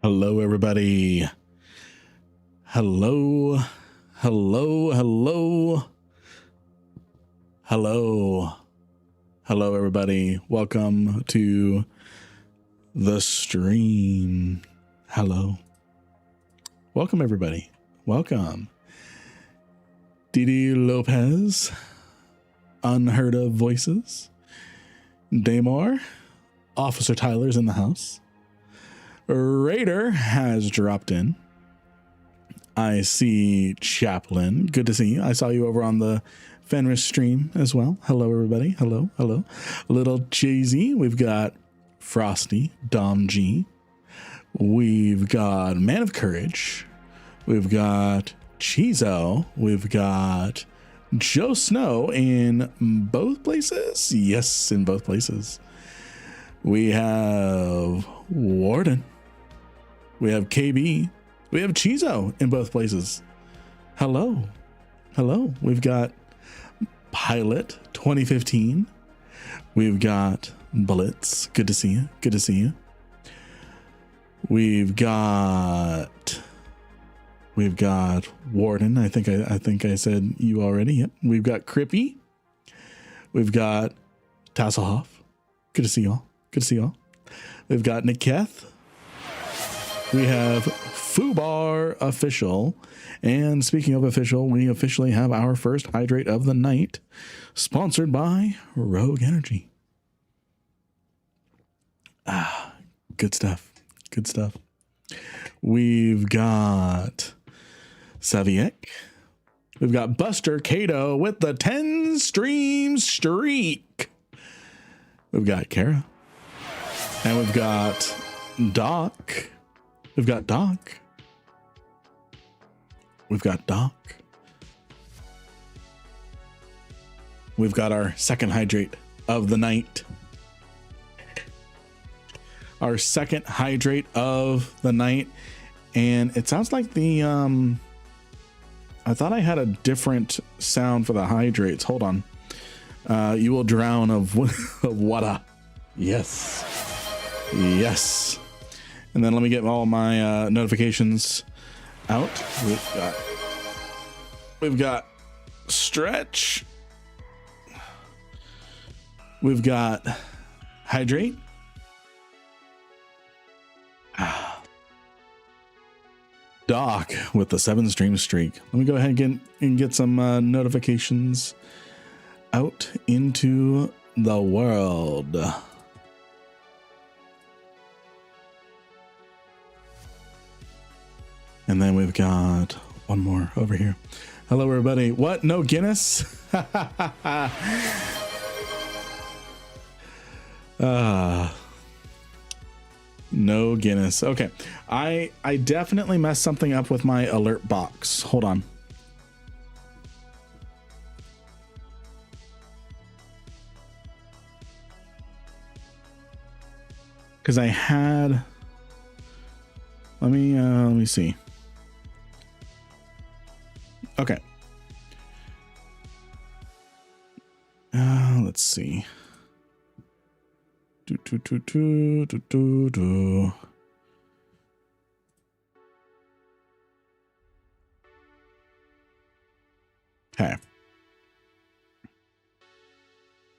Hello, everybody. Hello, hello, hello, hello, hello, everybody. Welcome to the stream. Hello. Welcome, everybody. Welcome. Didi Lopez, Unheard of Voices, Daymore, Officer Tyler's in the house. Raider has dropped in. I see Chaplin. Good to see you. I saw you over on the Fenris stream as well. Hello, everybody. Hello, hello. Little Jay-Z. We've got Frosty, Dom G. We've got Man of Courage. We've got Chizo. We've got Joe Snow in both places. Yes, in both places. We have Warden. We have KB. We have Chizo in both places. Hello. Hello. We've got Pilot 2015. We've got Blitz. Good to see you. Good to see you. We've got Warden. I think I said you already. Yep. We've got Crippy. We've got Tasselhoff. Good to see y'all. Good to see y'all. We've got Niketh. We have Fubar official. And speaking of official, we officially have our first hydrate of the night, sponsored by Rogue Energy. Good stuff. Good stuff. We've got Saviek. We've got Buster Cato with the 10 stream streak. We've got Kara. And we've got Doc. We've got Doc. We've got Doc. We've got our second hydrate of the night. Our second hydrate of the night. And it sounds like the, I thought I had a different sound for the hydrates. Hold on. You will drown of water. Yes. Yes. And then let me get all my notifications out. We've got Stretch. We've got Hydrate. Doc with the 7 stream streak. Let me go ahead and get some notifications out into the world. And then we've got one more over here. Hello, everybody. What? No Guinness? No Guinness. Okay. I definitely messed something up with my alert box. Hold on. Because I had... Let me see. Okay. Let's see. Okay.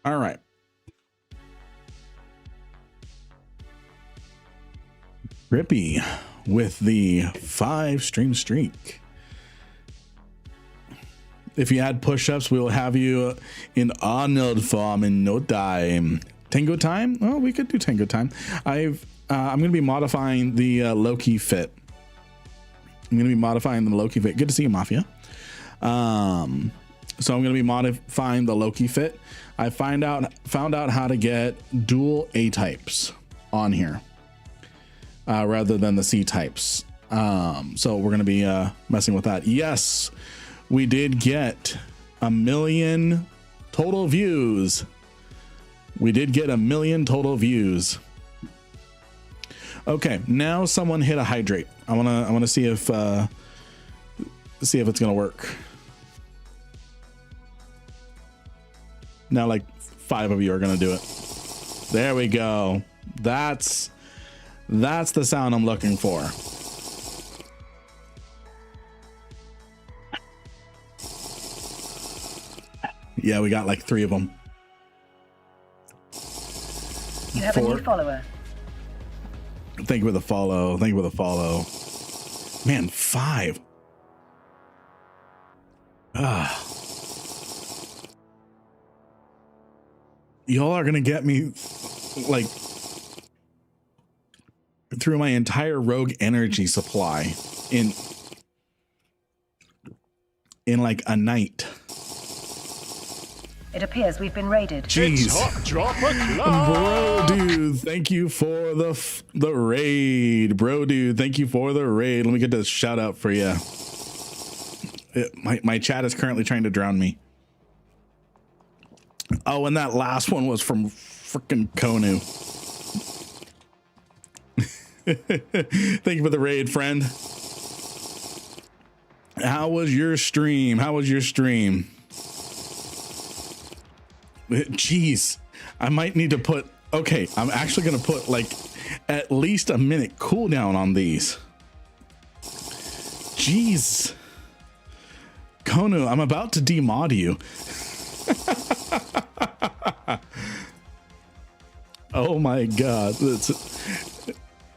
All right. Rippy with the 5 stream streak. If you add push-ups, we will have you in Arnold form in no time. Tango time? Oh, we could do tango time. I'm going to be modifying the Loki fit. I'm going to be modifying the Loki fit. Good to see you, Mafia. So I'm going to be modifying the Loki fit. I found out how to get dual A types on here rather than the C types. So we're going to be messing with that. Yes, we did get 1 million total views. We did get 1 million total views. Okay, now someone hit a hydrate. I wanna see if it's gonna work. Now like 5 of you are gonna do it. There we go. That's That's the sound I'm looking for. Yeah, we got like 3 of them. You have 4. A new follower. Thank you for the follow. Thank you for the follow. Man, 5. Y'all are gonna get me like through my entire rogue energy supply in like a night. It appears we've been raided. Jeez. Bro, dude, thank you for the raid. Bro, dude, thank you for the raid. Let me get this shout out for you. My chat is currently trying to drown me. Oh, and that last one was from freaking Konu. Thank you for the raid, friend. How was your stream? How was your stream? Jeez, I might need to put, okay, I'm actually going to put like at least a minute cooldown on these. Jeez. Konu, I'm about to demod you. Oh my God. That's,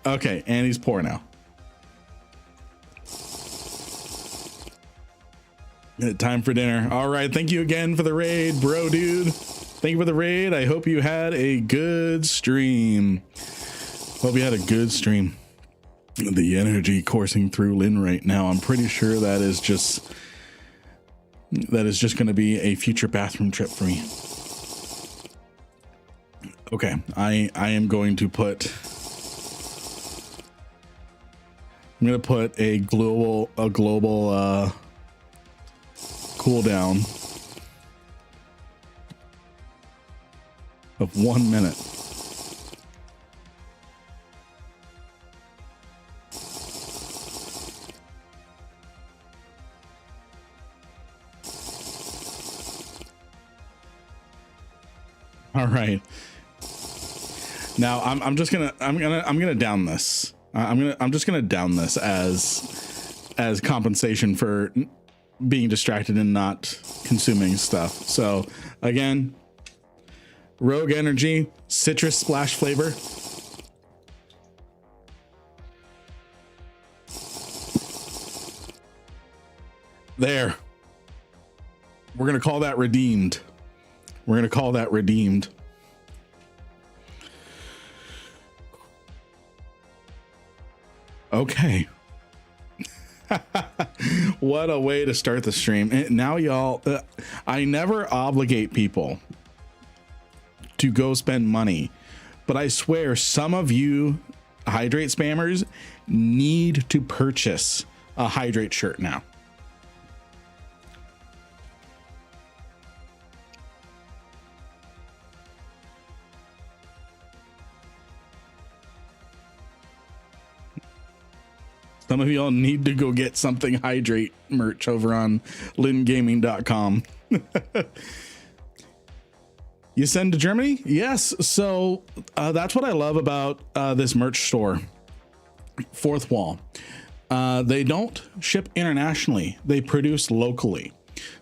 okay, and he's poor now. Time for dinner. All right, thank you again for the raid, bro, dude. Thank you for the raid. I hope you had a good stream. Hope you had a good stream. The energy coursing through Lynn right now, I'm pretty sure that is just going to be a future bathroom trip for me. Okay, I am going to put a global cooldown of 1 minute. All right. Now I'm gonna down this. I'm just gonna down this as compensation for being distracted and not consuming stuff. So again, rogue energy, citrus splash flavor. There. We're gonna call that redeemed. We're gonna call that redeemed. Okay. What a way to start the stream. And now y'all, I never obligate people to go spend money, but I swear some of you hydrate spammers need to purchase a hydrate shirt now. Some of y'all need to go get something hydrate merch over on lingaming.com. You send to Germany? Yes. So that's what I love about this merch store, Fourth Wall. They don't ship internationally. They produce locally.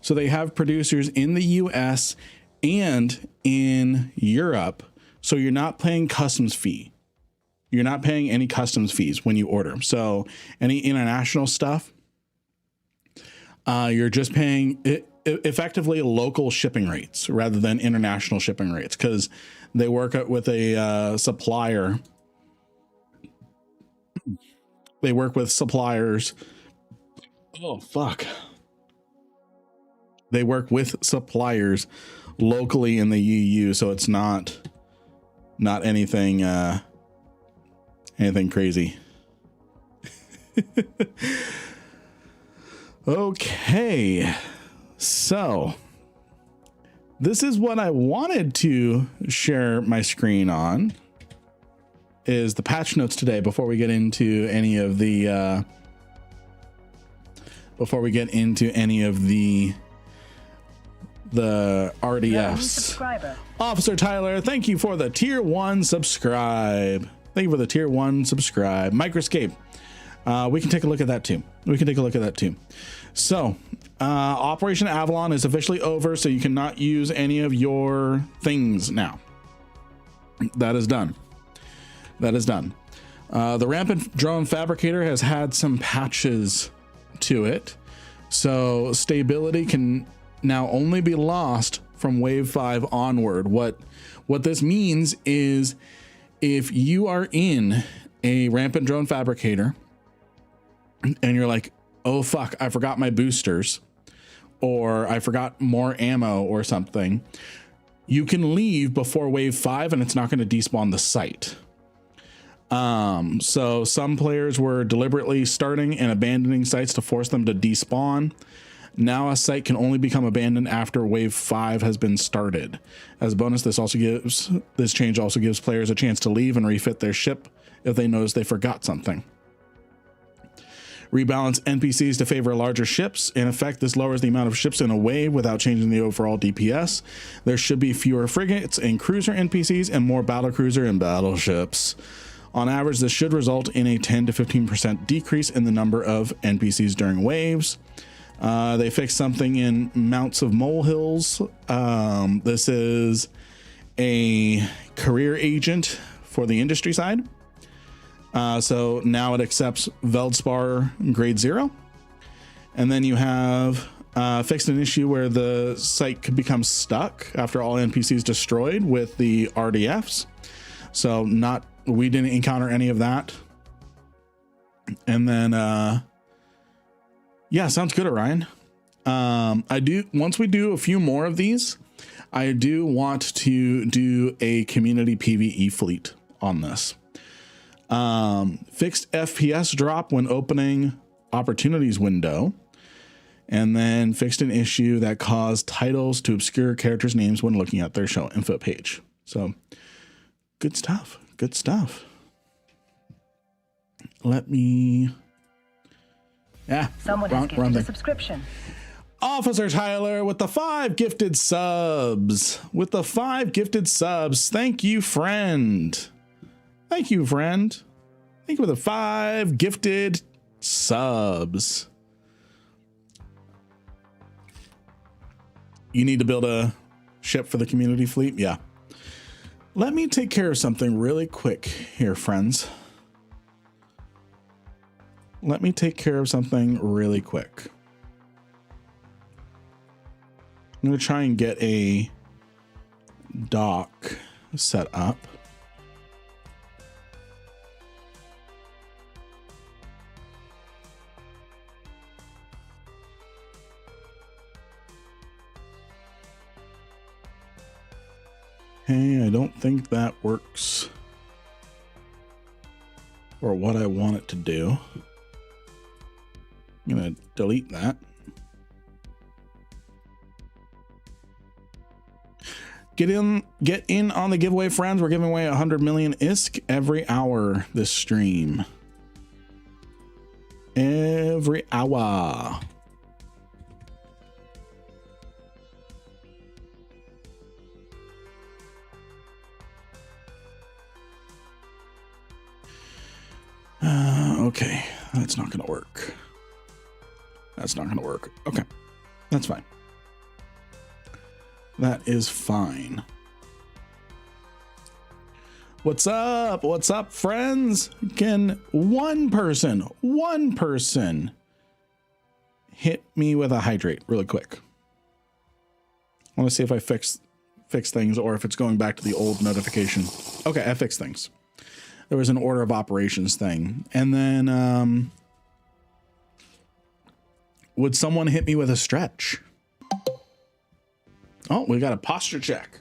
So they have producers in the US and in Europe. So you're not paying customs fee. You're not paying any customs fees when you order. So any international stuff, you're just paying effectively local shipping rates rather than international shipping rates, because they work with a supplier. They work with suppliers. Oh, fuck. They work with suppliers locally in the EU. So it's not anything, anything crazy. Okay, so this is what I wanted to share my screen on, is the patch notes today before we get into any of the RDFs. Officer Tyler, thank you for the tier 1 subscribe. Thank you for the tier 1 subscribe. Microscape. We can take a look at that too. So, Operation Avalon is officially over, so you cannot use any of your things now. That is done. The Rampant drone Fabricator has had some patches to it, so stability can now only be lost from wave 5 onward. What this means is if you are in a Rampant drone Fabricator and you're like, oh fuck, I forgot my boosters, or I forgot more ammo or something, you can leave before wave 5 and it's not going to despawn the site. So some players were deliberately starting and abandoning sites to force them to despawn. Now a site can only become abandoned after wave 5 has been started. As a bonus, this change also gives players a chance to leave and refit their ship if they notice they forgot something. Rebalance NPCs to favor larger ships. In effect, this lowers the amount of ships in a wave without changing the overall DPS. There should be fewer frigates and cruiser NPCs and more battlecruiser and battleships. On average, this should result in a 10 to 15% decrease in the number of NPCs during waves. They fixed something in Mounts of Molehills. This is a career agent for the industry side. So now it accepts Veldspar grade 0. And then you have fixed an issue where the site could become stuck after all NPCs destroyed with the RDFs. So we didn't encounter any of that. And then, yeah, sounds good, Orion. Once we do a few more of these, I do want to do a community PvE fleet on this. Fixed FPS drop when opening opportunities window, and then fixed an issue that caused titles to obscure characters' names when looking at their show info page. So good stuff. Let me, Someone has gifted a subscription. Officer Tyler with the 5 gifted subs. Thank you, friend. Thank you for the 5 gifted subs. You need to build a ship for the community fleet? Yeah. Let me take care of something really quick here, friends. I'm going to try and get a dock set up. Hey, I don't think that works for what I want it to do. I'm going to delete that. Get in on the giveaway, friends. We're giving away 100 million ISK every hour this stream. Every hour. Okay, that's not going to work. Okay, that's fine. That is fine. What's up, friends? Can one person hit me with a hydrate really quick? I want to see if I fix things or if it's going back to the old notification. Okay, I fixed things. There was an order of operations thing. And then, would someone hit me with a stretch? Oh, we got a posture check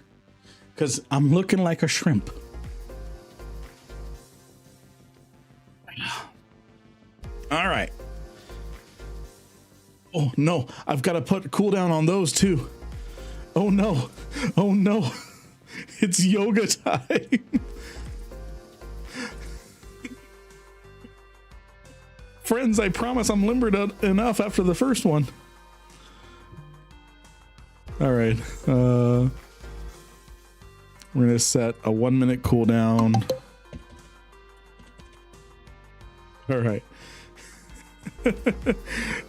because I'm looking like a shrimp. All right. Oh no, I've got to put cooldown on those too. Oh no. It's yoga time. Friends, I promise I'm limbered enough after the first one. All right. We're going to set a 1 minute cooldown All right.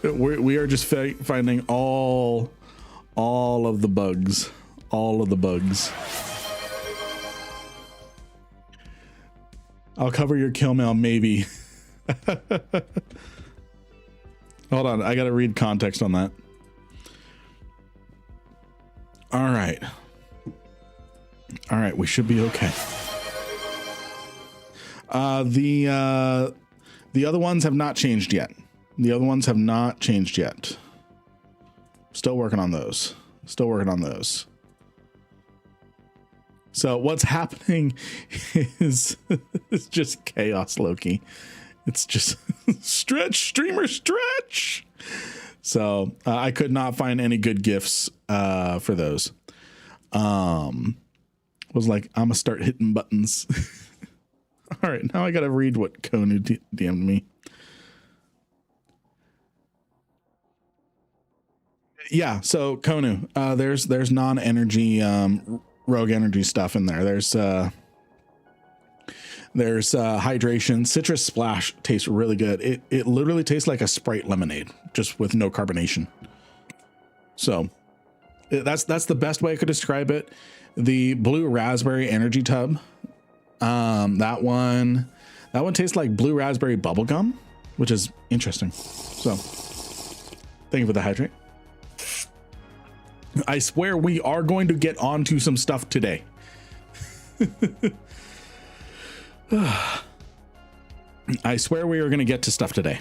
we are just finding all of the bugs. All of the bugs. I'll cover your kill mail, maybe. Hold on, I gotta read context on that. All right. All right, we should be okay. The other ones have not changed yet. The other ones have not changed yet. Still working on those. Still working on those. So what's happening is it's just chaos, Loki. It's just stretch, streamer, stretch. So I could not find any good gifts for those. Was like, I'm gonna start hitting buttons. All right, now I gotta read what Konu DM'd me. Yeah, so Konu, there's non-energy rogue energy stuff in there. There's hydration. Citrus Splash tastes really good. It literally tastes like a Sprite lemonade, just with no carbonation. So that's the best way I could describe it. The blue raspberry energy tub, that one tastes like blue raspberry bubble gum, which is interesting. So thank you for the hydrate. I swear we are going to get onto some stuff today. I swear we are going to get to stuff today.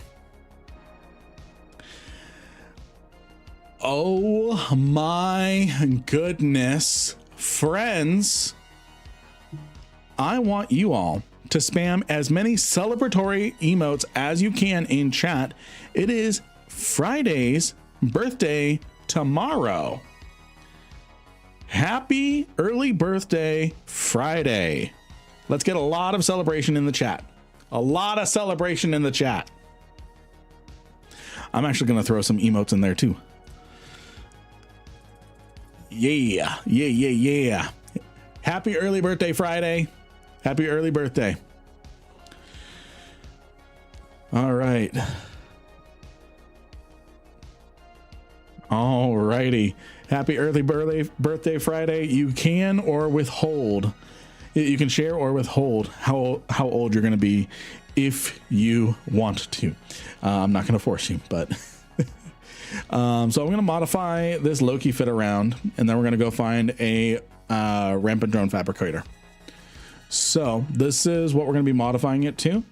Oh my goodness, friends. I want you all to spam as many celebratory emotes as you can in chat. It is Friday's birthday tomorrow. Happy early birthday Friday. Let's get a lot of celebration in the chat. A lot of celebration in the chat. I'm actually going to throw some emotes in there too. Yeah. Happy early birthday Friday. Happy early birthday. All right. All righty. Happy early birthday Friday. You can or withhold. You can share or withhold how old you're going to be if you want to. I'm not going to force you, but so I'm going to modify this Loki fit around, and then we're going to go find a Rampant drone fabricator. So this is what we're going to be modifying it to.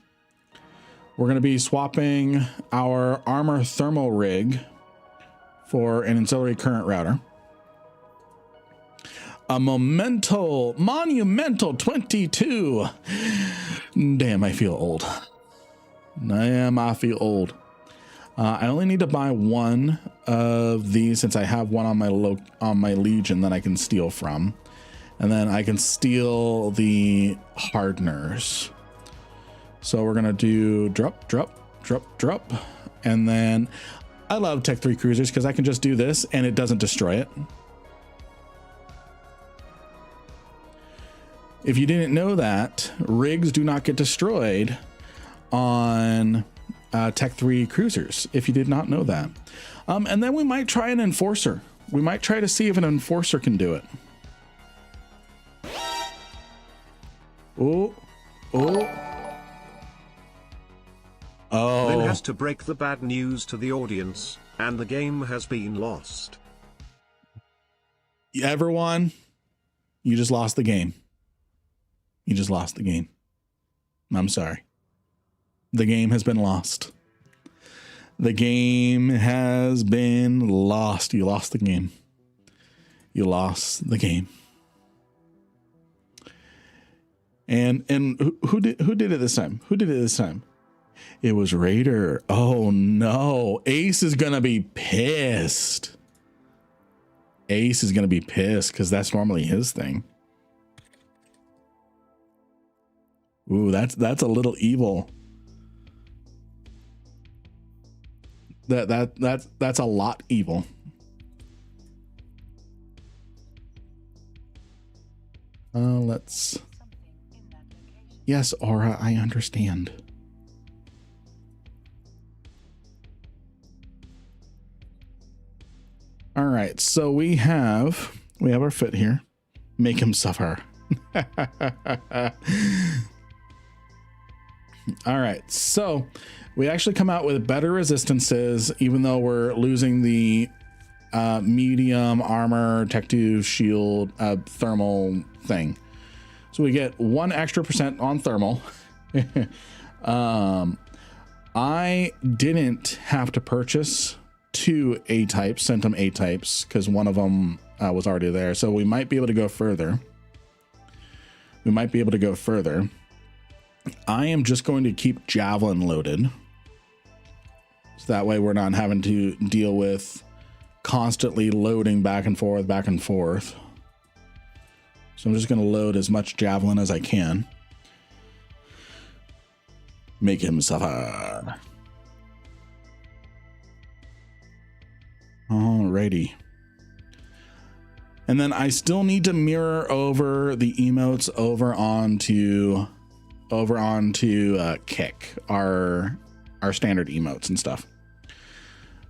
We're going to be swapping our armor thermal rig for an ancillary current router. A monumental 22. Damn, I feel old. I feel old. I only need to buy one of these since I have one on my Legion that I can steal from. And then I can steal the hardeners. So we're going to do drop. And then I love Tech 3 cruisers because I can just do this and it doesn't destroy it. If you didn't know that, rigs do not get destroyed on Tech 3 cruisers, if you did not know that. And then we might try an enforcer. We might try to see if an enforcer can do it. Oh. Lynn has to break the bad news to the audience, and the game has been lost. Everyone, you just lost the game. You just lost the game. I'm sorry. The game has been lost. The game has been lost. You lost the game. You lost the game. And who did it this time? Who did it this time? It was Raider. Oh no. Ace is gonna be pissed. Ace is gonna be pissed because that's normally his thing. Ooh, that's a little evil. That's a lot evil. Let's. Yes, Aura, I understand. right, so we have our fit here. Make him suffer. All right, so we actually come out with better resistances, even though we're losing the medium armor, tech 2 shield, thermal thing. So we get 1 extra % on thermal. I didn't have to purchase 2 A-types, sent them A-types, because one of them was already there. So we might be able to go further. I am just going to keep Javelin loaded. So that way we're not having to deal with constantly loading back and forth. So I'm just going to load as much Javelin as I can. Make him suffer. Alrighty. And then I still need to mirror over the emotes over onto Kick, our standard emotes and stuff.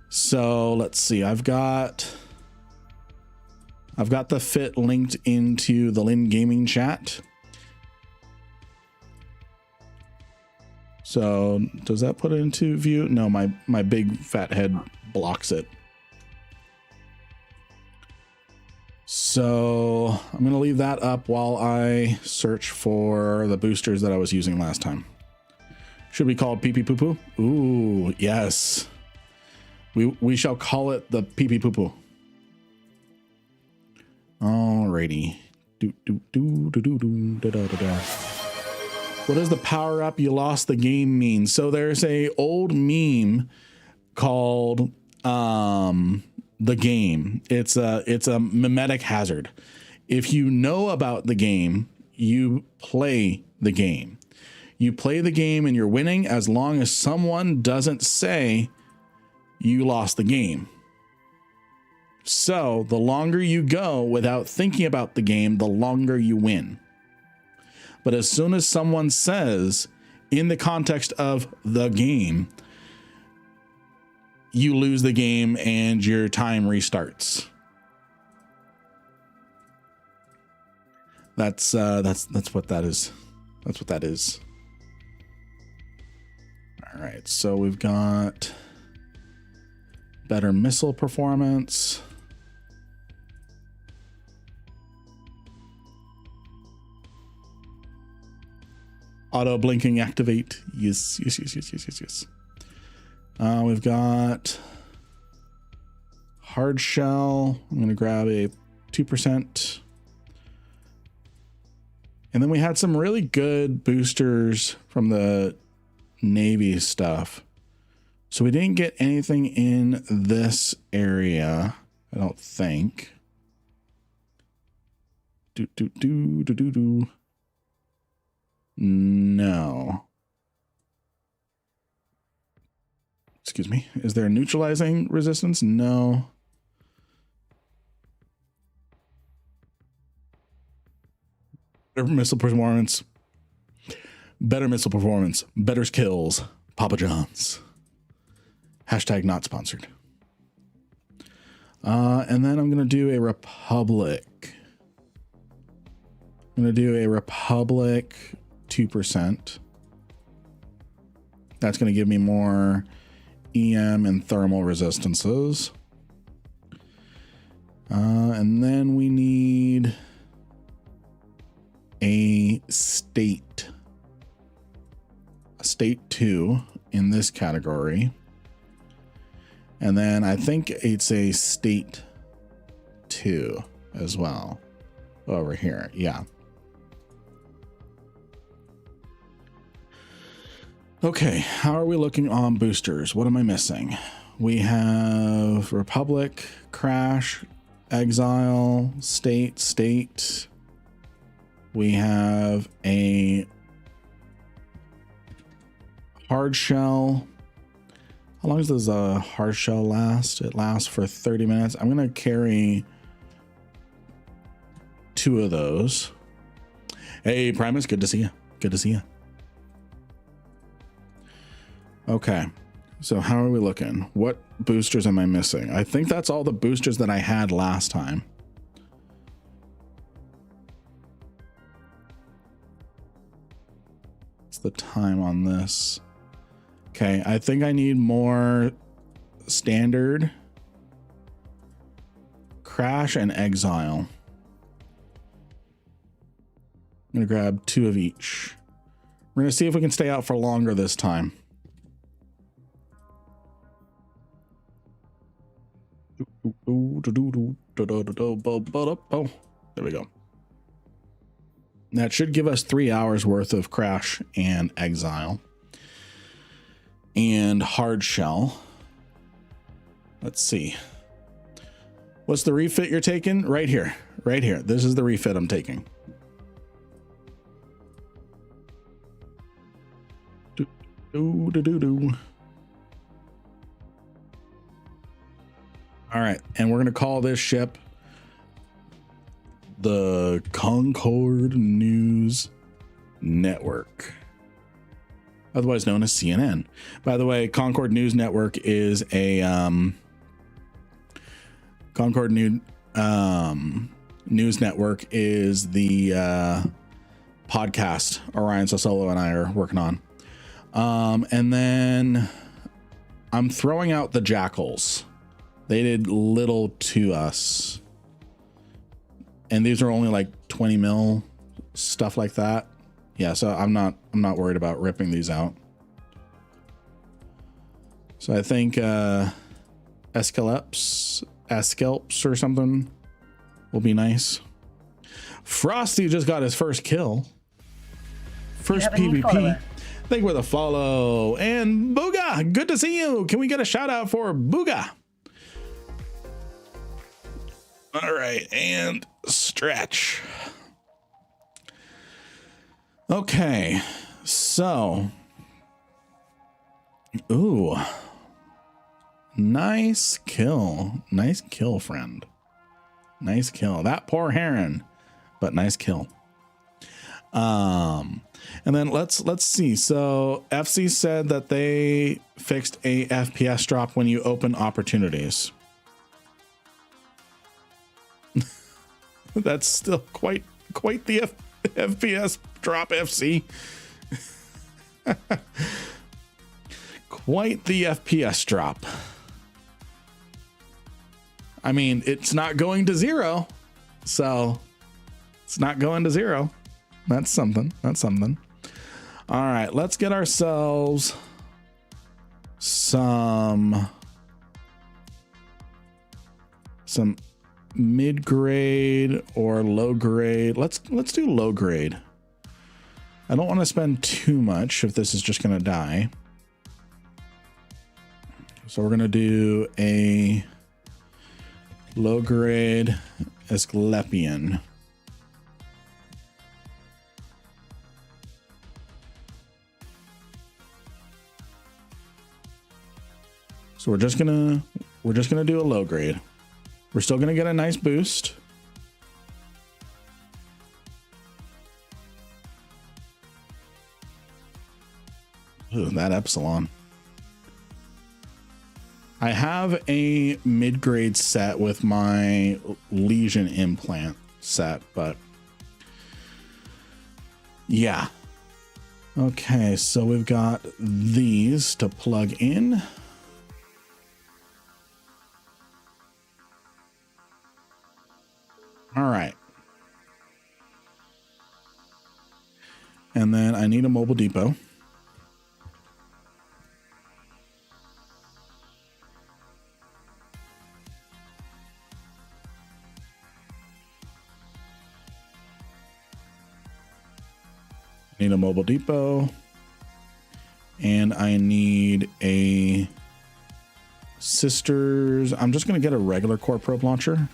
So let's see. I've got the fit linked into the Lynn Gaming chat. So does that put it into view? No, my big fat head blocks it. So I'm going to leave that up while I search for the boosters that I was using last time. Should we call it pee pee poo poo? Ooh, yes. We shall call it the pee pee poo poo. Alrighty. What does the power up you lost the game mean? So there's a old meme called the game. It's a mimetic hazard. If you know about the game, you play the game. You play the game and you're winning as long as someone doesn't say you lost the game. So the longer you go without thinking about the game, the longer you win. But as soon as someone says, in the context of the game, you lose the game and your time restarts. That's what that is. That's what that is. All right, so we've got better missile performance. Auto blinking activate. Yes. We've got hard shell. I'm going to grab a 2%. And then we had some really good boosters from the Navy stuff. So we didn't get anything in this area, I don't think. No. Excuse me. Is there a neutralizing resistance? No. Better missile performance. Better missile performance. Better kills. Papa John's. Hashtag not sponsored. And then I'm going to do a Republic. I'm going to do a Republic 2%. That's going to give me more EM and thermal resistances. And then we need a state 2 in this category. And then I think it's a state 2 as well over here. Yeah. Okay, how are we looking on boosters? What am I missing? We have Republic, Crash, Exile, State. We have a hard shell. How long does a hard shell last? It lasts for 30 minutes. I'm going to carry 2 of those. Hey, Primus, good to see you. Good to see you. Okay, So how are we looking? What boosters am I missing? I think that's all the boosters that I had last time. What's the time on this? Okay, I think I need more standard, crash, and exile. I'm gonna grab 2 of each. We're gonna see if we can stay out for longer this time. Oh, there we go. That should give us 3 hours worth of crash and exile and hard shell. Let's see. What's the refit you're taking? Right here. Right here. This is the refit I'm taking. All right, and we're going to call this ship the Concord News Network, otherwise known as CNN. By the way, Concord News Network is a Concord News Network is the podcast Orion Sosolo and I are working on. And then I'm throwing out the Jackals. They did little to us. And these are only like 20 mil, stuff like that. Yeah, so I'm not worried about ripping these out. So I think Escalps or something will be nice. Frosty just got his first kill. First PvP. Thank you for the follow. And Booga, good to see you. Can we get a shout out for Booga? All right, and stretch. Okay, so, ooh, nice kill, friend. Nice kill. That poor heron, but nice kill. And then let's see. So FC said that they fixed a FPS drop when you open opportunities. That's still quite the FPS drop, FC. Quite the FPS drop. I mean, it's not going to 0, so it's not going to 0. That's something. That's something. All right, let's get ourselves some mid-grade or low-grade. Let's do low-grade. I don't want to spend too much if this is just going to die. So we're going to do a low-grade Asclepian. So we're just gonna do a low grade. We're still gonna get a nice boost. Ooh, that Epsilon. I have a mid-grade set with my Legion implant set, but yeah. Okay, so we've got these to plug in. All right. And then I need a mobile depot. Need a mobile depot. And I need a Sisters. I'm just going to get a regular core probe launcher.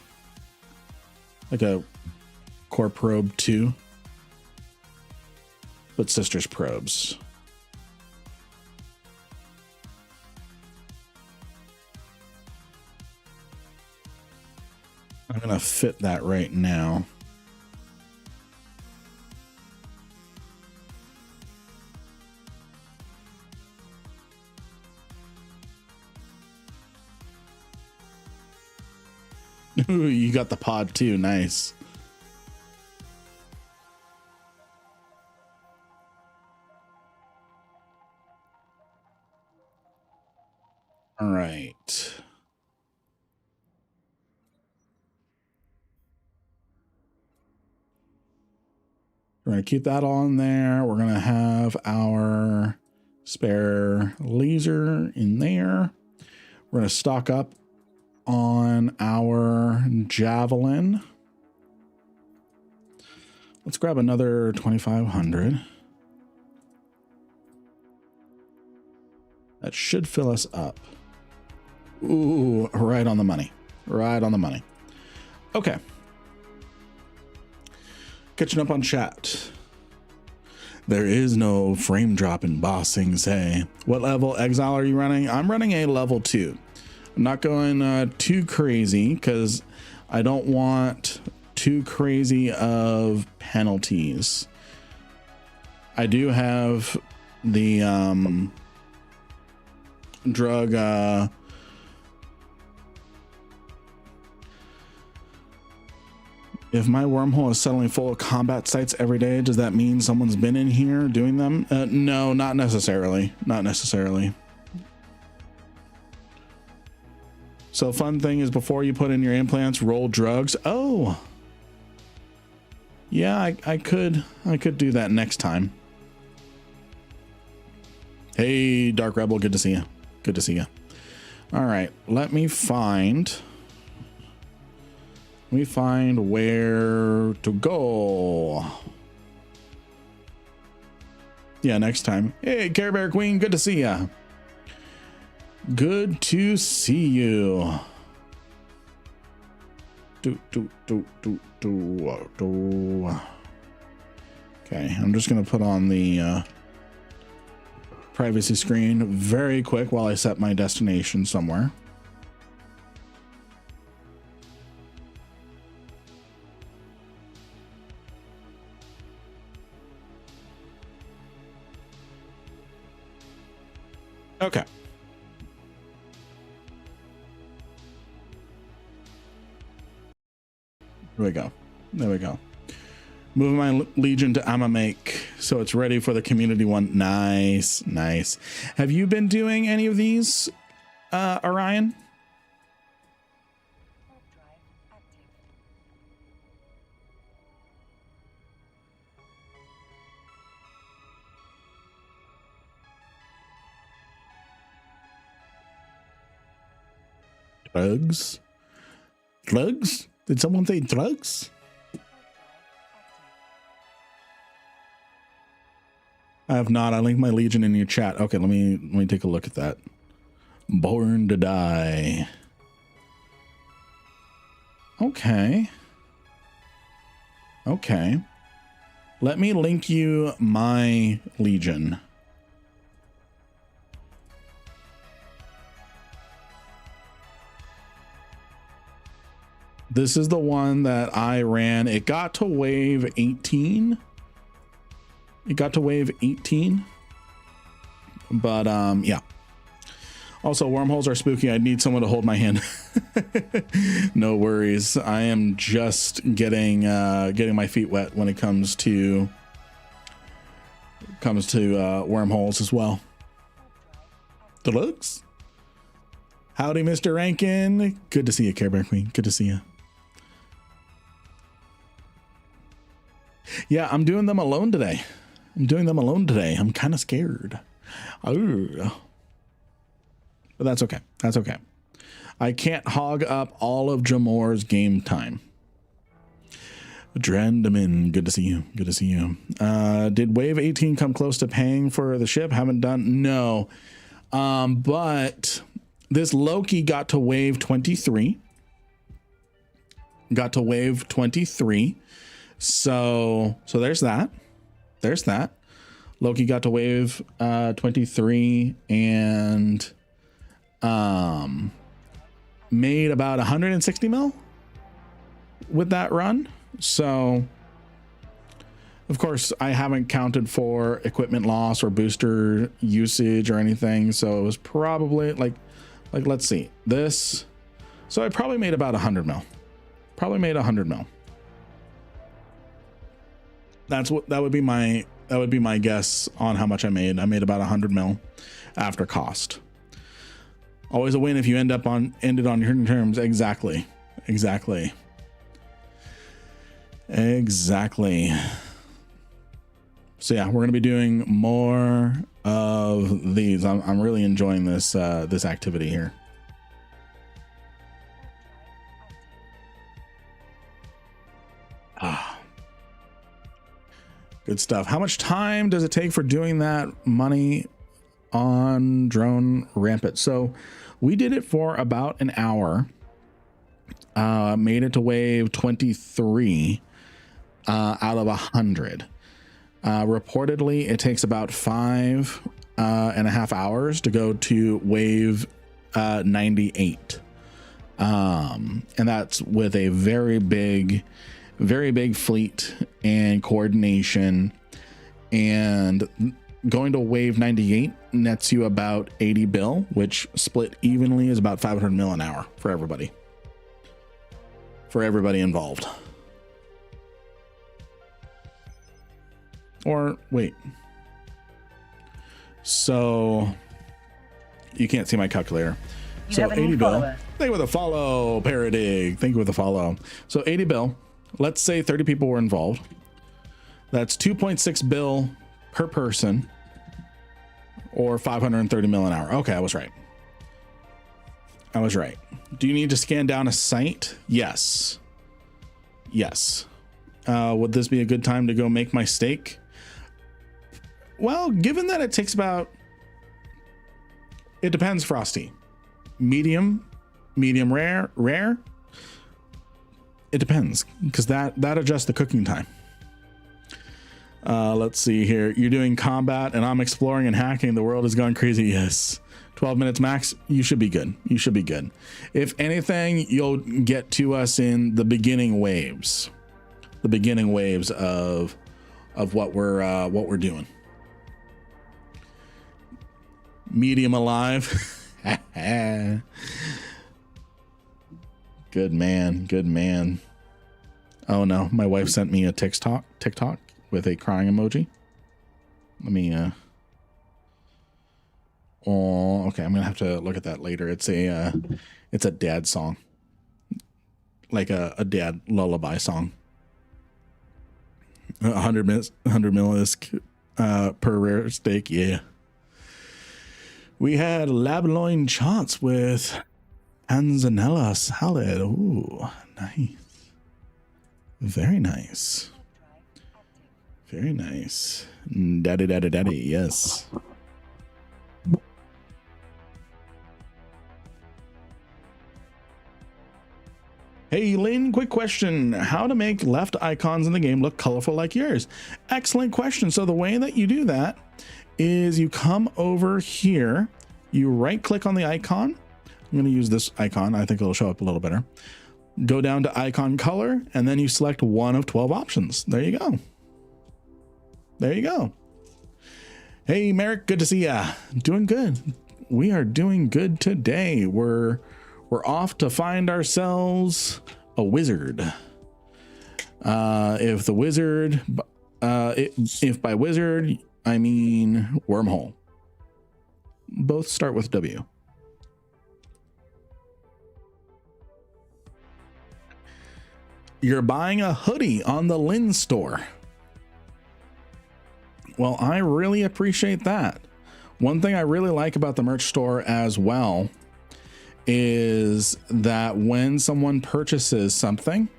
Like a core probe 2. But Sisters probes. I'm going to fit that right now. Ooh, you got the pod too. Nice. All right. We're going to keep that on there. We're going to have our spare laser in there. We're going to stock up on our javelin. Let's grab another 2,500. That should fill us up. Ooh, right on the money. Right on the money. Okay. Catching up on chat. There is no frame drop in bossing, say. What level exile are you running? I'm running a level 2. I'm not going too crazy because I don't want too crazy of penalties. I do have the drug if my wormhole is suddenly full of combat sites every day, does that mean someone's been in here doing them? No, not necessarily. Not necessarily. So fun thing is before you put in your implants, roll drugs. Oh, yeah, I could do that next time. Hey, Dark Rebel, good to see you. Good to see you. All right, let me find where to go. Yeah, next time. Hey, Care Bear Queen, good to see ya. Good to see you. Okay, I'm just gonna put on the privacy screen very quick while I set my destination somewhere. Okay. There we go. There we go. Moving my Legion to Amamake so it's ready for the community one. Nice, nice. Have you been doing any of these, Orion? Drugs? Drugs? Did someone say drugs? I have not. I linked my Legion in your chat. Okay, let me take a look at that. Born to die. Okay. Okay. Let me link you my Legion. This is the one that I ran. It got to wave 18. It got to wave 18. But yeah. Also, wormholes are spooky. I need someone to hold my hand. No worries. I am just getting my feet wet when it comes to wormholes as well. Deluxe. Howdy, Mr. Rankin. Good to see you, Care Bear Queen. Good to see you. Yeah, I'm doing them alone today. I'm kind of scared. Oh. But that's okay. That's okay. I can't hog up all of Jamor's game time. Drendamin, good to see you. Good to see you. Did wave 18 come close to paying for the ship? Haven't done. No. But this Loki got to wave 23. Got to wave 23. So there's that. There's that. Loki got to wave 23 and made about 160 mil with that run. So of course I haven't counted for equipment loss or booster usage or anything. So it was probably like let's see this. So I probably made about 100 mil. probably made 100 mil. That would be my guess on how much I made. I made about 100 mil after cost. Always a win if you ended on your terms. Exactly. So yeah, we're going to be doing more of these. I'm really enjoying this this activity here. Good stuff. How much time does it take for doing that money on drone Rampant? So we did it for about an hour. Made it to wave 23 out of 100. Reportedly, it takes about 5.5 hours to go to wave 98. And that's with a very big fleet and coordination, and going to wave 98 nets you about 80 bill, which split evenly is about 500 mil an hour for everybody involved. Or wait, so you can't see my calculator. So 80 bill. Thank you with a follow, Paradig. Thank you with a follow. So 80 bill. Let's say 30 people were involved. That's 2.6 bill per person, or 530 mil an hour. Okay, I was right. Do you need to scan down a site? Yes. Would this be a good time to go make my stake? Well, given that it takes about, it depends, Frosty. Medium rare. It depends, because that adjusts the cooking time. Let's see here. You're doing combat and I'm exploring and hacking. The world has gone crazy. Yes. 12 minutes max. You should be good. If anything, you'll get to us in the beginning waves of what we're doing. Medium alive. Good man. Oh no, my wife sent me a TikTok with a crying emoji. Let me oh, okay, I'm gonna have to look at that later. It's a dad song, like a dad lullaby song. 100 millisk per rare steak. Yeah, we had labloin chops with panzanella salad. Ooh, nice. Very nice. Daddy, yes. Hey Lynn, quick question. How to make left icons in the game look colorful like yours? Excellent question. So the way that you do that is you come over here, you right click on the icon. I'm going to use this icon. I think it'll show up a little better. Go down to icon color, and then you select one of 12 options. There you go. Hey Merrick, good to see ya. Doing good. We are doing good today. We're off to find ourselves a wizard. If by wizard I mean wormhole. Both start with W. You're buying a hoodie on the Lynn store. Well, I really appreciate that. One thing I really like about the merch store as well is that when someone purchases something,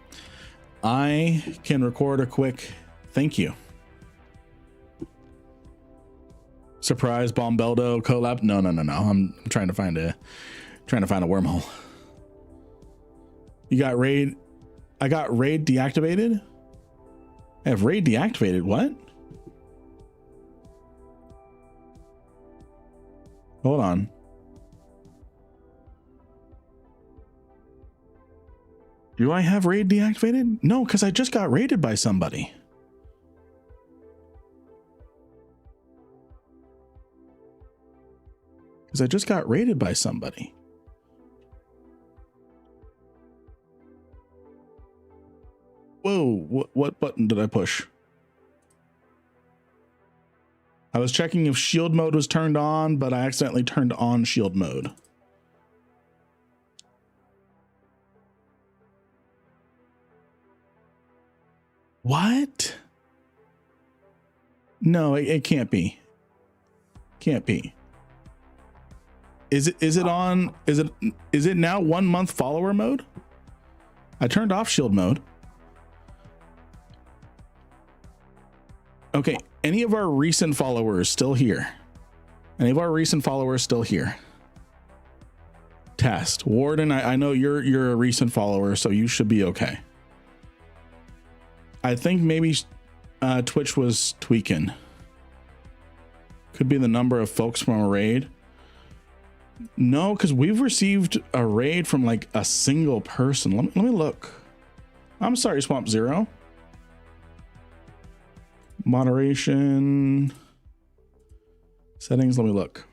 I can record a quick thank you. Surprise Bombeldo collab. No. I'm trying to find a wormhole. You got raid. I got raid deactivated. I have raid deactivated. What? Hold on. Do I have raid deactivated? No, because I just got raided by somebody. What button did I push? I was checking if shield mode was turned on, but I accidentally turned on shield mode. What? No, it can't be. Can't be. Is it on? Is it now 1 month follower mode? I turned off shield mode. Okay, any of our recent followers still here? Any of our recent followers still here? Test. Warden, I know you're a recent follower, so you should be okay. I think maybe Twitch was tweaking. Could be the number of folks from a raid. No, because we've received a raid from like a single person. Let me look. I'm sorry, Swamp Zero. Moderation settings. Let me look.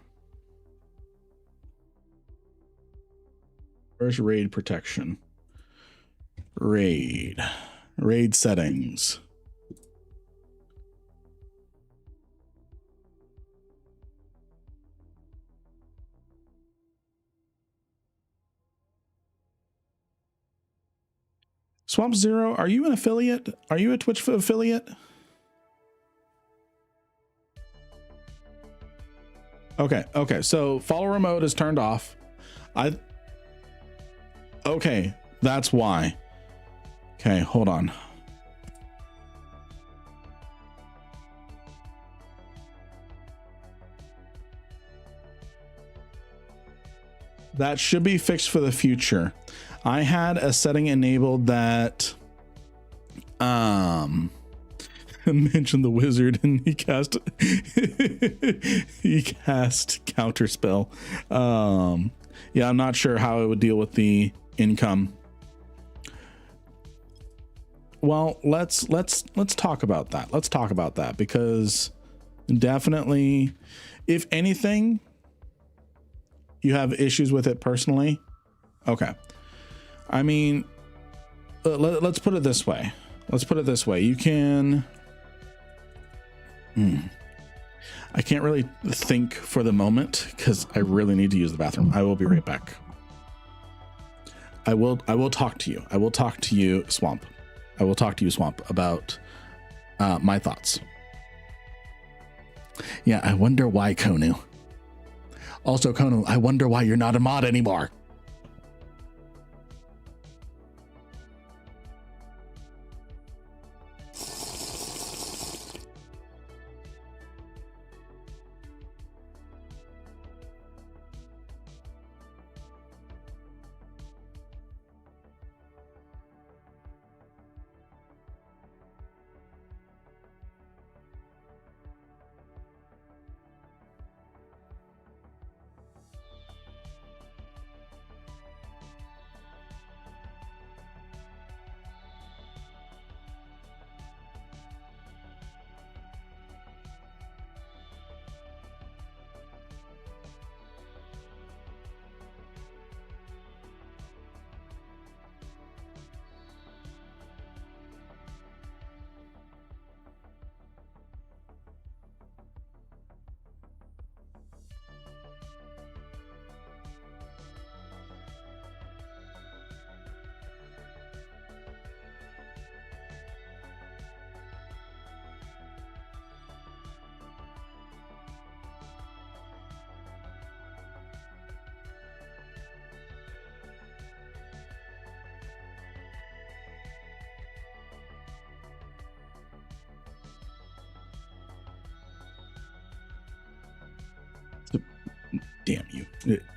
Where's raid protection? Raid settings. Swamp Zero, are you an affiliate? Are you a Twitch affiliate? Okay, so follower mode is turned off. Okay, that's why. Okay, hold on. That should be fixed for the future. I had a setting enabled that mentioned the wizard and he cast counterspell. Yeah, I'm not sure how it would deal with the income. Well, let's talk about that. Let's talk about that, because definitely, if anything, you have issues with it personally. Okay. I mean, let's put it this way. You can, I can't really think for the moment because I really need to use the bathroom. I will be right back. I will talk to you. I will talk to you, Swamp. I will talk to you, Swamp, about my thoughts. Yeah, I wonder why, Konu. Also, Konu, I wonder why you're not a mod anymore.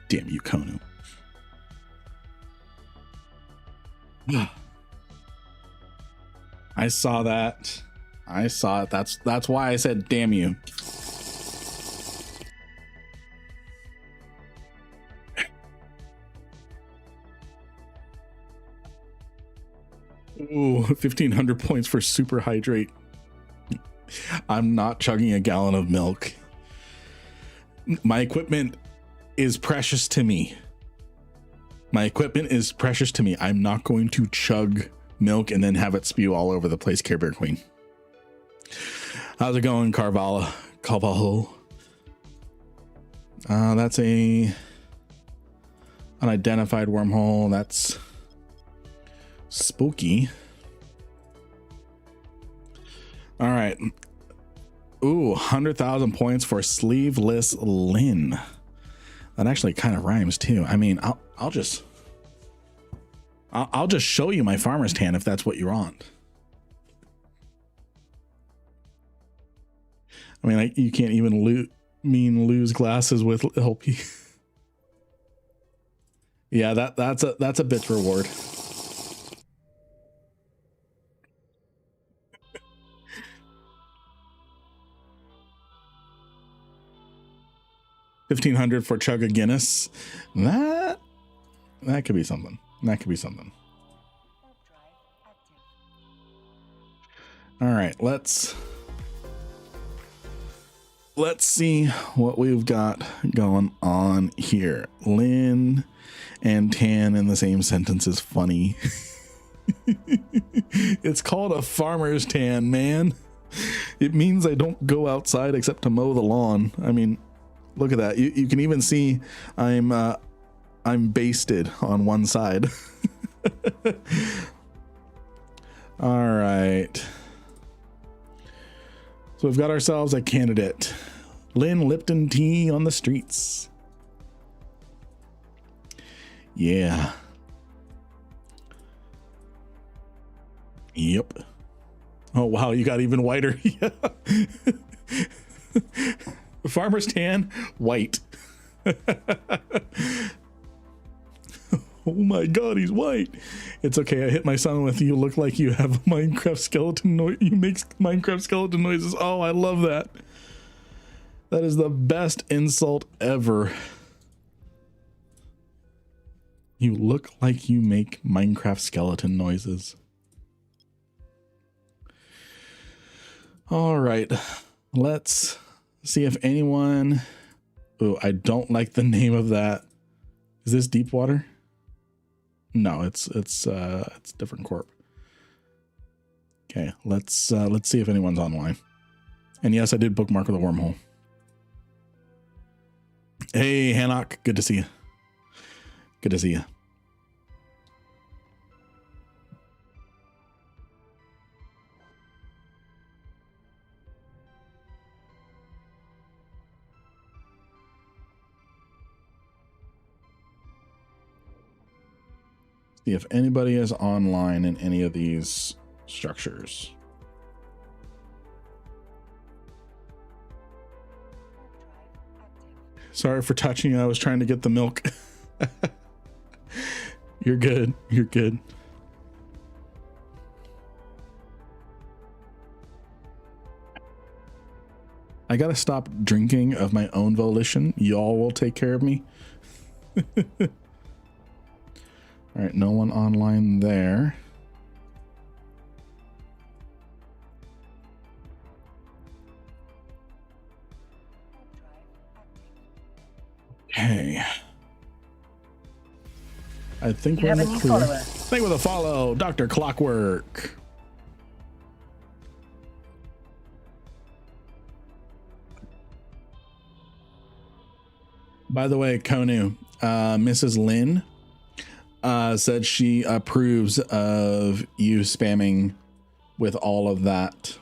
Damn you, Konu. I saw that. I saw it. That's why I said damn you. Ooh, 1,500 points for super hydrate. I'm not chugging a gallon of milk. My equipment is precious to me. I'm not going to chug milk and then have it spew all over the place. Care Bear Queen. How's it going, Carvalho? That's a unidentified wormhole. That's spooky. All right. Ooh, 100,000 points for Sleeveless Lynn. That actually kind of rhymes too. I mean, I'll just show you my farmer's tan if that's what you want. I mean, you can't even lose glasses with LP. Yeah, that's a bitch reward. $1,500 for Chug a Guinness. That could be something. That could be something. All right, let's see what we've got going on here. Lynn and tan in the same sentence is funny. It's called a farmer's tan, man. It means I don't go outside except to mow the lawn. I mean, look at that. You can even see I'm basted on one side. All right. So we've got ourselves a candidate. Lynn Lipton tea on the streets. Yeah. Yep. Oh, wow. You got even whiter. Yeah. Farmer's tan, white. Oh my God, he's white. It's okay. I hit my son with "You look like you have a Minecraft skeleton noise. You make Minecraft skeleton noises." Oh, I love that. That is the best insult ever. You look like you make Minecraft skeleton noises. All right. Let's see if anyone... Oh, I don't like the name of that. Is this deep water? No, it's different corp. Okay, let's see if anyone's online. And yes, I did bookmark the wormhole. Hey, Hanok, good to see you. Good to see you. See if anybody is online in any of these structures. Sorry for touching you. I was trying to get the milk. You're good. You're good. I gotta stop drinking of my own volition. Y'all will take care of me. All right, no one online there. Okay. I think we're in the clear. Thank you for the follow, Dr. Clockwork. By the way, Konu, Mrs. Lynn said she approves of you spamming with all of that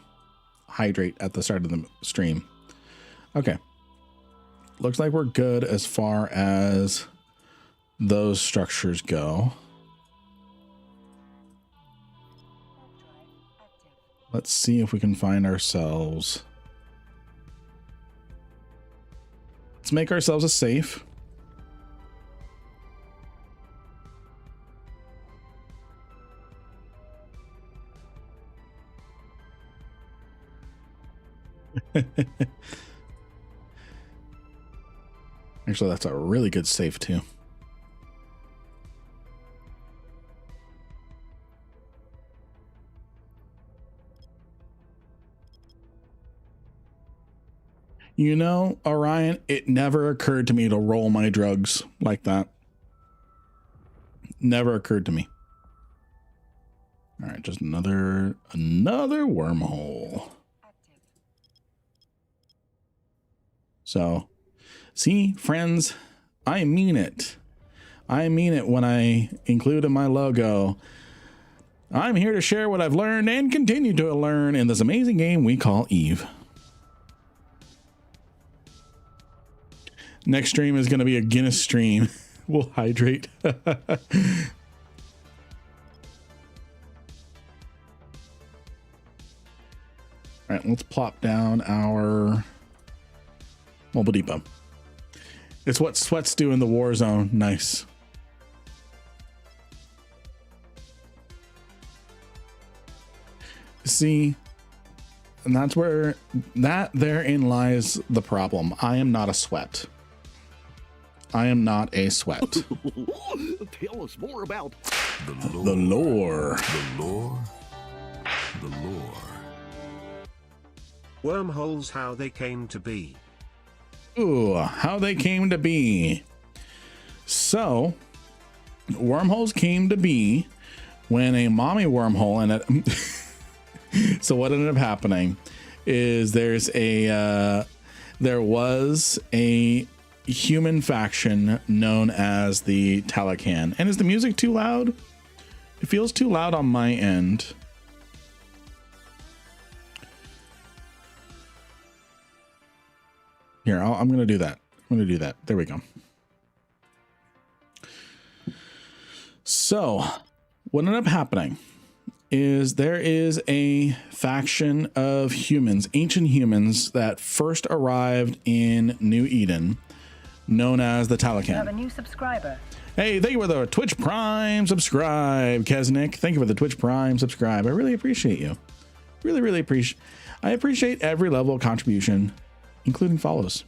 hydrate at the start of the stream. Okay. Looks like we're good as far as those structures go. Let's see if we can find ourselves. Let's make ourselves a safe. Actually, that's a really good safe too. You know, Orion, it never occurred to me to roll my drugs like that. Never occurred to me. All right, just another wormhole. So, see, friends, I mean it. I mean it when I include in my logo. I'm here to share what I've learned and continue to learn in this amazing game we call Eve. Next stream is going to be a Guinness stream. We'll hydrate. All right, let's plop down our mobile depot. It's what sweats do in the war zone. Nice. See, and that's where therein lies the problem. I am not a sweat. I am not a sweat. Tell us more about the lore. The lore. The lore. Wormholes, how they came to be. Ooh, how they came to be. So, wormholes came to be when a mommy wormhole and it. So what ended up happening is there was a human faction known as the Talican. And is the music too loud? It feels too loud on my end. Here, I'm going to do that. I'm going to do that. There we go. So what ended up happening is there is a faction of humans, ancient humans, that first arrived in New Eden, known as the Talican. You have a new subscriber. Hey, thank you for the Twitch Prime subscribe, Kesnick. Thank you for the Twitch Prime subscribe. I really appreciate you. Really appreciate. I appreciate every level of contribution, including follows,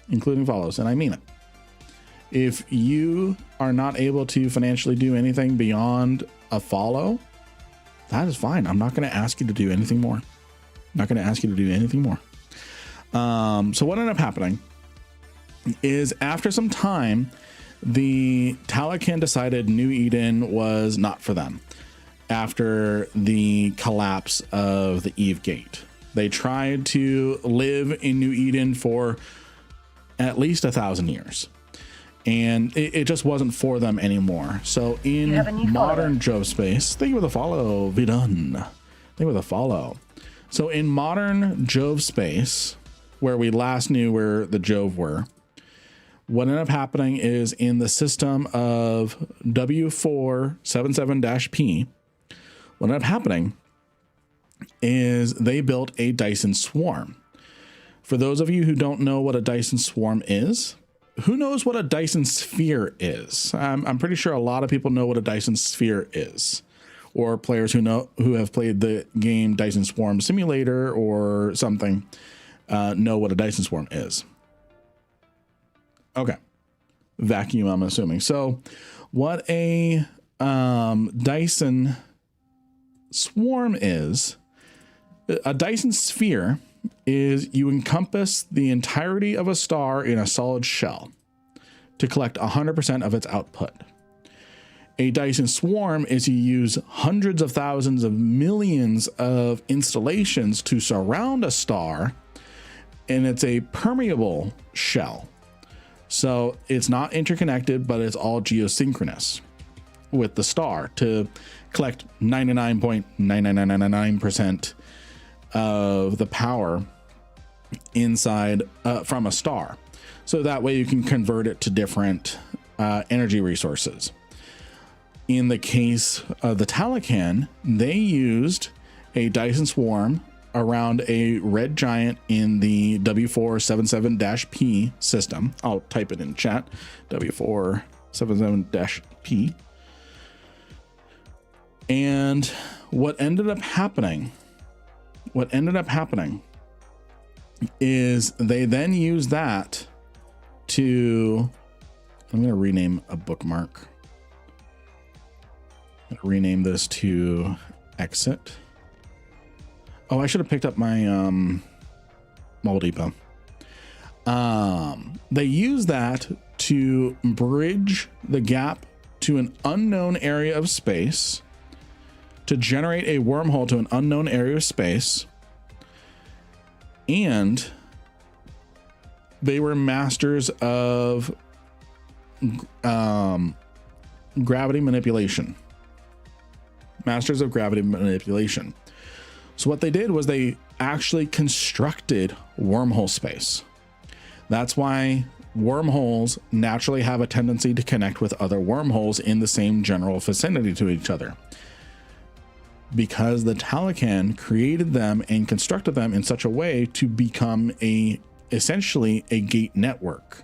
and I mean it. If you are not able to financially do anything beyond a follow, that is fine. I'm not going to ask you to do anything more. So what ended up happening is after some time, the Talican decided New Eden was not for them after the collapse of the Eve Gate. They tried to live in New Eden for at least 1,000 years. And it just wasn't for them anymore. So in modern Jove space, thank you for the follow, Vidun. Thank you for the follow. So in modern Jove space, where we last knew where the Jove were, what ended up happening is in the system of W477-P, what ended up happening is they built a Dyson swarm. For those of you who don't know what a Dyson swarm is, who knows what a Dyson sphere is? I'm pretty sure a lot of people know what a Dyson sphere is, or players who have played the game Dyson Swarm Simulator or something know what a Dyson swarm is. Okay, vacuum, I'm assuming. So, what a Dyson swarm is? A Dyson sphere is you encompass the entirety of a star in a solid shell to collect 100% of its output. A Dyson swarm is you use hundreds of thousands of millions of installations to surround a star, and it's a permeable shell. So it's not interconnected, but it's all geosynchronous with the star to collect 99.99999% of the power inside from a star. So that way you can convert it to different energy resources. In the case of the Talican, they used a Dyson swarm around a red giant in the W477-P system. I'll type it in chat, W477-P. And what ended up happening is they then use that to, I'm going to rename a bookmark. I'm going to rename this to exit. Oh, I should have picked up my mobile depot. They use that to bridge the gap to an unknown area of space to generate a wormhole to an unknown area of space, and they were masters of gravity manipulation. Masters of gravity manipulation. So what they did was they actually constructed wormhole space. That's why wormholes naturally have a tendency to connect with other wormholes in the same general vicinity to each other, because the Talican created them and constructed them in such a way to become essentially a gate network.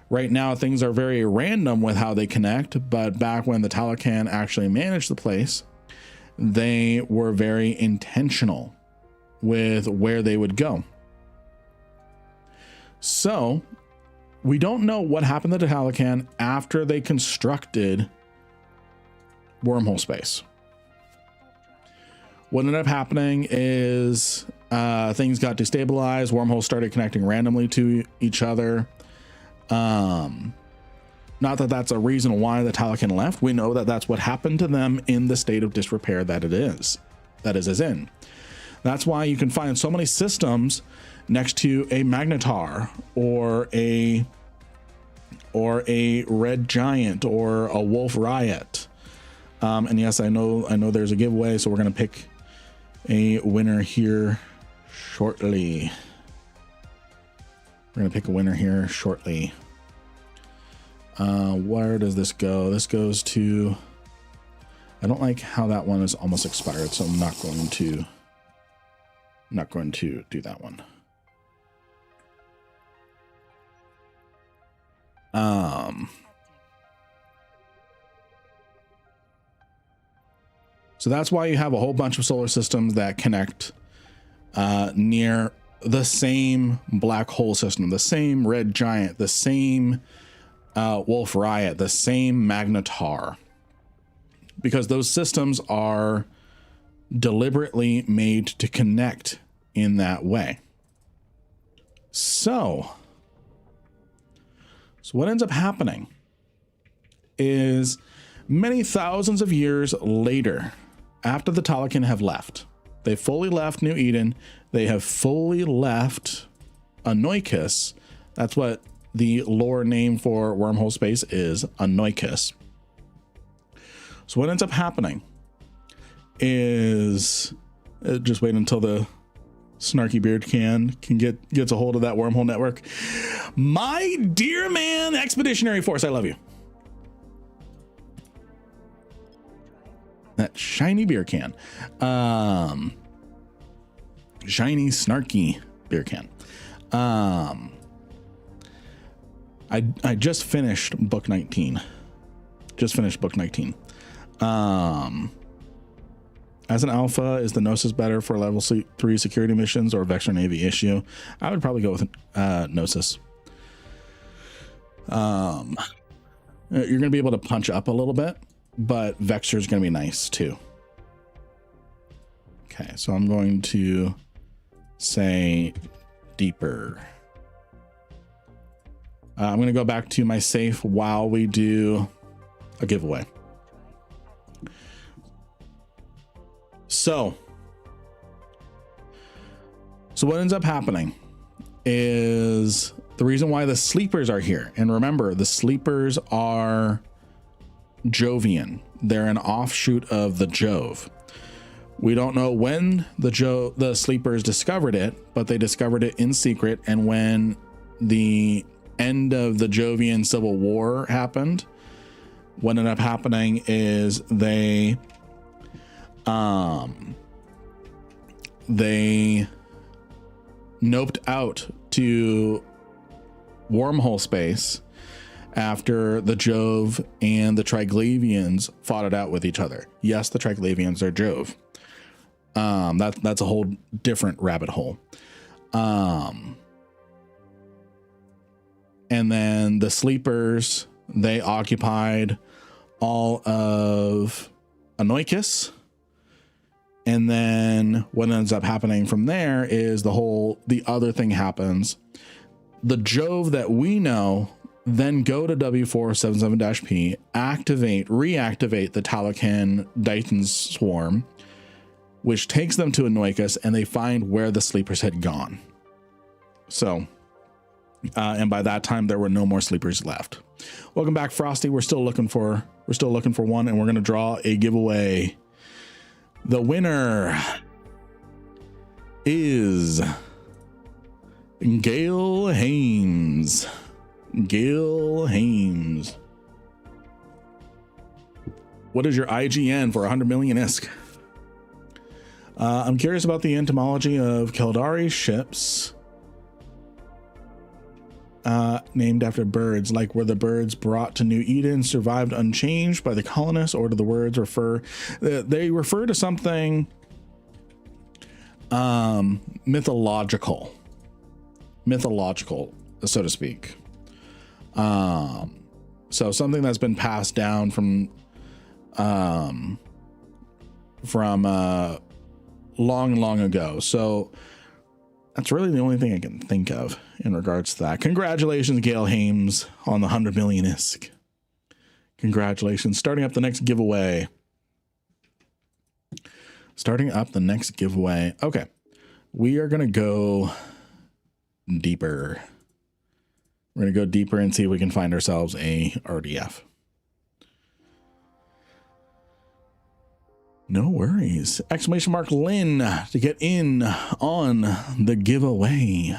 Right now, things are very random with how they connect, but back when the Talican actually managed the place, they were very intentional with where they would go. So we don't know what happened to the Talican after they constructed wormhole space. What ended up happening is things got destabilized. Wormholes started connecting randomly to each other. Not that that's a reason why the Talican left. We know that that's what happened to them in the state of disrepair that it is in. That's why you can find so many systems next to a Magnetar or a Red Giant or a Wolf Riot. And yes, I know there's a giveaway, so we're gonna pick a winner here shortly. Where does this go? This goes to, I don't like how that one is almost expired, so I'm not going to do that one. So that's why you have a whole bunch of solar systems that connect near the same black hole system, the same Red Giant, the same Wolf Riot, the same Magnetar, because those systems are deliberately made to connect in that way. So what ends up happening is many thousands of years later, after the Talican have left, they fully left New Eden, they have fully left Anoikis. That's what the lore name for wormhole space is, Anoikis. So what ends up happening is, just wait until the snarky beard gets a hold of that wormhole network. My dear man, Expeditionary Force, I love you. That shiny beer can. Shiny, snarky beer can. I just finished book 19. As an alpha, is the Gnosis better for level 3 security missions or Vector Navy issue? I would probably go with Gnosis. You're going to be able to punch up a little bit, but Vector is going to be nice too. Okay, so I'm going to say deeper. I'm going to go back to my safe while we do a giveaway. So what ends up happening is the reason why the sleepers are here. And remember, the sleepers are Jovian. They're an offshoot of the Jove. We don't know when the sleepers discovered it, but they discovered it in secret. And when the end of the Jovian Civil War happened, what ended up happening is they noped out to wormhole space after the Jove and the Triglavians fought it out with each other. Yes, the Triglavians are Jove. That's a whole different rabbit hole. And then the sleepers, they occupied all of Anoikis. And then what ends up happening from there is the other thing happens. The Jove that we know then go to W477-P, reactivate the Talakan Dighton's swarm, which takes them to Anoikas, and they find where the sleepers had gone. So, and by that time there were no more sleepers left. Welcome back, Frosty. We're still looking for one, and we're gonna draw a giveaway. The winner is Gail Hames. Gail Hames. What is your IGN for 100 million ISK? I'm curious about the entomology of Keldari ships named after birds. Like, were the birds brought to New Eden, survived unchanged by the colonists, or do the words refer? They refer to something mythological, so to speak. So something that's been passed down from long ago. So that's really the only thing I can think of in regards to that. Congratulations, Gail Hames, on the 100 million ISK. Congratulations. Starting up the next giveaway. Okay. We are going to go deeper. We're going to go deeper and see if we can find ourselves a RDF. No worries. Exclamation mark Lynn to get in on the giveaway.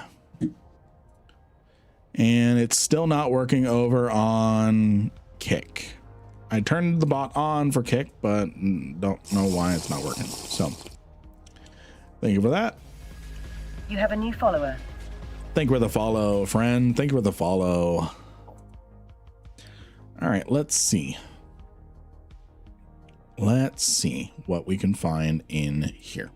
And it's still not working over on Kick. I turned the bot on for Kick, but don't know why it's not working. So thank you for that. You have a new follower. Thank you for the follow, friend. Thank you for the follow. All right, let's see. Let's see what we can find in here.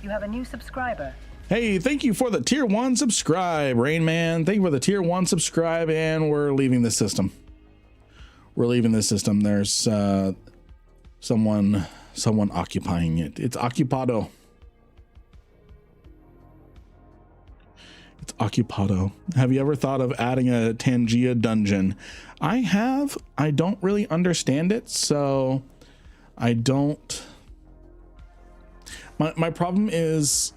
You have a new subscriber. Hey, thank you for the tier 1 subscribe, Rain Man. Thank you for the tier 1 subscribe, and we're leaving the system. There's someone occupying it. It's occupado. Have you ever thought of adding a Tangia dungeon? I have. I don't really understand it, so I don't. My problem is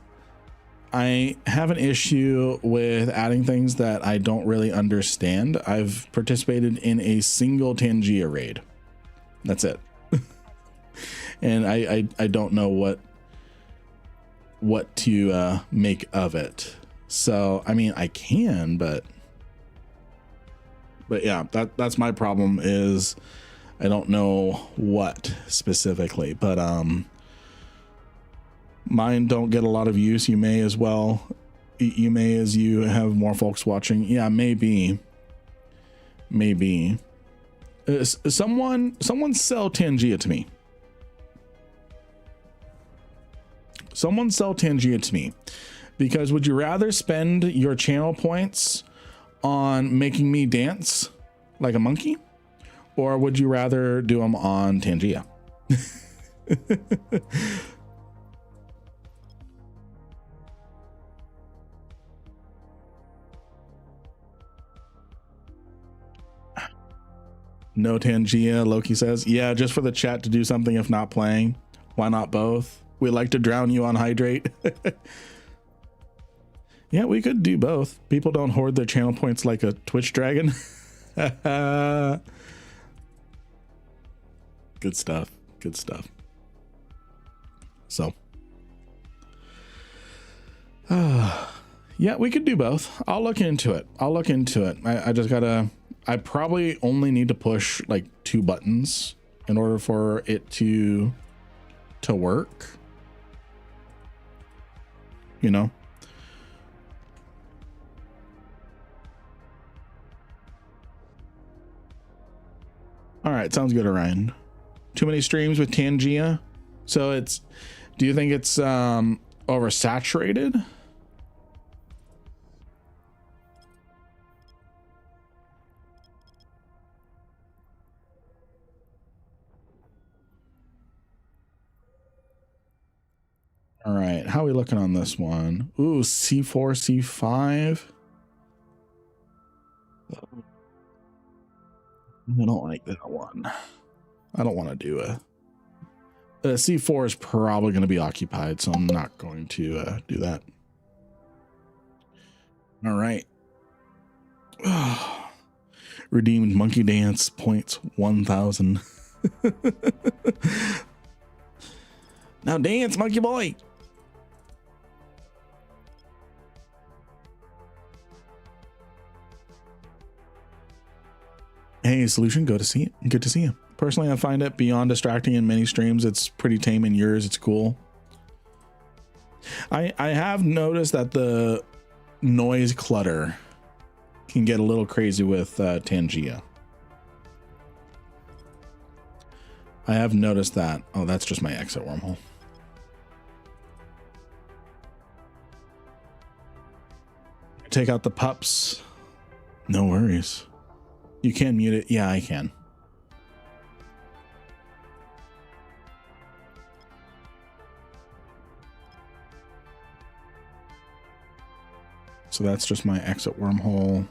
I have an issue with adding things that I don't really understand. I've participated in a single Tangia raid. That's it. And I don't know what to make of it. So, I mean, I can, but yeah, that's my problem, is I don't know what specifically, but mine don't get a lot of use. You may as well. You may, as you have more folks watching. Yeah, maybe. Someone sell Tangia to me. Someone sell Tangia to me. Because would you rather spend your channel points on making me dance like a monkey? Or would you rather do them on Tangia? No Tangia, Loki says. Yeah, just for the chat to do something if not playing. Why not both? We like to drown you on hydrate. Yeah, we could do both. People don't hoard their channel points like a Twitch dragon. Good stuff. So, yeah, we could do both. I'll look into it. I just gotta, I probably only need to push like 2 buttons in order for it to work. You know? All right, sounds good, Orion. Too many streams with Tangia. So do you think it's oversaturated? All right, how are we looking on this one? Ooh, C4, C5. I don't like that one. I don't want to do a C4 is probably going to be occupied, so I'm not going to do that. All right. Redeemed monkey dance points 1,000. Now dance, monkey boy. Hey, Solution, good to see you. Good to see you. Personally, I find it beyond distracting in many streams. It's pretty tame in yours. It's cool. I have noticed that the noise clutter can get a little crazy with Tangia. I have noticed that. Oh, that's just my exit wormhole. Take out the pups. No worries. You can mute it. Yeah, I can. So that's just my exit wormhole.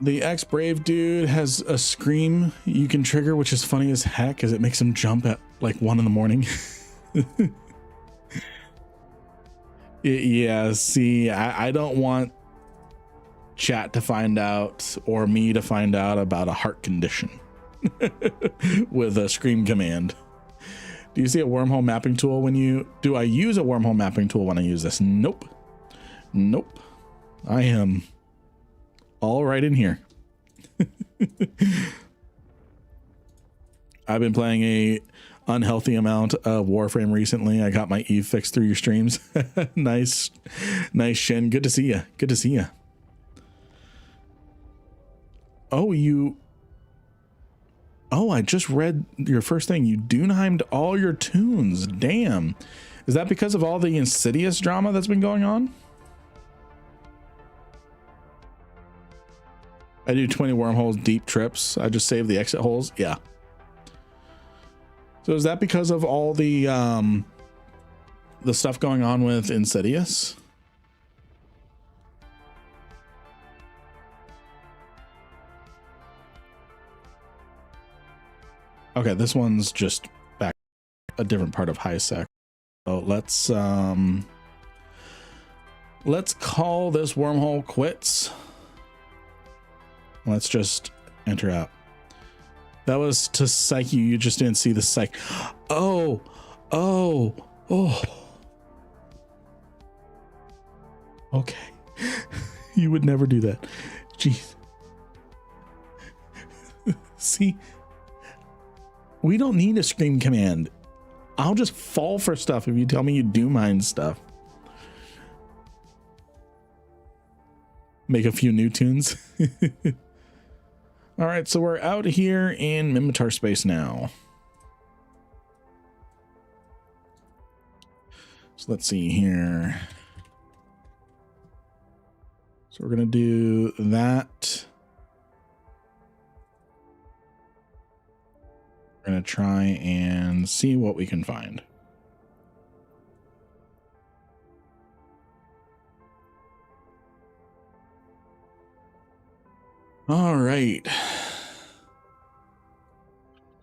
The ex-brave dude has a scream you can trigger, which is funny as heck, as it makes him jump at like 1 in the morning. Yeah, see, I don't want chat to find out or me to find out about a heart condition with a scream command. Do you see a wormhole mapping tool when you do? I use a wormhole mapping tool when I use this? Nope. Nope. I am all right in here. I've been playing a unhealthy amount of Warframe recently. I got my Eve fixed through your streams. Nice Shin. Good to see you. Good to see you. Oh, I just read your first thing. You Dunheimed all your tunes. Damn. Is that because of all the Insidious drama that's been going on? I do 20 wormholes, deep trips. I just save the exit holes. Yeah. So is that because of all the stuff going on with Insidious? Okay, this one's just back a different part of high sec. So let's call this wormhole quits. Let's just enter out. That was to psych you. You just didn't see the psych. Oh. Okay. You would never do that. Jeez. See, we don't need a scream command. I'll just fall for stuff if you tell me you do mind stuff. Make a few new tunes. All right, so we're out here in Mimitar space now. So let's see here. So we're going to do that. We're going to try and see what we can find. All right.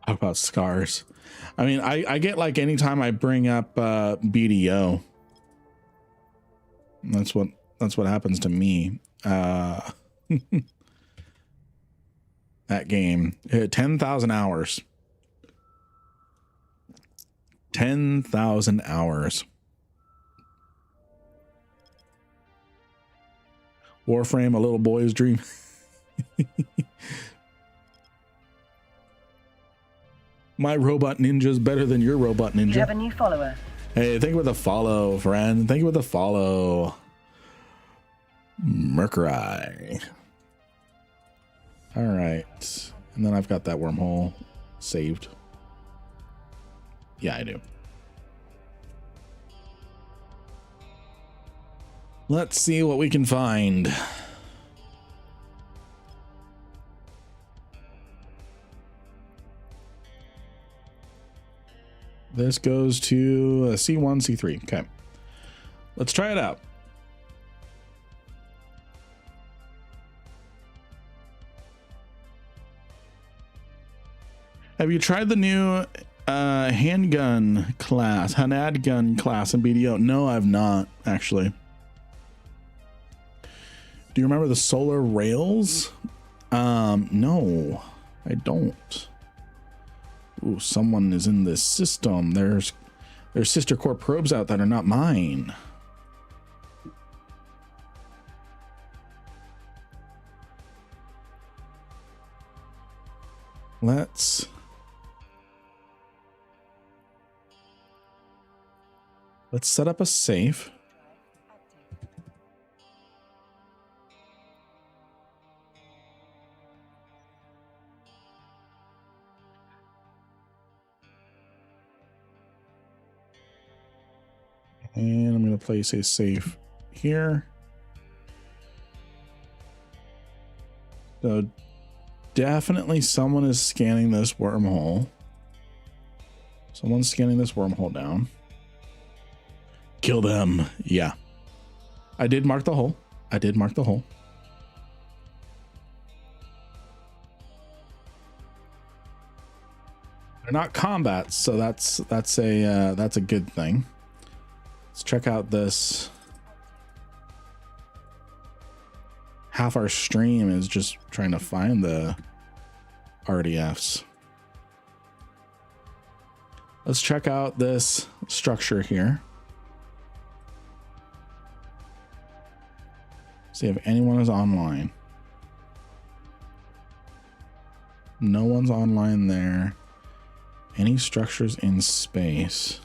Talk about scars. I mean, I get like anytime I bring up BDO. That's what happens to me. That game. 10,000 hours. 10,000 hours. Warframe, a little boy's dream. My robot ninja is better than your robot ninja. You have a new follower. Hey, thank you for the follow, friend. Thank you for the follow. Mercury. All right. And then I've got that wormhole saved. Yeah, I do. Let's see what we can find. This goes to a C1, C3. Okay. Let's try it out. Have you tried the new handgun class, Hanad class in BDO? No, I've not, actually. Do you remember the solar rails? No, I don't. Ooh, someone is in this system. There's sister core probes out that are not mine. Let's set up a safe. And I'm going to place a safe here. So definitely someone is scanning this wormhole. Someone's scanning this wormhole down. Kill them. Yeah. I did mark the hole. I did mark the hole. They're not combats, so that's a good thing. Let's check out this. Half our stream is just trying to find the RDFs. Let's check out this structure here. See if anyone is online. No one's online there. Any structures in space?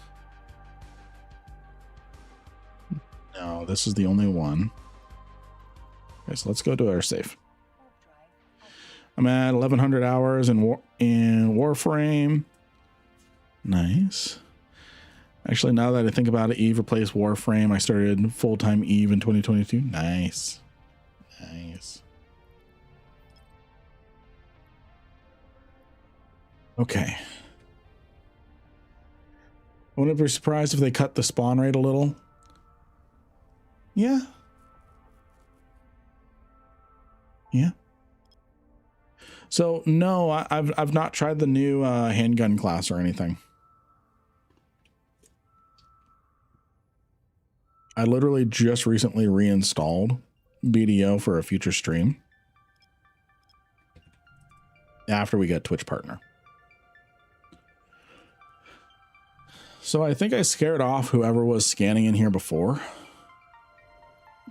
No, this is the only one. Okay, so let's go to our safe. I'm at 1100 hours in Warframe. Nice. Actually, now that I think about it, Eve replaced Warframe. I started full-time Eve in 2022. Nice. Nice. Okay. I wouldn't be surprised if they cut the spawn rate a little. Yeah. Yeah. So no, I've not tried the new handgun class or anything. I literally just recently reinstalled BDO for a future stream after we got Twitch partner. So I think I scared off whoever was scanning in here before.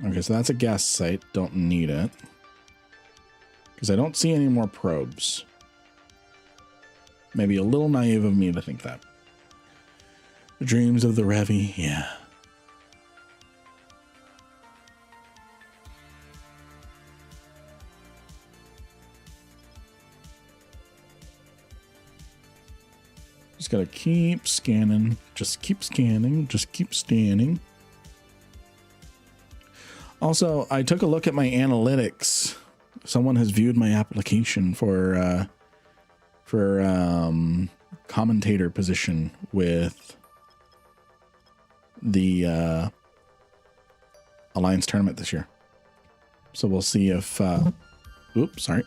Okay, so that's a guest site. Don't need it. Because I don't see any more probes. Maybe a little naive of me to think that. The dreams of the Revy, yeah. Just gotta keep scanning. Just keep scanning. Just keep scanning. Also, I took a look at my analytics. Someone has viewed my application for commentator position with the Alliance tournament this year. So we'll see if oops, sorry.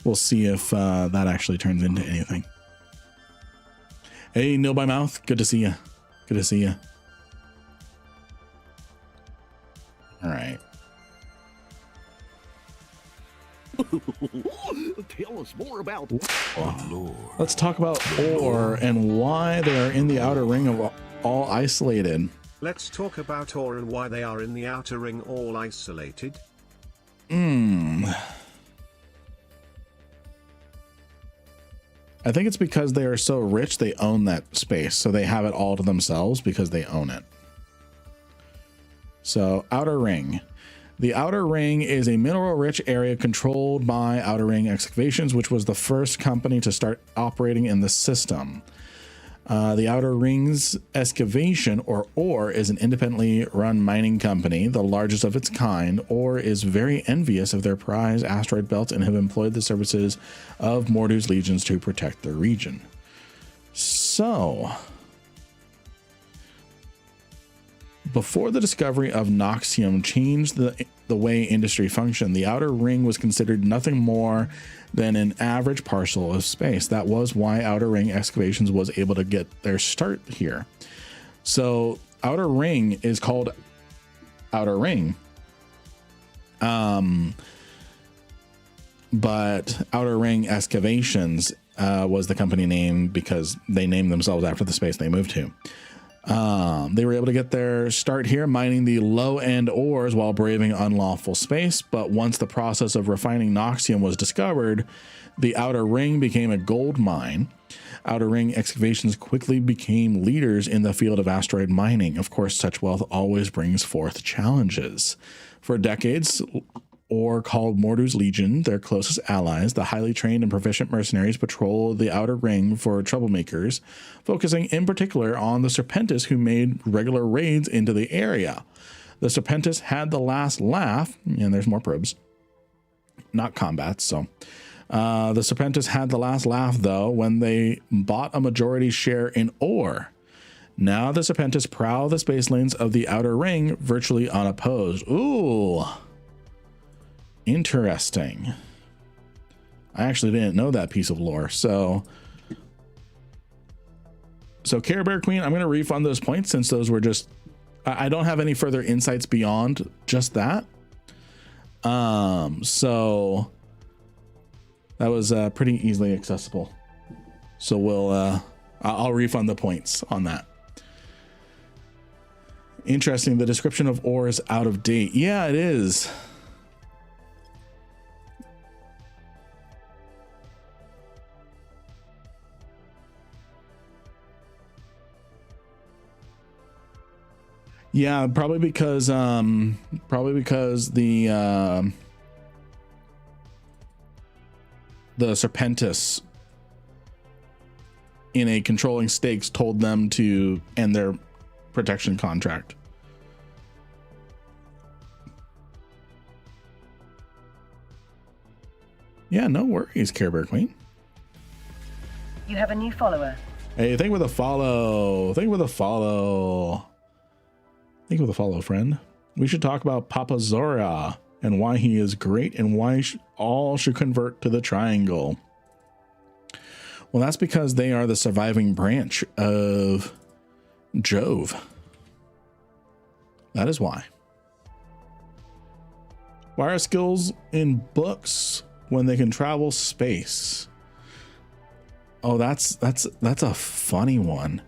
We'll see if that actually turns into anything. Hey, Nil by Mouth, good to see you. Good to see you. All right. Tell us more about Lord. Let's talk about ore and why they are in the outer ring of all isolated. Let's talk about ore and why they are in the outer ring all isolated. I think it's because they are so rich, they own that space. So they have it all to themselves because they own it. So outer ring. The outer ring is a mineral-rich area controlled by Outer Ring Excavations, which was the first company to start operating in the system. The Outer Rings Excavation, or ORE, is an independently run mining company, the largest of its kind. ORE is very envious of their prized asteroid belts and have employed the services of Mordu's legions to protect their region. So, Before the discovery of Noxium changed the way industry functioned, the outer ring was considered nothing more than an average parcel of space. That was why outer ring excavations was able to get their start here. So outer ring is called outer ring. But outer ring excavations was the company name because they named themselves after the space they moved to. They were able to get their start here mining the low-end ores while braving unlawful space, but once the process of refining Noxium was discovered, the outer ring became a gold mine. Outer ring excavations quickly became leaders in the field of asteroid mining. Of course, such wealth always brings forth challenges. For decades, or called Mordu's Legion, their closest allies, the highly trained and proficient mercenaries patrol the outer ring for troublemakers, focusing in particular on the Serpentis, who made regular raids into the area. The Serpentis had the last laugh, and there's more probes, not combats, so. The Serpentis had the last laugh, though, when they bought a majority share in ore. Now the Serpentis prowl the space lanes of the outer ring virtually unopposed. Ooh. Interesting. I actually didn't know that piece of lore. So Care Bear Queen, I'm going to refund those points since those were just, I don't have any further insights beyond just that. So that was pretty easily accessible. So I'll refund the points on that. Interesting. The description of ore is out of date. Yeah, it is. Yeah, probably because the Serpentis in a controlling stakes told them to end their protection contract. Yeah, no worries, Care Bear Queen. You have a new follower. Hey, thank you for the follow. Thank you for the follow. Thank you for the follow, friend. We should talk about Papa Zora and why he is great and why all should convert to the triangle. Well, that's because they are the surviving branch of Jove. That is why. Why are skills in books when they can travel space? Oh, that's a funny one.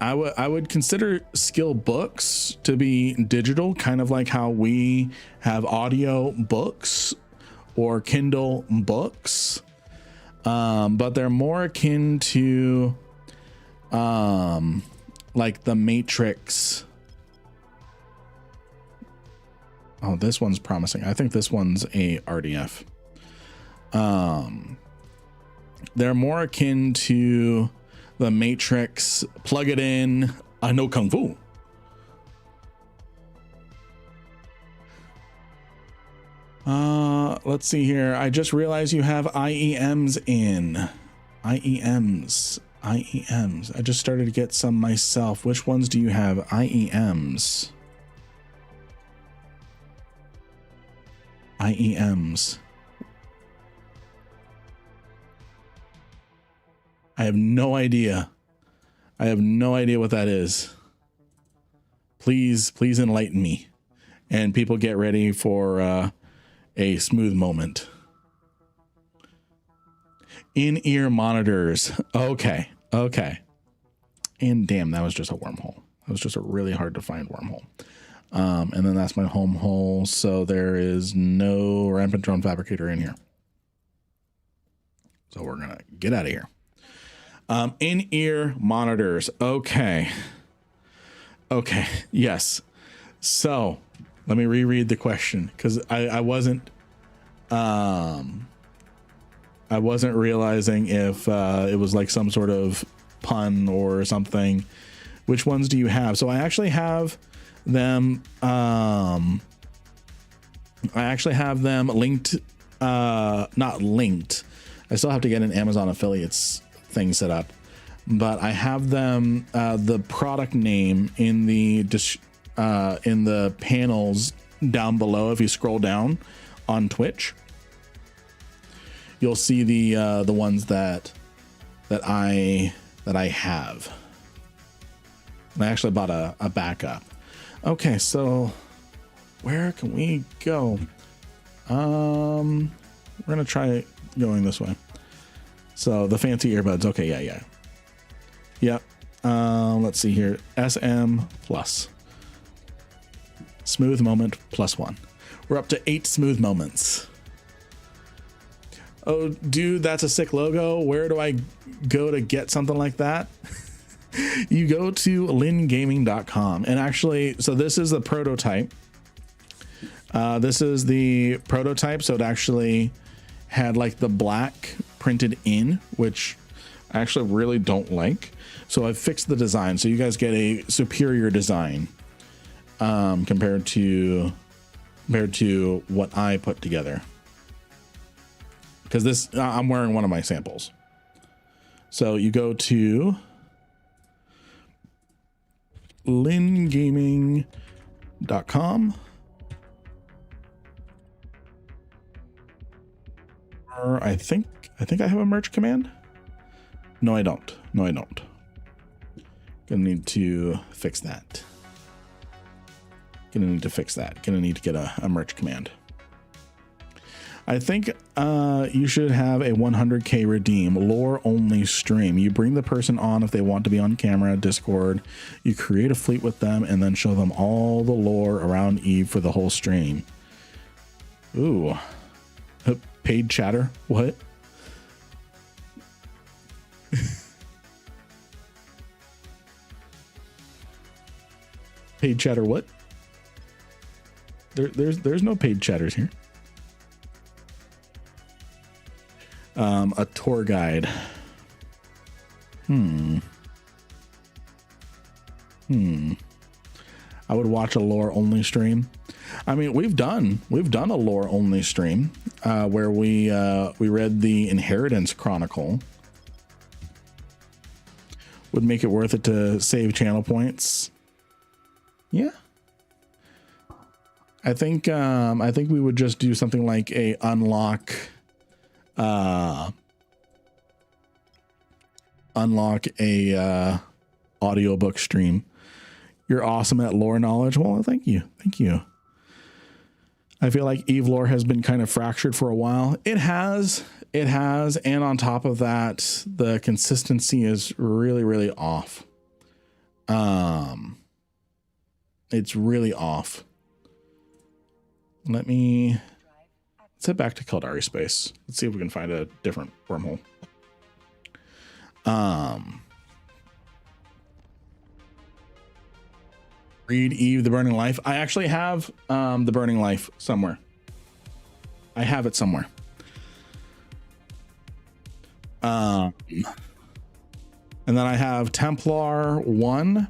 I would consider skill books to be digital, kind of like how we have audio books or Kindle books, but they're more akin to like the Matrix. Oh, this one's promising. I think this one's a RDF. They're more akin to the Matrix, plug it in, I know Kung Fu. Let's see here. I just realized you have IEMs in. IEMs. I just started to get some myself. Which ones do you have? IEMs. IEMs. I have no idea. I have no idea what that is. Please enlighten me. And people get ready for a smooth moment. In-ear monitors. Okay. And damn, that was just a wormhole. That was just a really hard to find wormhole. And then that's my home hole. So there is no Rampant drone fabricator in here. So we're going to get out of here. In-ear monitors. Okay. Yes. So let me reread the question because I wasn't realizing if it was like some sort of pun or something. Which ones do you have? So I actually have them. I actually have them linked. Not linked. I still have to get an Amazon affiliates thing set up. but I have them the product name in the panels down below. If you scroll down on Twitch, you'll see the ones that I have. I actually bought a backup. Okay, so where can we go? We're gonna try going this way. So the fancy earbuds. Okay, yeah. Let's see here. SM plus. Smooth moment +1. We're up to 8 smooth moments. Oh, dude, that's a sick logo. Where do I go to get something like that? You go to lingaming.com, and actually, so this is the prototype. This is the prototype. So it actually had like the black printed in, which I actually really don't like. So I fixed the design, so you guys get a superior design compared to what I put together. Because this, I'm wearing one of my samples. So you go to lingaming.com. Or I think I have a merch command. No, I don't. Gonna need to fix that. Gonna need to get a merch command. I think you should have a 100K redeem lore only stream. You bring the person on if they want to be on camera, Discord. You create a fleet with them and then show them all the lore around Eve for the whole stream. Ooh, paid chatter. What? Paid chatter. What? There's no paid chatters here. A tour guide. I would watch a lore only stream. I mean, we've done a lore only stream where we read the Inheritance Chronicle. Would make it worth it to save channel points. Yeah. I think we would just do something like a unlock a audiobook stream. You're awesome at lore knowledge. Well, thank you. I feel like Eve lore has been kind of fractured for a while. It has. And on top of that, the consistency is really, really off. It's really off. Let's head back to Kildari space. Let's see if we can find a different wormhole. Read Eve, the Burning Life. I actually have the Burning Life somewhere. I have it somewhere. And then I have Templar 1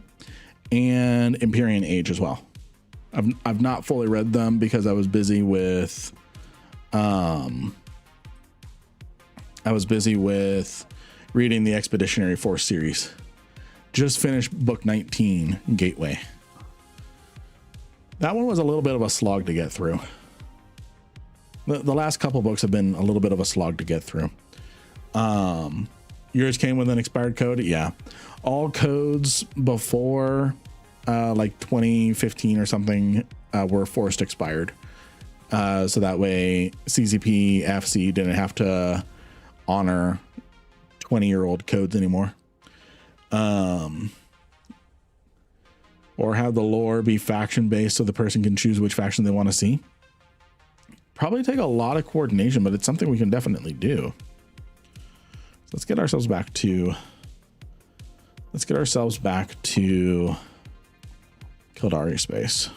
and Empyrean Age as well. I've not fully read them because I was busy with reading the Expeditionary Force series. Just finished book 19, Gateway. That one was a little bit of a slog to get through. The last couple books have been a little bit of a slog to get through. Yours came with an expired code. Yeah. All codes before like 2015 or something were forced expired. So that way CCP, FC didn't have to honor 20-year-old codes anymore. Or have the lore be faction based so the person can choose which faction they want to see. Probably take a lot of coordination, but it's something we can definitely do. Let's get ourselves back to Kildari space.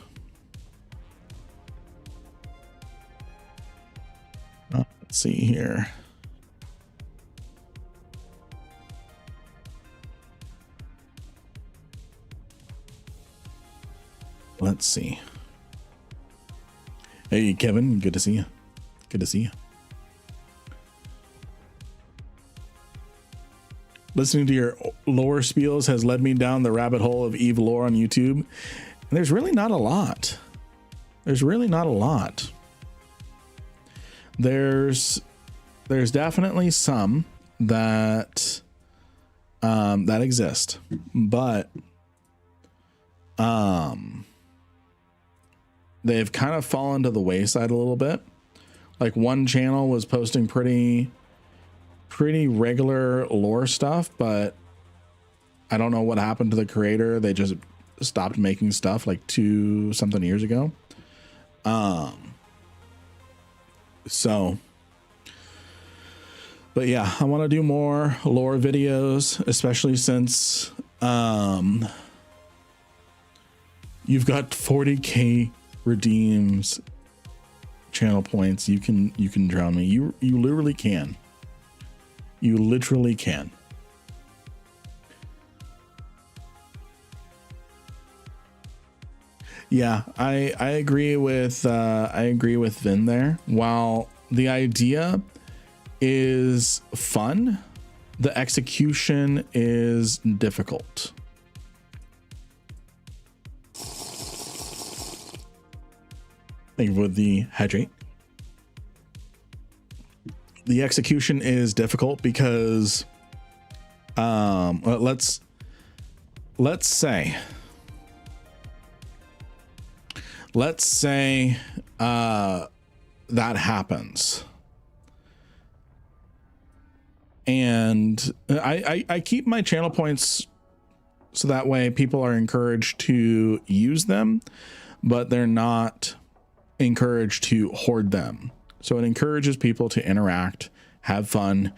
Let's see here. Let's see. Hey, Kevin, good to see you. listening to your lore spiels has led me down the rabbit hole of Eve lore on YouTube. And there's really not a lot. There's definitely some that that exist, but they've kind of fallen to the wayside a little bit. Like one channel was posting pretty regular lore stuff, but I don't know what happened to the creator. They just stopped making stuff like 2 something years ago. So, but yeah, I want to do more lore videos, especially since you've got 40k redeems channel points. You can drown me. You literally can. You literally can. Yeah, I agree with Vin there. While the idea is fun, the execution is difficult. Thank you for the hydrate. The execution is difficult because let's say that happens, and I keep my channel points so that way people are encouraged to use them, but they're not encouraged to hoard them. So it encourages people to interact, have fun,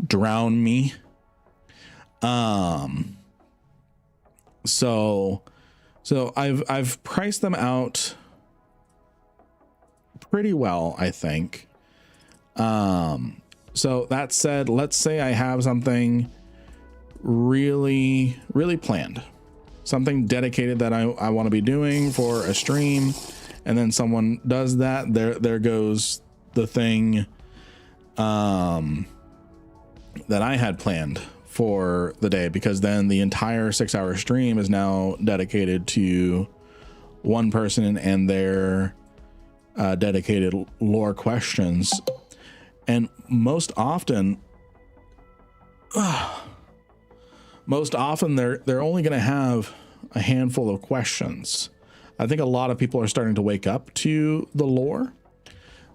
drown me. So I've priced them out pretty well, I think. So that said, let's say I have something really planned, something dedicated that I want to be doing for a stream, and then someone does that. There goes the thing that I had planned for the day, because then the entire 6-hour stream is now dedicated to one person and their dedicated lore questions. And most often they're only going to have a handful of questions. I think a lot of people are starting to wake up to the lore.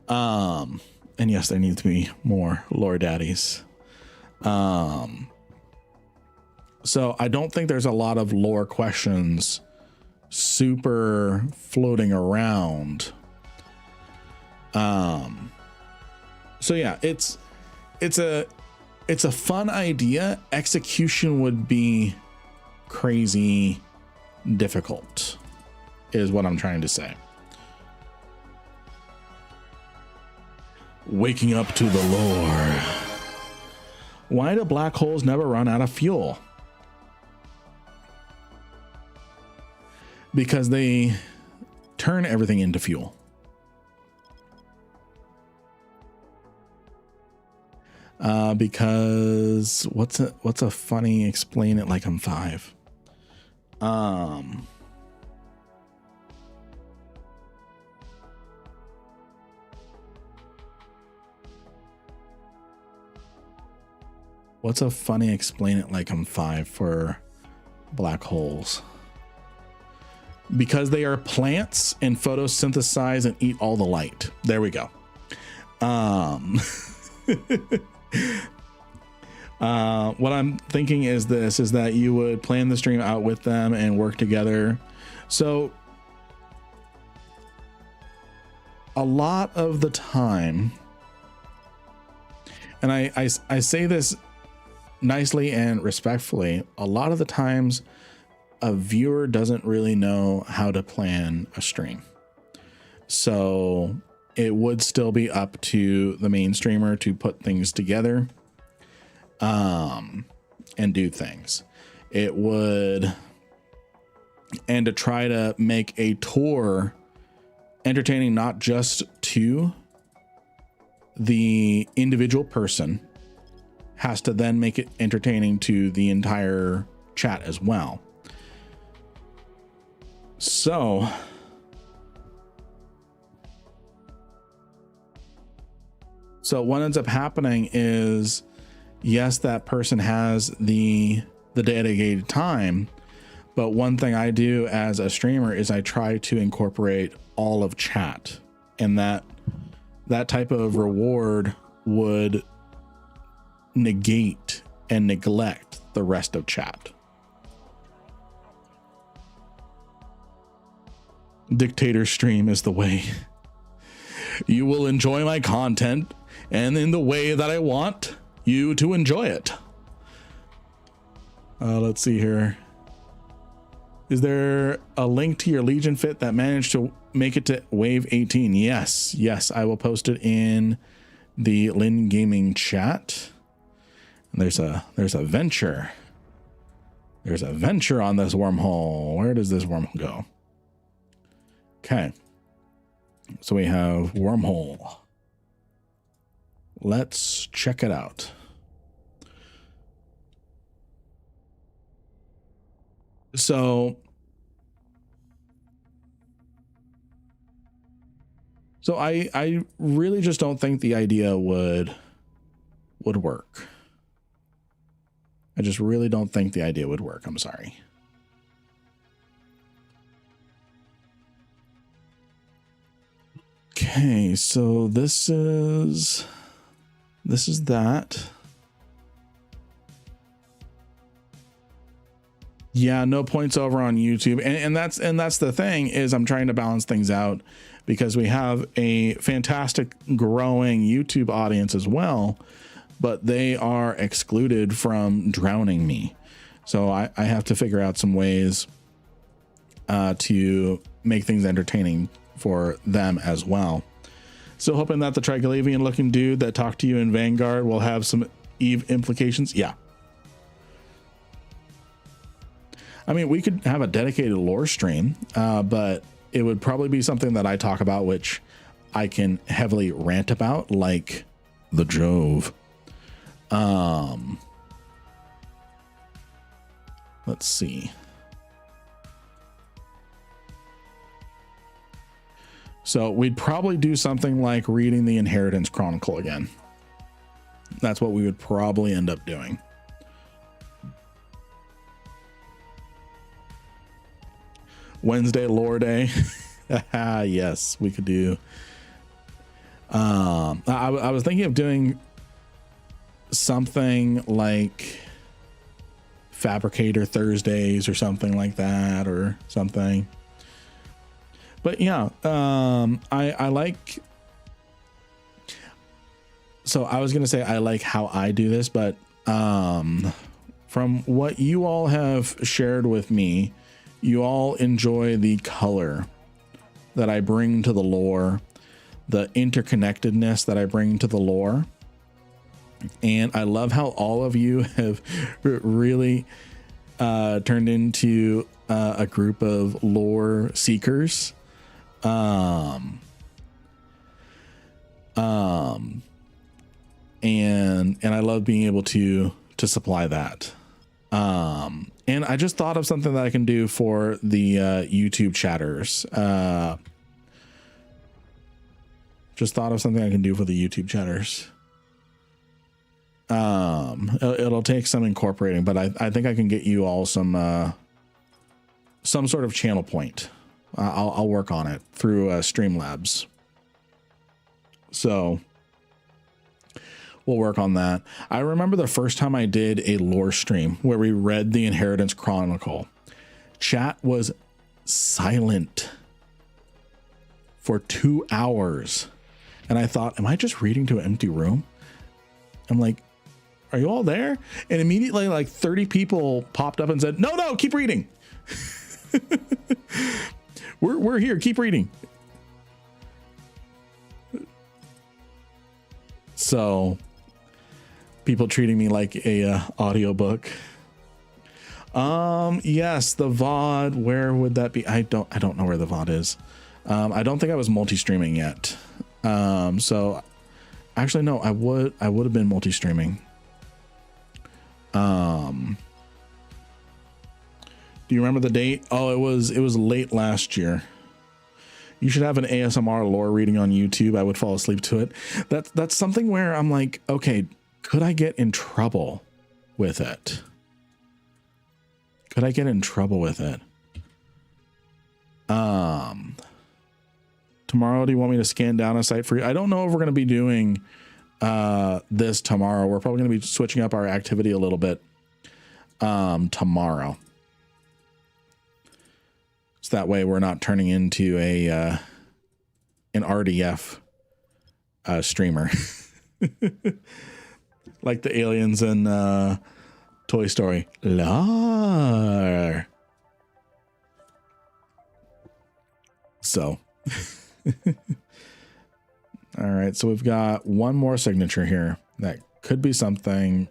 And yes, there needs to be more lore daddies. So I don't think there's a lot of lore questions super floating around. So yeah, it's a fun idea. Execution would be crazy difficult, is what I'm trying to say. Waking up to the lore. Why do black holes never run out of fuel? Because they turn everything into fuel. Because what's a funny explain it like I'm 5? What's a funny explain it like I'm 5 for black holes? Because they are plants and photosynthesize and eat all the light. There we go. What I'm thinking is that you would plan the stream out with them and work together. So a lot of the time, and I say this nicely and respectfully, a lot of the times a viewer doesn't really know how to plan a stream. So it would still be up to the main streamer to put things together, and do things. It would, and to try to make a tour entertaining, not just to the individual person has to then make it entertaining to the entire chat as well. So what ends up happening is, yes, that person has the dedicated time, but one thing I do as a streamer is I try to incorporate all of chat, and that type of reward would negate and neglect the rest of chat. Dictator stream is the way. You will enjoy my content and in the way that I want you to enjoy it. Let's see here. Is there a link to your Legion fit that managed to make it to wave 18? Yes, I will post it in the Lin Gaming chat. And there's a venture. There's a venture on this wormhole. Where does this wormhole go? Okay. So we have wormhole. Let's check it out. So I really just don't think the idea would work. I just really don't think the idea would work. I'm sorry. Okay, so this is that. Yeah, no points over on YouTube. And that's the thing, is I'm trying to balance things out, because we have a fantastic growing YouTube audience as well, but they are excluded from drowning me. So I have to figure out some ways to make things entertaining for them as well. Still hoping that the Triglavian looking dude that talked to you in Vanguard will have some Eve implications. Yeah. I mean, we could have a dedicated lore stream, but it would probably be something that I talk about, which I can heavily rant about, like the Jove. Let's see. So we'd probably do something like reading the Inheritance Chronicle again. That's what we would probably end up doing. Wednesday lore day. Yes, we could do. I was thinking of doing something like Fabricator Thursdays or something like that, or something. But yeah, I like. So I was gonna say I like how I do this, but from what you all have shared with me, you all enjoy the color that I bring to the lore, the interconnectedness that I bring to the lore. And I love how all of you have really turned into a group of lore seekers. And I love being able to supply that. And I just thought of something that I can do for the YouTube chatters. Just thought of something I can do for the YouTube chatters. It'll take some incorporating, but I think I can get you all some sort of channel point. I'll work on it through Streamlabs. So we'll work on that. I remember the first time I did a lore stream where we read the Inheritance Chronicle. Chat was silent for 2 hours. And I thought, am I just reading to an empty room? I'm like, are you all there? And immediately like 30 people popped up and said, no, keep reading. We're here. Keep reading. So people treating me like a audiobook. Yes, the VOD, where would that be? I don't know where the VOD is. I don't think I was multi-streaming yet. So actually, no, I would have been multi-streaming. Do you remember the date? Oh, it was late last year. You should have an ASMR lore reading on YouTube. I would fall asleep to it. That's something where I'm like, okay, could I get in trouble with it? Could I get in trouble with it? Tomorrow, do you want me to scan down a site for you? I don't know if we're going to be doing this tomorrow. We're probably going to be switching up our activity a little bit tomorrow. So that way we're not turning into an RDF streamer. Like the aliens in Toy Story. Lar. So. All right, so we've got one more signature here. That could be something.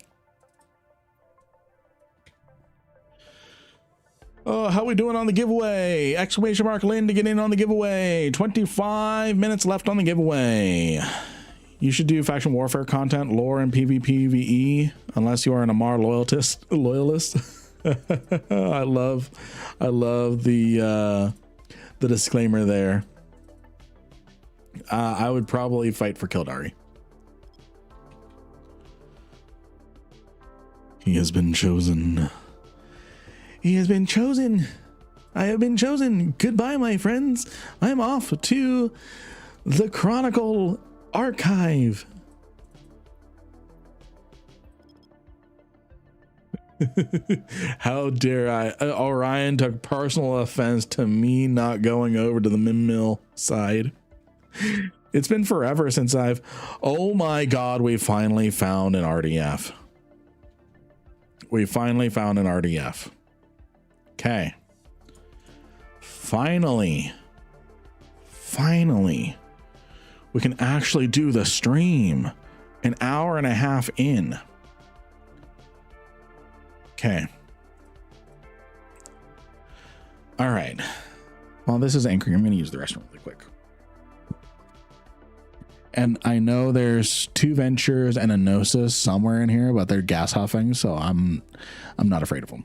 Oh, how we doing on the giveaway? Exclamation mark Lynn to get in on the giveaway. 25 minutes left on the giveaway. You should do faction warfare content, lore, and PvPvE, unless you are an Amar loyalist. I love the disclaimer there. I would probably fight for Kildari. He has been chosen. He has been chosen. I have been chosen. Goodbye, my friends. I'm off to the Chronicle Archive. How dare I? Orion took personal offense to me not going over to the Mill side. It's been forever since I've... Oh my God, we finally found an RDF. We finally found an RDF. Okay. Finally. We can actually do the stream. An hour and a half in. Okay. All right. Well, this is anchoring. I'm going to use the restroom really quick. And I know there's 2 ventures and a Gnosis somewhere in here, but they're gas huffing, so I'm not afraid of them.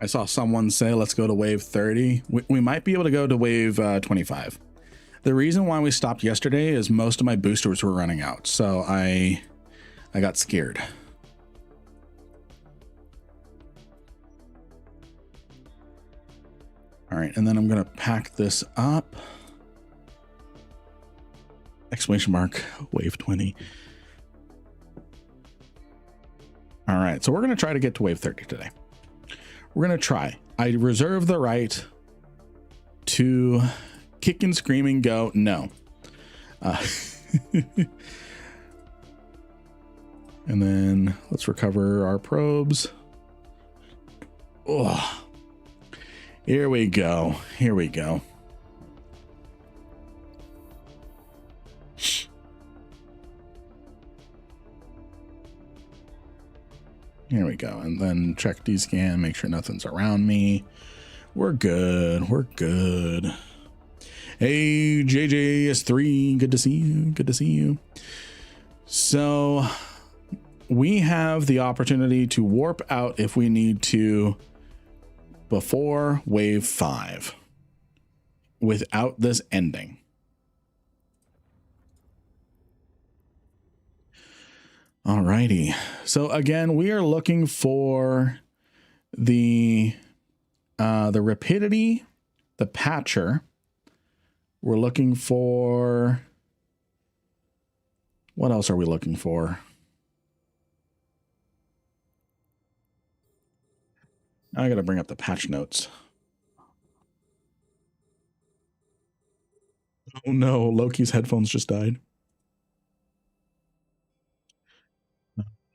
I saw someone say, let's go to wave 30. We might be able to go to wave 25. The reason why we stopped yesterday is most of my boosters were running out. So I got scared. All right. And then I'm going to pack this up. Exclamation mark wave 20. All right. So we're going to try to get to wave 30 today. We're going to try. I reserve the right to kick and scream and go, no. And then let's recover our probes. Oh, here we go. Here we go. Here we go. And then check D-scan, make sure nothing's around me. We're good. We're good. Hey, JJS3. Good to see you. Good to see you. So we have the opportunity to warp out if we need to before wave 5 without this ending. Alrighty. So again, we are looking for the the rapidity, the patcher. We're looking for, what else are we looking for? I got to bring up the patch notes. Oh no, Loki's headphones just died.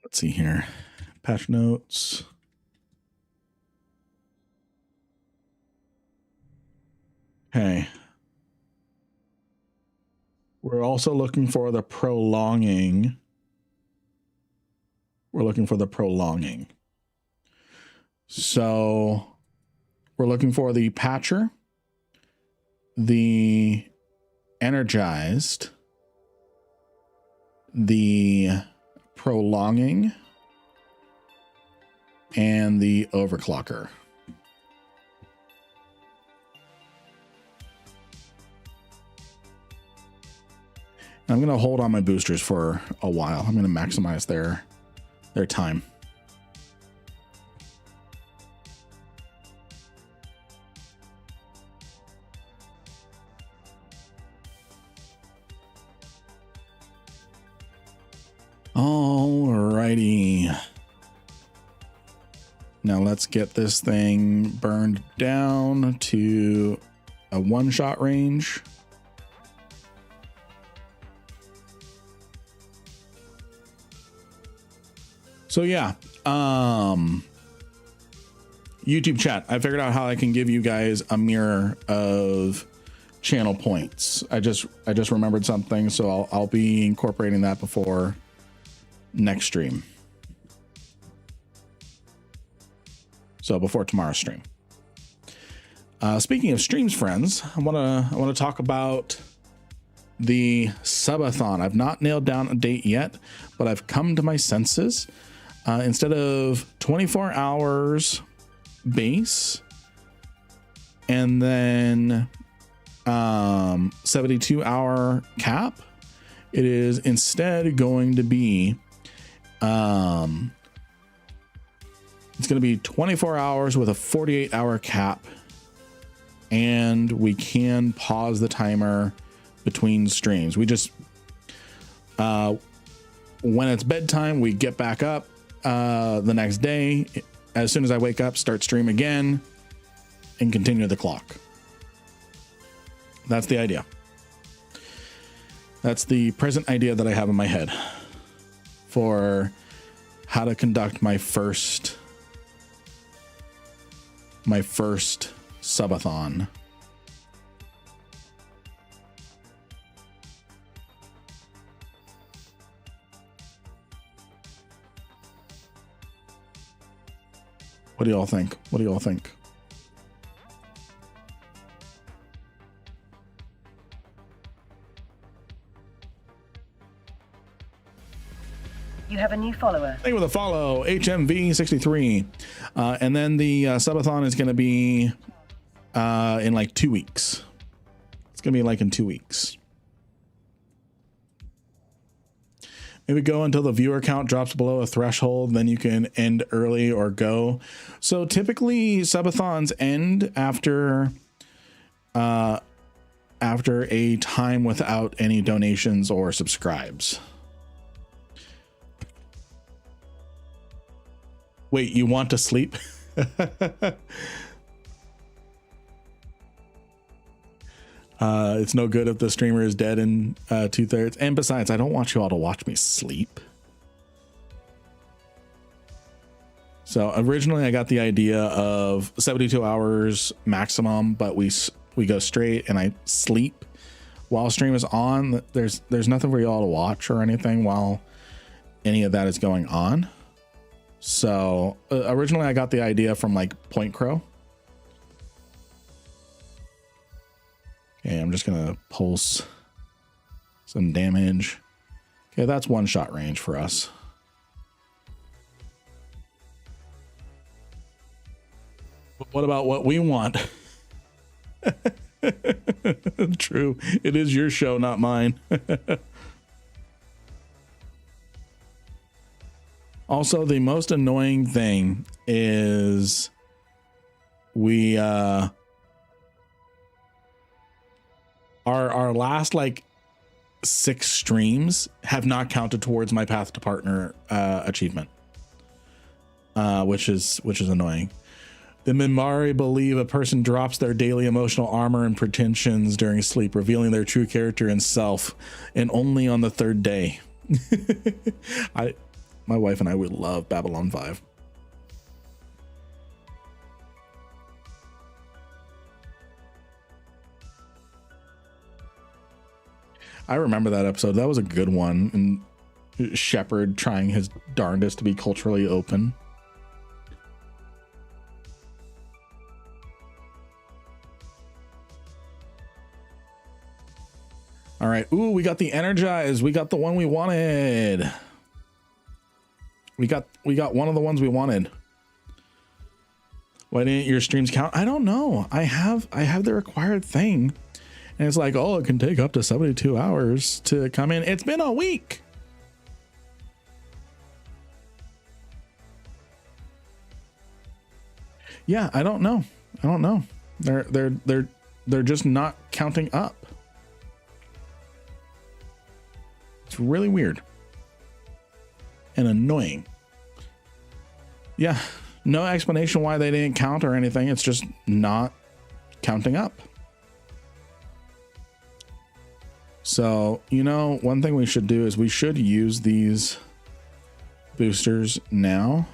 Let's see here. Patch notes. Okay. We're also looking for the prolonging. We're looking for the prolonging. So we're looking for the patcher, the energized, the prolonging, and the overclocker. I'm going to hold on my boosters for a while. I'm going to maximize their time. Alrighty. Now let's get this thing burned down to a one-shot range. So yeah, YouTube chat, I figured out how I can give you guys a mirror of channel points. I just remembered something, so I'll be incorporating that before next stream. So before tomorrow's stream. Speaking of streams, friends, I want to talk about the subathon. I've not nailed down a date yet, but I've come to my senses. Instead of 24 hours base and then 72-hour cap, it is instead going to be it's going to be 24 hours with a 48-hour cap, and we can pause the timer between streams. We just when it's bedtime, we get back up the next day. As soon as I wake up, start stream again and continue the clock. That's the idea. That's the present idea that I have in my head for how to conduct my first subathon. What do y'all think? What do y'all think? You have a new follower. Thank you for the follow, HMV63. And then the subathon is going to be in like 2 weeks. It's going to be like in 2 weeks. Maybe go until the viewer count drops below a threshold, then you can end early or go. So typically subathons end after a time without any donations or subscribes. Wait, you want to sleep? It's no good if the streamer is dead in 2/3. And besides, I don't want you all to watch me sleep. So originally I got the idea of 72 hours maximum, but we go straight and I sleep while stream is on. There's nothing for y'all to watch or anything while any of that is going on. So originally I got the idea from like Point Crow. Okay, I'm just gonna pulse some damage. Okay, that's one shot range for us. But what about what we want? True, it is your show, not mine. Also, the most annoying thing is we our last like 6 streams have not counted towards my path to partner achievement, which is annoying. The Minmari believe a person drops their daily emotional armor and pretensions during sleep, revealing their true character and self, and only on the 3rd day. My wife and I would love Babylon 5. I remember that episode. That was a good one. And Shepard trying his darndest to be culturally open. All right. Ooh, we got the Energize. We got the one we wanted. We got one of the ones we wanted. Why didn't your streams count? I don't know. I have the required thing. And it's like, oh, it can take up to 72 hours to come in. It's been a week. Yeah, I don't know. They're just not counting up. It's really weird and annoying. Yeah, no explanation why they didn't count or anything. It's just not counting up. So, you know, one thing we should do is we should use these boosters now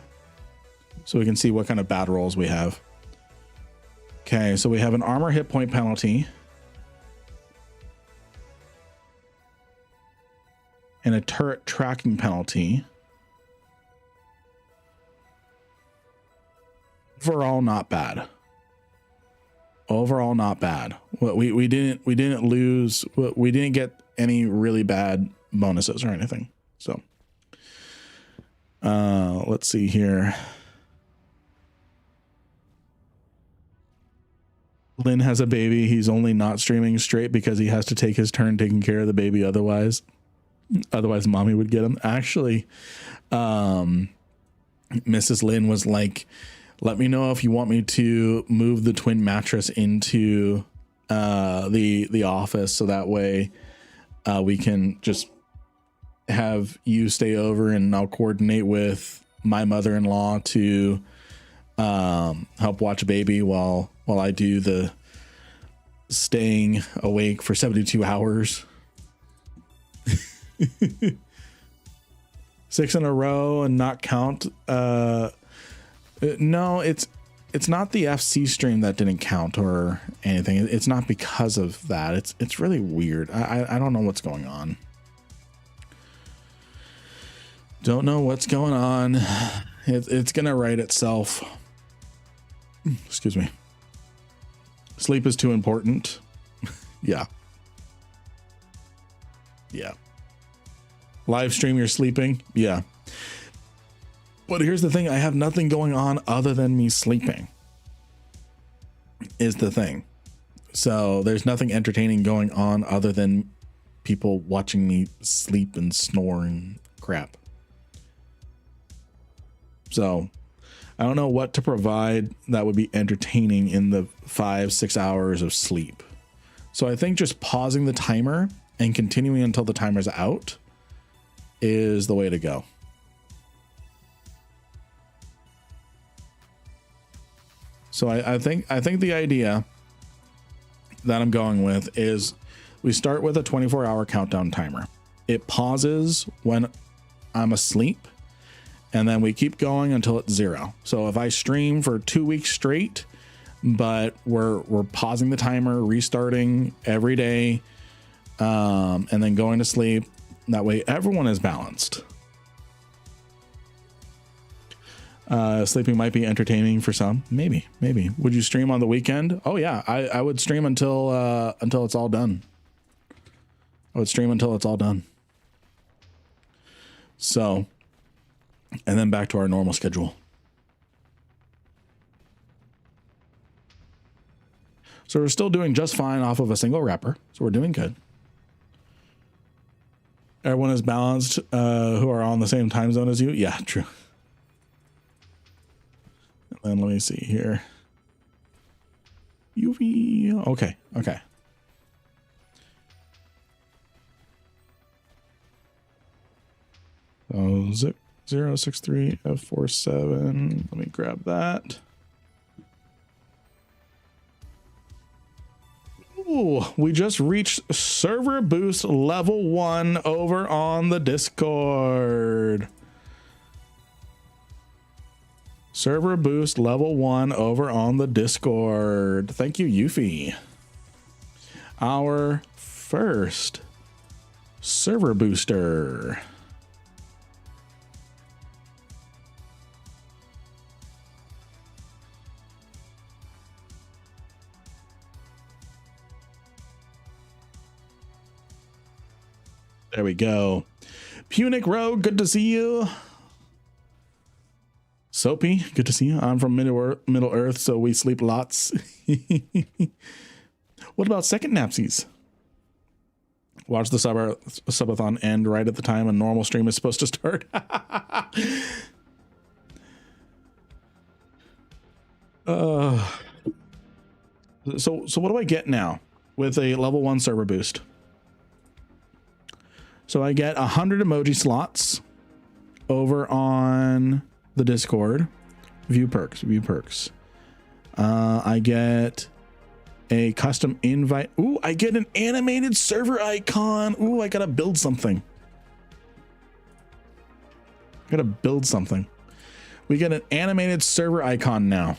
so we can see what kind of bad rolls we have. Okay, so we have an armor hit point penalty and a turret tracking penalty. Overall, not bad. Overall, not bad. We didn't lose. We didn't get any really bad bonuses or anything. So, let's see here. Lynn has a baby. He's only not streaming straight because he has to take his turn taking care of the baby. Otherwise mommy would get him. Actually, Mrs. Lynn was like, let me know if you want me to move the twin mattress into the office so that way we can just have you stay over and I'll coordinate with my mother-in-law to help watch baby while I do the staying awake for 72 hours. 6 in a row and not count. No, it's not the FC stream that didn't count or anything. It's not because of that. It's really weird. I don't know what's going on. Don't know what's going on. It's gonna right itself. Excuse me. Sleep is too important. Yeah. Live stream you're sleeping. Yeah. But here's the thing. I have nothing going on other than me sleeping is the thing. So there's nothing entertaining going on other than people watching me sleep and snore and crap. So I don't know what to provide that would be entertaining in the 5-6 hours of sleep. So I think just pausing the timer and continuing until the timer's out is the way to go. So I think the idea that I'm going with is we start with a 24-hour countdown timer. It pauses when I'm asleep, and then we keep going until it's 0. So if I stream for 2 weeks straight, but we're pausing the timer, restarting every day, and then going to sleep. That way everyone is balanced. Sleeping might be entertaining for some. Maybe. Would you stream on the weekend? Oh yeah, I would stream until it's all done. So, and then back to our normal schedule. So we're still doing just fine off of a single wrapper. So we're doing good. Everyone is balanced who are on the same time zone as you. Yeah, true. And let me see here. UV. Okay. Okay. So zip 063 F47. Let me grab that. Ooh, we just reached server boost level 1 over on the Discord. Server boost level 1 over on the Discord. Thank you, Yuffie. Our first server booster. There we go. Punic Rogue, good to see you. Soapy, good to see you. I'm from Middle Earth, so we sleep lots. What about second napsies? Watch the subathon end right at the time a normal stream is supposed to start. So what do I get now with a level 1 server boost? So I get 100 emoji slots over on the Discord. View perks. I get a custom invite. Ooh, I get an animated server icon. Ooh, I gotta build something. We get an animated server icon now.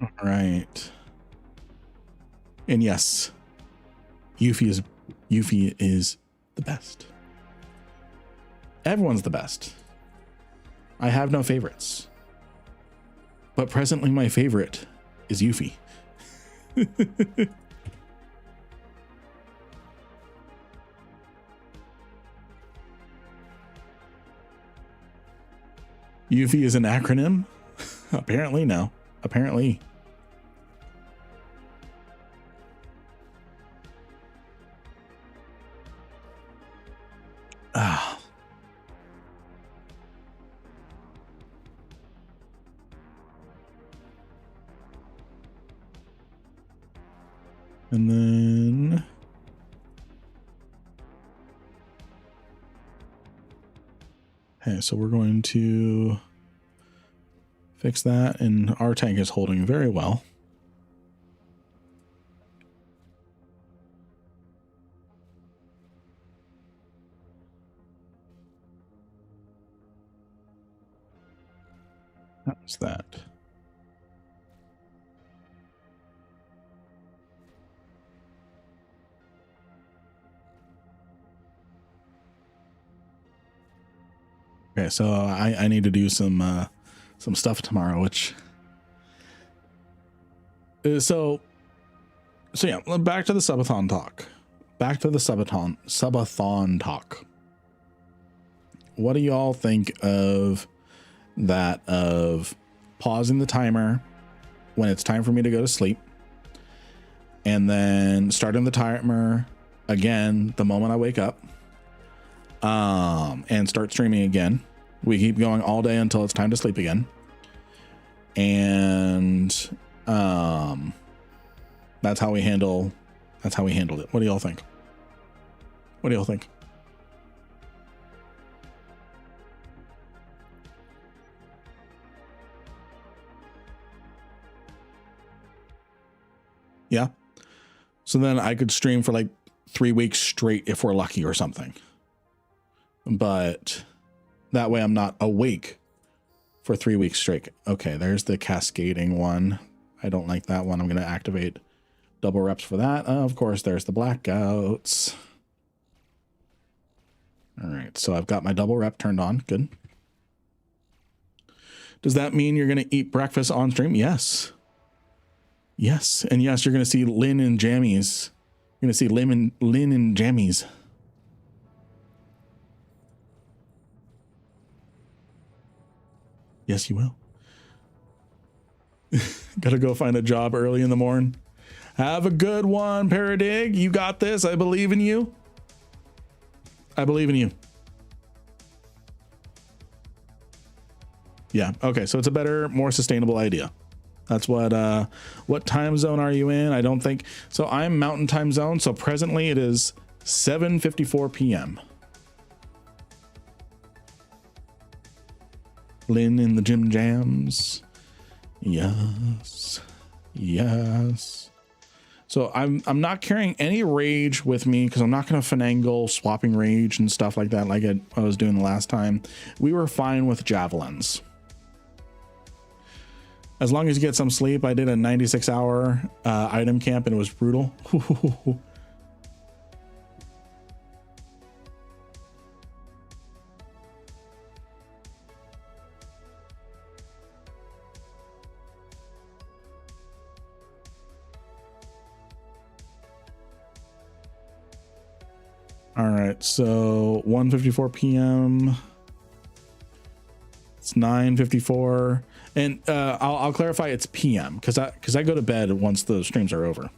All right. And yes, Yuffie is the best. Everyone's the best. I have no favorites. But presently my favorite is Yuffie. Yuffie is an acronym? Apparently no. Apparently. Ah. And then okay, so we're going to fix that, and our tank is holding very well. That's that. Okay, so I need to do some stuff tomorrow, which so yeah, back to the subathon talk. Subathon talk. What do y'all think of that, of pausing the timer when it's time for me to go to sleep and then starting the timer again the moment I wake up, and start streaming again? We keep going all day until it's time to sleep again. And that's how we handled it. What do y'all think? Yeah. So then I could stream for like 3 weeks straight if we're lucky or something. But that way I'm not awake for 3 weeks straight. Okay, there's the cascading one. I don't like that one. I'm going to activate double reps for that. Of course, there's the blackouts. All right, so I've got my double rep turned on. Good. Does that mean you're going to eat breakfast on stream? Yes. Yes, and yes, you're going to see Lynn and Jammies. You're going to see Lynn and Jammies. Yes, you will. Gotta go find a job early in the morning. Have a good one, Paradig. You got this. I believe in you. I believe in you. Yeah. Okay. So it's a better, more sustainable idea. That's what time zone are you in? I don't think so. I'm Mountain Time Zone. So presently it is 7:54 p.m. Lynn in the gym jams. Yes. Yes. So I'm not carrying any rage with me because I'm not going to finagle swapping rage and stuff like that like I was doing the last time. We were fine with javelins. As long as you get some sleep. I did a 96-hour item camp and it was brutal. All right, so 1:54 p.m. It's 9:54, and I'll clarify it's p.m. because I go to bed once the streams are over.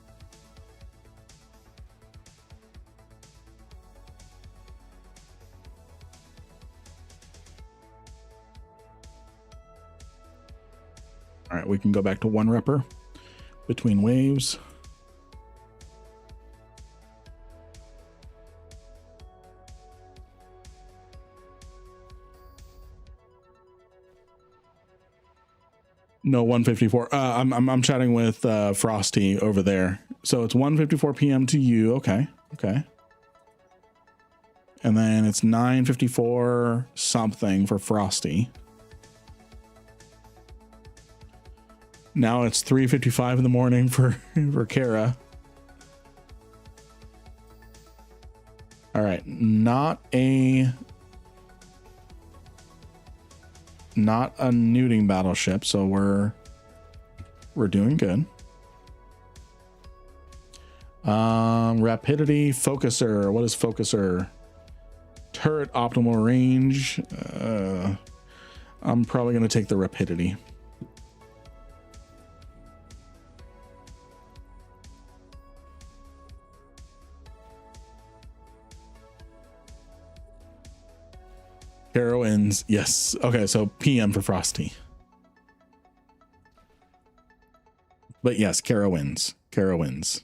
All right, we can go back to one repper between waves. No, 1:54. I'm chatting with Frosty over there. So it's 1:54 p.m. to you. Okay. Okay. And then it's 9:54 something for Frosty. Now it's 3:55 in the morning for Kara. All right, not a nuding battleship, so we're doing good. Rapidity focuser. What is focuser? Turret optimal range. I'm probably going to take the rapidity. Caro ends. Yes. Okay, so PM for Frosty. But yes, Caro wins. Caro wins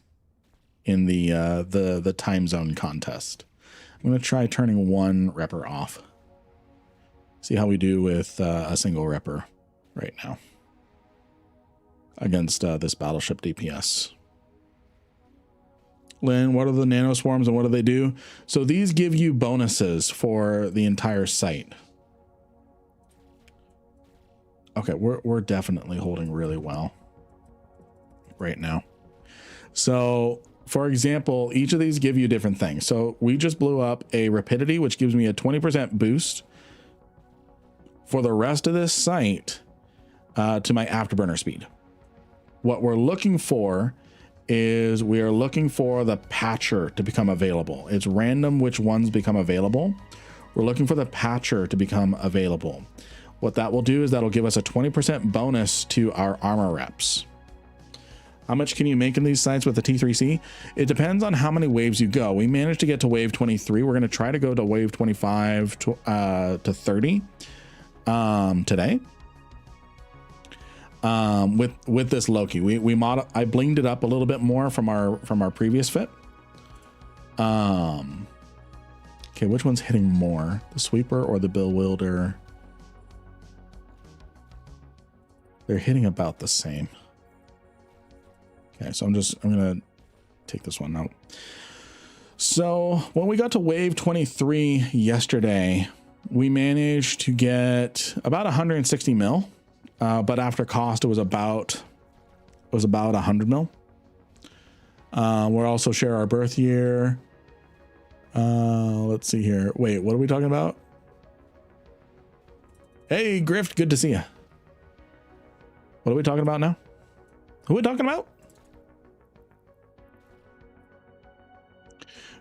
in the time zone contest. I'm going to try turning one repper off. See how we do with a single repper right now against this battleship DPS. Lynn, what are the nanoswarms and what do they do? So these give you bonuses for the entire site. Okay, we're definitely holding really well right now. So for example, each of these give you different things. So we just blew up a rapidity, which gives me a 20% boost for the rest of this site to my afterburner speed. What we're looking for is we are looking for the patcher to become available. It's random which ones become available. We're looking for the patcher to become available. What that will do is that'll give us a 20% bonus to our armor reps. How much can you make in these sites with the T3C? It depends on how many waves you go. We managed to get to wave 23. We're going to try to go to wave 25 to 30 today. With this Loki, I blinged it up a little bit more from our previous fit. Okay, which one's hitting more, the sweeper or the bill wielder? They're hitting about the same. Okay, so I'm gonna take this one out. So when we got to wave 23 yesterday, we managed to get about 160 mil. But after cost, it was about 100 mil. We'll also share our birth year. Let's see here. Wait, what are we talking about? Hey, Grift, good to see you. What are we talking about now? Who are we talking about?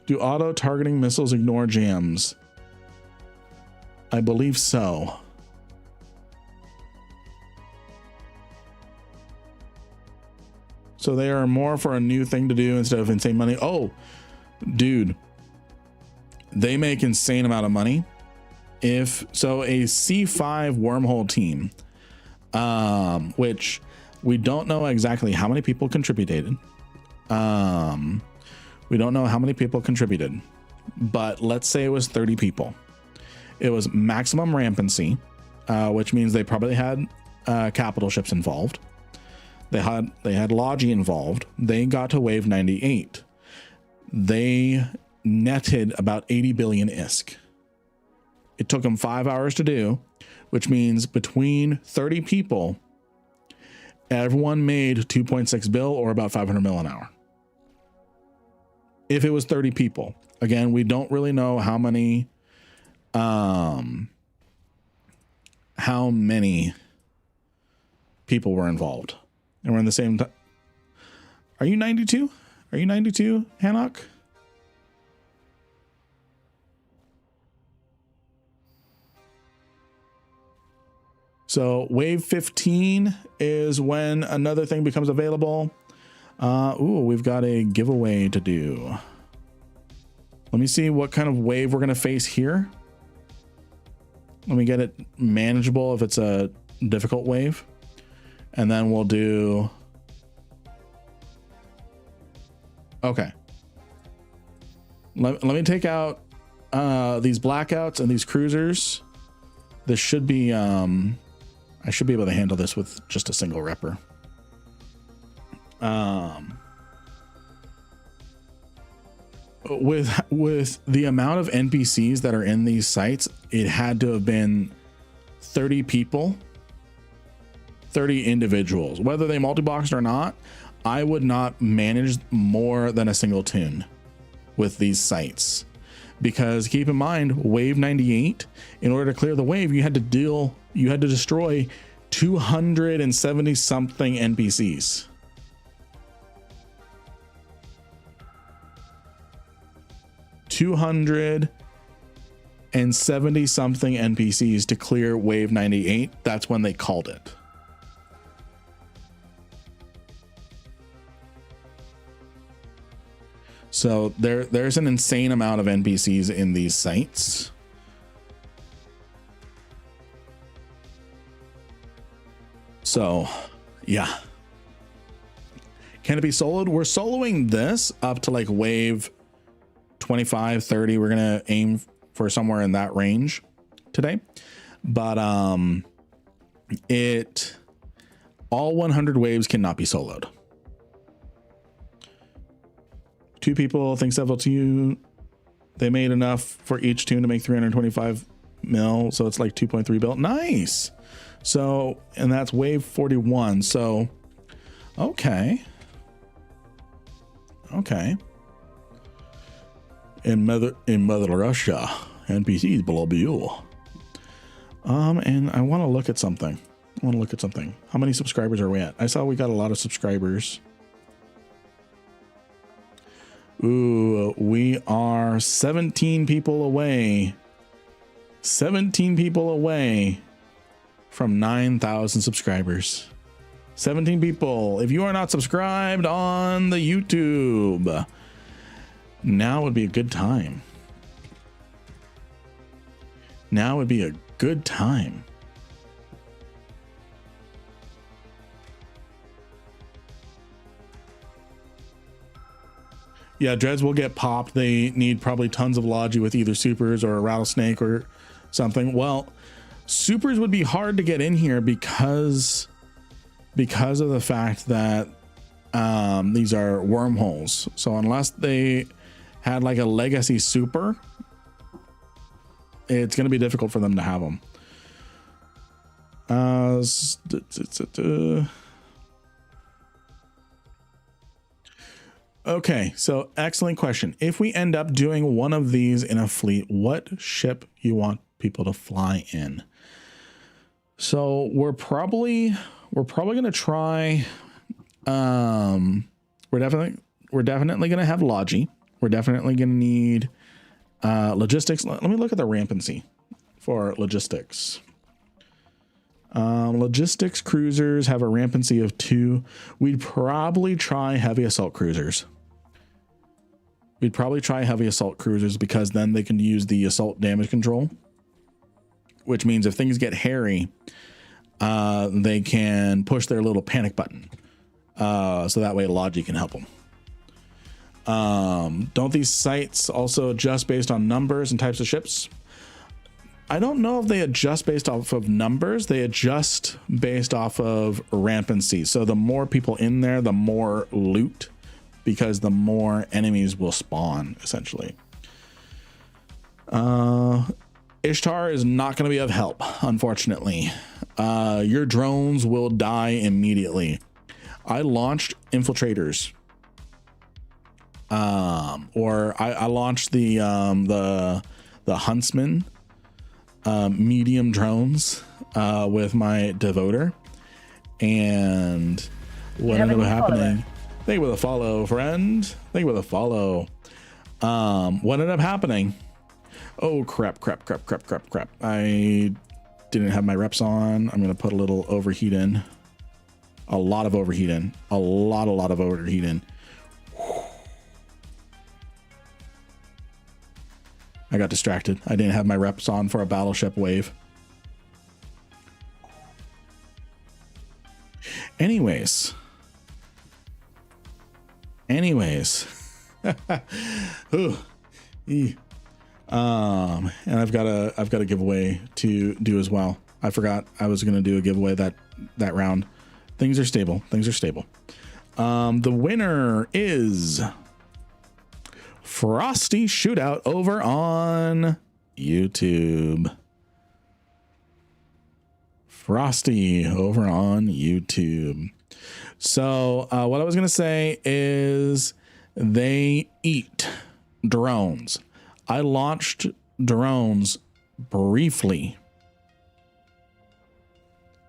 Do auto targeting missiles ignore jams? I believe so. So they are more for a new thing to do instead of insane money. Oh, dude, they make insane amount of money. If so, a C5 wormhole team, which we don't know exactly how many people contributed. We don't know how many people contributed, but let's say it was 30 people. It was maximum rampancy, which means they probably had capital ships involved. They had Logi involved. They got to wave 98. They netted about 80 billion ISK. It took them 5 hours to do, which means between 30 people, everyone made 2.6 bill or about 500 mil an hour. If it was 30 people, again, we don't really know how many people were involved. And we're in the same time. Are you 92? Are you 92, Hanok? So wave 15 is when another thing becomes available. Ooh, we've got a giveaway to do. Let me see what kind of wave we're going to face here. Let me get it manageable if it's a difficult wave. And then we'll do... Okay. Let me take out these blackouts and these cruisers. This should be... I should be able to handle this with just a single repper. With the amount of NPCs that are in these sites, it had to have been 30 people, 30 individuals, whether they multi-boxed or not. I would not manage more than a single tune with these sites, because keep in mind, wave 98, in order to clear the wave, you had to destroy 270 something NPCs. 270 something NPCs to clear wave 98. That's when they called it. So there's an insane amount of NPCs in these sites. So yeah. Can it be soloed? We're soloing this up to like wave 25, 30. We're going to aim for somewhere in that range today. But all 100 waves cannot be soloed. 2 people think several to you. They made enough for each tune to make 325 mil. So it's like 2.3 bill. Nice. So, and that's wave 41. So, okay. Okay. In Mother Russia, NPCs below you. And I want to look at something. How many subscribers are we at? I saw we got a lot of subscribers. Ooh, we are 17 people away. 17 people away from 9,000 subscribers. 17 people. If you are not subscribed on the YouTube, now would be a good time. Now would be a good time. Yeah, dreads will get popped. They need probably tons of logi with either supers or a rattlesnake or something. Well, supers would be hard to get in here because of the fact that these are wormholes. So unless they had like a legacy super, it's going to be difficult for them to have them. Okay, so excellent question. If we end up doing one of these in a fleet, what ship you want people to fly in? So we're probably going to try, we're definitely going to have logi. We're definitely going to need logistics. Let me look at the rampancy for logistics. Logistics cruisers have a rampancy of 2. We'd probably try heavy assault cruisers. Because then they can use the assault damage control, which means if things get hairy, they can push their little panic button. So that way Logi can help them. Don't these sites also adjust based on numbers and types of ships? I don't know if they adjust based off of numbers. They adjust based off of rampancy. So the more people in there, the more loot, because the more enemies will spawn, essentially. Ishtar is not going to be of help, unfortunately. Your drones will die immediately. I launched infiltrators. I launched the huntsman medium drones with my devoter, and what ended up happening, thank you for the follow, friend, thank you for the follow. What ended up happening, oh crap, I didn't have my reps on. I'm gonna put a little overheat in, a lot of overheat in. I got distracted. I didn't have my reps on for a battleship wave. Anyways. Ooh. And I've got a giveaway to do as well. I forgot I was going to do a giveaway that round. Things are stable. The winner is Frosty Shootout over on YouTube. So what I was going to say is they eat drones. I launched drones briefly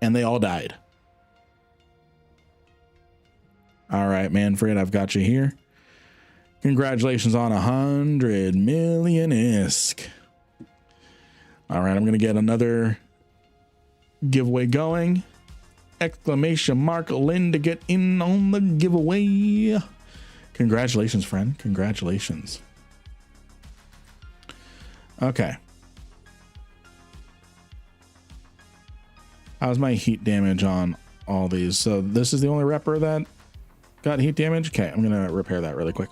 and they all died. All right, Manfred, I've got you here. Congratulations on 100 million ISK. All right, I'm going to get another giveaway going. Exclamation mark Lynn to get in on the giveaway. Congratulations, friend. Congratulations. Okay. How's my heat damage on all these? So this is the only repper that got heat damage. Okay, I'm going to repair that really quick.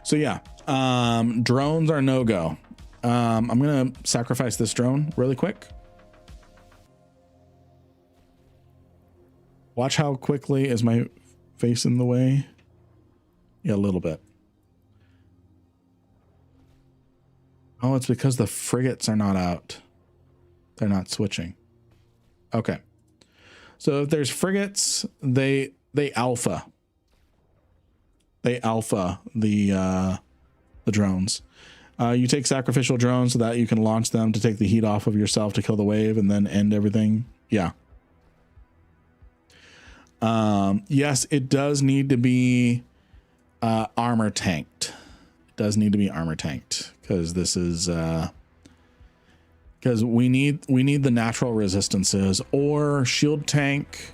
So yeah, drones are no go. I'm gonna sacrifice this drone really quick. Watch how quickly is my face in the way. Yeah, a little bit. Oh, it's because the frigates are not out. They're not switching. Okay. So if there's frigates, they alpha. They alpha the drones. You take sacrificial drones so that you can launch them to take the heat off of yourself to kill the wave and then end everything. Yeah. Yes, it does need to be armor tanked. It does need to be armor tanked because this is because we need the natural resistances or shield tank.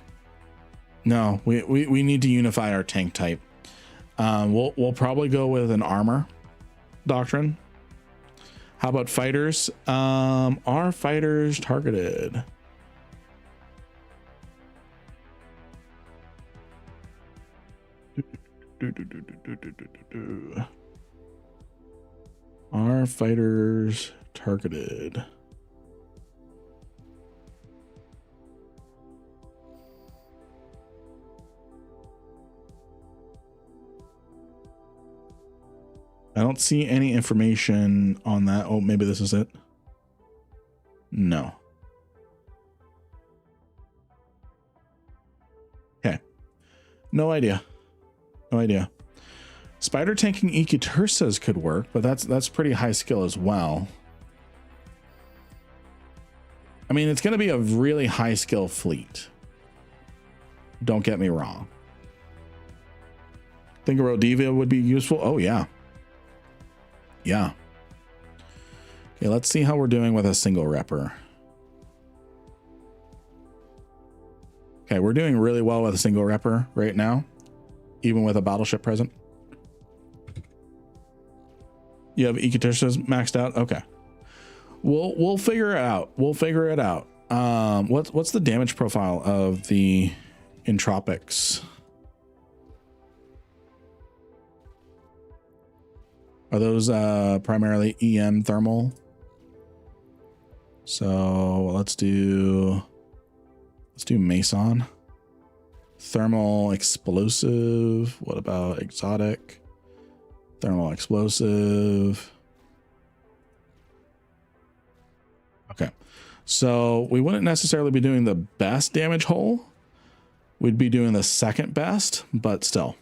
No, we need to unify our tank type. We'll probably go with an armor doctrine. How about fighters? Are fighters targeted? Are fighters targeted? I don't see any information on that. Oh, maybe this is it. No. Okay. No idea. No idea. Spider tanking Ikitursas could work, but that's pretty high skill as well. I mean, it's going to be a really high skill fleet. Don't get me wrong. Think a Rodiva would be useful. Oh yeah. Yeah. Okay, let's see how we're doing with a single repper. Okay, we're doing really well with a single repper right now, even with a battleship present. You have Ecotistas maxed out? Okay. We'll figure it out. We'll figure it out. What's the damage profile of the Entropics? Are those primarily EM thermal? So let's do Mason. Thermal explosive. What about exotic? Thermal explosive. Okay. So we wouldn't necessarily be doing the best damage hull. We'd be doing the second best, but still.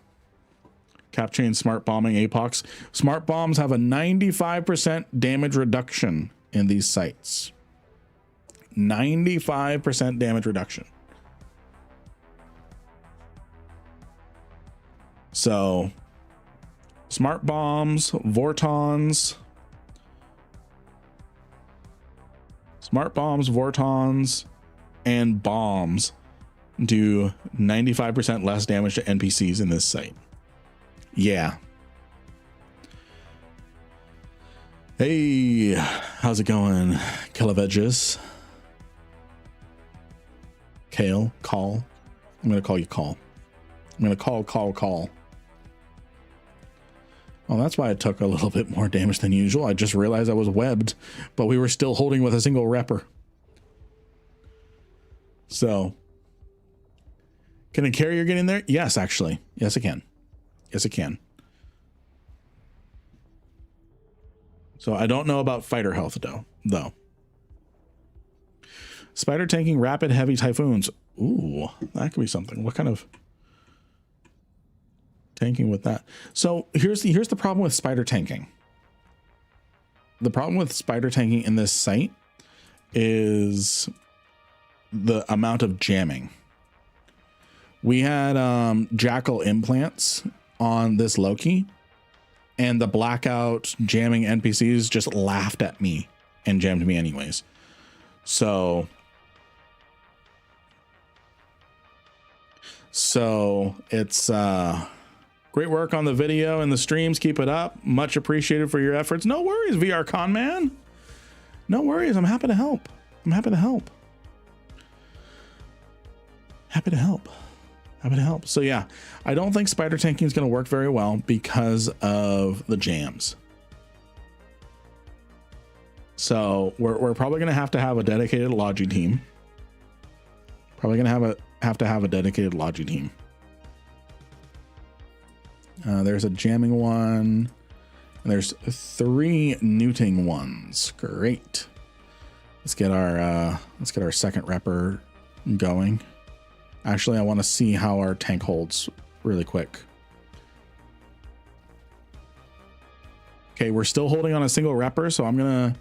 Cap chain, smart bombing, apox. Smart bombs have a 95% damage reduction in these sites. 95% damage reduction. So smart bombs, Vortons, and bombs do 95% less damage to NPCs in this site. Yeah. Hey, how's it going, Kilovedges? Kale, Call. I'm going to call you Call. I'm going to call. Well, that's why it took a little bit more damage than usual. I just realized I was webbed, but we were still holding with a single repper. So, can a carrier get in there? Yes, actually. Yes, it can. Yes, it can. So I don't know about fighter health though. Spider tanking rapid heavy typhoons. Ooh, that could be something. What kind of tanking with that? So here's the problem with spider tanking. The problem with spider tanking in this site is the amount of jamming. We had jackal implants on this Loki, and the blackout jamming NPCs just laughed at me and jammed me anyways. So it's great work on the video and the streams. Keep it up. Much appreciated for your efforts. No worries, VR Con Man. No worries. I'm happy to help. Happy to help. So yeah, I don't think spider tanking is going to work very well because of the jams. So we're probably going to have a dedicated logi team. There's a jamming one, and there's 3 neuting ones. Great. Let's get our second repper going. Actually, I want to see how our tank holds really quick. Okay, we're still holding on a single repper, so I'm gonna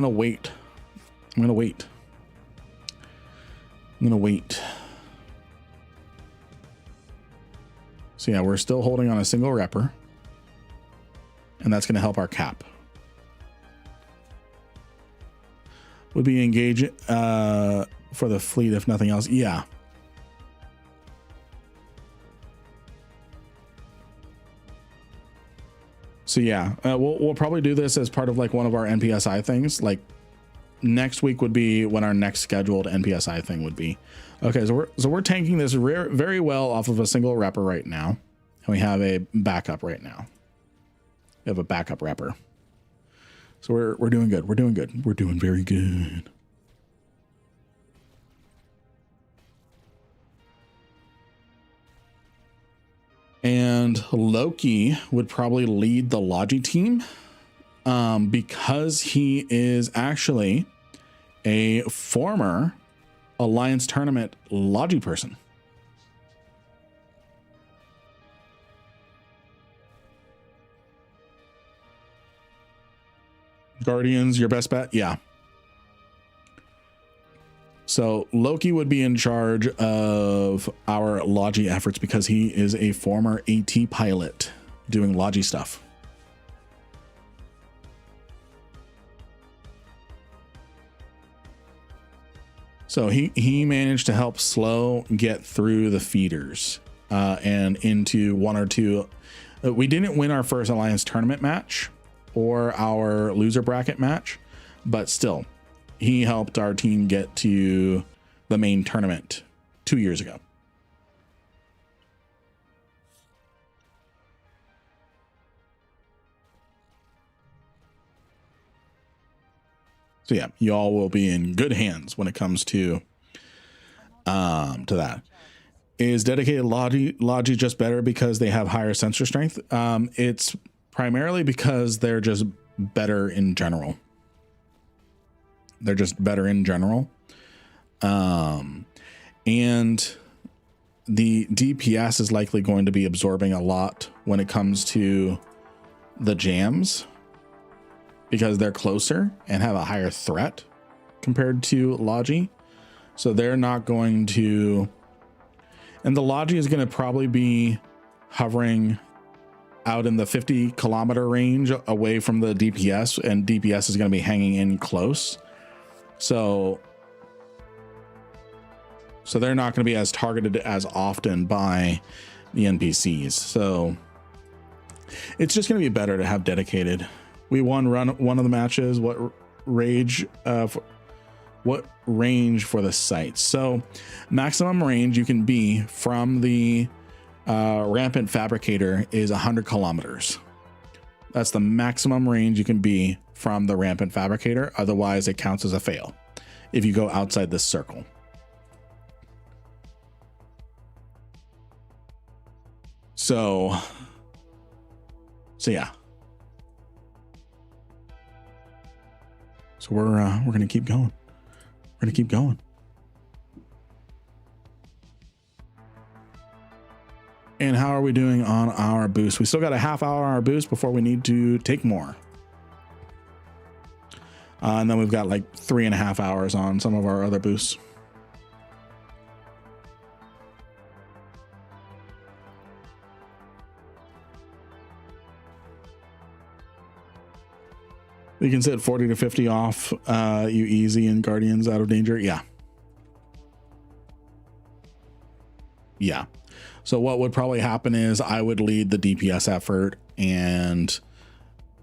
wait. So yeah, we're still holding on a single repper, and that's gonna help our cap. Would be engage for the fleet if nothing else. Yeah. So yeah, we'll probably do this as part of like one of our NPSI things. Like next week would be when our next scheduled NPSI thing would be. Okay, so we're tanking this very well off of a single repper right now, and we have a backup right now. We have a backup repper. So we're doing good. We're doing very good. And Loki would probably lead the Logi team because he is actually a former Alliance Tournament Logi person. Guardians, your best bet? Yeah. So Loki would be in charge of our Logi efforts because he is a former AT pilot doing Logi stuff. So he managed to help Slow get through the feeders and into one or two. We didn't win our first Alliance tournament match or our loser bracket match, but still, he helped our team get to the main tournament 2 years ago. So yeah, y'all will be in good hands when it comes to that. Is dedicated Logi just better because they have higher sensor strength? It's primarily because they're just better in general. They're just better in general. And the DPS is likely going to be absorbing a lot when it comes to the jams because they're closer and have a higher threat compared to Logi. So they're not going to, and the Logi is going to probably be hovering out in the 50 kilometer range away from the DPS, and DPS is going to be hanging in close. So they're not going to be as targeted as often by the NPCs. So it's just going to be better to have dedicated. We won one of the matches. What range for the site? So maximum range you can be from the Rampant Fabricator is 100 kilometers. That's the maximum range you can be from the Rampant Fabricator. Otherwise, it counts as a fail if you go outside this circle. So yeah. So we're gonna keep going. We're gonna keep going. And how are we doing on our boost? We still got a half hour on our boost before we need to take more. And then we've got like 3.5 hours on some of our other boosts. We can sit 40 to 50 off you easy and Guardians out of danger. Yeah. Yeah. So what would probably happen is I would lead the DPS effort and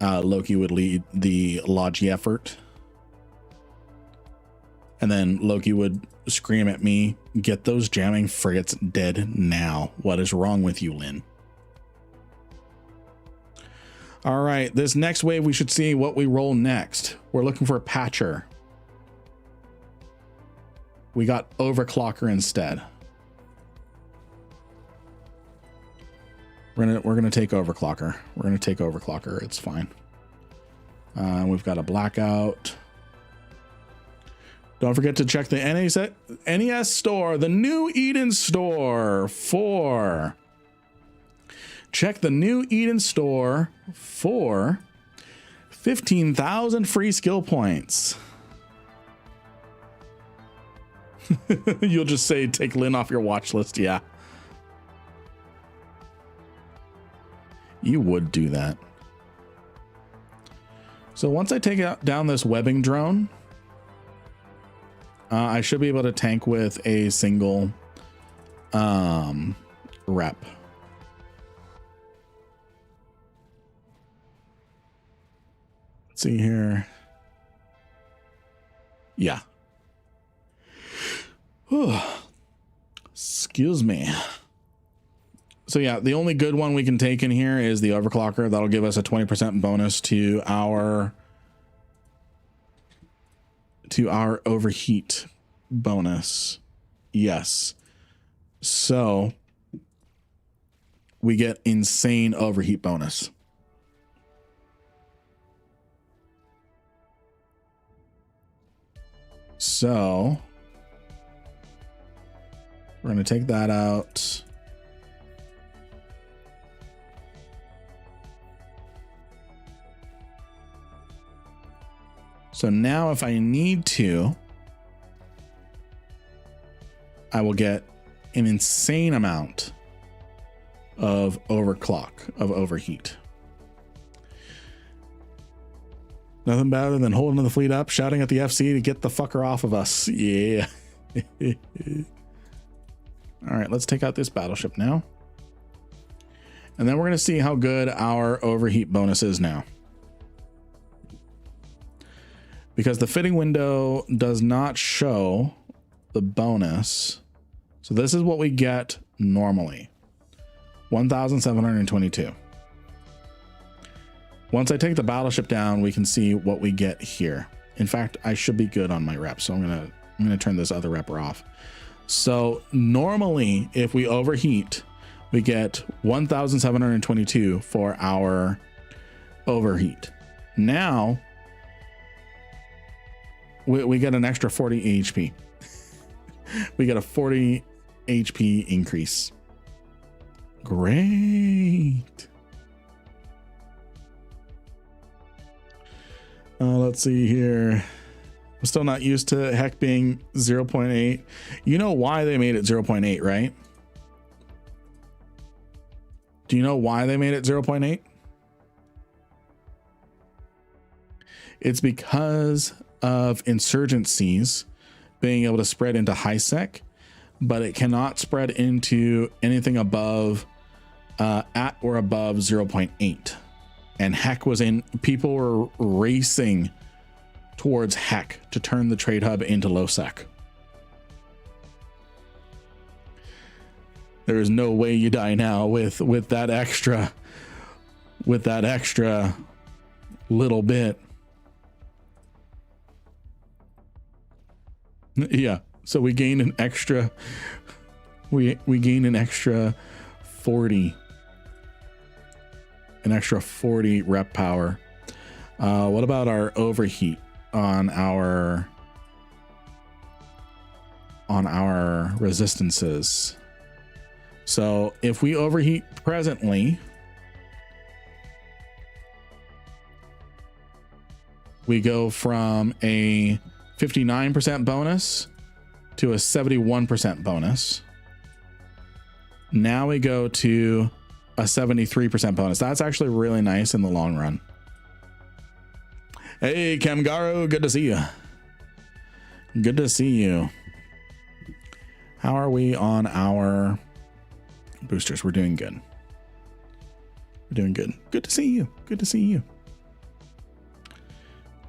Loki would lead the Logi effort. And then Loki would scream at me, "Get those jamming frigates dead now. What is wrong with you, Lynn?" All right, this next wave, we should see what we roll next. We're looking for a patcher. We got overclocker instead. We're gonna take overclocker. We're gonna take overclocker. It's fine. We've got a blackout. Don't forget to check the NES store, the new Eden store for. Check the new Eden store for 15,000 free skill points. You'll just say, take Lynn off your watch list. Yeah. You would do that. So once I take down this webbing drone, I should be able to tank with a single rep. Let's see here. Yeah. Whew. Excuse me. So yeah, the only good one we can take in here is the overclocker. That'll give us a 20% bonus to our overheat bonus. Yes. So we get insane overheat bonus. So we're going to take that out. So now if I need to, I will get an insane amount of overheat. Nothing better than holding the fleet up, shouting at the FC to get the fucker off of us. Yeah. All right, let's take out this battleship now. And then we're going to see how good our overheat bonus is now. Because the fitting window does not show the bonus. So this is what we get normally. 1,722. Once I take the battleship down, we can see what we get here. In fact, I should be good on my rep, so I'm gonna turn this other repper off. So normally, if we overheat, we get 1,722 for our overheat. Now we get an extra 40 HP. We get a 40 HP increase. Great. Let's see here. I'm still not used to heck being 0.8. You know why they made it 0.8, right? Do you know why they made it 0.8? It's because of insurgencies being able to spread into high sec, but it cannot spread into anything above at or above 0.8. And heck was in, people were racing towards heck to turn the trade hub into low sec. There is no way you die now with that extra little bit. Yeah, so we gain an extra we gain an extra 40 rep power. What about our overheat on our resistances? So if we overheat presently, we go from a 59% bonus to a 71% bonus. Now we go to a 73% bonus. That's actually really nice in the long run. Hey, Kamgaru, good to see you. Good to see you. How are we on our boosters? We're doing good. We're doing good. Good to see you. Good to see you.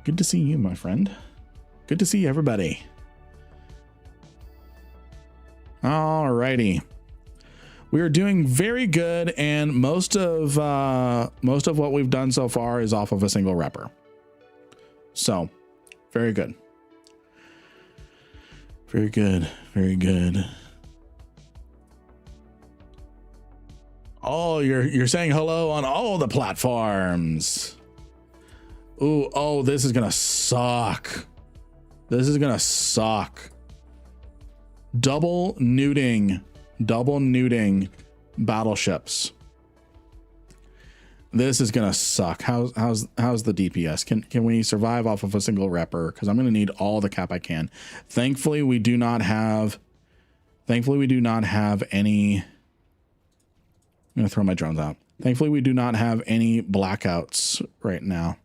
Good to see you, my friend. Good to see everybody. Alrighty. We are doing very good, and most of what we've done so far is off of a single repper. So, very good. Very good. Very good. Oh, you're saying hello on all the platforms. Ooh, oh, this is gonna suck. This is gonna suck. Double nuding battleships. This is gonna suck. How's the DPS? Can we survive off of a single repper? Because I'm gonna need all the cap I can. Thankfully, we do not have any. I'm gonna throw my drones out. Thankfully, we do not have any blackouts right now.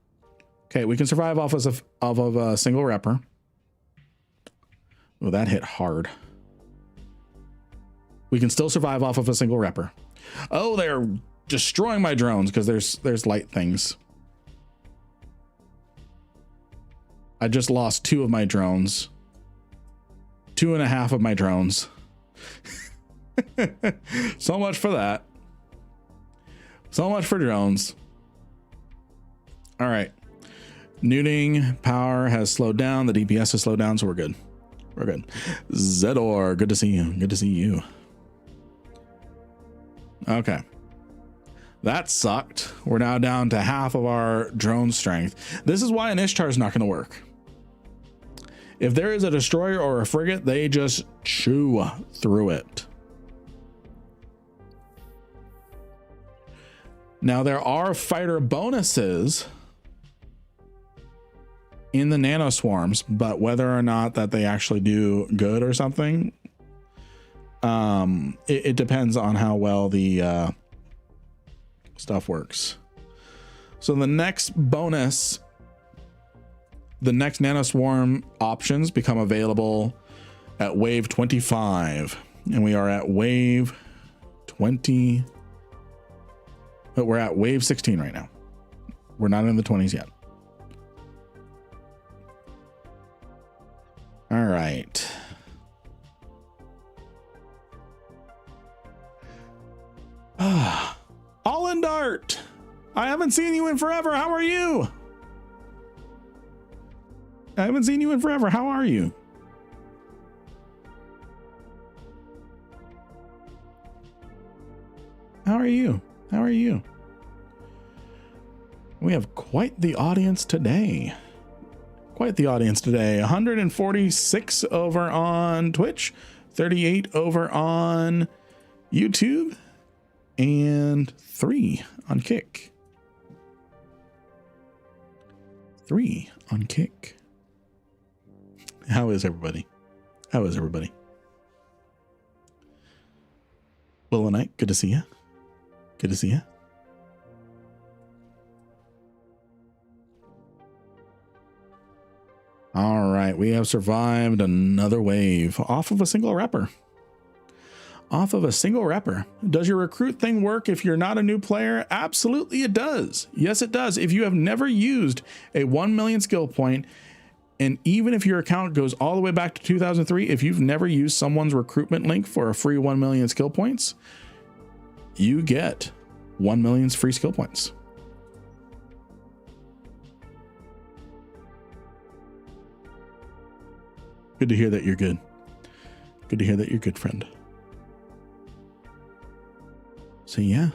Okay, we can survive off of a single repper. Oh, that hit hard. We can still survive off of a single repper. Oh, they're destroying my drones because there's light things. I just lost 2 of my drones. 2.5 of my drones. So much for that. So much for drones. All right. Nuding power has slowed down. The DPS has slowed down, so we're good. We're good. Zedor, good to see you. Good to see you. Okay. That sucked. We're now down to half of our drone strength. This is why an Ishtar is not going to work. If there is a destroyer or a frigate, they just chew through it. Now, there are fighter bonuses in the nano swarms, but whether or not that they actually do good or something, It depends on how well the stuff works. So the next bonus, the next nanoswarm options become available at wave 25, and we are at wave 20, but we're at wave 16 right now. We're not in the 20s yet. All right. All in Dart. I haven't seen you in forever. How are you? I haven't seen you in forever. How are you? How are you? How are you? We have quite the audience today. Quite the audience today. 146 over on Twitch, 38 over on YouTube, and 3 on Kick. 3 on Kick. How is everybody? How is everybody? Willow Knight, good to see you. Good to see you. All right, we have survived another wave off of a single repper. Off of a single repper. Does your recruit thing work if you're not a new player? Absolutely it does. Yes, it does. If you have never used a 1 million skill point, and even if your account goes all the way back to 2003, if you've never used someone's recruitment link for a free 1 million skill points, you get 1 million free skill points. Good to hear that you're good. Good to hear that you're good, friend. So yeah.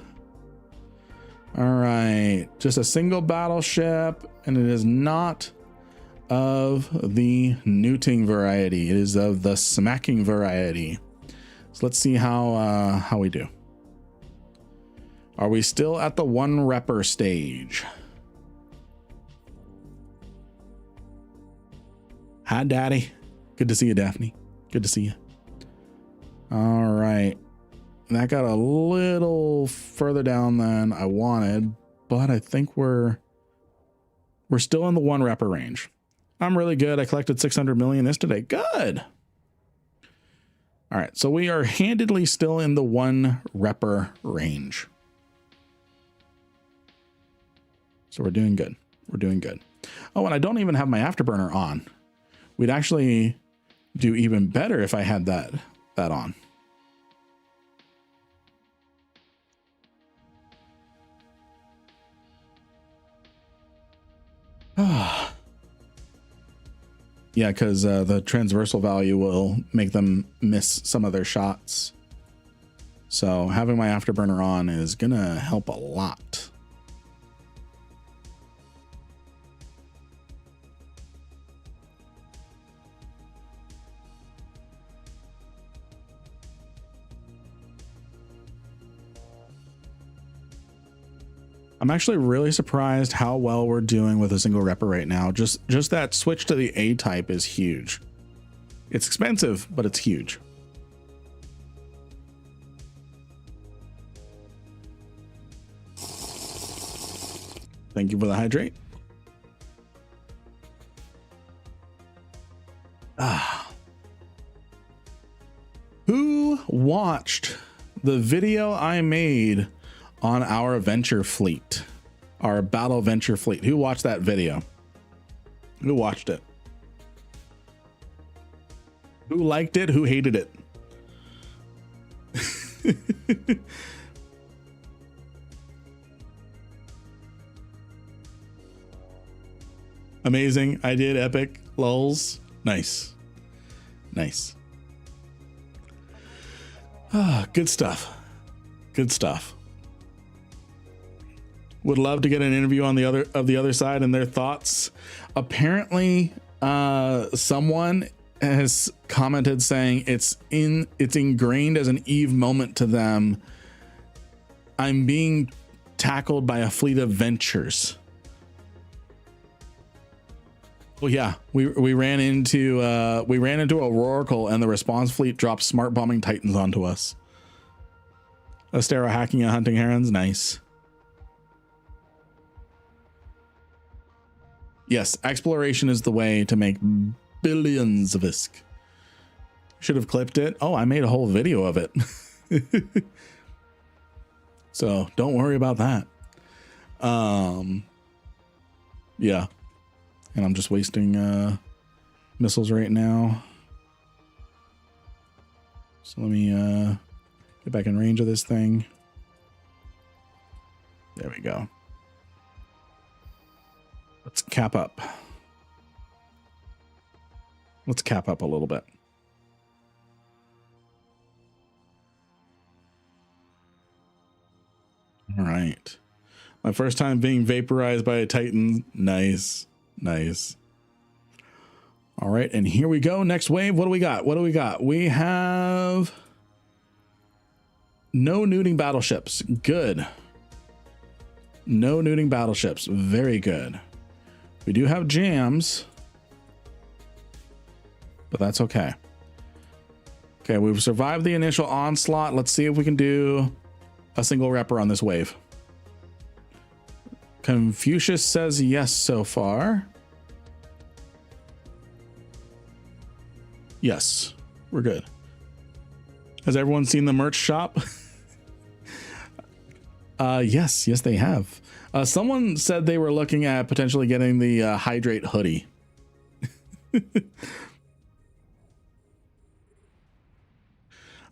All right, just a single battleship, and it is not of the neuting variety. It is of the smacking variety. So let's see how we do. Are we still at the 1 repper stage? Hi, Daddy. Good to see you, Daphne. Good to see you. All right. That got a little further down than I wanted, but I think we're still in the 1 repper range. I'm really good. I collected 600 million yesterday. Good. All right. So we are handedly still in the 1 repper range. So we're doing good. We're doing good. Oh, and I don't even have my afterburner on. We'd actually do even better if I had that on. Yeah, because the transversal value will make them miss some of their shots. So having my afterburner on is gonna help a lot. I'm actually really surprised how well we're doing with a single repper right now. Just that switch to the A type is huge. It's expensive, but it's huge. Thank you for the hydrate. Who watched the video I made on our venture fleet, our battle venture fleet? Who watched that video? Who watched it? Who liked it? Who hated it? Amazing. I did epic. Lulz. Nice. Nice. Good stuff. Good stuff. Would love to get an interview on the other side and their thoughts. Apparently, someone has commented saying it's ingrained as an Eve moment to them. I'm being tackled by a fleet of ventures. Well, yeah, we ran into a Oracle, and the response fleet dropped smart bombing Titans onto us. Astero hacking and hunting herons, nice. Yes, exploration is the way to make billions of ISK. Should have clipped it. Oh, I made a whole video of it. So don't worry about that. Yeah. And I'm just wasting missiles right now. So let me get back in range of this thing. There we go. Let's cap up. Let's cap up a little bit. All right. My first time being vaporized by a Titan. Nice. Nice. All right. And here we go. Next wave. What do we got? What do we got? We have no nuding battleships. Good. No nuding battleships. Very good. We do have jams, but that's okay. Okay. We've survived the initial onslaught. Let's see if we can do a single repper on this wave. Confucius says yes so far. Yes, we're good. Has everyone seen the merch shop? Yes, they have. Someone said they were looking at potentially getting the hydrate hoodie.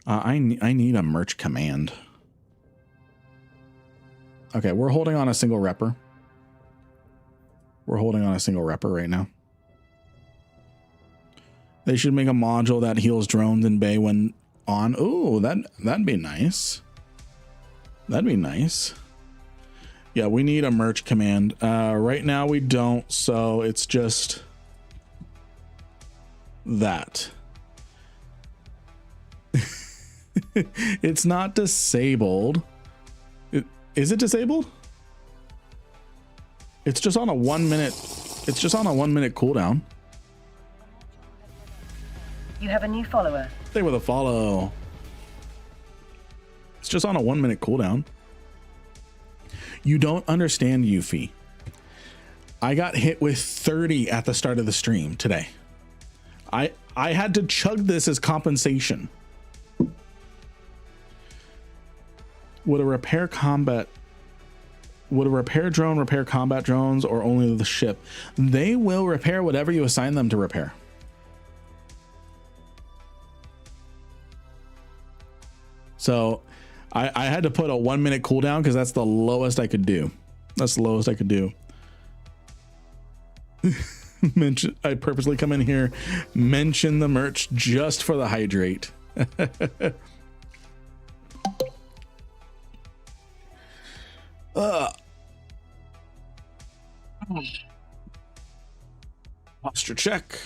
I need a merch command. Okay, we're holding on a single repper. We're holding on a single repper right now. They should make a module that heals drones in bay when on. Ooh, that'd be nice. That'd be nice. Yeah, we need a merch command. Right now we don't, so it's just that. It's not disabled. Is it disabled? It's just on a 1 minute. It's just on a 1 minute cooldown. You have a new follower. Stay with a follow. It's just on a 1 minute cooldown. You don't understand, Yuffie. I got hit with 30 at the start of the stream today. I had to chug this as compensation. Would a repair drone repair combat drones or only the ship? They will repair whatever you assign them to repair. So I had to put a 1 minute cooldown because that's the lowest I could do. That's the lowest I could do. I purposely come in here, mention the merch just for the hydrate. Posture check.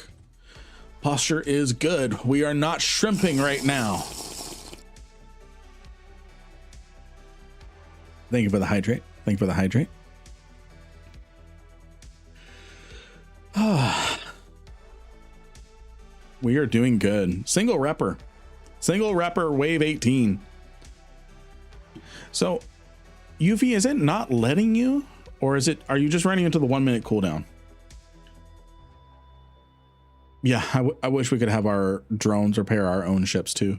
Posture is good. We are not shrimping right now. Thank you for the hydrate. Thank you for the hydrate. We are doing good. Single repper. Single repper wave 18. So, Yuffie, is it not letting you? Or is it, are you just running into the 1 minute cooldown? Yeah, I wish we could have our drones repair our own ships too.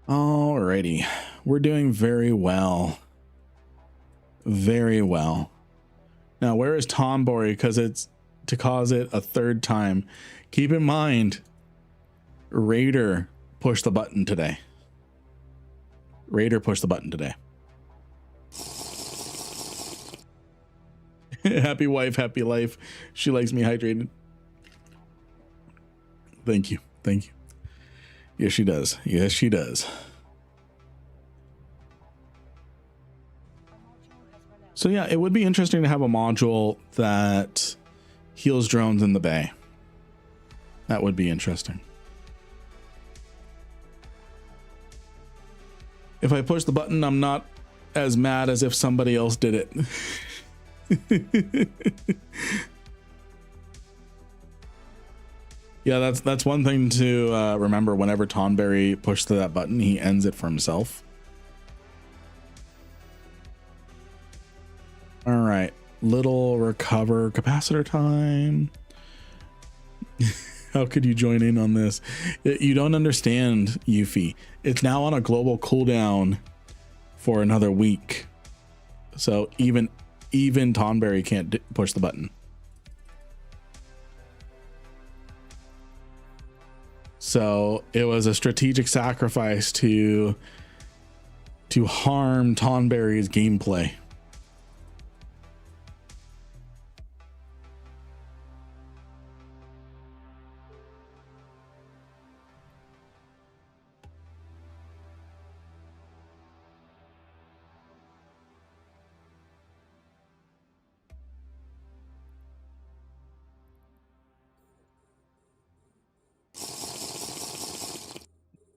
Alrighty, we're doing very well. Very well. Now, where is Tomboy? Because it's to cause it a third time. Keep in mind, Raider pushed the button today. Raider pushed the button today. Happy wife, happy life. She likes me hydrated. Thank you. Thank you. Yes, she does. Yes, she does. So yeah, it would be interesting to have a module that heals drones in the bay. That would be interesting. if I push the button, I'm not as mad as if somebody else did it. Yeah, that's one thing to remember. Whenever Tonberry pushes that button, he ends it for himself. All right, little recover capacitor time. How could you join in on this? You don't understand, Yuffie. It's now on a global cooldown for another week, so even Tonberry can't push the button. So it was a strategic sacrifice to harm Tonberry's gameplay.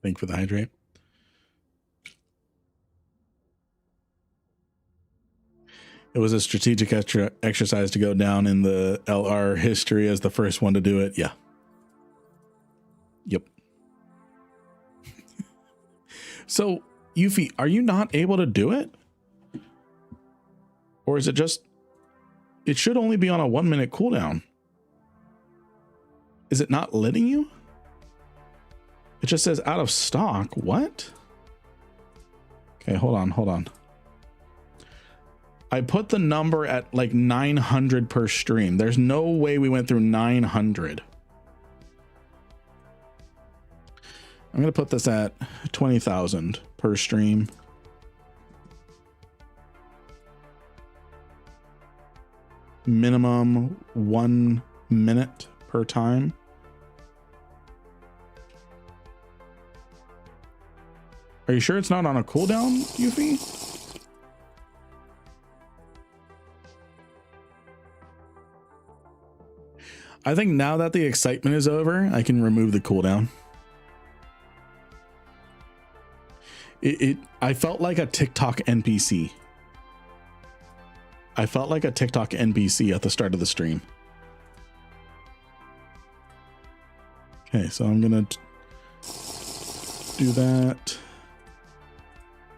Thank you for the hydrate. It was a strategic exercise to go down in the LR history as the first one to do it. Yeah. Yep. So, Yuffie, are you not able to do it? Or is it just... It should only be on a 1 minute cooldown. Is it not letting you? It just says out of stock. What? Okay, hold on. I put the number at like 900 per stream. There's no way we went through 900. I'm going to put this at 20,000 per stream. Minimum 1 minute per time. Are you sure it's not on a cooldown, Yuffie? I think now that the excitement is over, I can remove the cooldown. I felt like a TikTok NPC. I felt like a TikTok NPC at the start of the stream. Okay, so I'm gonna do that.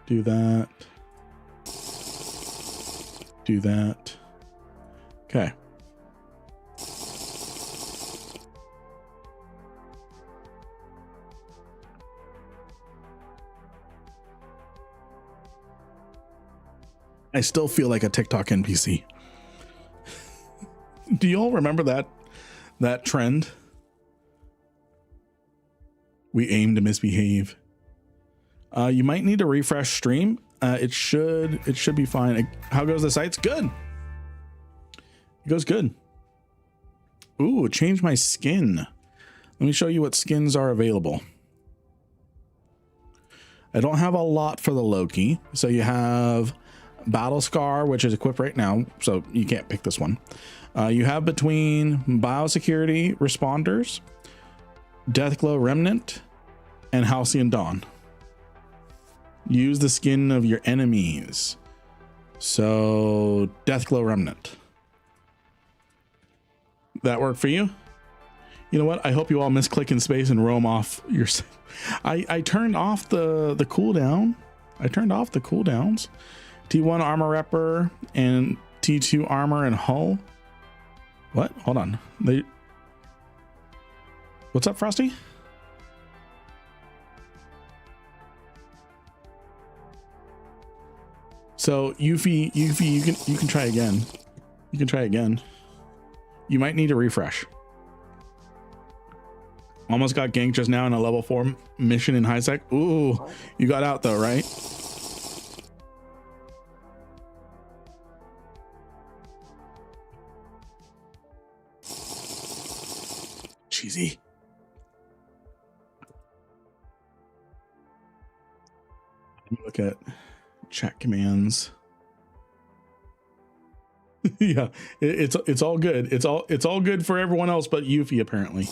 Do that. Do that. Okay. I still feel like a TikTok NPC. Do you all remember that trend? We aim to misbehave. You might need to refresh stream. It should be fine. How goes the sites? Good. It goes good. Ooh, change my skin. Let me show you what skins are available. I don't have a lot for the Loki. So you have Battle Scar, which is equipped right now, so you can't pick this one. You have between Biosecurity Responders, Deathglow Remnant, and Halcyon Dawn. Use the skin of your enemies. So Deathglow Remnant. That work for you? You know what? I hope you all misclick in space and roam off your... I turned off the cooldown. I turned off the cooldowns. T1 armor repper and T2 armor and hull. What? Hold on. What's up, Frosty? So Yuffie, you can try again. You can try again. You might need a refresh. Almost got ganked just now in a level 4 mission in high sec. Ooh, you got out though, right? Cheesy. Look at chat commands. Yeah, it's all good. It's all good for everyone else but Yuffie apparently.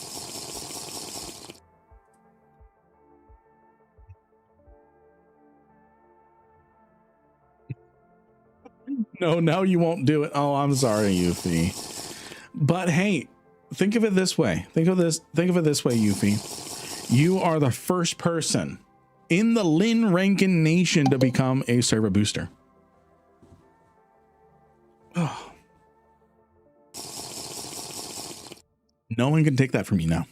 No, now you won't do it. Oh, I'm sorry, Yuffie. But hey, think of it this way. Think of it this way, Yuffie. You are the first person in the Lin Rankin Nation to become a server booster. Oh. No one can take that from you now.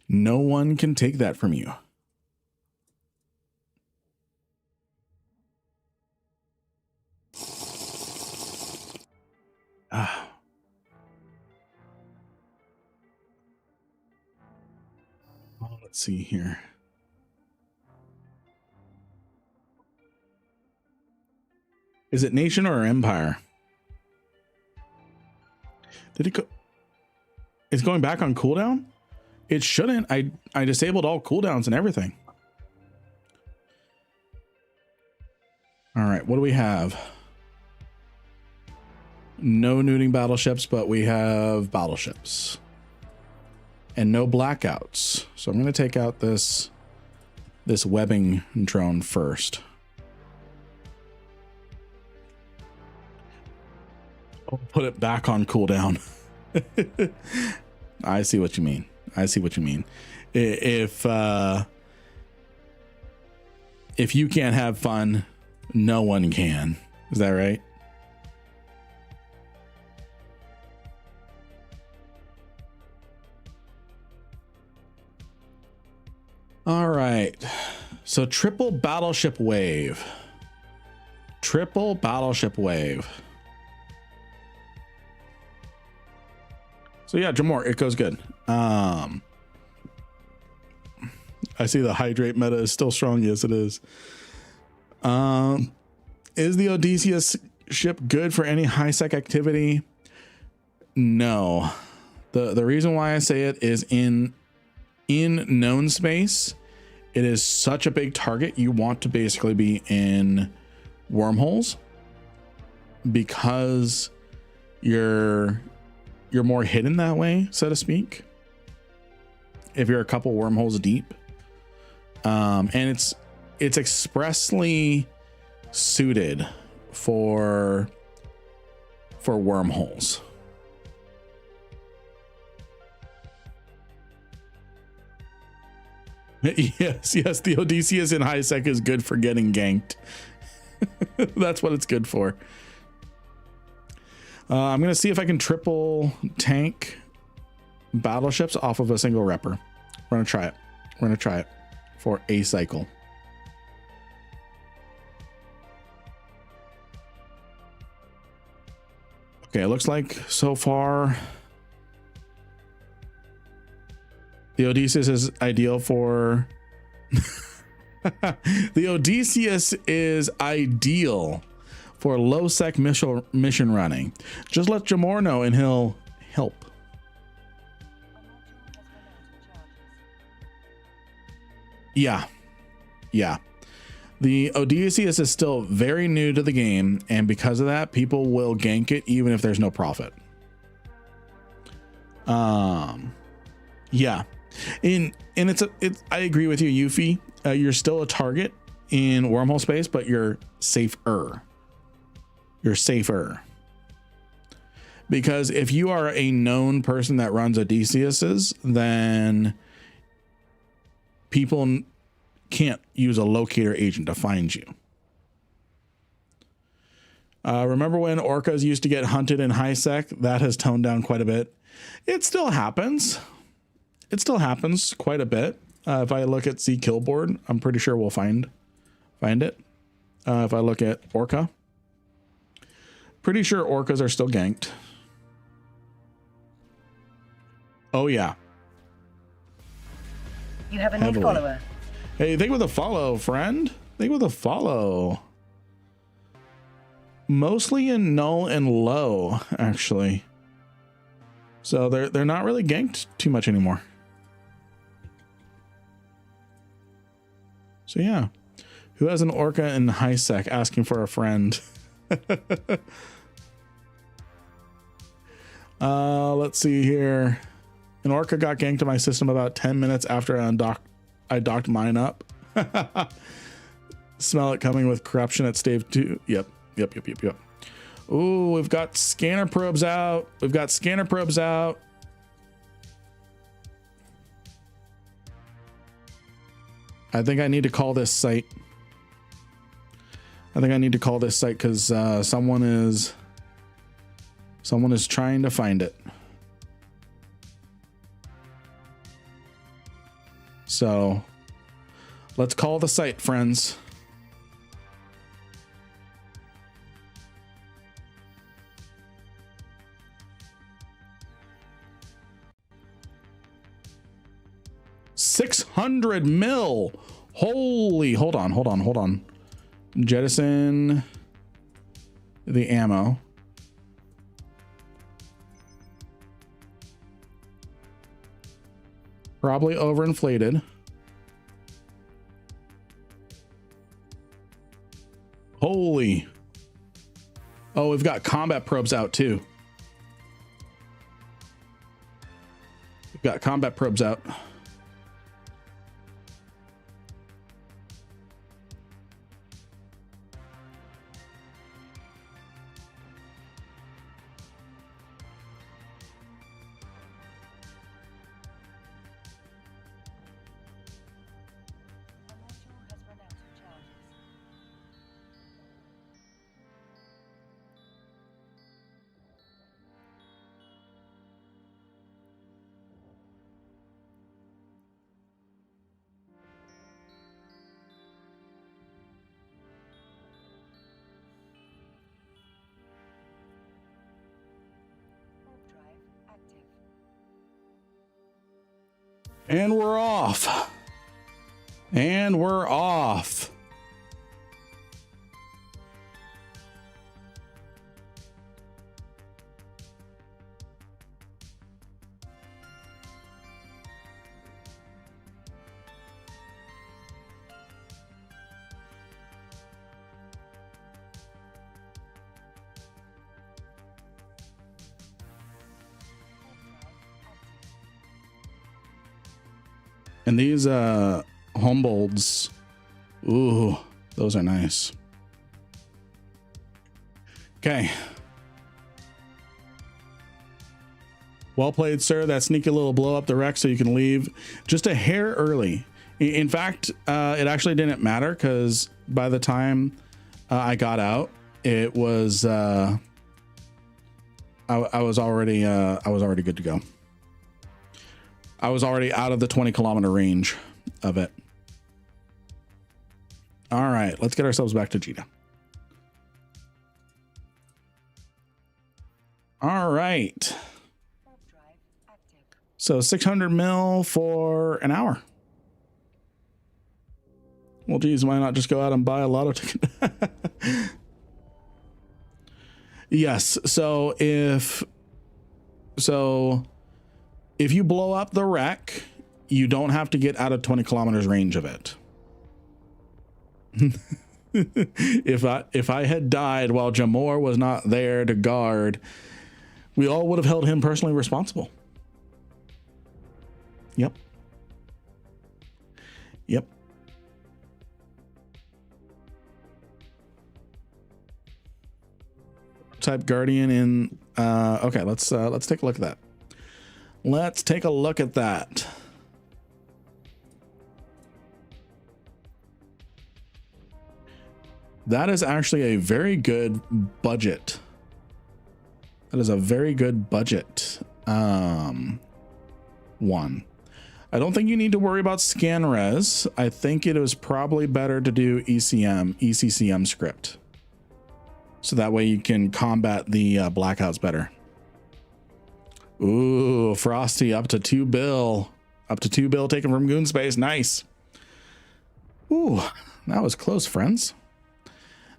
No one can take that from you. Ah. Oh, let's see here. Is it nation or empire? Did it go? It's going back on cooldown? It shouldn't. I disabled all cooldowns and everything. All right, what do we have? No nuding battleships, but we have battleships. And no blackouts. So I'm going to take out this webbing drone first. I'll put it back on cooldown. I see what you mean. I see what you mean. If you can't have fun, no one can. Is that right? All right. So triple battleship wave. Triple battleship wave. So yeah, Jamor, it goes good. I see the hydrate meta is still strong. Yes, it is. Is the Odysseus ship good for any high sec activity? No. The reason why I say it is in known space, it is such a big target. You want to basically be in wormholes because you're more hidden that way, so to speak. If you're a couple wormholes deep, and it's expressly suited for wormholes. Yes, the Odysseus in high sec is good for getting ganked. That's what it's good for. I'm going to see if I can triple tank battleships off of a single repper. We're going to try it. We're going to try it for a cycle. Okay, it looks like so far the Odysseus is ideal for the Odysseus is ideal for low sec mission running. Just let Jamor know and he'll help. Yeah. The Odysseus is still very new to the game, and because of that, people will gank it even if there's no profit. Yeah. And I agree with you, Yuffie. You're still a target in wormhole space, but you're safer. You're safer. Because if you are a known person that runs Odysseus's, then people can't use a locator agent to find you. Remember when orcas used to get hunted in high sec? That has toned down quite a bit. It still happens. It still happens quite a bit. If I look at Z kill board, I'm pretty sure we'll find it. If I look at orca, pretty sure orcas are still ganked. Oh yeah. You have a new follower. Hey, think with a follow, friend. Think with a follow. Mostly in null and low, actually. So they're not really ganked too much anymore. So yeah. Who has an orca in high sec asking for a friend? Let's see here. An orca got ganked in my system about 10 minutes after I docked mine up. Smell it coming with corruption at stave 2. Yep. Yep. Ooh, we've got scanner probes out. I think I need to call this site. Because someone is trying to find it. So let's call the site, friends. $600 mil. Holy, hold on. Jettison the ammo. Probably overinflated. Holy. Oh, we've got combat probes out too. And we're off. And these Humboldts, ooh, those are nice. Okay. Well played, sir. That sneaky little blow up the wreck so you can leave just a hair early. In fact, it actually didn't matter because by the time I got out, it was I was already good to go. I was already out of the 20-kilometer range of it. All right, let's get ourselves back to Jita. All right. So 600 mil for an hour. Well, geez, why not just go out and buy a lotto ticket? Yes. So if you blow up the wreck, you don't have to get out of 20 kilometers range of it. If I had died while Jamor was not there to guard, we all would have held him personally responsible. Yep. Type Guardian in. Okay, let's take a look at that. Let's take a look at that. That is actually a very good budget. That is a very good budget. One. I don't think you need to worry about scan res. I think it was probably better to do ECCM script. So that way you can combat the blackouts better. Ooh, Frosty up to 2 bill. Up to 2 bill taken from Goon Space. Nice. Ooh, that was close, friends.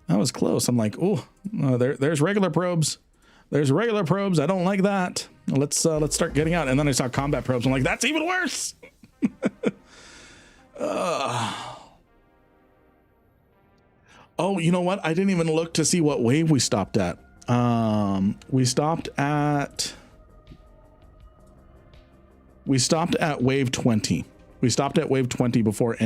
That was close. I'm like, ooh, there's regular probes. There's regular probes. I don't like that. Let's start getting out. And then I saw combat probes. I'm like, that's even worse. Oh, you know what? I didn't even look to see what wave we stopped at. We stopped at wave 20. We stopped at wave 20 before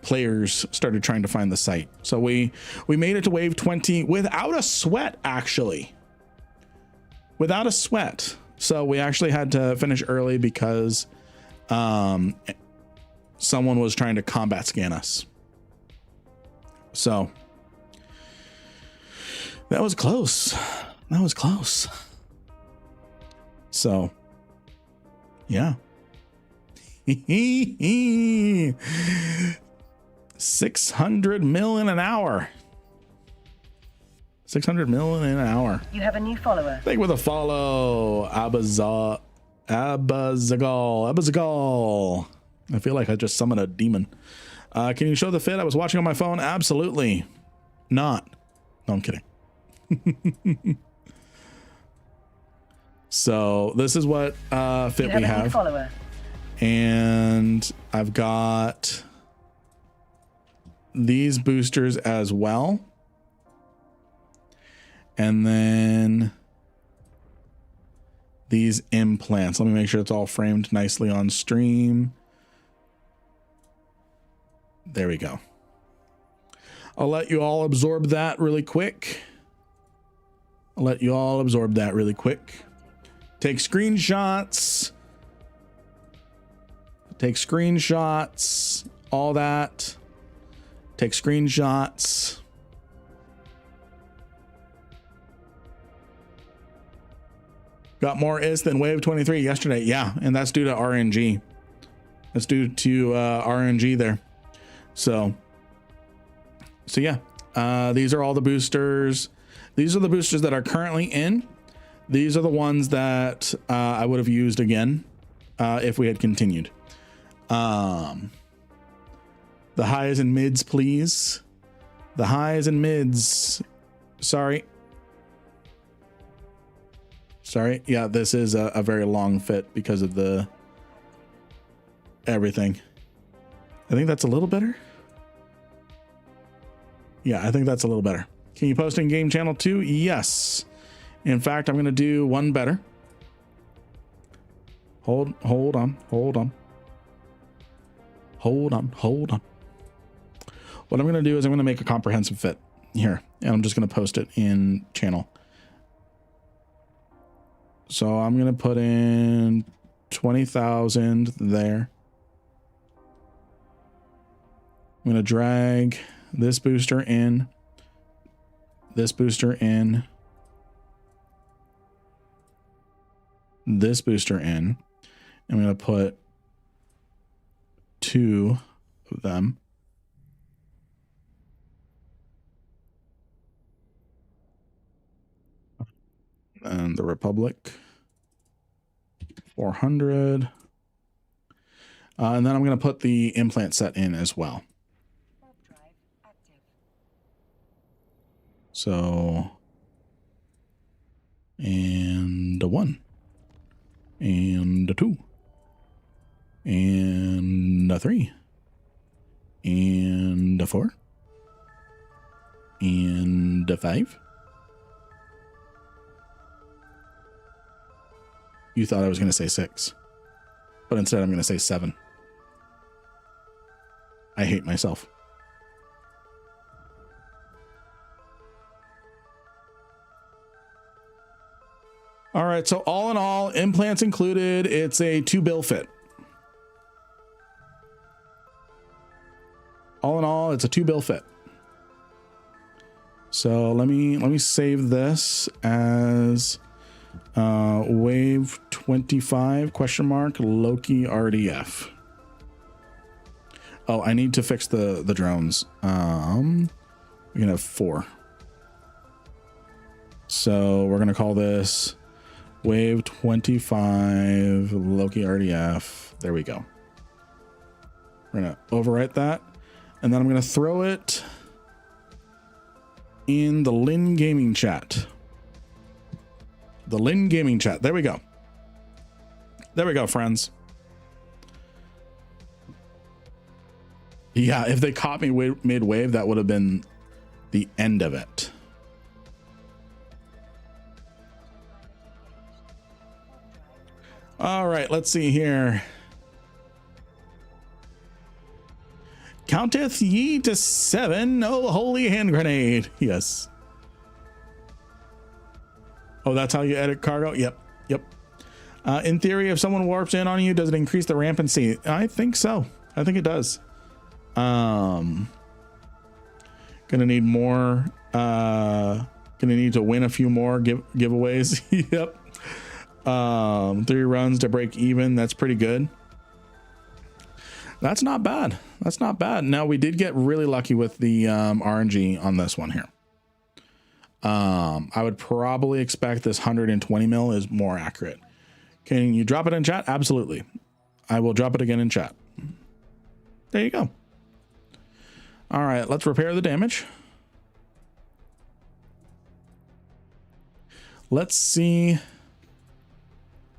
players started trying to find the site. So we made it to wave 20 without a sweat, actually. Without a sweat. So we actually had to finish early because someone was trying to combat scan us. So that was close. That was close. So yeah. 600 mil in an hour. 600 mil in an hour. You have a new follower. Thank you for the follow, Abazagal. I feel like I just summoned a demon. Can you show the fit? I was watching on my phone. Absolutely not. No, I'm kidding. So this is what fit we have. Follower. And I've got these boosters as well. And then these implants. Let me make sure it's all framed nicely on stream. There we go. I'll let you all absorb that really quick. Take screenshots. All that. Take screenshots. Got more ISK than Wave 23 yesterday. Yeah, and that's due to RNG. That's due to RNG there. So yeah, these are all the boosters. These are the boosters that are currently in. These are the ones that I would have used again if we had continued. The highs and mids, please. The highs and mids. Sorry. Yeah, this is a very long fit because of the everything. I think that's a little better. Yeah, I think that's a little better. Can you post in game channel 2? Yes. In fact, I'm going to do one better. Hold on. What I'm going to do is I'm going to make a comprehensive fit here, and I'm just going to post it in channel. So I'm going to put in 20,000 there. I'm going to drag this booster in, this booster in, this booster in. I'm going to put 2 of them. And the Republic 400. And then I'm going to put the implant set in as well. So, and a 1, and a 2, and a 3, and a 4, and a 5. You thought I was going to say 6, but instead I'm going to say 7. I hate myself. All right, so all in all, implants included, it's a 2 bill fit. All in all, it's a 2 bill fit. So let me save this as wave 25 ? Loki RDF. Oh, I need to fix the drones. We're gonna have 4. So we're gonna call this wave 25 Loki RDF. There we go. We're gonna overwrite that, and then I'm gonna throw it in the Lin Gaming chat. The Lin Gaming chat. There we go. There we go, friends. Yeah, if they caught me mid-wave, that would have been the end of it. All right, let's see here. counteth ye to 7. Oh, holy hand grenade. Yes. Oh, that's how you edit cargo? Yep. Yep. In theory, if someone warps in on you, does it increase the rampancy? I think so. I think it does. Gonna need more. Gonna need to win a few more giveaways. Yep. 3 runs to break even. That's pretty good. That's not bad. That's not bad. Now, we did get really lucky with the RNG on this one here. I would probably expect this 120 mil is more accurate. Can you drop it in chat? Absolutely. I will drop it again in chat. There you go. All right, let's repair the damage. Let's see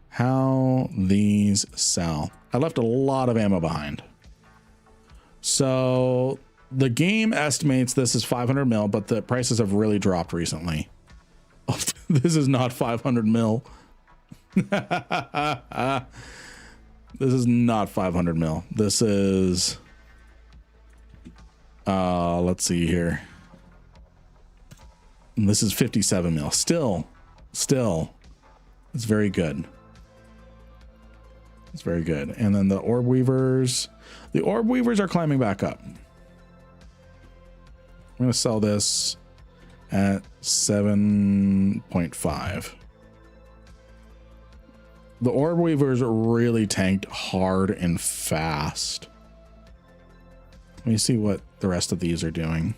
how these sell. I left a lot of ammo behind. So the game estimates this is 500 mil, but the prices have really dropped recently. Oh, this is not 500 mil. This is not 500 mil. This is, let's see here. This is 57 mil. Still, it's very good. It's very good. And then the orb weavers are climbing back up. I'm going to sell this at 7.5. The orb weavers really tanked hard and fast. Let me see what the rest of these are doing.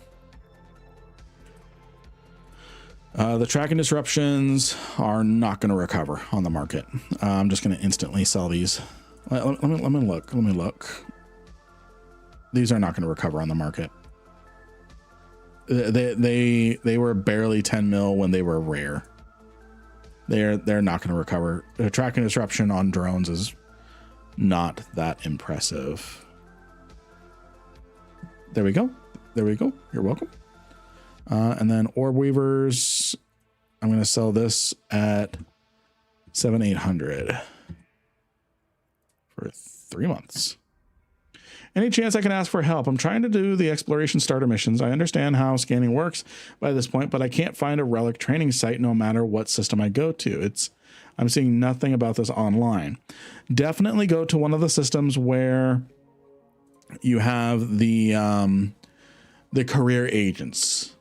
The tracking disruptions are not going to recover on the market. I'm just going to instantly sell these. Let me look. These are not going to recover on the market. They were barely 10 mil when they were rare. They're not going to recover. The tracking disruption on drones is not that impressive. There we go. You're welcome. And then orb weavers, I'm going to sell this at 7,800 for 3 months. Any chance I can ask for help? I'm trying to do the exploration starter missions. I understand how scanning works by this point, but I can't find a relic training site no matter what system I go to. I'm seeing nothing about this online. Definitely go to one of the systems where you have the career agents.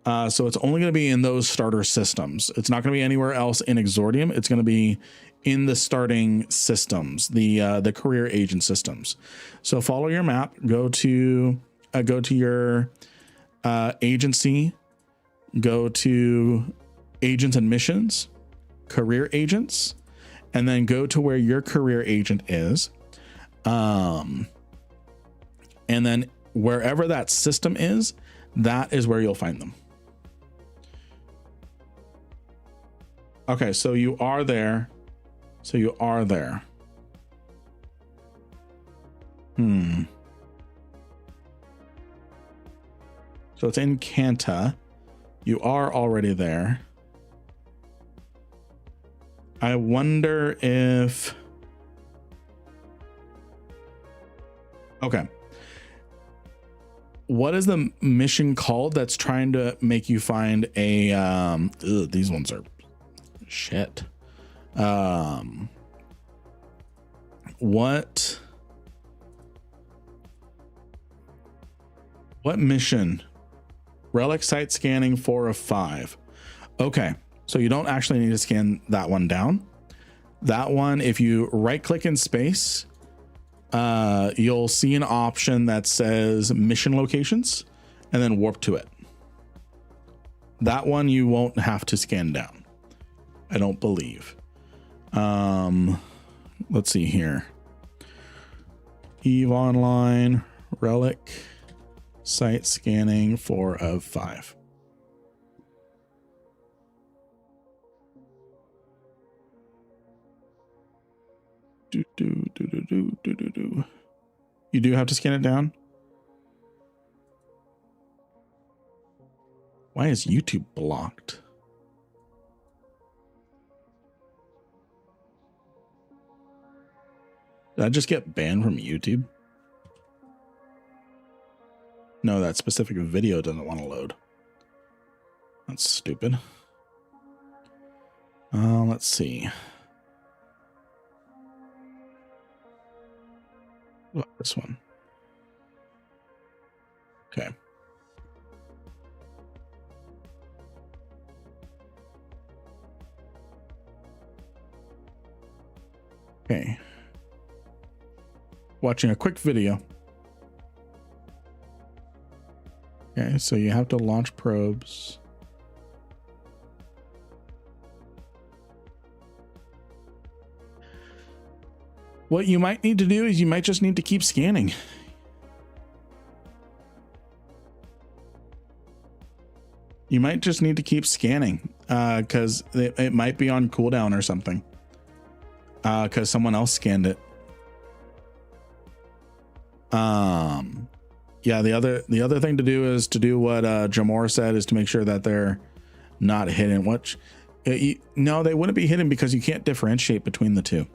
So it's only going to be in those starter systems. It's not going to be anywhere else in Exordium. It's going to be in the starting systems, the career agent systems. So follow your map, go to your agency, go to agents and missions, career agents, and then go to where your career agent is. And then wherever that system is, that is where you'll find them. Okay, so you are there. So it's in Kanta. You are already there. I wonder if... Okay. What is the mission called that's trying to make you find a... these ones are... Shit. What mission? Relic site scanning 4 of 5. Okay, so you don't actually need to scan that one down. That one, if you right click in space, you'll see an option that says mission locations and then warp to it. That one you won't have to scan down, I don't believe. Let's see here. Eve Online, Relic, site scanning 4 of 5. You do have to scan it down? Why is YouTube blocked? Did I just get banned from YouTube? No, that specific video doesn't want to load. That's stupid. Let's see. Oh, this one. Okay. Okay. Watching a quick video. Okay, so you have to launch probes. What you might need to do is you might just need to keep scanning. You might just need to keep scanning because it might be on cooldown or something. Because someone else scanned it. Yeah, the other thing to do is to do what Jamor said, is to make sure that they're not hidden. Which no, they wouldn't be hidden because you can't differentiate between the two.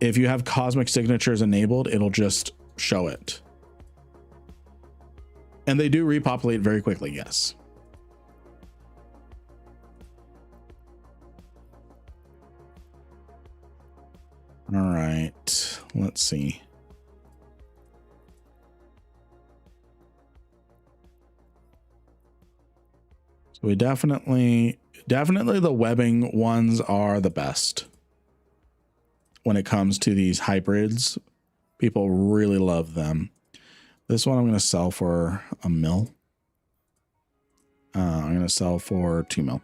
If you have cosmic signatures enabled, it'll just show it. And they do repopulate very quickly, yes. All right, let's see. So we definitely the webbing ones are the best. When it comes to these hybrids, people really love them. This one I'm going to sell for $1 mil. I'm going to sell for 2 mil.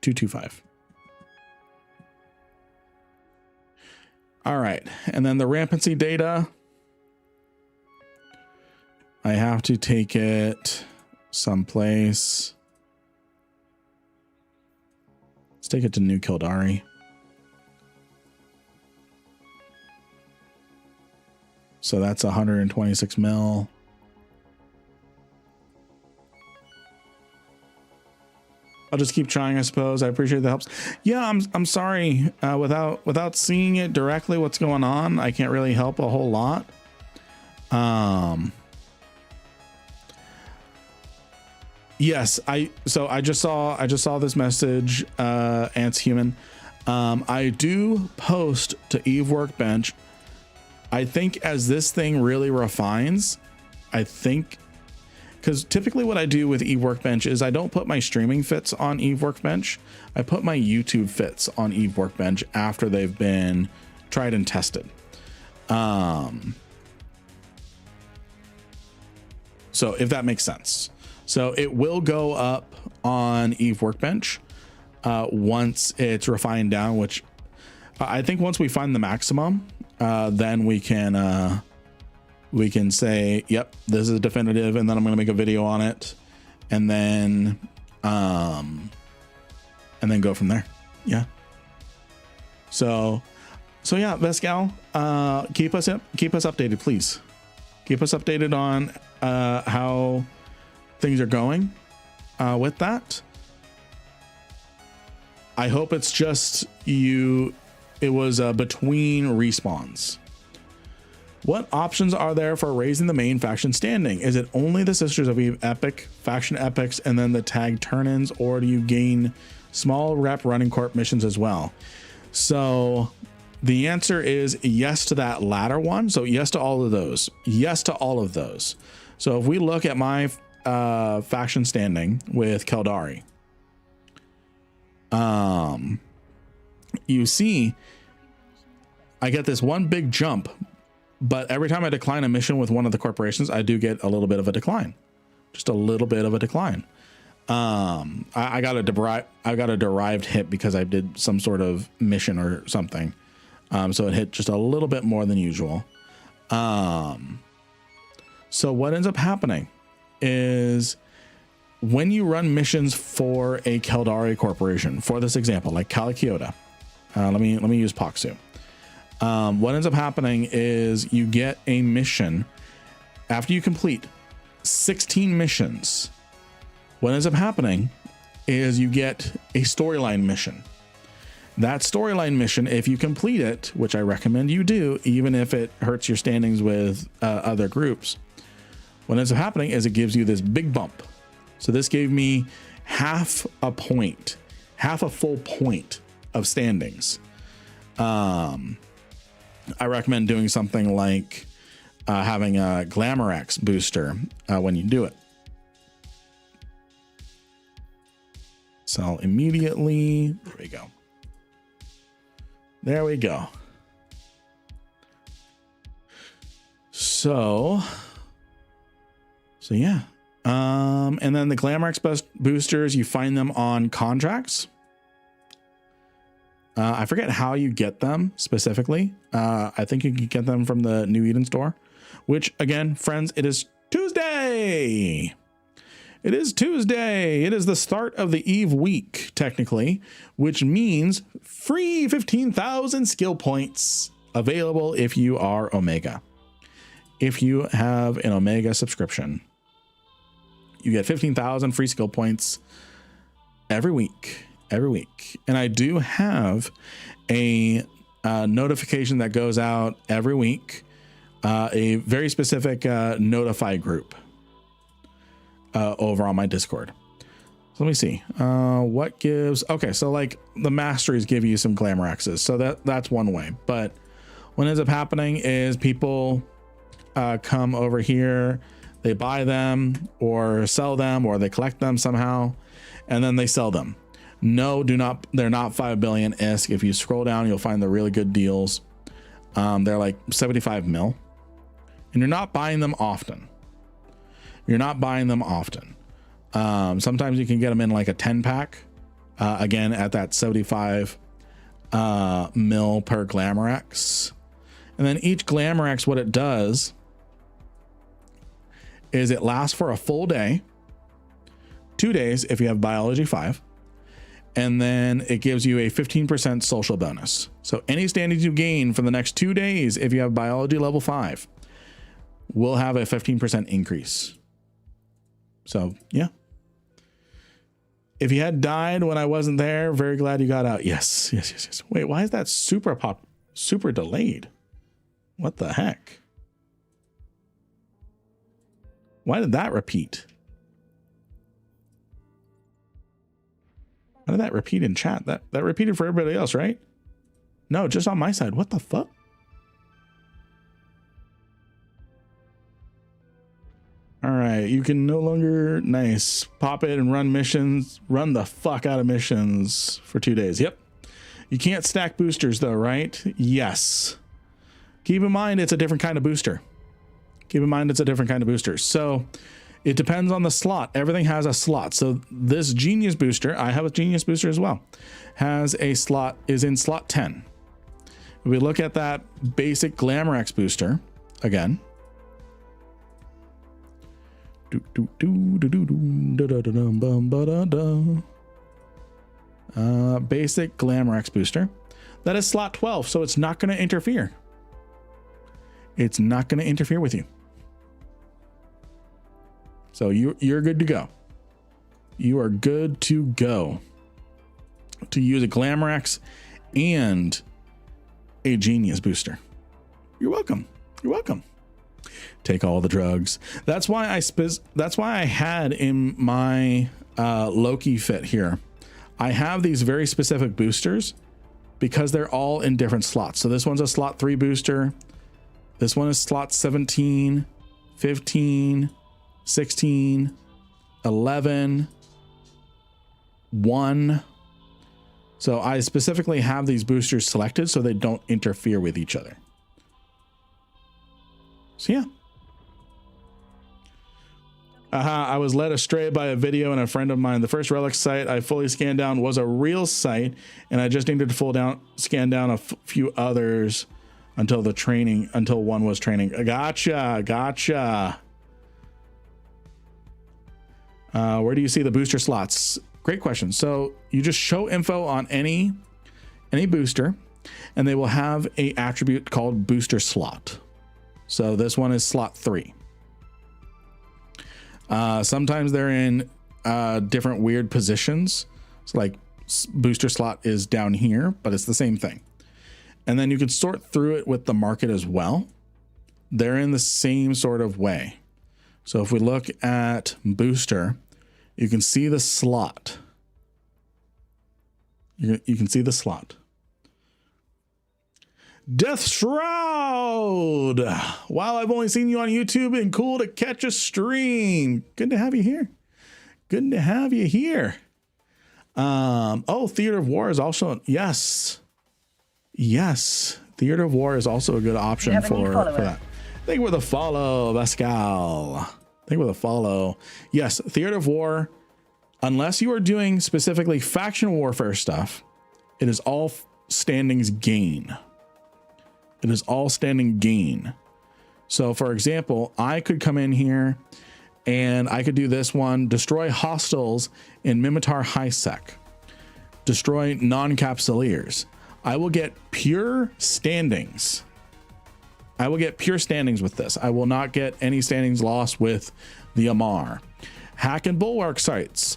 225. All right. And then the rampancy data. I have to take it someplace. Let's take it to New Kildare. So that's 126 mil. I'll just keep trying, I suppose. I appreciate the helps. Yeah, I'm sorry. Without seeing it directly, what's going on, I can't really help a whole lot. Yes, I just saw this message, Ants Human. I do post to Eve Workbench. I think as this thing really refines, I think, because typically what I do with Eve Workbench is I don't put my streaming fits on Eve Workbench. I put my YouTube fits on Eve Workbench after they've been tried and tested. So if that makes sense. So it will go up on Eve Workbench once it's refined down, which I think once we find the maximum, then we can say, yep, this is definitive, and then I'm going to make a video on it, and then go from there. Yeah. So yeah, Vescal, keep us updated, please. Keep us updated on how things are going with that. I hope it's just you. It was between respawns. What options are there for raising the main faction standing? Is it only the Sisters of Eve epic, faction epics, and then the tag turn-ins, or do you gain small rep running corp missions as well? So the answer is yes to that latter one. So yes to all of those. Yes to all of those. So if we look at my faction standing with Kildare, you see I get this one big jump, but every time I decline a mission with one of the corporations, I do get a little bit of a decline, just a little bit of a decline. I got a derived hit because I did some sort of mission or something. So it hit just a little bit more than usual. So what ends up happening is when you run missions for a Kildare corporation, for this example, like Calichiota, let me use Paksu. What ends up happening is you get a mission after you complete 16 missions. What ends up happening is you get a storyline mission. That storyline mission, if you complete it, which I recommend you do, even if it hurts your standings with other groups, what ends up happening is it gives you this big bump. So this gave me half a point, half a full point of standings. I recommend doing something like having a Glamour X booster when you do it. So immediately, there we go. There we go. So yeah. And then the Glamour X boosters, you find them on contracts. I forget how you get them specifically. I think you can get them from the New Eden store, which again, friends, it is Tuesday. It is Tuesday. It is the start of the Eve week, technically, which means free 15,000 skill points available if you are Omega. If you have an Omega subscription, you get 15,000 free skill points every week. And I do have a notification that goes out every week, a very specific notify group over on my Discord. So let me see what gives. Okay, so like the masteries give you some Glamour X's, so that's one way. But what ends up happening is people come over here, they buy them or sell them, or they collect them somehow, and then they sell them. No, do not. They're not 5 billion ISK. If you scroll down, you'll find the really good deals. They're like 75 mil, and you're not buying them often. Sometimes you can get them in like a 10 pack, again at that 75 mil per Glamour X. And then each Glamour X, what it does is it lasts for a full day, 2 days if you have biology 5, and then it gives you a 15% social bonus. So any standings you gain for the next 2 days, if you have biology level 5, will have a 15% increase. So yeah. If you had died when I wasn't there, very glad you got out. Yes. Wait, why is that super delayed? What the heck? Why did that repeat? How did that repeat in chat? That repeated for everybody else, right? No, just on my side. What the fuck? All right, you can no longer, nice, pop it and run missions, run the fuck out of missions for 2 days. Yep. You can't stack boosters though, right? Yes. Keep in mind, it's a different kind of booster. So it depends on the slot. Everything has a slot. So this Genius booster, I have a Genius booster as well, has a slot, is in slot 10. If we look at that basic Glamour X booster again, basic Glamour X booster, that is slot 12. So it's not going to interfere. It's not going to interfere with you. So you're good to go. You are good to go to use a Glamour X and a Genius booster. You're welcome. Take all the drugs. That's why I had in my Loki fit here, I have these very specific boosters because they're all in different slots. So this one's a slot 3 booster. This one is slot 17, 15, 16, 11, 1. So I specifically have these boosters selected so they don't interfere with each other. So yeah. I was led astray by a video and a friend of mine. The first relic site I fully scanned down was a real site, and I just needed to scan down a few others until one was training. Gotcha. Where do you see the booster slots? Great question. So you just show info on any booster, and they will have a attribute called booster slot. So this one is slot 3. Sometimes they're in different weird positions. So like booster slot is down here, but it's the same thing. And then you can sort through it with the market as well. They're in the same sort of way. So if we look at booster, you can see the slot. You can see the slot. Death Shroud. Wow, I've only seen you on YouTube and cool to catch a stream. Good to have you here. Good to have you here. Oh, Theater of War is also, yes. Yes. Theater of War is also a good option for that. Thank you for the follow, Pascal. Thank you for the follow. Yes, Theater of War, unless you are doing specifically faction warfare stuff, it is all standings gain. It is all standing gain. So for example, I could come in here and I could do this one, destroy hostiles in Mimitar High Sec, destroy non-capsuleers. I will get pure standings. I will get pure standings with this. I will not get any standings lost with the Amar. Hack and bulwark sites.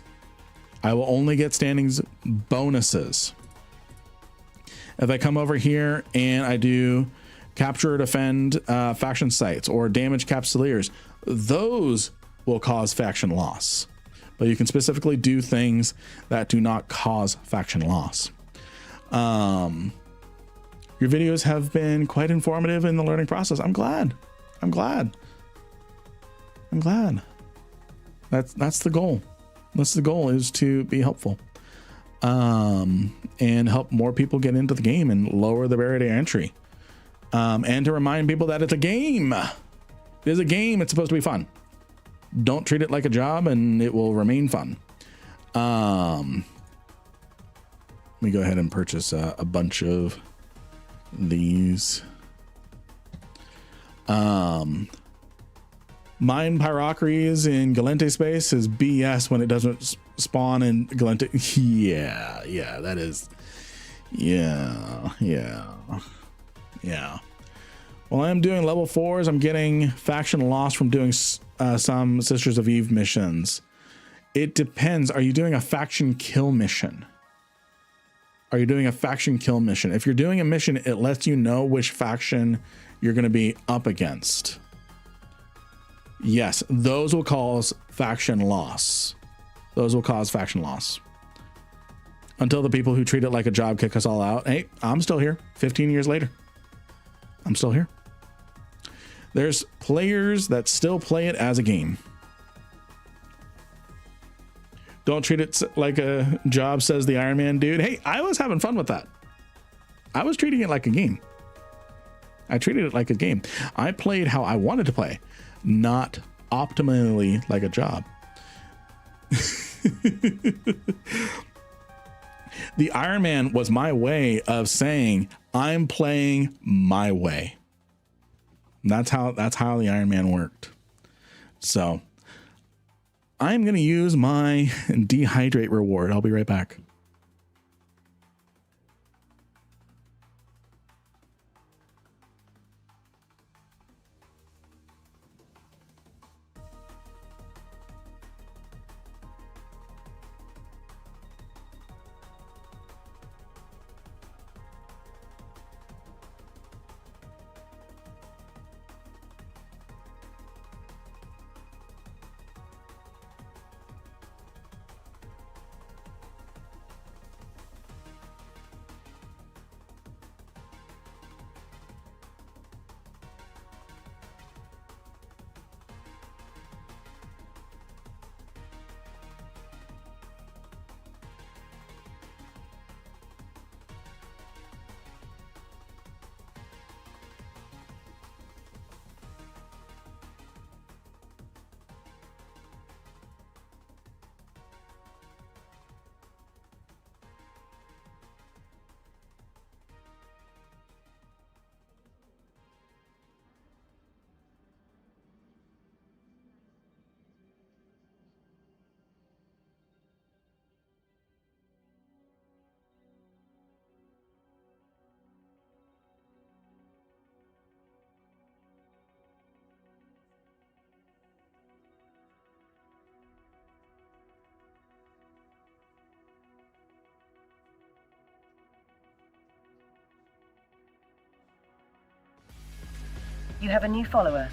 I will only get standings bonuses. If I come over here and I do capture or defend faction sites or damage capsuleers, those will cause faction loss. But you can specifically do things that do not cause faction loss. Your videos have been quite informative in the learning process. I'm glad. I'm glad. I'm glad. That's the goal. That's the goal, is to be helpful. And help more people get into the game and lower the barrier to entry. And to remind people that it's a game. It is a game. It's supposed to be fun. Don't treat it like a job and it will remain fun. Let me go ahead and purchase a bunch of these. Mine Pyrocrates in Galente space is BS when it doesn't spawn in Galente. Yeah, that is. Yeah. Well, I am doing level 4s. I'm getting faction loss from doing some Sisters of Eve missions. It depends. Are you doing a faction kill mission? Are you doing a faction kill mission? If you're doing a mission, it lets you know which faction you're going to be up against. Yes, those will cause faction loss. Those will cause faction loss. Until the people who treat it like a job kick us all out. Hey, I'm still here 15 years later. I'm still here. There's players that still play it as a game. Don't treat it like a job, says the Iron Man dude. Hey, I was having fun with that. I was treating it like a game. I treated it like a game. I played how I wanted to play, not optimally like a job. The Iron Man was my way of saying I'm playing my way. That's how the Iron Man worked. So I'm going to use my dehydrate reward. I'll be right back. You have a new follower.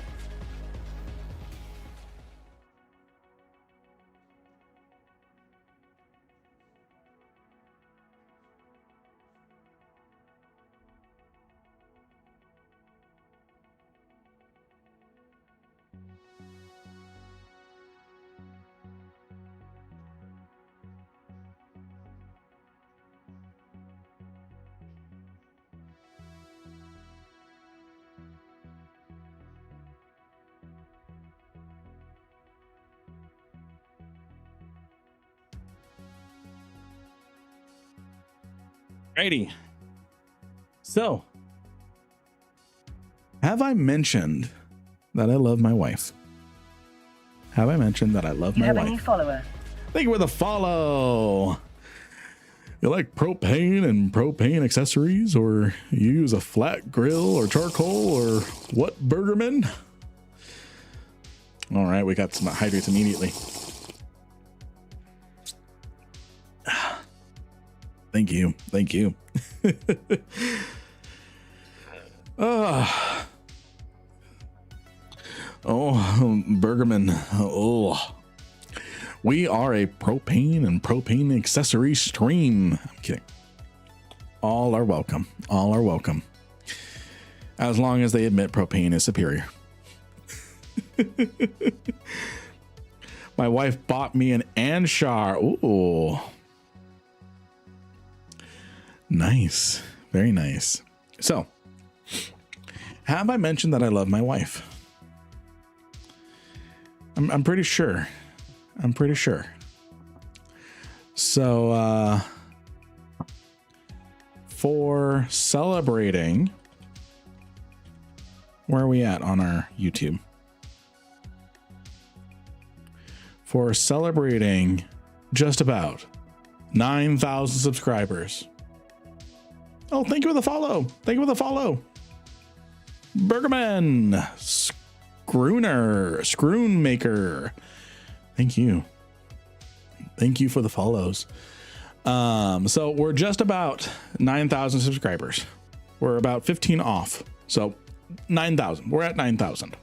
Alrighty. So, have I mentioned that I love my wife? Have I mentioned that I love You my have wife? a new follower. Thank you for the follow. You like propane and propane accessories, or you use a flat grill or charcoal, or what, Burgerman? All right, we got some hydrates immediately. Thank you. Thank you. Oh, Burgerman. Oh, we are a propane and propane accessory stream. I'm kidding. All are welcome. All are welcome. As long as they admit propane is superior. My wife bought me an Anshar. Ooh. Nice. Very nice. So, have I mentioned that I love my wife? I'm pretty sure. I'm pretty sure. So, for celebrating, where are we at on our YouTube? For celebrating just about 9,000 subscribers. Oh, thank you for the follow. Thank you for the follow. Burgerman, Scroonmaker. Thank you. Thank you for the follows. So we're just about 9,000 subscribers. We're about 15 off. So 9,000. We're at 9,000.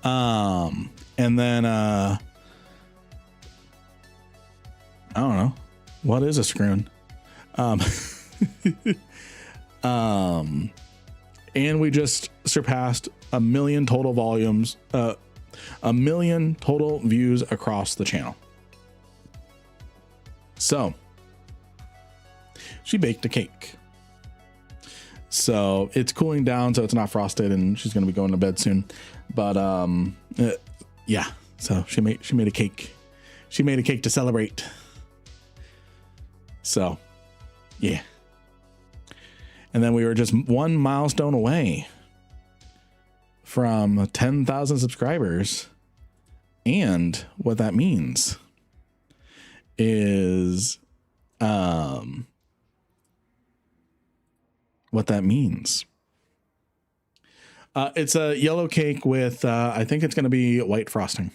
And then I don't know. What is a scroon? And we just surpassed 1 million total volumes, 1 million total views across the channel. So she baked a cake. So it's cooling down, so it's not frosted, and she's going to be going to bed soon. But yeah, so she made a cake. She made a cake to celebrate. So yeah. And then we were just one milestone away from 10,000 subscribers. And what that means is, it's a yellow cake with, I think it's going to be white frosting.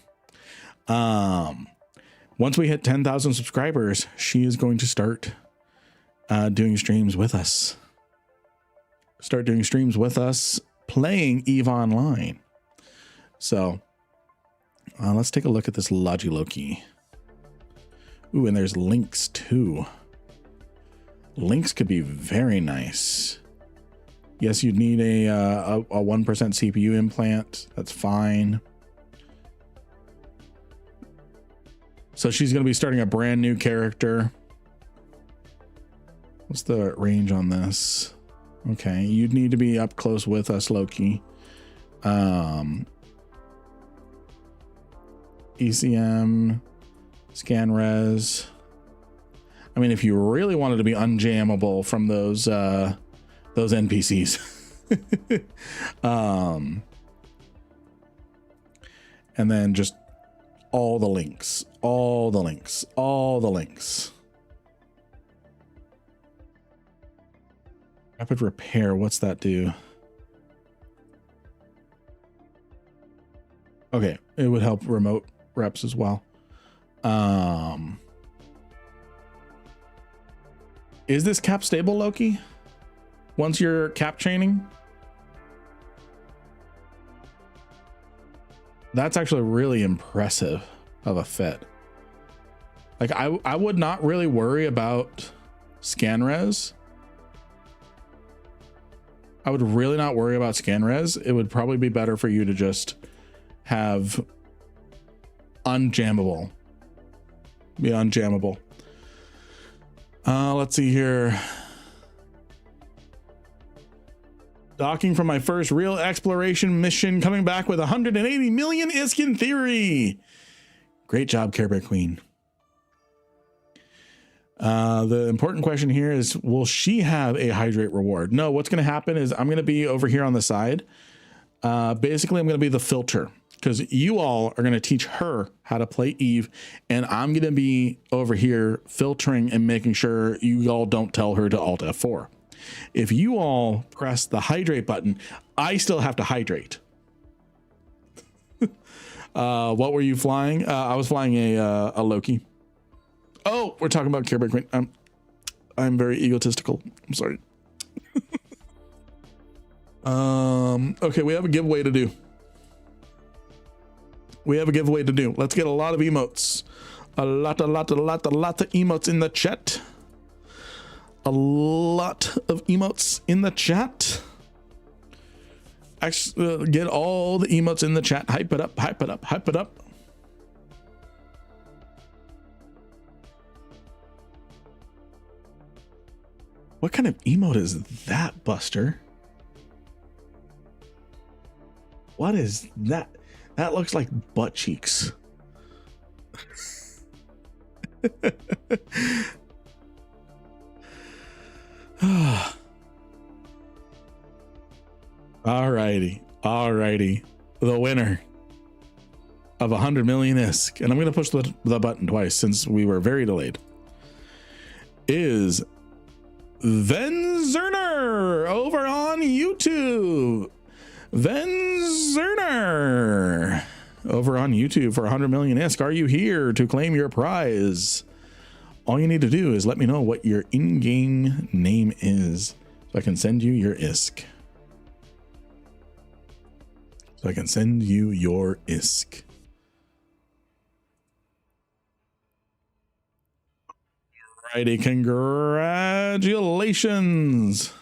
Once we hit 10,000 subscribers, she is going to start doing streams with us. Playing EVE Online. So let's take a look at this Logi Loki. Ooh, and there's links too. Links could be very nice. Yes, you'd need a 1% CPU implant. That's fine. So she's going to be starting a brand new character. What's the range on this? Okay, you'd need to be up close with us, Loki. ECM, scan res. I mean, if you really wanted to be unjammable from those NPCs. And then just all the links. Rapid repair, what's that do? Okay, it would help remote reps as well. Is this cap stable, Loki? Once you're cap chaining? That's actually really impressive of a fit. Like I would not really worry about scan res. I would really not worry about scan res. It would probably be better for you to just have unjammable. Be unjammable. Let's see here. Docking from my first real exploration mission, coming back with 180 million ISK in theory. Great job, Care Bear Queen. The important question here is, will she have a hydrate reward? No, what's going to happen is I'm going to be over here on the side. Basically, I'm going to be the filter because you all are going to teach her how to play Eve. And I'm going to be over here filtering and making sure you all don't tell her to Alt F4. If you all press the hydrate button, I still have to hydrate. What were you flying? I was flying a Loki. Oh, we're talking about Kickback Queen. I'm very egotistical. I'm sorry. Okay, we have a giveaway to do. Let's get a lot of emotes. A lot of emotes in the chat. A lot of emotes in the chat. Actually, get all the emotes in the chat. Hype it up, hype it up, hype it up. What kind of emote is that, Buster? What is that? That looks like butt cheeks. Alrighty. The winner of 100 million ISK, and I'm going to push the button twice since we were very delayed, is Venzerner over on YouTube. Venzerner over on YouTube for 100 million ISK. Are you here to claim your prize? All you need to do is let me know what your in-game name is so I can send you your ISK. Alrighty, congratulations.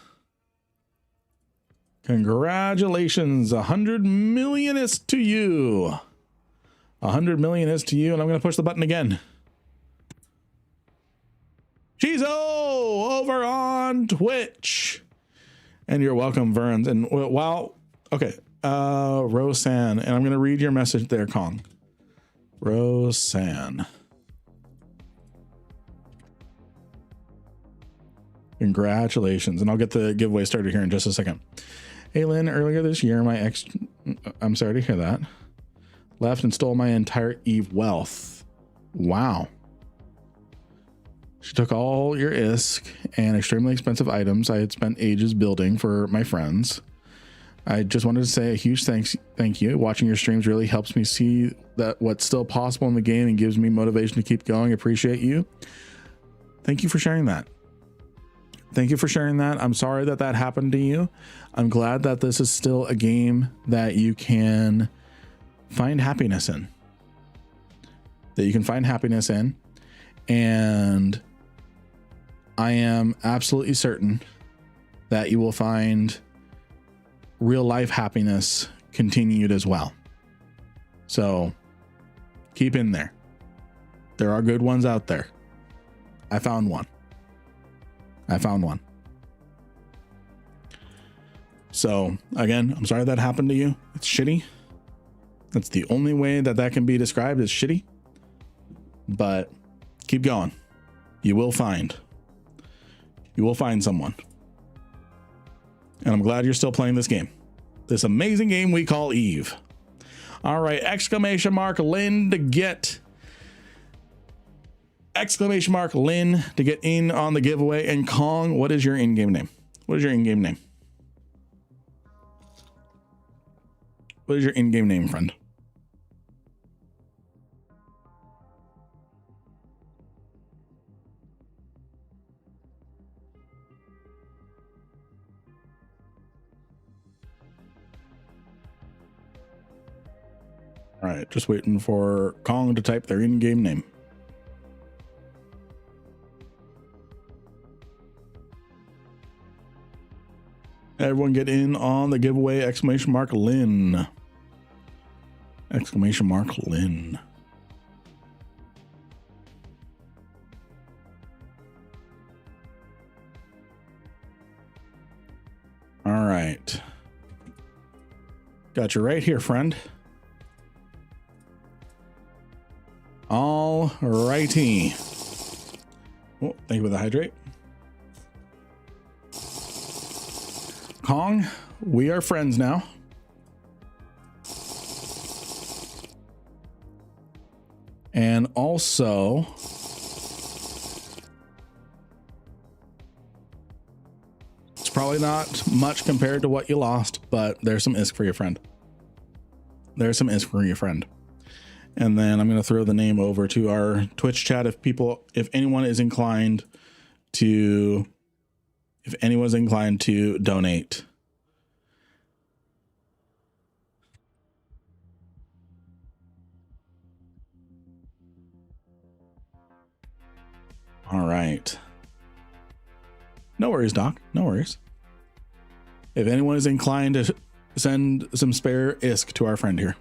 100 million is to you. 100 million is to you, and I'm going to push the button again. Chizo over on Twitch. And you're welcome, Verns. And wow. Okay. Roseanne. And I'm going to read your message there, Kong. Roseanne. Congratulations. And I'll get the giveaway started here in just a second. Hey, Lynn, earlier this year, my ex, I'm sorry to hear that, left and stole my entire Eve wealth. Wow. She took all your ISK and extremely expensive items I had spent ages building for my friends. I just wanted to say a huge thank you. Watching your streams really helps me see that what's still possible in the game and gives me motivation to keep going. Appreciate you. Thank you for sharing that. I'm sorry that happened to you. I'm glad that this is still a game that you can find happiness in. And I am absolutely certain that you will find real life happiness continued as well. So keep in there. There are good ones out there. I found one. So again, I'm sorry that happened to you. It's shitty. That's the only way that can be described, as shitty. But keep going. You will find someone. And I'm glad you're still playing this game. This amazing game we call Eve. All right, !Lynn to get !Lynn to get in on the giveaway. And Kong, what is your in-game name? What is your in-game name, friend? All right, just waiting for Kong to type their in-game name. Everyone get in on the giveaway! !Lynn. !Lynn. All right. Got you right here, friend. All righty. Oh, thank you for the hydrate. Kong, we are friends now. And also, it's probably not much compared to what you lost, but there's some ISK for your friend. There's some ISK for your friend. And then I'm going to throw the name over to our Twitch chat if anyone is inclined to donate. All right. No worries, Doc. No worries. If anyone is inclined to send some spare ISK to our friend here.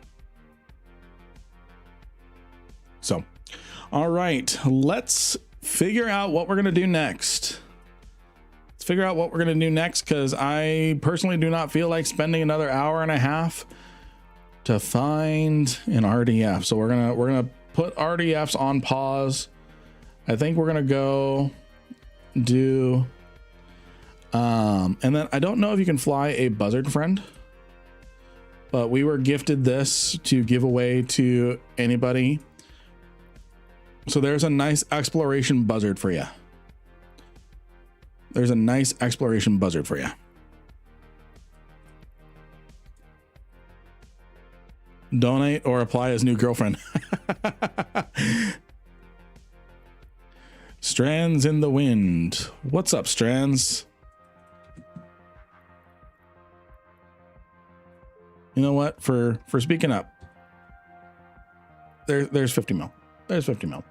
So, all right, let's figure out what we're going to do next. Let's figure out what we're going to do next, because I personally do not feel like spending another hour and a half to find an RDF. So we're going to put RDFs on pause. I think we're going to go do, and then I don't know if you can fly a buzzard friend, but we were gifted this to give away to anybody. So there's a nice exploration buzzard for you. There's a nice exploration buzzard for you. Donate or apply as new girlfriend. Strands in the wind. What's up, Strands? You know what? For speaking up, there's 50 mil. There's 50 mil.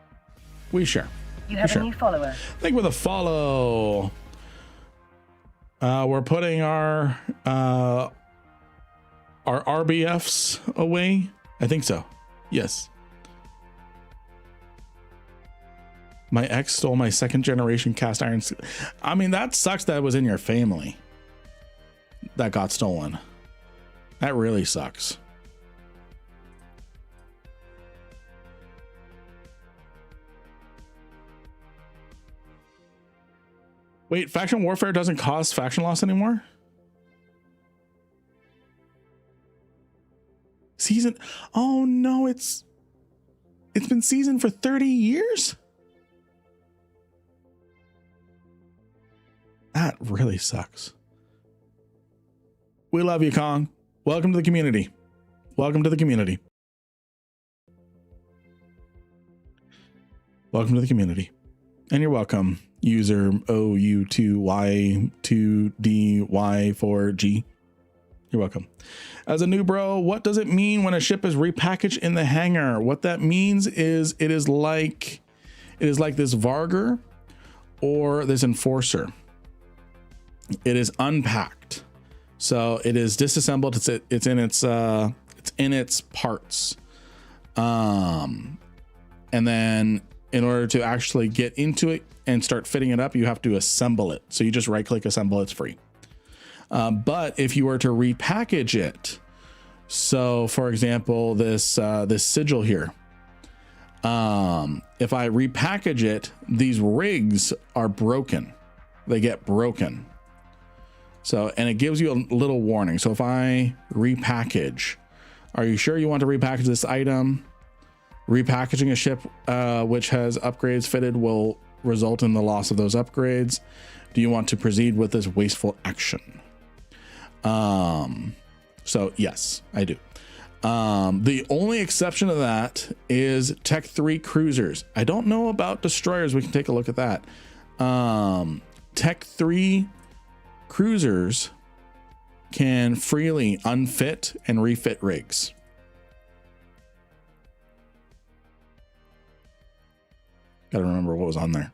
We share. You have a new follower. Thank you for the follow. We're putting our RBFs away. I think so. Yes. My ex stole my second generation cast iron. I mean, that sucks that it was in your family that got stolen. That really sucks. Wait, faction warfare doesn't cause faction loss anymore? Season? Oh no, it's been seasoned for 30 years? That really sucks. We love you, Kong. Welcome to the community. Welcome to the community. Welcome to the community. And you're welcome, user OU2Y2DY4G. You're welcome. As a new bro, what does it mean when a ship is repackaged in the hangar? What that means is it is like this Varger or this Enforcer. It is unpacked. So it is disassembled. It's in its parts. And then in order to actually get into it and start fitting it up, you have to assemble it. So you just right click assemble, it's free. But if you were to repackage it, so for example, this sigil here, if I repackage it, these rigs are broken. They get broken. So, and it gives you a little warning. So if I repackage, are you sure you want to repackage this item? Repackaging a ship which has upgrades fitted will result in the loss of those upgrades. Do you want to proceed with this wasteful action? So yes, I do. The only exception to that is Tech 3 cruisers. I don't know about destroyers. We can take a look at that. Tech 3 cruisers can freely unfit and refit rigs. Gotta remember what was on there.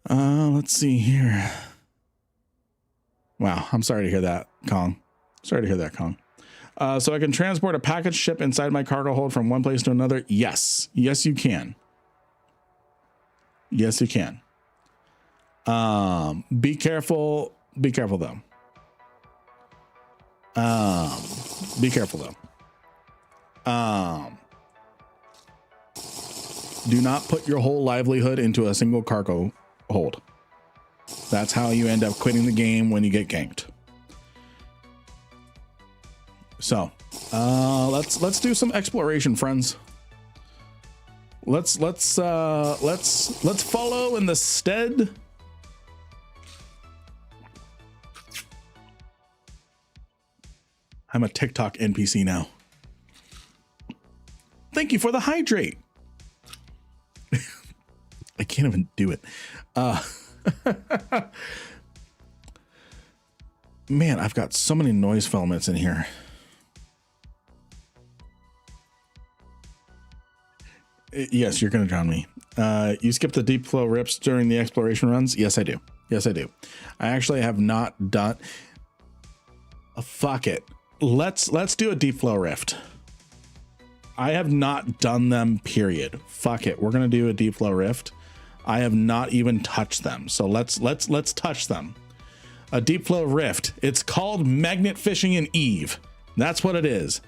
Let's see here. Wow, I'm sorry to hear that, Kong. Sorry to hear that, Kong. So I can transport a package ship inside my cargo hold from one place to another. Yes, yes, you can. Yes, you can. Be careful. Be careful though. Be careful though. Do not put your whole livelihood into a single cargo hold. That's how you end up quitting the game when you get ganked. So, let's do some exploration, friends. Let's follow in the stead. I'm a TikTok NPC now. Thank you for the hydrate. I can't even do it. Man, I've got so many noise filaments in here. Yes, you're going to drown me. You skip the deep flow rips during the exploration runs? Yes, I do. Yes, I do. I actually have not done... fuck it. Let's do a deep flow rift. I have not done them, period. Fuck it. We're going to do a deep flow rift. I have not even touched them. So let's touch them. A deep flow rift. It's called magnet fishing in Eve. That's what it is.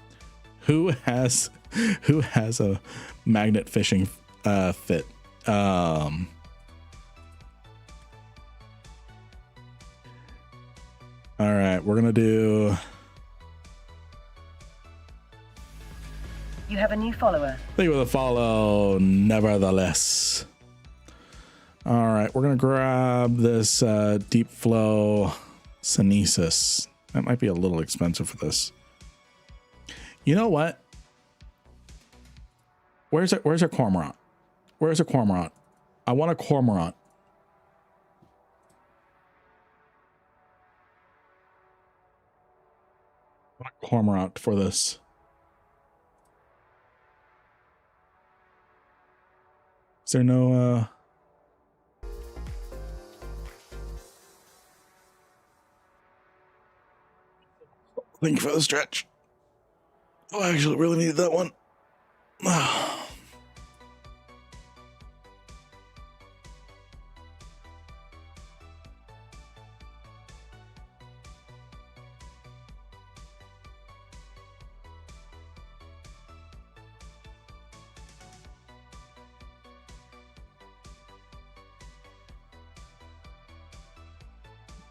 Who has a magnet fishing fit? All right, we're going to do... You have a new follower. Thank you for the follow, nevertheless. All right, we're going to grab this deep flow Synesis. That might be a little expensive for this. You know what? Where's a cormorant? Where's a cormorant? I want a cormorant. I want a cormorant for this. Is there no Thank you for the stretch. Oh, I actually really needed that one.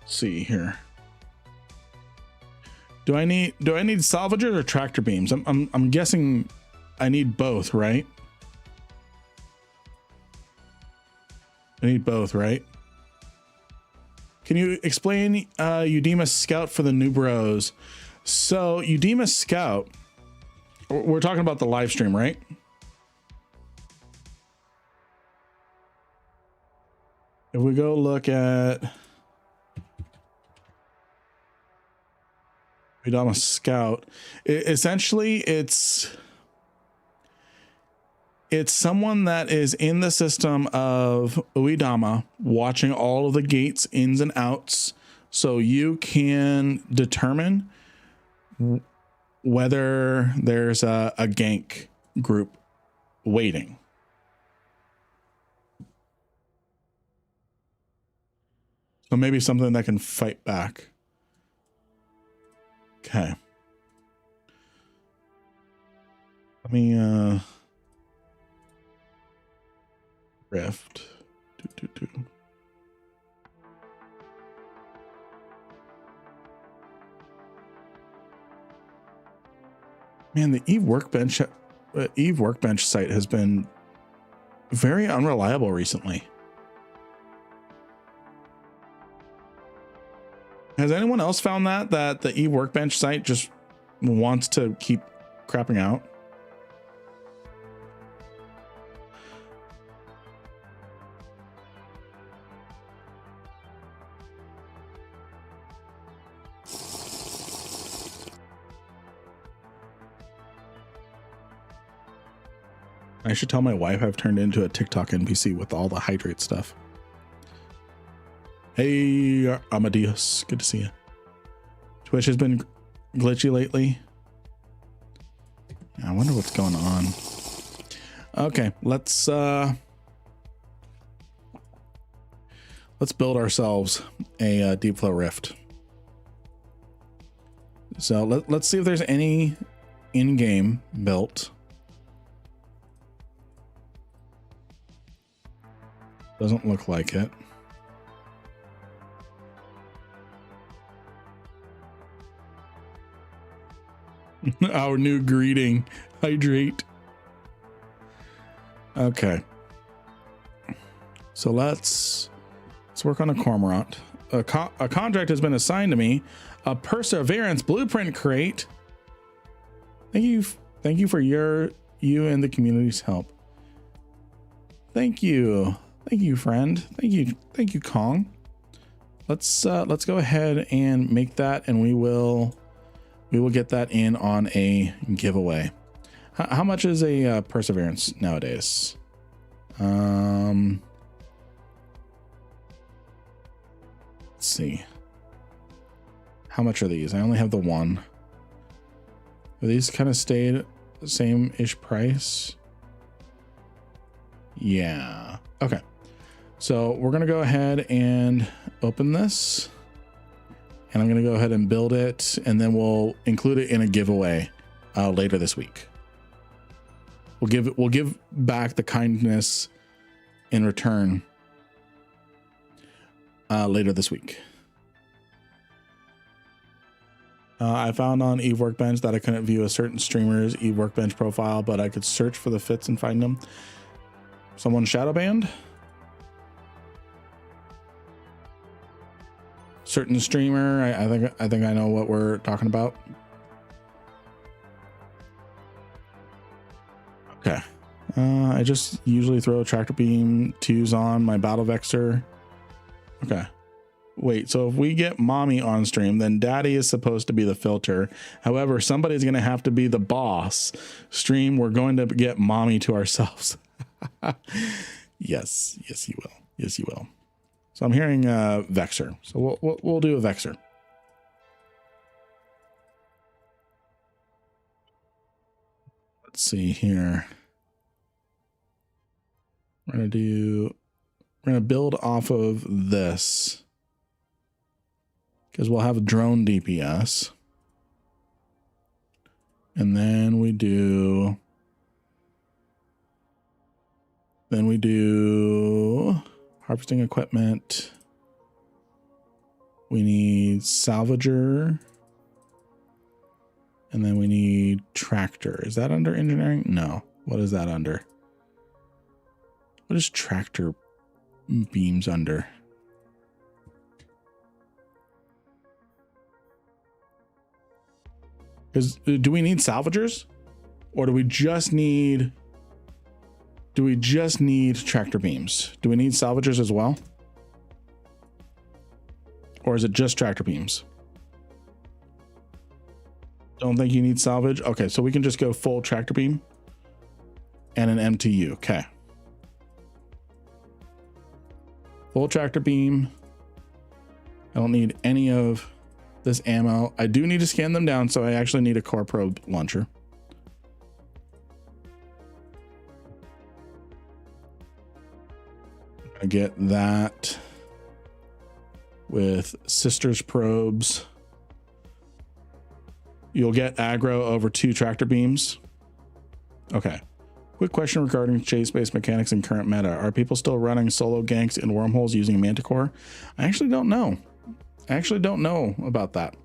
See here. Do I need salvagers or tractor beams? I'm guessing I need both, right? I need both, right? Can you explain Udema Scout for the new bros? So Udema Scout, we're talking about the live stream, right? If we go look at Udema Scout, essentially it's someone that is in the system of Uedama, watching all of the gates ins and outs, so you can determine whether there's a gank group waiting. So maybe something that can fight back. Okay. Let me rift. Man, the Eve workbench site has been very unreliable recently. Has anyone else found that the Eve workbench site just wants to keep crapping out? I should tell my wife I've turned into a TikTok NPC with all the hydrate stuff. Hey, Amadeus, good to see you. Twitch has been glitchy lately. I wonder what's going on. Okay, let's build ourselves a deep flow rift. So let's see if there's any in-game built. Doesn't look like it. Our new greeting, hydrate. Okay. So let's work on a cormorant. A contract has been assigned to me. A perseverance blueprint crate. Thank you for you and the community's help. Thank you, friend. Thank you, Kong. Let's go ahead and make that, and we will get that in on a giveaway. How much is a perseverance nowadays? Let's see. How much are these? I only have the one. Are these kind of stayed the same-ish price? Yeah. Okay. So we're going to go ahead and open this. And I'm going to go ahead and build it. And then we'll include it in a giveaway later this week. We'll give back the kindness in return later this week. I found on Eve Workbench that I couldn't view a certain streamer's Eve Workbench profile, but I could search for the fits and find them. Someone shadow banned? Certain streamer. I think I know what we're talking about. Okay. I just usually throw tractor beam 2s on my battle vexor. Okay. Wait, so if we get mommy on stream, then daddy is supposed to be the filter. However, somebody's going to have to be the boss. Stream, we're going to get mommy to ourselves. Yes, you will. Yes, you will. So I'm hearing vexor. So we'll do a vexor. Let's see here. We're gonna build off of this, because we'll have a drone DPS. And then we do harvesting equipment. We need salvager. And then we need tractor. Is that under engineering? No. What is that under? What is tractor beams under? Do we need salvagers, or do we just need tractor beams? Do we need salvagers as well? Or is it just tractor beams? Don't think you need salvage. Okay, so we can just go full tractor beam and an MTU. Okay. Full tractor beam. I don't need any of this ammo. I do need to scan them down, so I actually need a core probe launcher. I get that with sisters probes. You'll get aggro over 2 tractor beams. Okay. Quick question regarding chase-based mechanics in current meta. Are people still running solo ganks in wormholes using Manticore? I actually don't know. I actually don't know about that.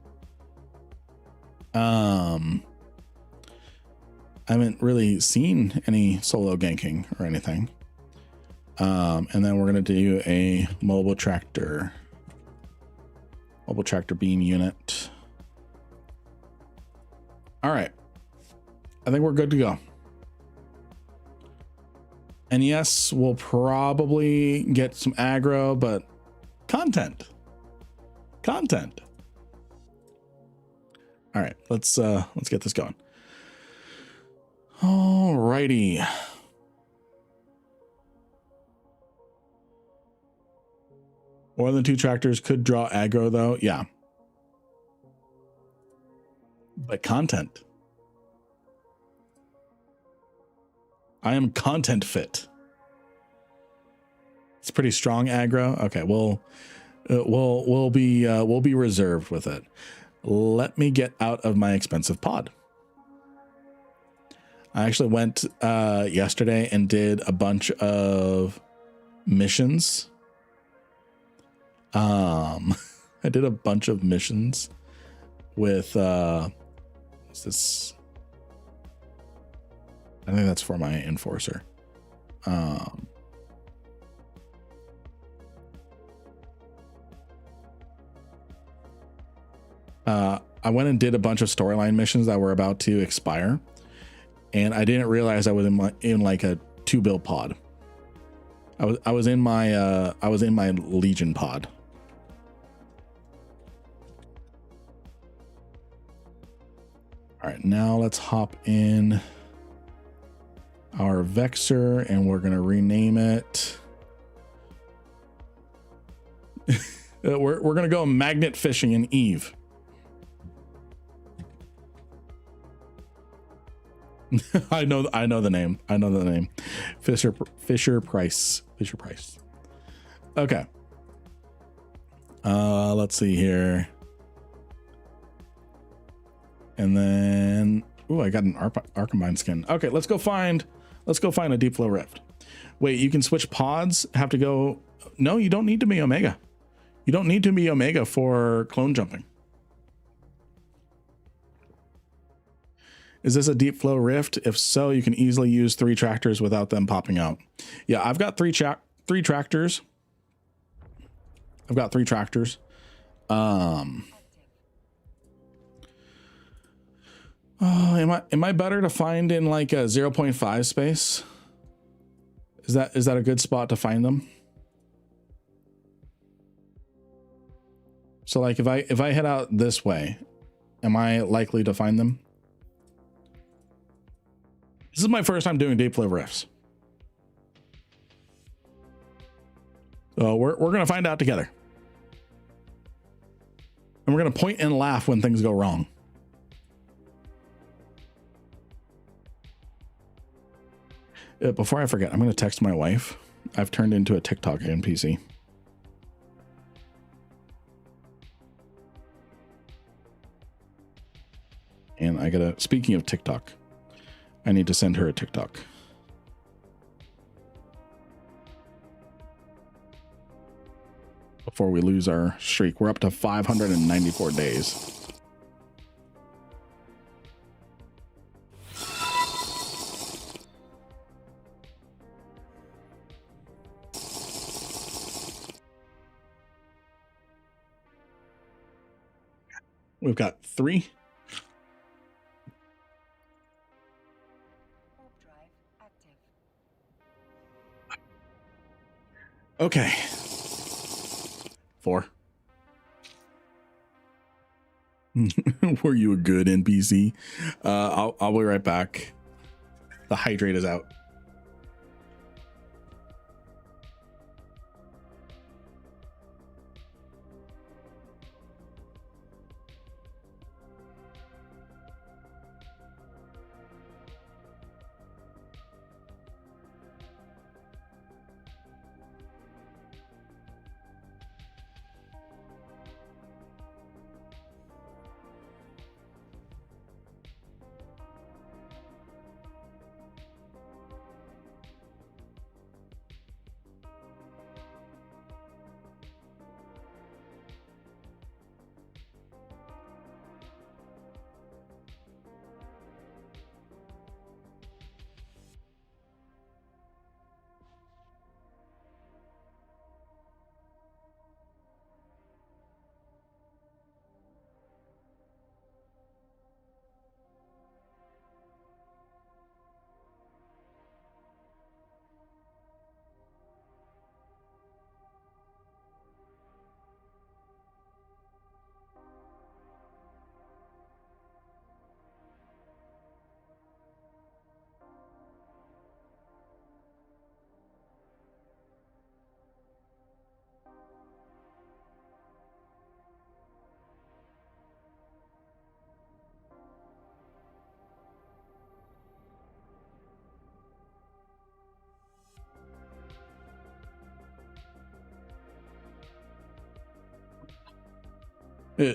I haven't really seen any solo ganking or anything. And then we're going to do a mobile tractor beam unit. All right. I think we're good to go. And yes, we'll probably get some aggro, but content. All right, let's get this going. All righty. More than 2 tractors could draw aggro though. Yeah. But content. I am content fit. It's pretty strong aggro. Okay, we'll be reserved with it. Let me get out of my expensive pod. I actually went yesterday and did a bunch of missions. I did a bunch of missions with what's this? I think that's for my enforcer. I went and did a bunch of storyline missions that were about to expire, and I didn't realize I was in like a 2-build pod. I was in my Legion pod. All right, now let's hop in our Vexor and we're gonna rename it. we're gonna go magnet fishing in Eve. I know the name. Fisher Price. Okay. Let's see here. And then, ooh, I got an Archimine skin. Okay, let's go find a Deep Flow Rift. Wait, you can switch pods? Have to go? No, you don't need to be Omega. You don't need to be Omega for clone jumping. Is this a Deep Flow Rift? If so, you can easily use 3 tractors without them popping out. Yeah, I've got 3 tractors. I've got 3 tractors. Am I better to find in like a 0.5 space? Is that a good spot to find them? So like if I head out this way, am I likely to find them? This is my first time doing Deep Flow Rifts. So we're gonna find out together. And we're gonna point and laugh when things go wrong. Before I forget, I'm gonna text my wife. I've turned into a TikTok NPC. And speaking of TikTok, I need to send her a TikTok. Before we lose our streak. We're up to 594 days. We've got 3. Okay. 4. Were you a good NPC? I'll be right back. The hydrate is out.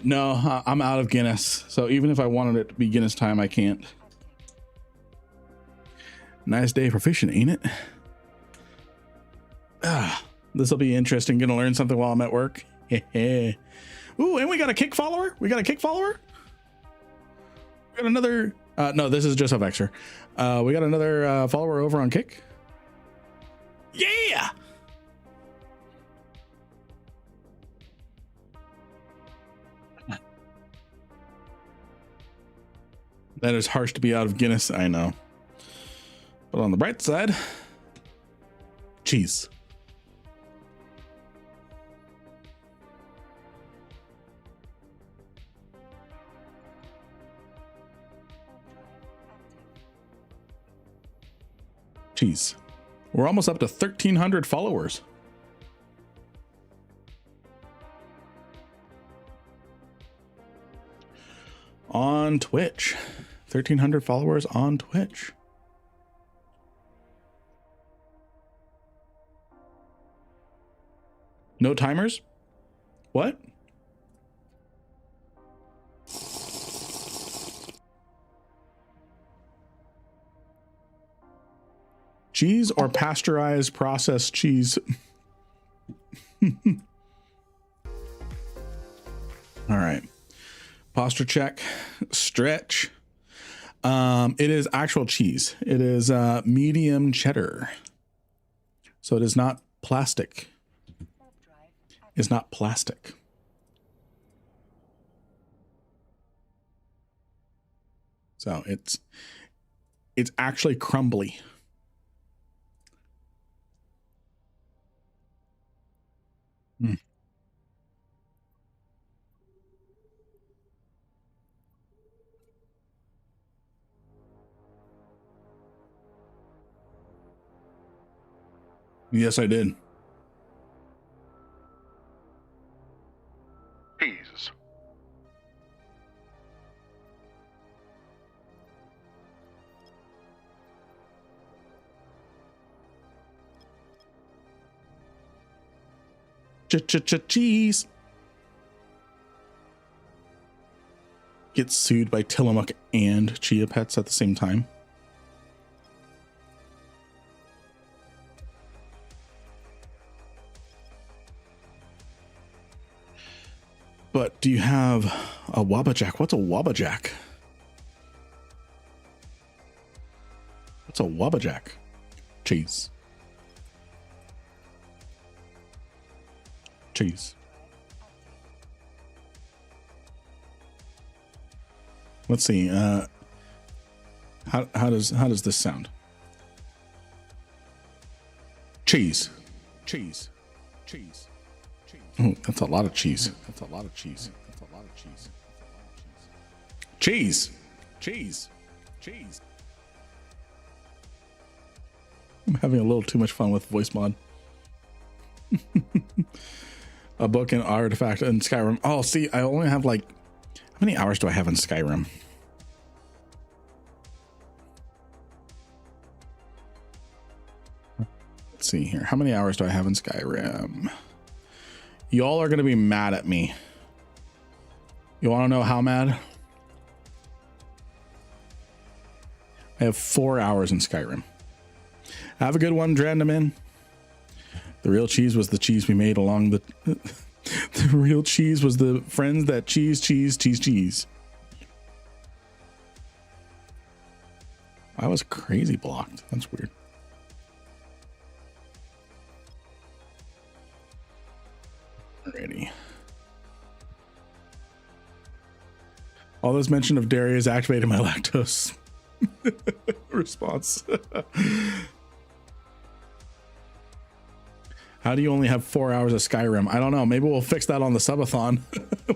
No, I'm out of Guinness. So even if I wanted it to be Guinness time, I can't. Nice day for fishing, ain't it? Ah. This will be interesting. Gonna learn something while I'm at work. Ooh, and we got a kick follower. We got another. No, this is just a Vexer. We got another follower over on Kick. Yeah. That is harsh to be out of Guinness, I know. But on the bright side, cheese. Cheese. We're almost up to 1,300 followers. On Twitch. 1,300 followers on Twitch. No timers? What? Cheese or pasteurized processed cheese? All right. Posture check. Stretch. It is actual cheese. It is medium cheddar. So it is not plastic. It's not plastic. So it's actually crumbly. Mm. Yes, I did. Cheese. Cheese. Get sued by Tillamook and Chia Pets at the same time. But do you have a Wabajack? What's a Wabajack? What's a Wabajack? Cheese. Cheese. Let's see. How does this sound? Cheese. Cheese. Cheese. Oh, that's a lot of cheese. That's a lot of cheese. That's a lot of cheese. Cheese. Cheese. Cheese. I'm having a little too much fun with voice mod. A book and artifact in Skyrim. Oh, see, I only have like, how many hours do I have in Skyrim? Let's see here. How many hours do I have in Skyrim? Y'all are going to be mad at me. You want to know how mad? I have 4 hours in Skyrim. Have a good one, Drandaman. The real cheese was the cheese we made along the... The real cheese was the friends that cheese. I was crazy blocked. That's weird. Alrighty. All this mention of dairy has activated my lactose response. How do you only have 4 hours of Skyrim? I don't know. Maybe we'll fix that on the subathon.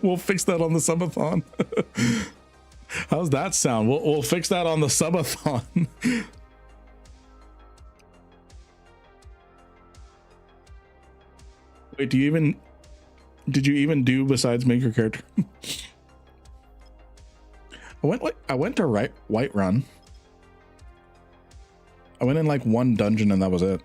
We'll fix that on the subathon. How's that sound? We'll fix that on the subathon. Wait, did you even do besides make your character? I went to Whiterun. I went in like one dungeon and that was it.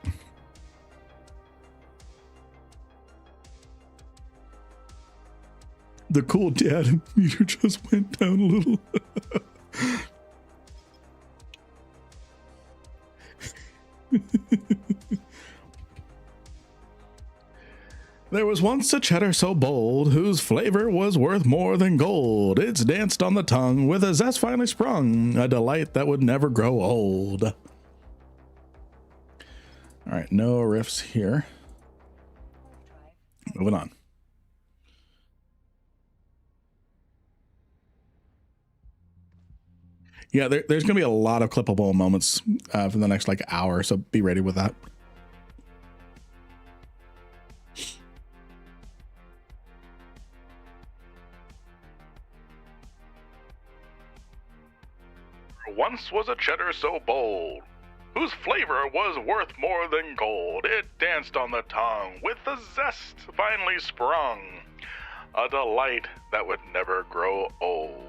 The cool dad meter just went down a little. There was once a cheddar so bold, whose flavor was worth more than gold. It's danced on the tongue with a zest finely sprung, a delight that would never grow old. All right, no riffs here. Moving on. Yeah, there's going to be a lot of clippable moments for the next like hour, so be ready with that. Once was a cheddar so bold, whose flavor was worth more than gold. It danced on the tongue with the zest finely sprung, a delight that would never grow old.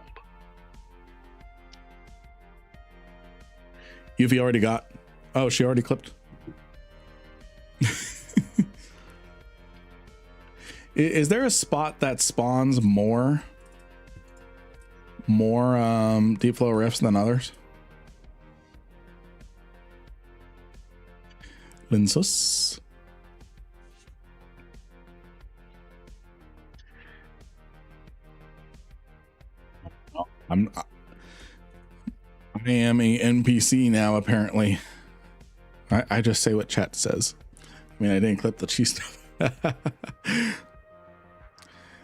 Yuffie already got. Oh, she already clipped. Is there a spot that spawns more deep flow riffs than others? Linsus. I am a NPC now, apparently. I just say what chat says. I mean, I didn't clip the cheese stuff.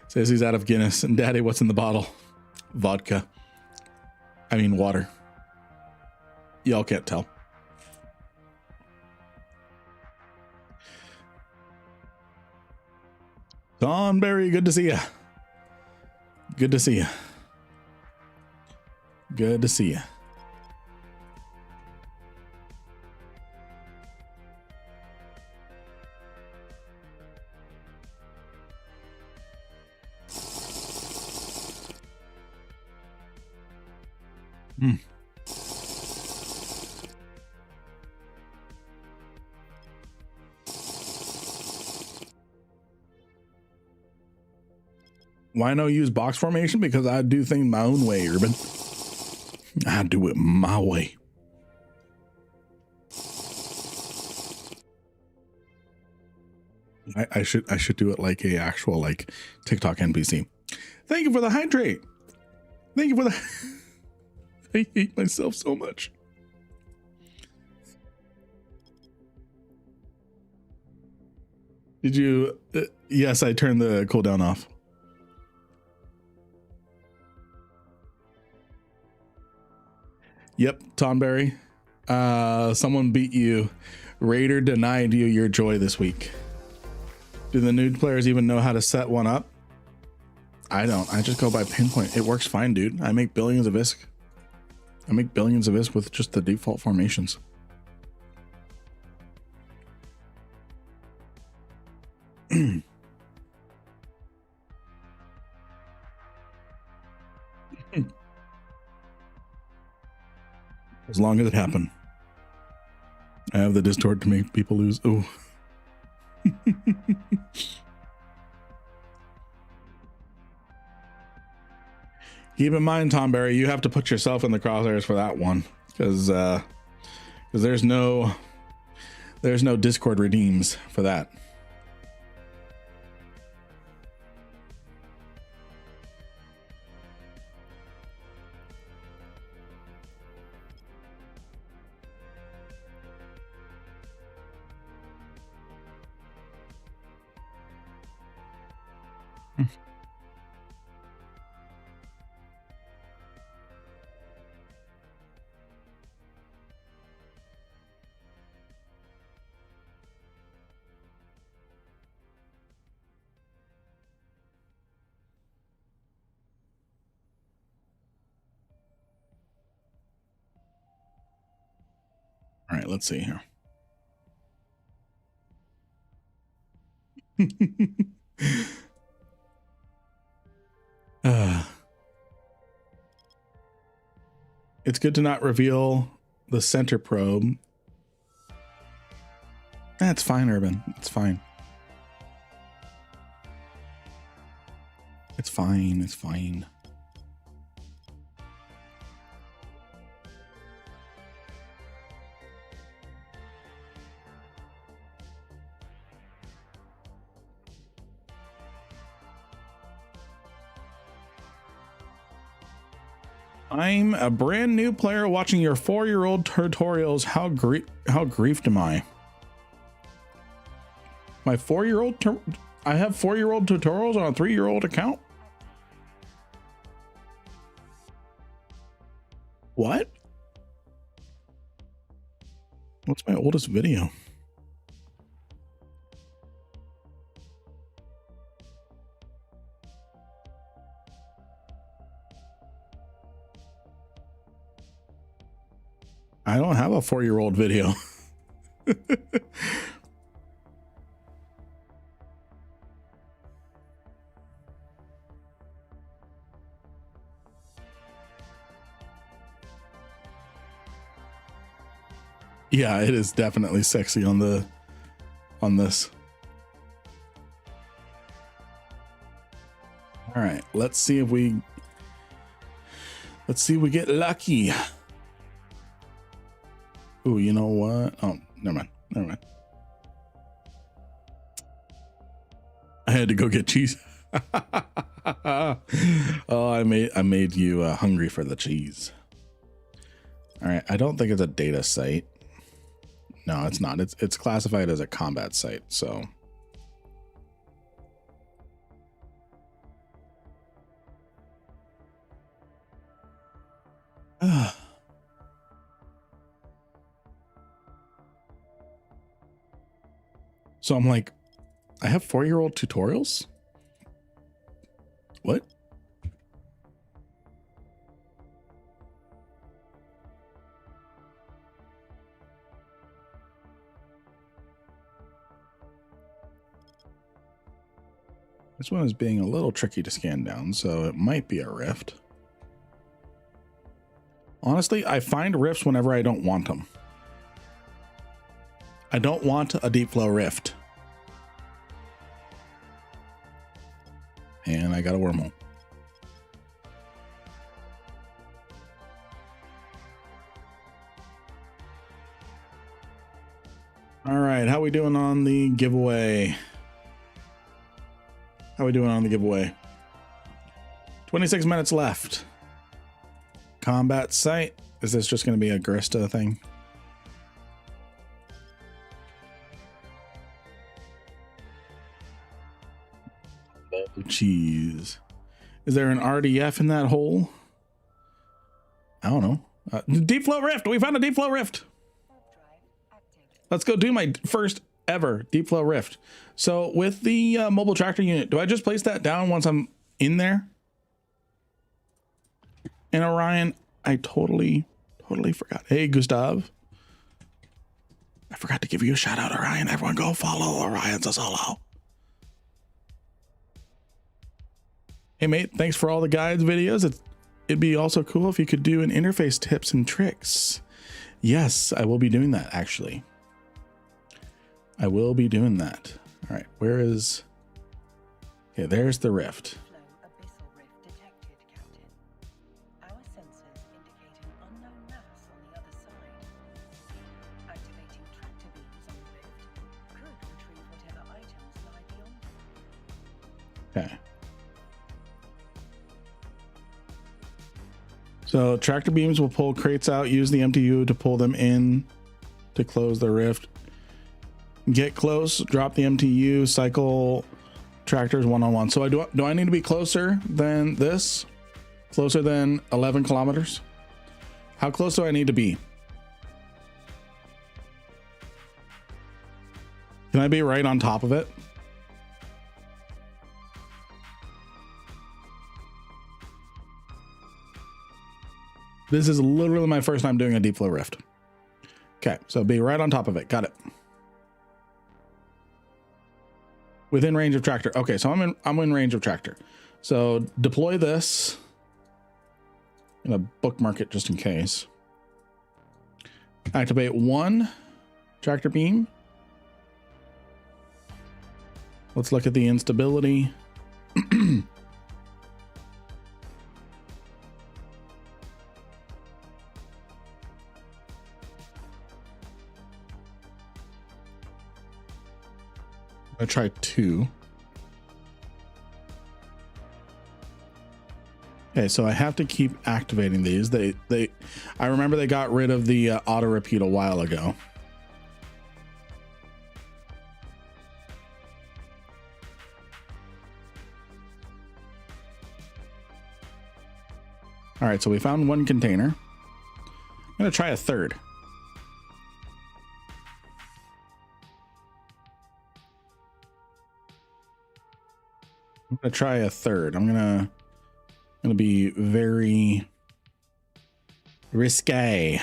Says he's out of Guinness. And Daddy, what's in the bottle? Vodka. I mean, water. Y'all can't tell. Thornberry, good to see ya. Good to see ya. Good to see ya. Why no use box formation? Because I do things my own way, Urban. I do it my way. I should do it like a actual like TikTok NPC. Thank you for the hydrate. Thank you for the. I hate myself so much. Did you? Yes, I turned the cooldown off. Yep, Tonberry. Someone beat you. Raider denied you your joy this week. Do the nude players even know how to set one up? I don't. I just go by pinpoint. It works fine, dude. I make billions of ISK. I make billions of ISK with just the default formations. As long as it happened. I have the distort to make people lose. Oh. Keep in mind, Tomberry, you have to put yourself in the crosshairs for that one, because there's no Discord redeems for that. All right, let's see here. It's good to not reveal the center probe. That's fine, Urban. It's fine. It's fine. It's fine. I'm a brand new player watching your 4-year-old tutorials. How griefed am I? My 4-year-old I have 4-year-old tutorials on a 3-year-old account? What? What's my oldest video? I don't have a 4-year-old video. Yeah, it is definitely sexy on this. All right, let's see if we get lucky. Ooh, you know what? Oh, never mind. I had to go get cheese. Oh, I made you hungry for the cheese. All right, I don't think it's a data site. No, it's not. It's classified as a combat site, so. So I'm like, I have 4-year-old tutorials? What? This one is being a little tricky to scan down, so it might be a rift. Honestly, I find rifts whenever I don't want them. I don't want a deep flow rift. And I got a wormhole. All right, how we doing on the giveaway? 26 minutes left. Combat site. Is this just going to be a Grista thing? Cheese. Is there an RDF in that hole? I don't know. Deep flow rift. We found a deep flow rift. Let's go do my first ever deep flow rift. So with the mobile tractor unit, do I just place that down once I'm in there? And Orion, I totally forgot. Hey, Gustav. I forgot to give you a shout out, Orion. Everyone go follow Orion's a solo. Hey mate, thanks for all the guides videos. It'd be also cool if you could do an interface tips and tricks. Yes, I will be doing that actually. I will be doing that. All right, where is... Okay, there's the rift. Okay. So tractor beams will pull crates out, use the MTU to pull them in to close the rift. Get close, drop the MTU, cycle tractors one-on-one. So do I need to be closer than this? Closer than 11 kilometers? How close do I need to be? Can I be right on top of it? This is literally my first time doing a deep flow rift. Okay, so be right on top of it. Got it. Within range of tractor. Okay, so I'm in range of tractor. So deploy this. I'm gonna bookmark it just in case. Activate one tractor beam. Let's look at the instability. I try 2. Okay, Okay, so I have to keep activating these. I remember they got rid of the auto repeat a while ago. All right, so we found one container. I'm gonna try a third. I'm gonna try a third. I'm gonna be very risque.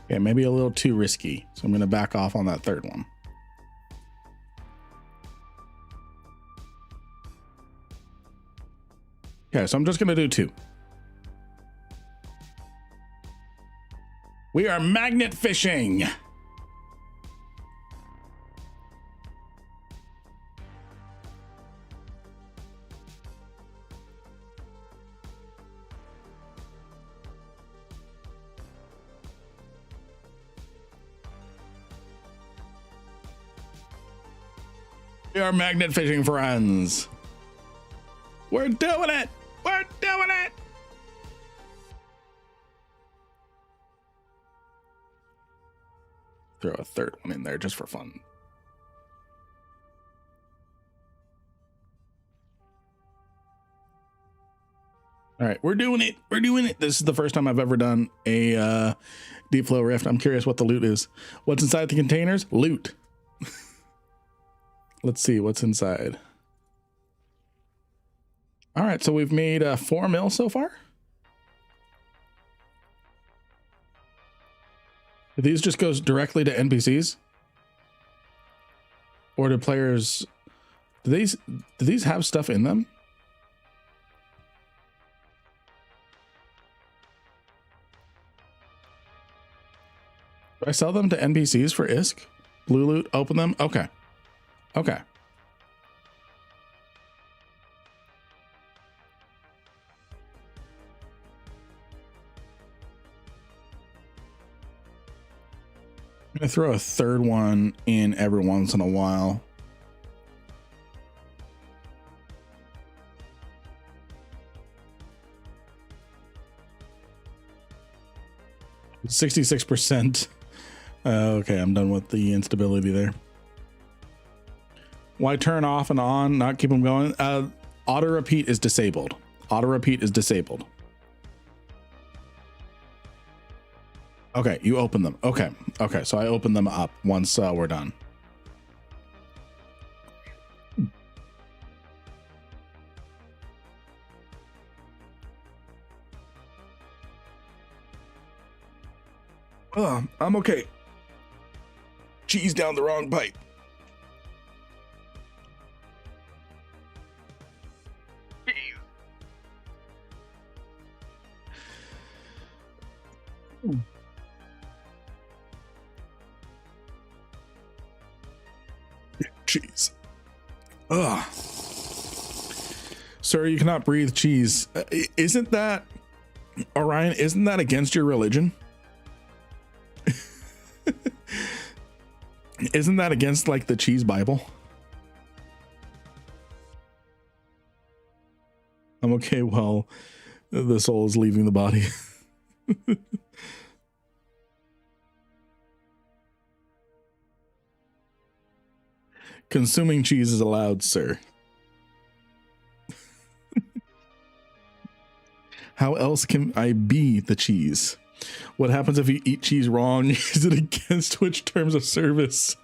Okay, maybe a little too risky. So I'm gonna back off on that third one. Okay, so I'm just gonna do 2. We are magnet fishing. We are magnet fishing, friends. We're doing it. We're doing it. Throw a third one in there just for fun. All right, we're doing it. We're doing it. This is the first time I've ever done a deep flow rift. I'm curious what the loot is. What's inside the containers? Loot. Let's see what's inside. All right, so we've made 4 mil so far. Do these just goes directly to NPCs? Or do players, do these have stuff in them? Do I sell them to NPCs for ISK? Blue loot, open them? Okay. Okay. I'm gonna throw a third one in every once in a while. %. Okay, I'm done with the instability there. Why turn off and on, not keep them going? Auto repeat is disabled. Auto repeat is disabled. Okay, you open them. Okay, okay, so I open them up once we're done. Oh, I'm okay. Cheese down the wrong pipe. Cheese. Ugh. Sir, you cannot breathe cheese. Isn't that, Orion, isn't that against your religion? Isn't that against like the cheese Bible? I'm okay while the soul is leaving the body. Consuming cheese is allowed, sir. How else can I be the cheese? What happens if you eat cheese wrong? Is it against which terms of service?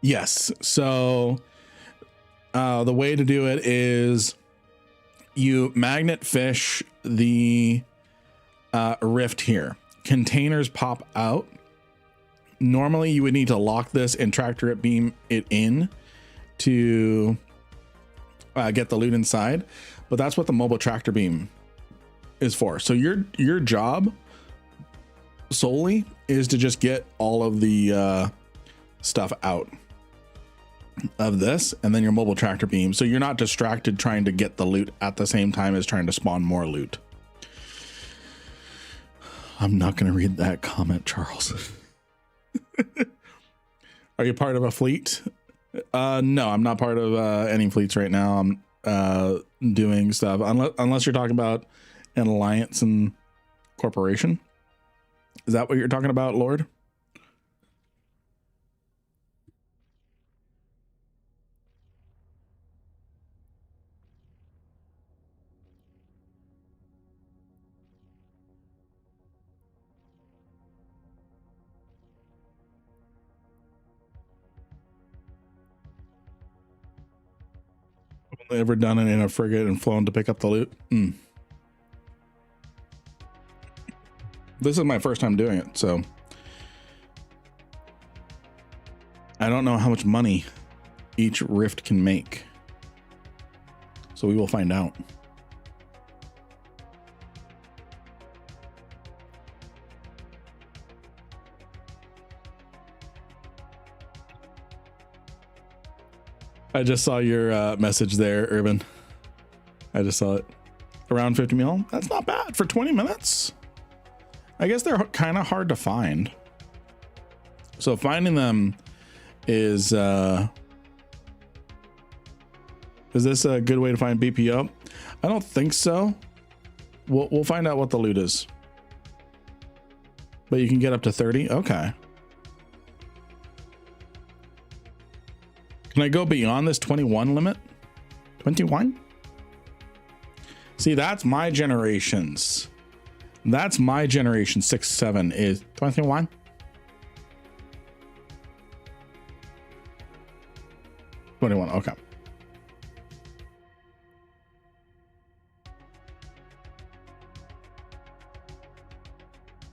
Yes. So the way to do it is you magnet fish the rift here. Containers pop out. Normally you would need to lock this and tractor it beam it in to get the loot inside, but that's what the mobile tractor beam is for. So your job solely is to just get all of the stuff out of this, and then your mobile tractor beam, so you're not distracted trying to get the loot at the same time as trying to spawn more loot. I'm not going to read that comment, Charles. Are you part of a fleet? No, I'm not part of any fleets right now. I'm doing stuff unless you're talking about an alliance and corporation. Is that what you're talking about, Lord? Ever done it in a frigate and flown to pick up the loot? This is my first time doing it, so I don't know how much money each rift can make. So we will find out. I just saw your message there, Urban. I just saw it. Around 50 mil. That's not bad for 20 minutes. I guess they're kind of hard to find. So finding them is this a good way to find BPO? I don't think so. We'll find out what the loot is. But you can get up to 30. Okay. Can I go beyond this 21 limit? 21? See, that's my generations. That's my generation. 6, 7 is 21. Okay.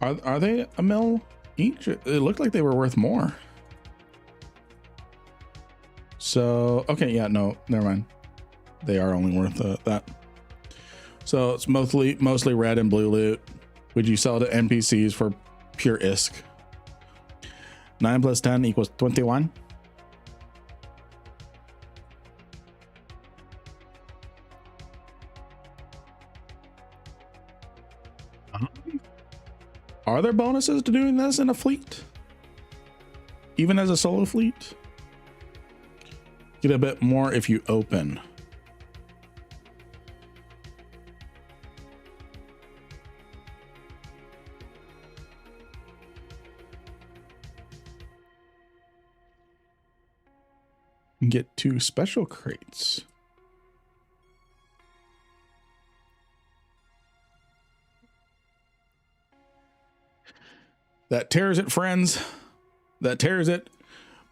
Are they a mil each? It looked like they were worth more. So, okay, yeah, no, never mind. They are only worth that. So it's mostly red and blue loot. Would you sell to NPCs for pure ISK? 9 plus 10 equals 21. Are there bonuses to doing this in a fleet? Even as a solo fleet? Get a bit more if you open. And get 2 special crates. That tears it, friends. That tears it.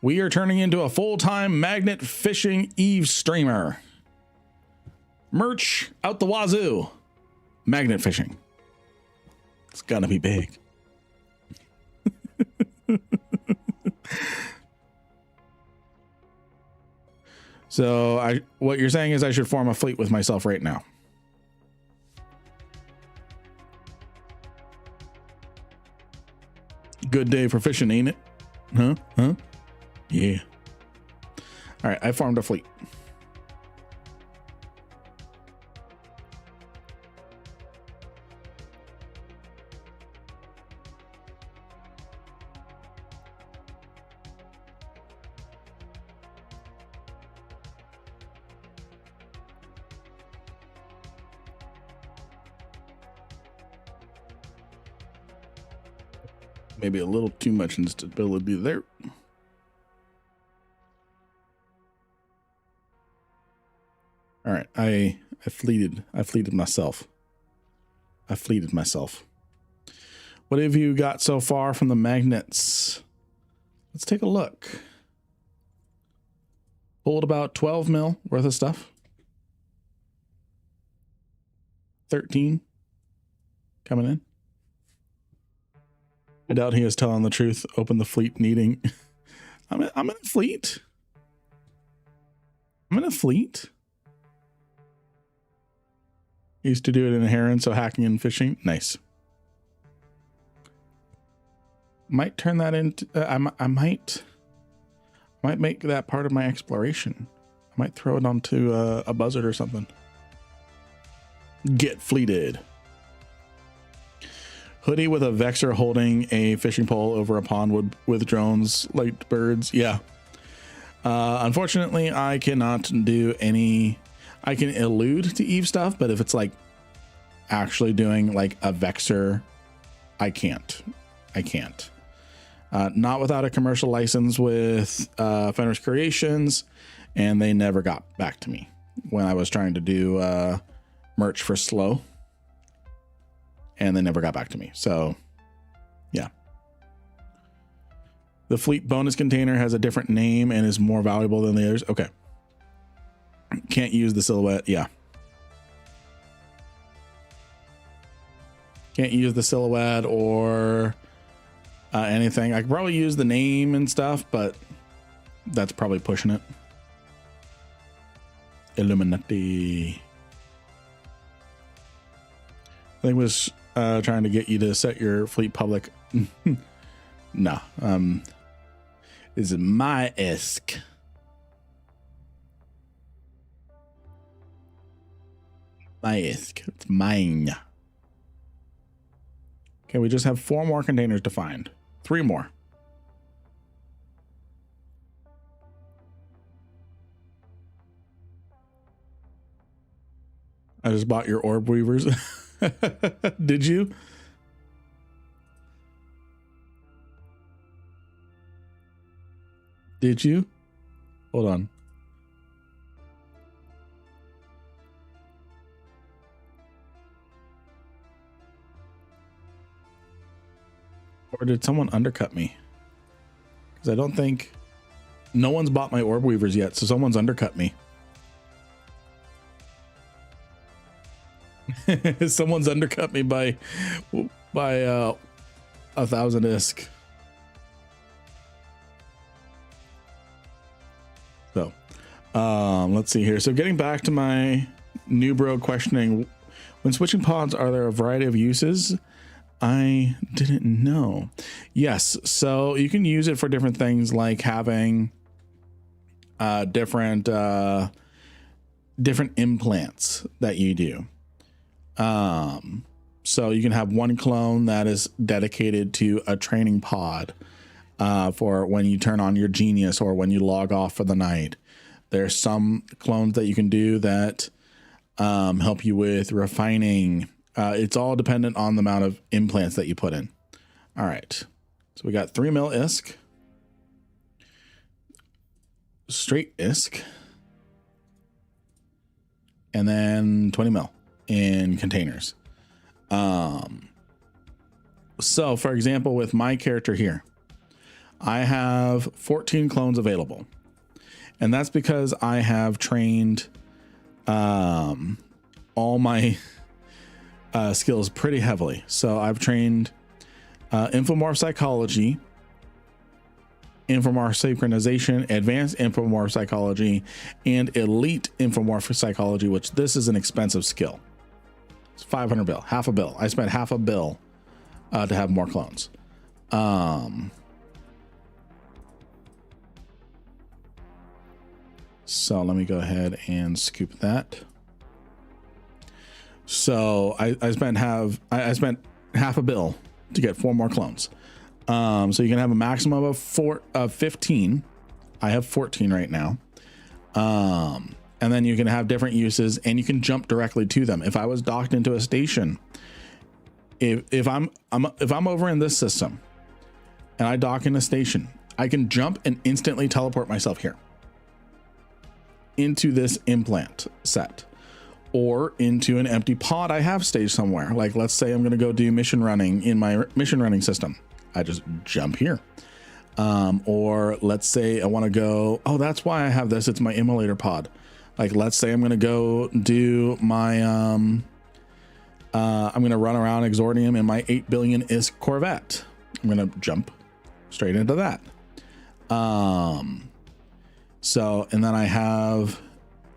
We are turning into a full-time magnet fishing Eve streamer. Merch out the wazoo. Magnet fishing. It's gonna be big. So what you're saying is I should form a fleet with myself right now. Good day for fishing, ain't it? Huh? Yeah. All right, I formed a fleet. Maybe a little too much instability there. All right, I fleeted myself. What have you got so far from the magnets? Let's take a look. Pulled about 12 mil worth of stuff. 13 coming in. I doubt he is telling the truth. Open the fleet needing. I'm in a fleet. Used to do it in a heron, so hacking and fishing. Nice. Might turn that into. I might make that part of my exploration. I might throw it onto a buzzard or something. Get fleeted. Hoodie with a Vexer holding a fishing pole over a pond with drones like birds. Yeah. Unfortunately, I cannot do any. I can allude to Eve stuff, but if it's like actually doing like a Vexer, I can't. Not without a commercial license with Fenris Creations, and they never got back to me when I was trying to do merch for Slow, and they never got back to me. So yeah. The fleet bonus container has a different name and is more valuable than the others. Okay. Can't use the silhouette. Yeah. Can't use the silhouette or anything. I could probably use the name and stuff, but that's probably pushing it. Illuminati. I think it was trying to get you to set your fleet public. No. This is my ISK. My ISK. It's mine. Okay, we just have 4 more containers to find. 3 more. I just bought your orb weavers. Did you? Did you? Hold on. Or did someone undercut me? Because I don't think no one's bought my orb weavers yet, so someone's undercut me. Someone's undercut me by 1,000 ISK. So let's see here. So getting back to my new bro questioning, when switching pods, are there a variety of uses? I didn't know. Yes, so you can use it for different things, like having different implants that you do. So you can have one clone that is dedicated to a training pod for when you turn on your genius or when you log off for the night. There's some clones that you can do that help you with refining. It's all dependent on the amount of implants that you put in. All right. So we got 3 mil ISK, straight ISK, and then 20 mil in containers. So for example, with my character here, I have 14 clones available, and that's because I have trained all my skills pretty heavily. So I've trained Infomorph Psychology, Infomorph Synchronization, Advanced Infomorph Psychology, and Elite Infomorph Psychology, which this is an expensive skill. It's 500 bill, half a bill. I spent half a bill to have more clones. So let me go ahead and scoop that. So I spent half a bill to get 4 more clones. So you can have a maximum of 15. I have 14 right now. And then you can have different uses, and you can jump directly to them. If I was docked into a station, if I'm over in this system and I dock in a station, I can jump and instantly teleport myself here into this implant set, or into an empty pod I have staged somewhere. Like, let's say I'm going to go do mission running in my mission running system. I just jump here. Or let's say I want to go, oh, that's why I have this. It's my immolator pod. Like, let's say I'm going to go do my, I'm going to run around Exordium in my 8 billion ISK Corvette. I'm going to jump straight into that. So, and then I have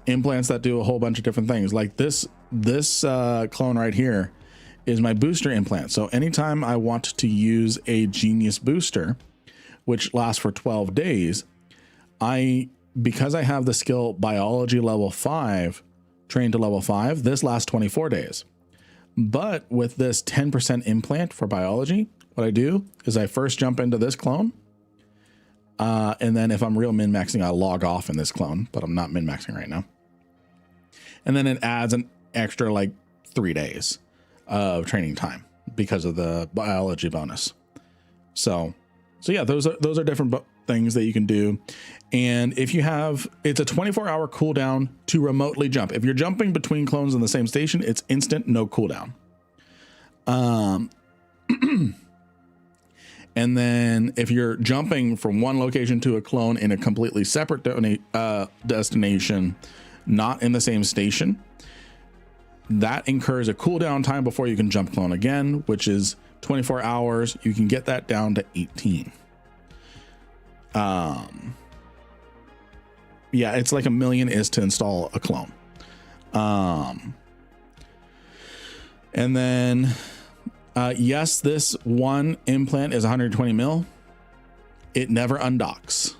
implants that do a whole bunch of different things. Like this clone right here is my booster implant. So anytime I want to use a genius booster, which lasts for 12 days, because I have the skill biology level 5 trained to level 5, this lasts 24 days. But with this 10% implant for biology, what I do is I first jump into this clone. And then if I'm real min-maxing, I log off in this clone, but I'm not min-maxing right now. And then it adds an extra like 3 days of training time because of the biology bonus. So yeah, those are different things that you can do. And if you have, it's a 24-hour cooldown to remotely jump. If you're jumping between clones in the same station, it's instant, no cooldown. And then if you're jumping from one location to a clone in a completely separate destination, not in the same station, that incurs a cooldown time before you can jump clone again, which is 24 hours. You can get that down to 18. Yeah, it's like $1 million is to install a clone. And then, yes, this one implant is 120 mil. It never undocks.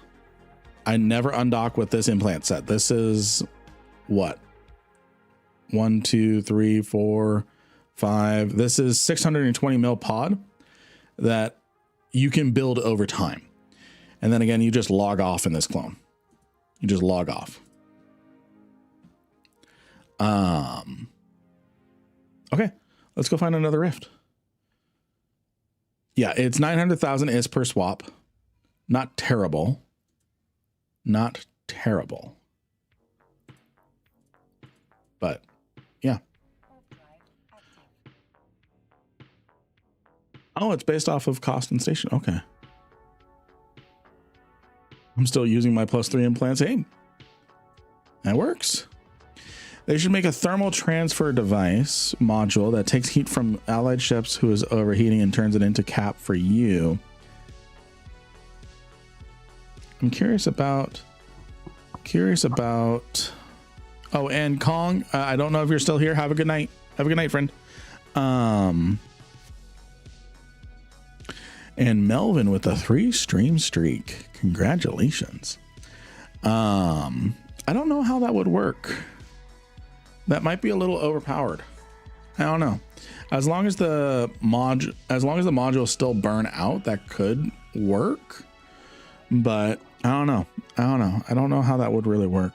I never undock with this implant set. This is what? 1, 2, 3, 4, 5. This is 620 mil pod that you can build over time. And then again, you just log off in this clone. You just log off. Okay, let's go find another rift. Yeah, it's 900,000 is per swap. Not terrible. Not terrible. But yeah. Oh, it's based off of cost and station. Okay. I'm still using my +3 implants. Hey, that works. They should make a thermal transfer device module that takes heat from allied ships who is overheating and turns it into cap for you. I'm curious about. Oh, and Kong, I don't know if you're still here. Have a good night. Have a good night, friend. And Melvin with a 3-stream streak. Congratulations. I don't know how that would work. That might be a little overpowered. I don't know. As long as the modules still burn out, that could work. But I don't know. I don't know how that would really work.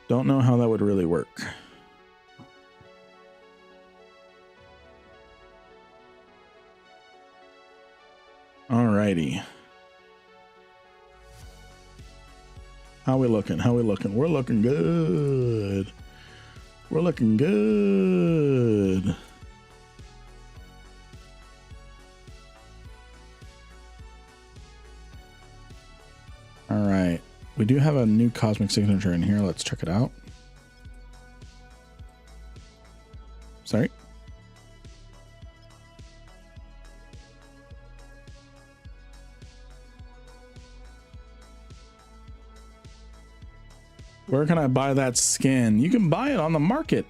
Don't know how that would really work. Alrighty. How we looking? We're looking good. We're looking good. All right. We do have a new cosmic signature in here. Let's check it out. Sorry. Where can I buy that skin? You can buy it on the market.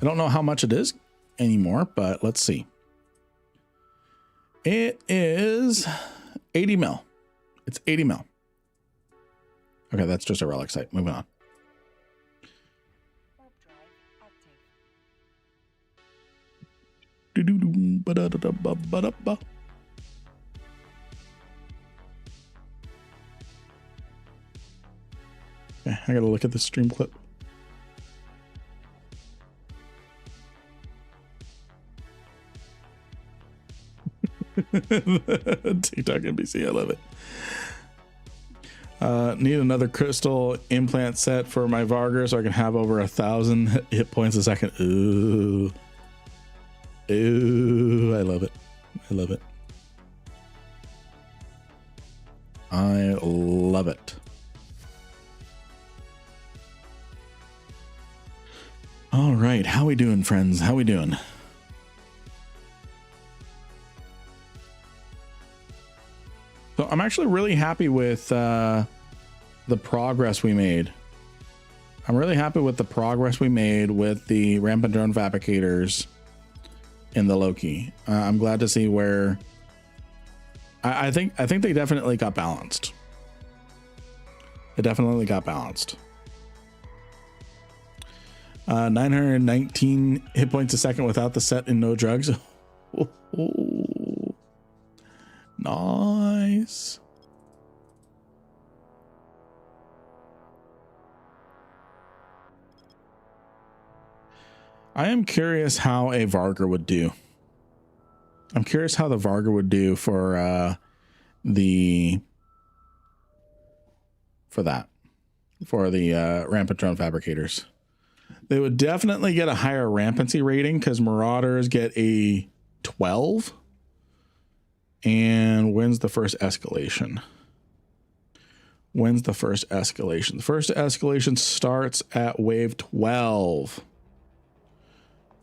I don't know how much it is anymore, but let's see. It is 80 mil. It's 80 mil. Okay, that's just a relic site. Moving on. Okay, I gotta look at the stream clip. TikTok NBC, I love it. Need another crystal implant set for my Varger so I can have over 1,000 hit points a second. Ooh. Ooh, I love it. I love it. I love it. All right, how we doing, friends? How we doing? So I'm actually really happy with the progress we made. I'm really happy with the progress we made with the Rampant drone Fabricators in the Loki. I'm glad to see where I think they definitely got balanced. It definitely got balanced. 919 hit points a second without the set and no drugs. Nice. I am curious how a Varga would do. I'm curious how the Varga would do for the Rampant drone fabricators. They would definitely get a higher rampancy rating because Marauders get a 12. And when's the first escalation? The first escalation starts at wave 12.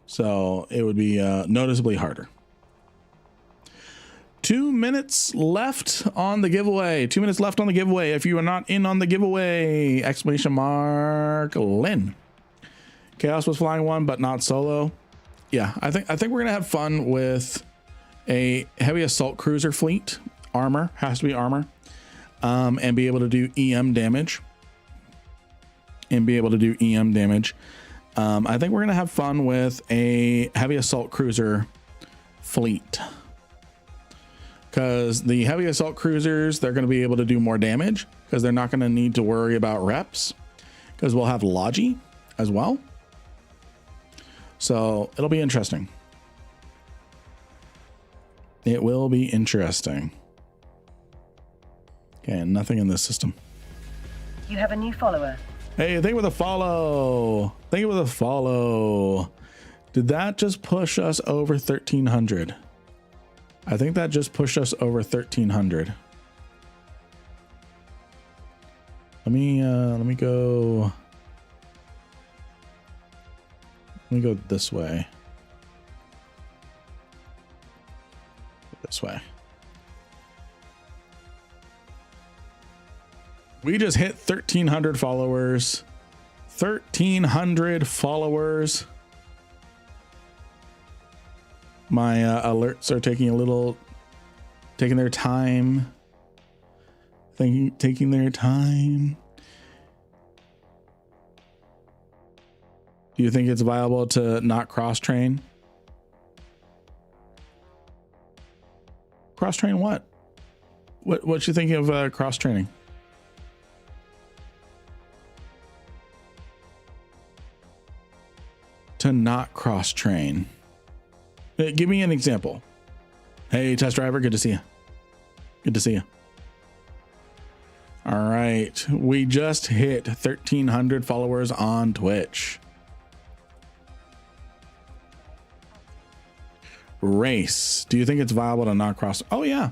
So it would be noticeably harder. 2 minutes left on the giveaway. 2 minutes left on the giveaway. If you are not in on the giveaway, ! Lynn. Chaos was flying one, but not solo. Yeah, I think we're gonna have fun with a heavy assault cruiser fleet. Armor has to be armor, and be able to do EM damage. I think we're gonna have fun with a heavy assault cruiser fleet. Because the heavy assault cruisers, they're going to be able to do more damage because they're not going to need to worry about reps because we'll have Logi as well. So it'll be interesting. It will be interesting. Okay, nothing in this system. You have a new follower. Hey, thank you for the follow. Did that just push us over 1,300? I think that just pushed us over 1,300. Let me go this way. We just hit 1,300 followers. 1,300 followers. My alerts are taking their time. Taking their time. Do you think it's viable to not cross train? Cross train what? What you think of cross training? To not cross train. Give me an example. Hey, test driver, good to see you. All right, we just hit 1,300 followers on Twitch. Race. Do you think it's viable to not cross? Oh yeah.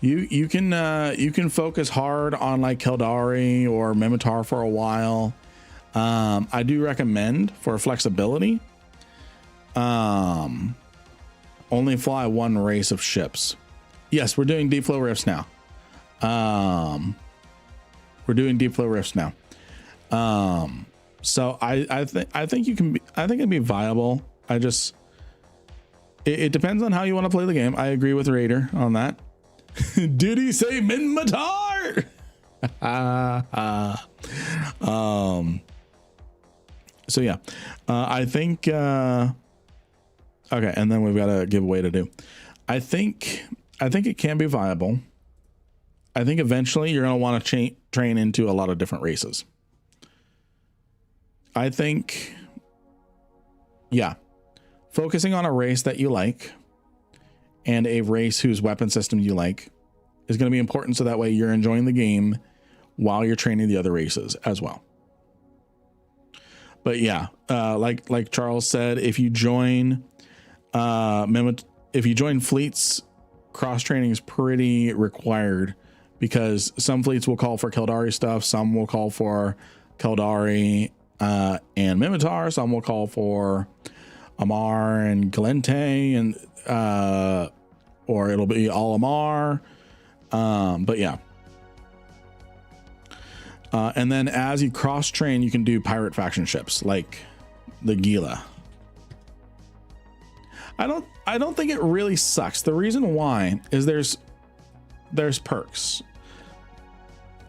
You can focus hard on like Keldari or Mimitar for a while. I do recommend for flexibility. Only fly one race of ships. Yes, we're doing deep flow rifts now. So I think it'd be viable. It depends on how you want to play the game. I agree with Raider on that. Did he say Minmatar? So yeah, I think, okay. And then we've got a giveaway to do. I think it can be viable. I think eventually you're going to want to train into a lot of different races. I think, yeah, focusing on a race that you like and a race whose weapon system you like is going to be important. So that way you're enjoying the game while you're training the other races as well. But yeah, like Charles said, if you join fleets, cross training is pretty required because some fleets will call for Keldari stuff. Some will call for Keldari and Mimitar. Some will call for Amar and Galente, and or it'll be all Amar. But yeah. And then as you cross train, you can do pirate faction ships like the Gila. I don't think it really sucks. The reason why is there's perks.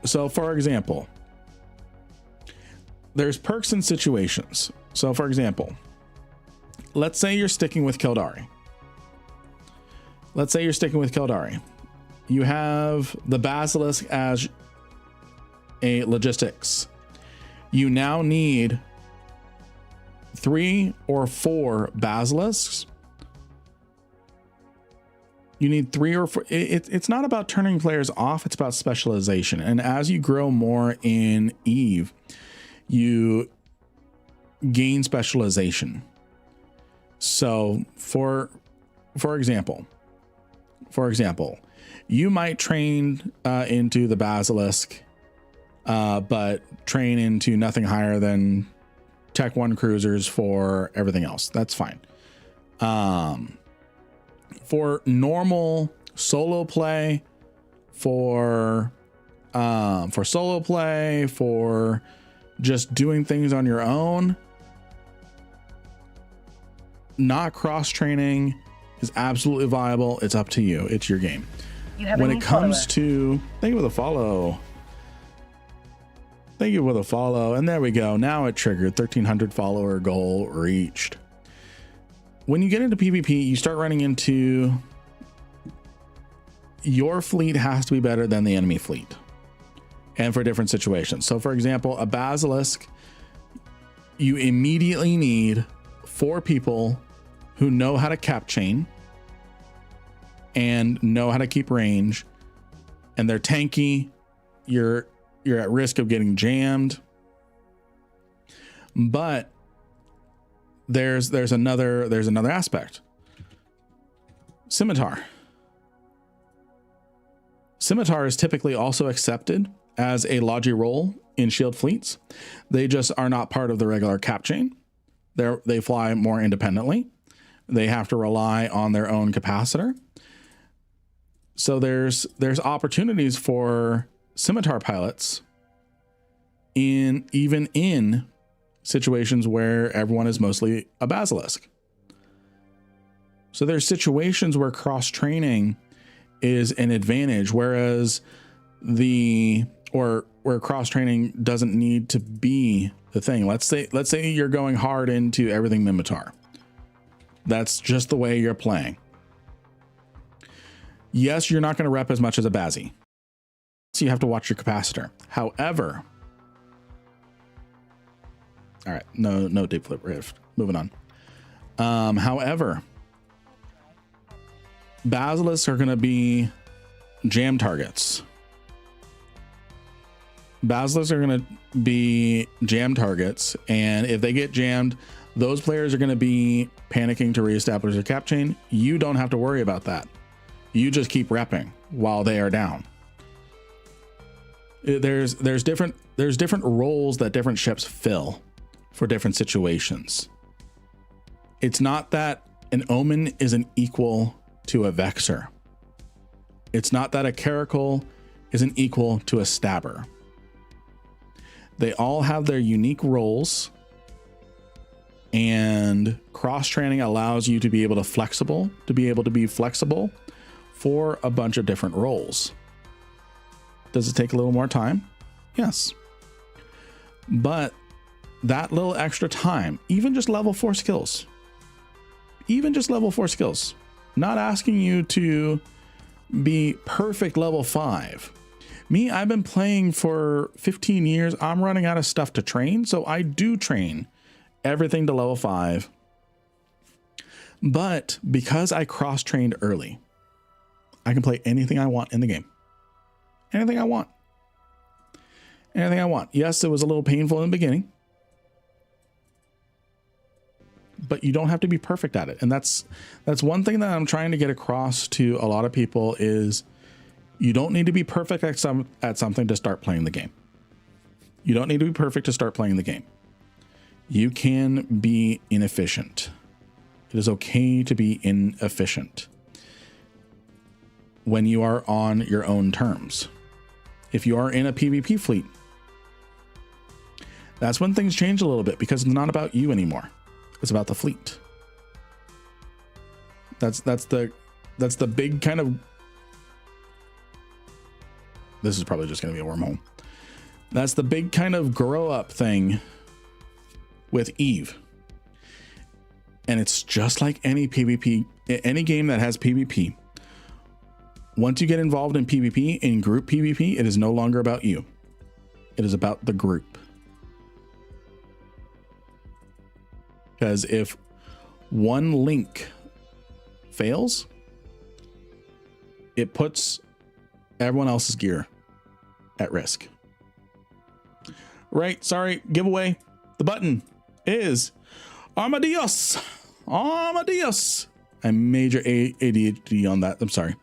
So for example, there's perks in situations. So for example, let's say you're sticking with Kildari. You have the Basilisk as a logistics. You now need 3 or 4 basilisks. You need 3 or 4. It's not about turning players off. It's about specialization. And as you grow more in Eve, you gain specialization. So for example, you might train into the Basilisk, but train into nothing higher than Tech 1 cruisers for everything else. That's fine. For normal solo play, for just doing things on your own, not cross training is absolutely viable. It's up to you. It's your game. When it comes to, thank you for the follow. Thank you for the follow. And there we go. Now it triggered 1,300 follower goal reached. When you get into PvP, you start running into your fleet has to be better than the enemy fleet, and for different situations. So for example, a Basilisk, you immediately need 4 people who know how to cap chain and know how to keep range, and they're tanky. You're at risk of getting jammed, but there's another aspect. Scimitar is typically also accepted as a Logi role in shield fleets. They just are not part of the regular cap chain. They fly more independently. They have to rely on their own capacitor. So there's opportunities for Scimitar pilots even in situations where everyone is mostly a Basilisk. So there's situations where cross training is an advantage, whereas where cross training doesn't need to be the thing. Let's say you're going hard into everything Mimitar. That's just the way you're playing. Yes, you're not going to rep as much as a Bazzy, so you have to watch your capacitor. However, all right, no deep flip rift. Moving on. However, Basilisks are going to be jam targets. Basilisks are going to be jam targets, and if they get jammed, those players are going to be panicking to reestablish their cap chain. You don't have to worry about that. You just keep repping while they are down. There's different roles that different ships fill for different situations. It's not that an Omen is an equal to a Vexer. It's not that a Caracal is an equal to a Stabber. They all have their unique roles, and cross training allows you to be able to be flexible for a bunch of different roles. Does it take a little more time? Yes. But that little extra time, even just level 4 skills, not asking you to be perfect level 5. Me, I've been playing for 15 years. I'm running out of stuff to train. So I do train everything to level 5. But because I cross-trained early, I can play anything I want in the game. Anything I want. Yes, it was a little painful in the beginning, but you don't have to be perfect at it. And that's one thing that I'm trying to get across to a lot of people is you don't need to be perfect at something to start playing the game. You don't need to be perfect to start playing the game. You can be inefficient. It is okay to be inefficient when you are on your own terms. If you are in a PvP fleet, that's when things change a little bit, because it's not about you anymore. It's about the fleet. That's the big kind of, this is probably just going to be a wormhole. That's the big kind of grow up thing with Eve. And it's just like any PvP, any game that has PvP. Once you get involved in PvP, in group PvP, it is no longer about you. It is about the group. Because if one link fails, it puts everyone else's gear at risk. Right, sorry, giveaway. The button is Armadillos. Armadillos. I major ADHD on that. I'm sorry.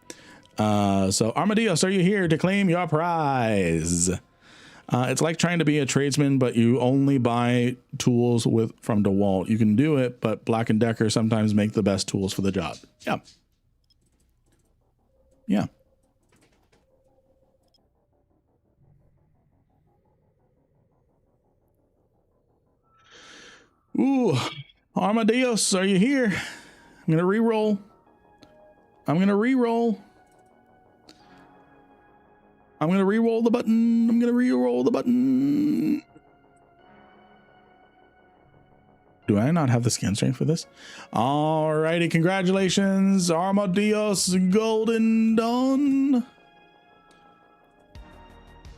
So Armadillos, are you here to claim your prize? It's like trying to be a tradesman, but you only buy tools from DeWalt. You can do it, but Black & Decker sometimes make the best tools for the job. Yeah. Yeah. Ooh, Armadillos, are you here? I'm going to re-roll. I'm going to re-roll. I'm going to re-roll the button. I'm going to re-roll the button. Do I not have the skin strength for this? Alrighty, congratulations, Armadillos Golden Dawn.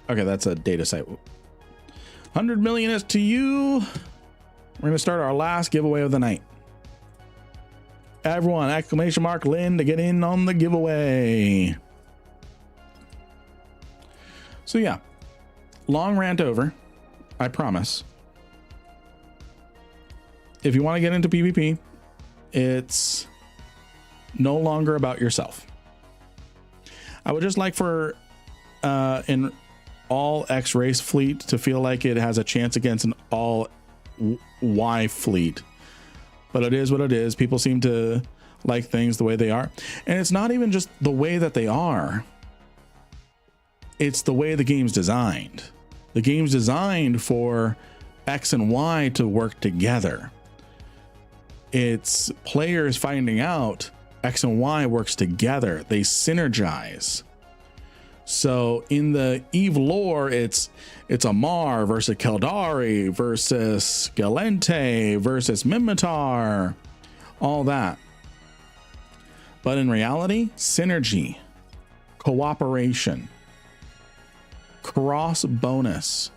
Okay, that's a data site. 100 million is to you. We're going to start our last giveaway of the night. Everyone, exclamation mark Lynn to get in on the giveaway. So yeah, long rant over, I promise. If you want to get into PvP, it's no longer about yourself. I would just like for an all X race fleet to feel like it has a chance against an all Y fleet. But it is what it is. People seem to like things the way they are. And it's not even just the way that they are. It's the way the game's designed. The game's designed for X and Y to work together. It's players finding out X and Y works together. They synergize. So in the Eve lore, it's Amar versus Keldari versus Galente versus Mimitar, all that. But in reality, synergy, cooperation, cross bonus.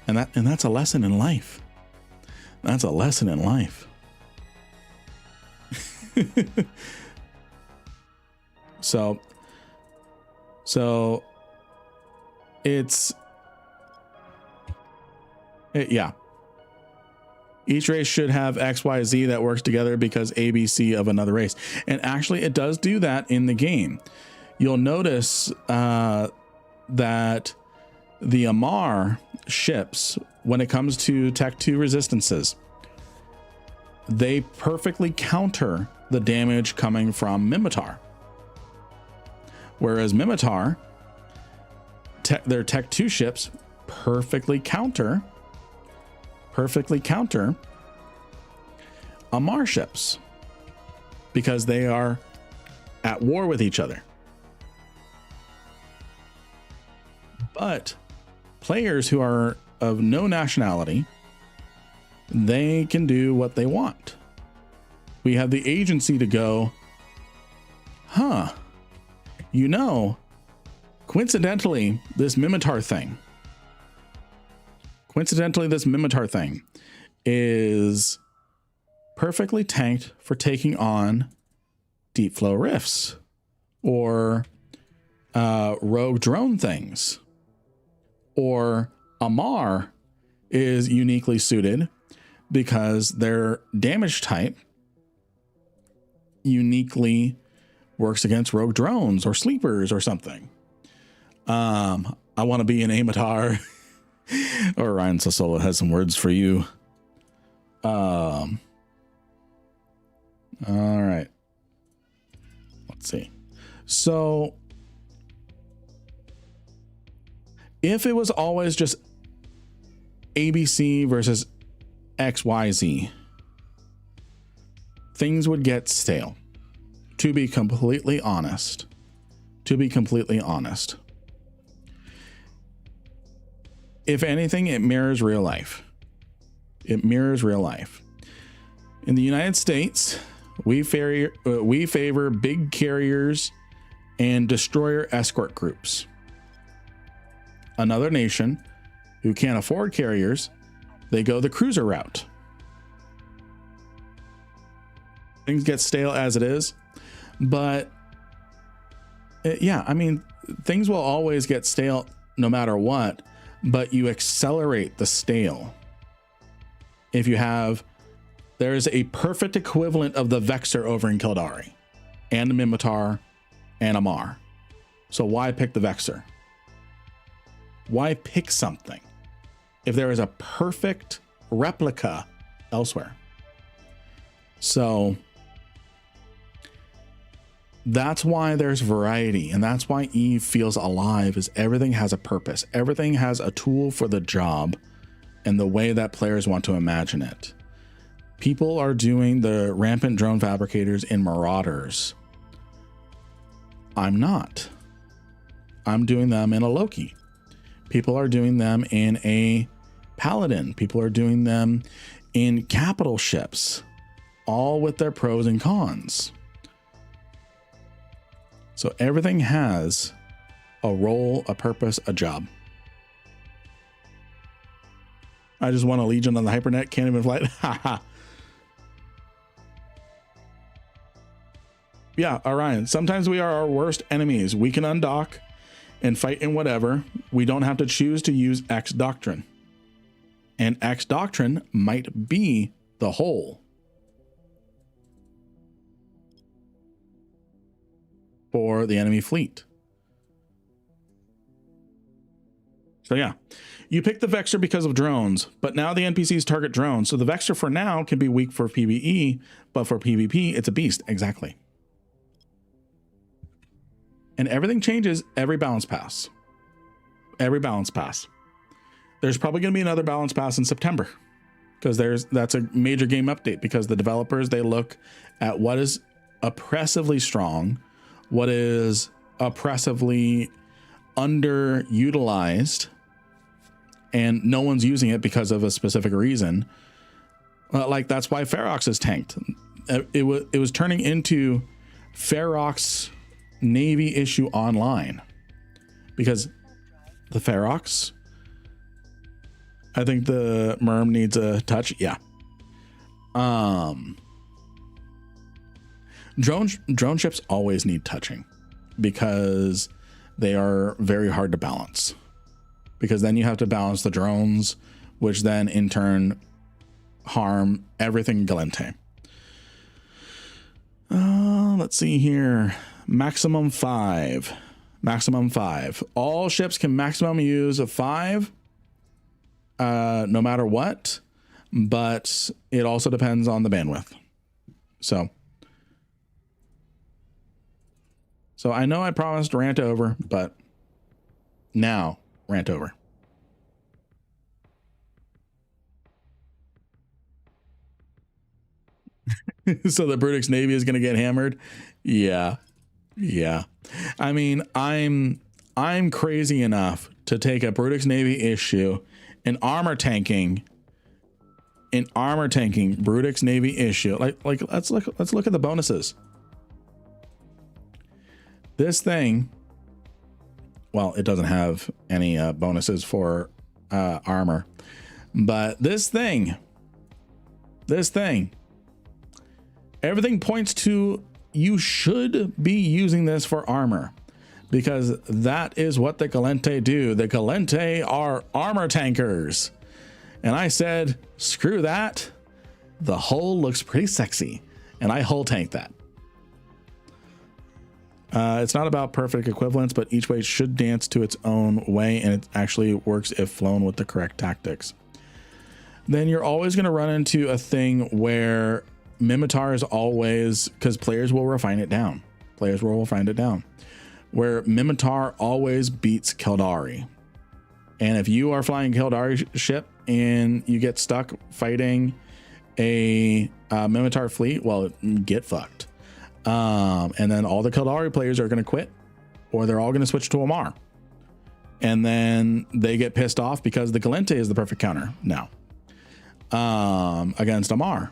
And that's a lesson in life. That's a lesson in life. So yeah. Each race should have XYZ that works together because ABC of another race. And actually it does do that in the game. You'll notice that the Amar ships, when it comes to Tech 2 resistances, they perfectly counter the damage coming from Mimitar. Whereas Mimitar, their Tech 2 ships perfectly counter Amar ships because they are at war with each other. But players who are of no nationality, they can do what they want. We have the agency to go, coincidentally, this Mimitar thing is perfectly tanked for taking on deep flow rifts or rogue drone things. Or Amar is uniquely suited because their damage type uniquely works against rogue drones or sleepers or something. I want to be an Amatar. Or Ryan Sassola has some words for you. All right. Let's see. So if it was always just ABC versus XYZ, things would get stale. To be completely honest. if anything, it mirrors real life. It mirrors real life. In the United States, we favor big carriers and destroyer escort groups. Another nation who can't afford carriers, they go the cruiser route. Things get stale as it is, but yeah, I mean, things will always get stale no matter what, but you accelerate the stale. If you have, there is a perfect equivalent of the Vexor over in Kildari and the Mimitar and Amar. So why pick the Vexor? Why pick something if there is a perfect replica elsewhere? So that's why there's variety, and that's why Eve feels alive, is everything has a purpose. Everything has a tool for the job and the way that players want to imagine it. People are doing the Rampant drone fabricators in Marauders. I'm not. I'm doing them in a Loki. People are doing them in a Paladin. People are doing them in capital ships, all with their pros and cons. So everything has a role, a purpose, a job. I just won a Legion on the Hypernet, can't even fly. Haha. Yeah, Orion, sometimes we are our worst enemies. We can undock and fight in whatever. We don't have to choose to use X doctrine. And X doctrine might be the whole for the enemy fleet. So yeah, you pick the Vexor because of drones, but now the NPCs target drones. So the Vexor for now can be weak for PvE, but for PvP, it's a beast. Exactly. And everything changes every balance pass. Every balance pass. There's probably going to be another balance pass in September, because that's a major game update, because the developers, they look at what is oppressively strong, what is oppressively underutilized, and no one's using it because of a specific reason. Like that's why Ferox is tanked. It was turning into Ferox Navy issue online, because the Ferox, I think the Merm needs a touch. Yeah. Drone ships always need touching, because they are very hard to balance, because then you have to balance the drones, which then in turn harm everything Galente. Let's see here. Maximum 5. Maximum 5. All ships can maximum use a 5, no matter what, but it also depends on the bandwidth. So I know I promised rant over, but now rant over. So the Brutix Navy is going to get hammered. Yeah. Yeah. I mean, I'm crazy enough to take a Brutix Navy issue, an armor tanking Brutix Navy issue. Like let's look at the bonuses. This thing, well, it doesn't have any bonuses for armor, but this thing, everything points to you should be using this for armor, because that is what the Galente do. The Galente are armor tankers. And I said, screw that. The hull looks pretty sexy, and I hull tank that. It's not about perfect equivalence, but each way should dance to its own way, and it actually works if flown with the correct tactics. Then you're always going to run into a thing where Mimitar is always, because players will refine it down. Players will find it down. Where Mimitar always beats Kildari. And if you are flying Kildari ship and you get stuck fighting a Mimitar fleet, well, get fucked. And then all the Kildari players are going to quit, or they're all going to switch to Amar. and then they get pissed off because the Galente is the perfect counter now against Amar.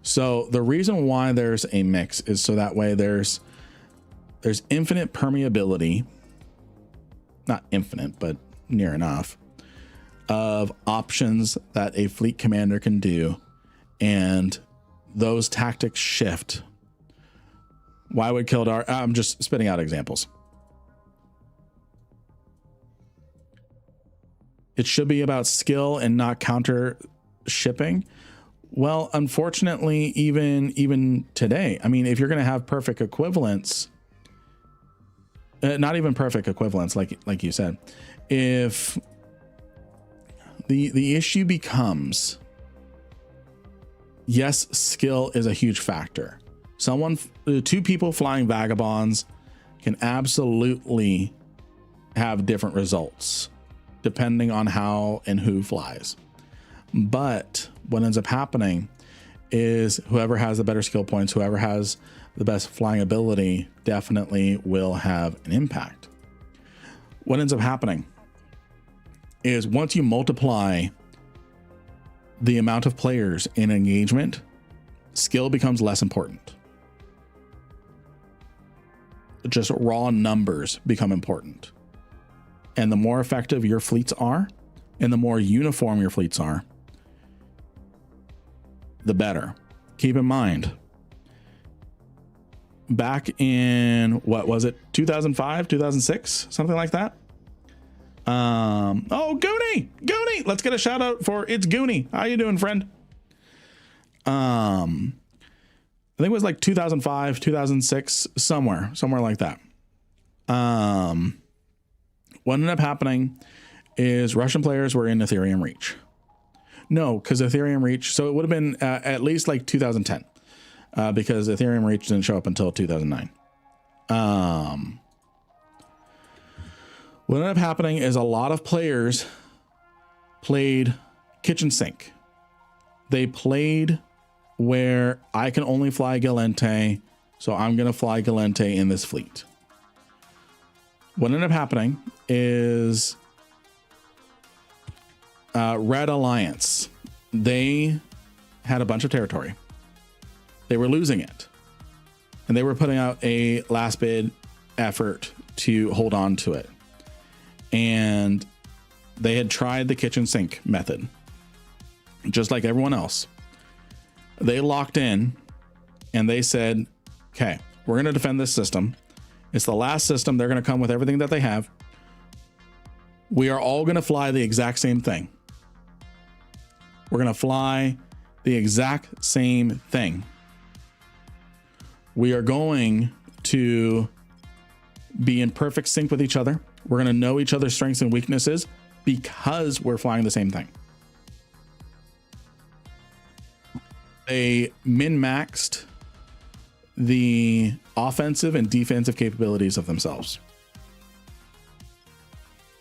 So the reason why there's a mix is so that way there's infinite permeability, not infinite, but near enough, of options that a fleet commander can do, and those tactics shift. Why would Kildar? I'm just spitting out examples. It should be about skill and not counter shipping. Well, unfortunately, even today, I mean, if you're going to have perfect equivalents, not even perfect equivalents, like you said, if the issue becomes, yes, skill is a huge factor. Two people flying vagabonds can absolutely have different results depending on how and who flies. But what ends up happening is whoever has the better skill points, whoever has the best flying ability, definitely will have an impact. What ends up happening is once you multiply the amount of players in engagement, skill becomes less important. Just raw numbers become important. And the more effective your fleets are, and the more uniform your fleets are, the better. Keep in mind, back in, what was it, 2005, 2006, something like that? Oh, Goonie, let's get a shout out for It's Goonie. How you doing, friend? I think it was like 2005, 2006, somewhere like that. What ended up happening is Russian players were in Ethereum Reach. No, because Ethereum Reach, so it would have been at least like 2010, because Ethereum Reach didn't show up until 2009. What ended up happening is a lot of players played kitchen sink. They played where I can only fly Galente, so I'm going to fly Galente in this fleet. What ended up happening is Red Alliance, they had a bunch of territory. They were losing it, and they were putting out a last bid effort to hold on to it. And they had tried the kitchen sink method, just like everyone else. They locked in and they said, okay, we're going to defend this system. It's the last system. They're going to come with everything that they have. We are all going to fly the exact same thing. We're going to fly the exact same thing. We are going to be in perfect sync with each other. We're going to know each other's strengths and weaknesses because we're flying the same thing. They min-maxed the offensive and defensive capabilities of themselves.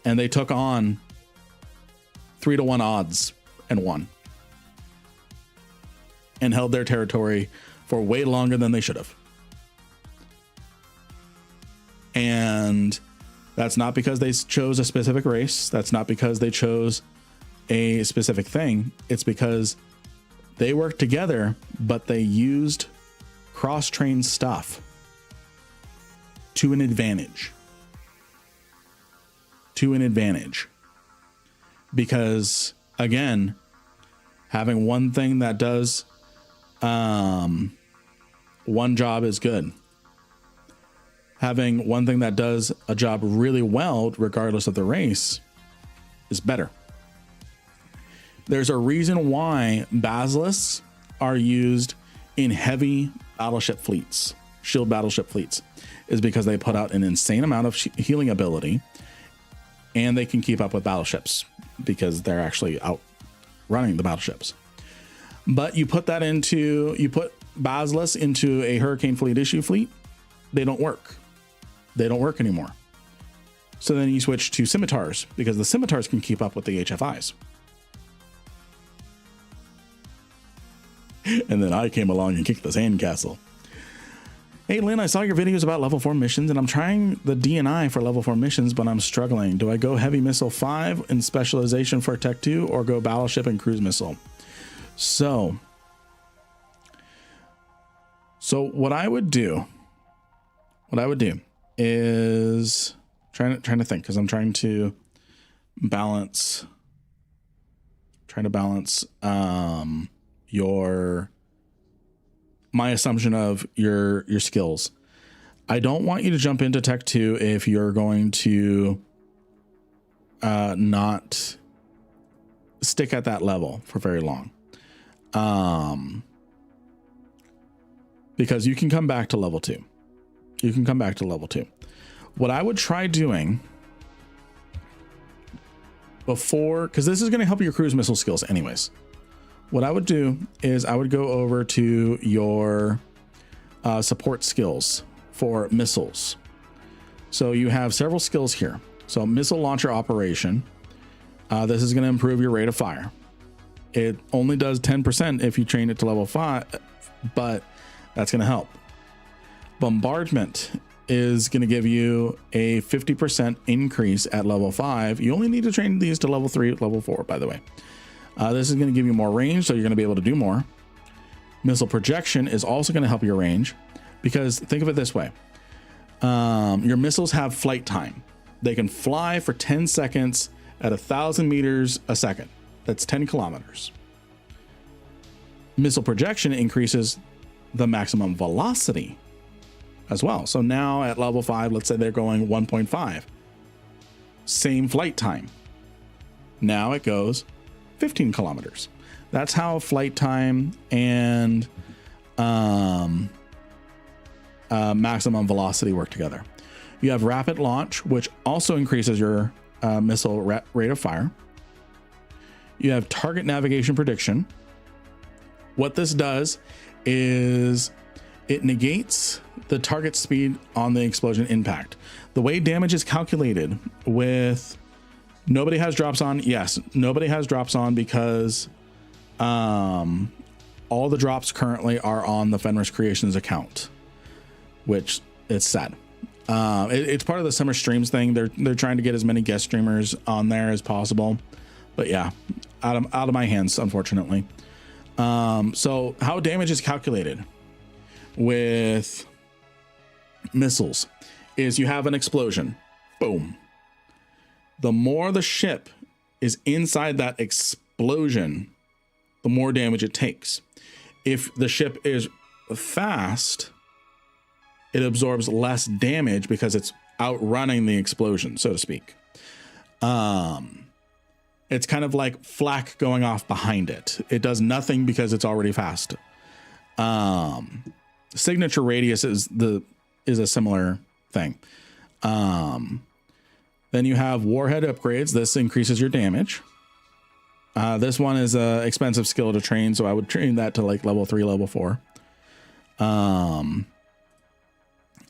And they took on 3-to-1 odds and won. And held their territory for way longer than they should have. And that's not because they chose a specific race. That's not because they chose a specific thing. It's because they worked together, but they used cross-trained stuff to an advantage. Because, again, having one thing that does one job is good. Having one thing that does a job really well, regardless of the race, is better. There's a reason why basilisks are used in heavy battleship fleets, shield battleship fleets, is because they put out an insane amount of healing ability, and they can keep up with battleships because they're actually out running the battleships. But you put basilisks into a Hurricane Fleet issue fleet, they don't work. They don't work anymore. So then you switch to scimitars because the scimitars can keep up with the HFIs. And then I came along and kicked the sandcastle. Hey, Lynn, I saw your videos about level 4 missions, and I'm trying the DNI for level 4 missions, but I'm struggling. Do I go Heavy Missile 5 in specialization for Tech 2 or go Battleship and Cruise Missile? So what I would do is trying to think, because I'm trying to balance my assumption of your skills. I don't want you to jump into Tech 2 if you're going to not stick at that level for very long. Because you can come back to level 2. What I would try doing before, because this is going to help your cruise missile skills anyways. What I would do is I would go over to your support skills for missiles. So you have several skills here. So missile launcher operation. This is going to improve your rate of fire. It only does 10% if you train it to level 5, but that's going to help. Bombardment is going to give you a 50% increase at level 5. You only need to train these to level 3, level 4, by the way. This is going to give you more range, so you're going to be able to do more. Missile projection is also going to help your range, because think of it this way. Your missiles have flight time. They can fly for 10 seconds at 1,000 meters a second. That's 10 kilometers. Missile projection increases the maximum velocity as well. So now at level 5, let's say they're going 1.5. Same flight time. Now it goes 15 kilometers. That's how flight time and maximum velocity work together. You have rapid launch, which also increases your missile rate of fire. You have target navigation prediction. What this does is it negates the target speed on the explosion impact. The way damage is calculated with nobody has drops on. Yes, nobody has drops on because all the drops currently are on the Fenris Creations account, which is sad. It's part of the summer streams thing. They're trying to get as many guest streamers on there as possible, but yeah, out of my hands, unfortunately. So how damage is calculated with missiles is you have an explosion. Boom. The more the ship is inside that explosion, the more damage it takes. If the ship is fast, it absorbs less damage because it's outrunning the explosion, so to speak. It's kind of like flak going off behind it. It does nothing because it's already fast. Signature radius is a similar thing. Then you have warhead upgrades. This increases your damage. This one is a expensive skill to train, so I would train that to like level 3, level 4.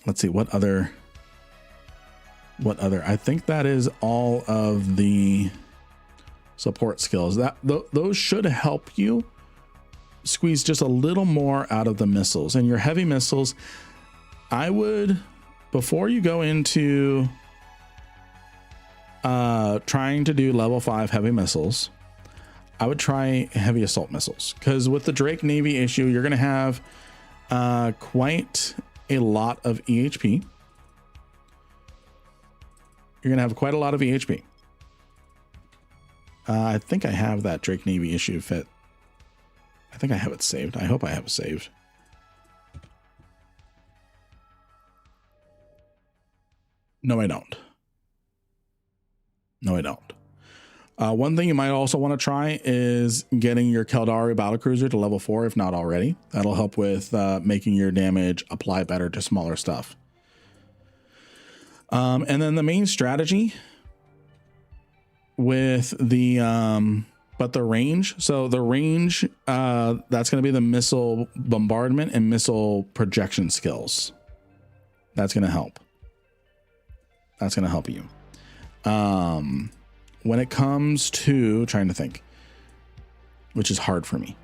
Let's see what other. I think that is all of the support skills. Those should help you squeeze just a little more out of the missiles. And your heavy missiles, I would, before you go into trying to do level 5 heavy missiles, I would try heavy assault missiles, because with the Drake Navy issue, you're going to have quite a lot of EHP. You're going to have quite a lot of EHP. I think I have that Drake Navy issue fit. I think I have it saved. I hope I have it saved. No, I don't. One thing you might also want to try is getting your Keldari battlecruiser to level 4, if not already. That'll help with making your damage apply better to smaller stuff. And then the main strategy with the range. So the range, that's going to be the missile bombardment and missile projection skills. That's going to help. That's going to help you. When it comes to trying to think, which is hard for me.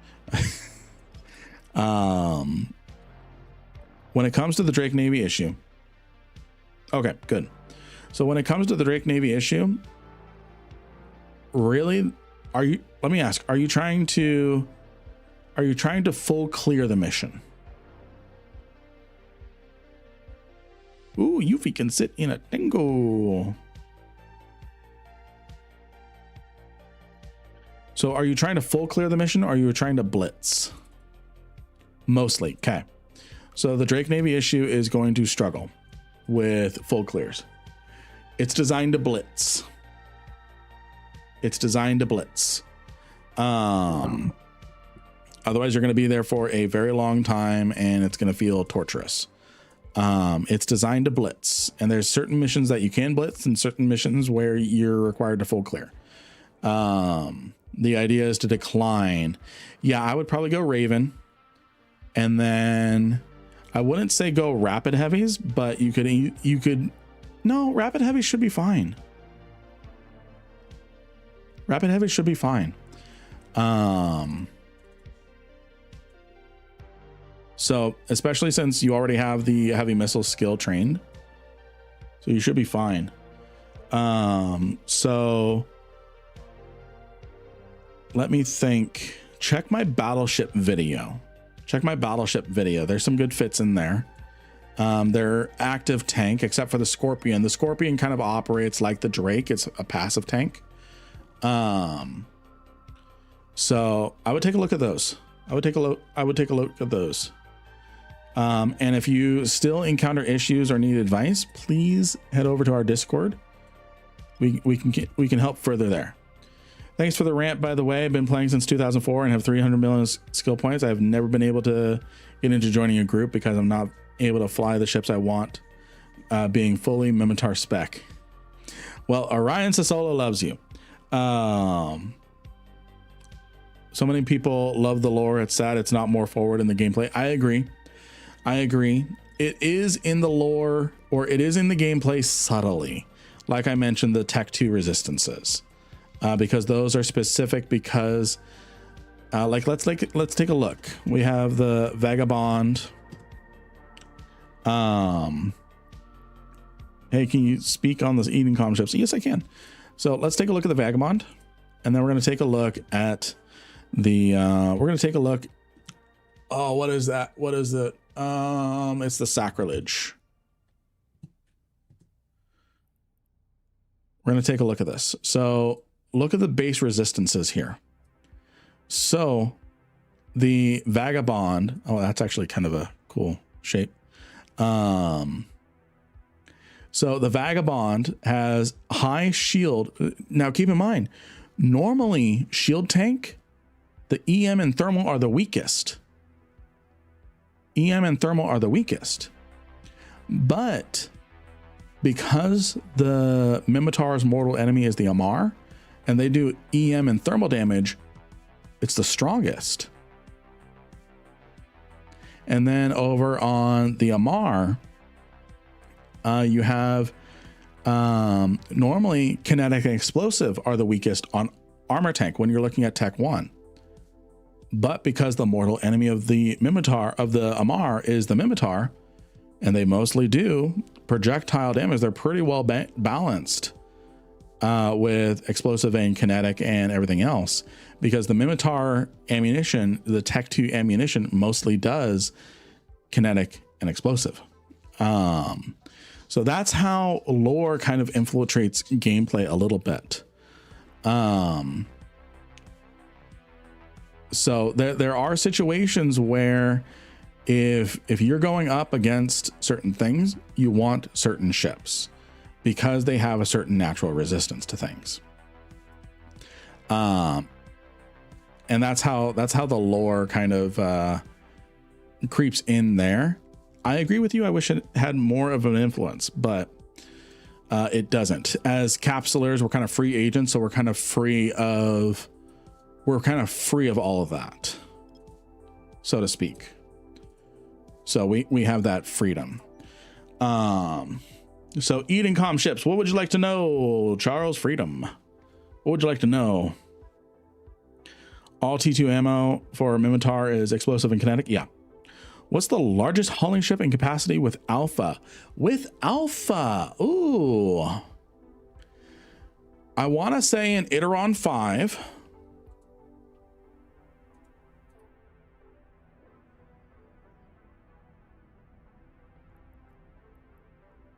when it comes to the Drake Navy issue, okay, good. So when it comes to the Drake Navy issue, really, let me ask, are you trying to full clear the mission? Ooh, Yuffie can sit in a dingo. So are you trying to full clear the mission, or are you trying to blitz? Mostly. Okay. So the Drake Navy issue is going to struggle with full clears. It's designed to blitz. It's designed to blitz. Otherwise you're going to be there for a very long time and it's going to feel torturous. It's designed to blitz, and there's certain missions that you can blitz and certain missions where you're required to full clear. The idea is to decline. Yeah, I would probably go Raven, and then I wouldn't say go rapid heavies, but you could, no, rapid heavies should be fine. Rapid heavies should be fine. So especially since you already have the heavy missile skill trained, so you should be fine. So let me think. Check my battleship video. There's some good fits in there. They're active tank, except for the Scorpion. The Scorpion kind of operates like the Drake. It's a passive tank. So I would take a look at those. I would take a look at those. And if you still encounter issues or need advice, please head over to our Discord. We can help further there. Thanks for the rant, by the way. I've been playing since 2004 and have 300 million skill points. I've never been able to get into joining a group because I'm not able to fly the ships I want, being fully Mimitar spec. Well, Orion Sassola loves you. So many people love the lore. It's sad it's not more forward in the gameplay. I agree. It is in the lore, or it is in the gameplay subtly. Like I mentioned, the Tech 2 resistances. Because those are specific because let's take a look. We have the Vagabond. Hey, can you speak on this eating comm ships? Yes, I can. So let's take a look at the Vagabond, and then we're going to take a look at the oh, what is that? What is it? It's the Sacrilege. We're going to take a look at this. So look at the base resistances here. So the Vagabond, oh, that's actually kind of a cool shape. So the Vagabond has high shield. Now keep in mind, normally shield tank, the EM and thermal are the weakest. But because the Mimitar's mortal enemy is the Amar, and they do EM and thermal damage, it's the strongest. And then over on the Amar, you have normally kinetic and explosive are the weakest on armor tank when you're looking at Tech 1. But because the mortal enemy of the Mimitar, of the Amar, is the Mimitar, and they mostly do projectile damage, they're pretty well balanced with explosive and kinetic and everything else, because the Mimitar ammunition, the Tech 2 ammunition, mostly does kinetic and explosive. So that's how lore kind of infiltrates gameplay a little bit. So there are situations where if you're going up against certain things, you want certain ships because they have a certain natural resistance to things. And that's how the lore kind of creeps in there. I agree with you. I wish it had more of an influence, but it doesn't. As capsulers, we're kind of free agents, so we're kind of free of all of that, so to speak. So we have that freedom. So eating comm ships. What would you like to know, Charles? Freedom. What would you like to know? All T2 ammo for Mimitar is explosive and kinetic. Yeah. What's the largest hauling ship in capacity with Alpha? With Alpha, ooh. I want to say an Iteron 5.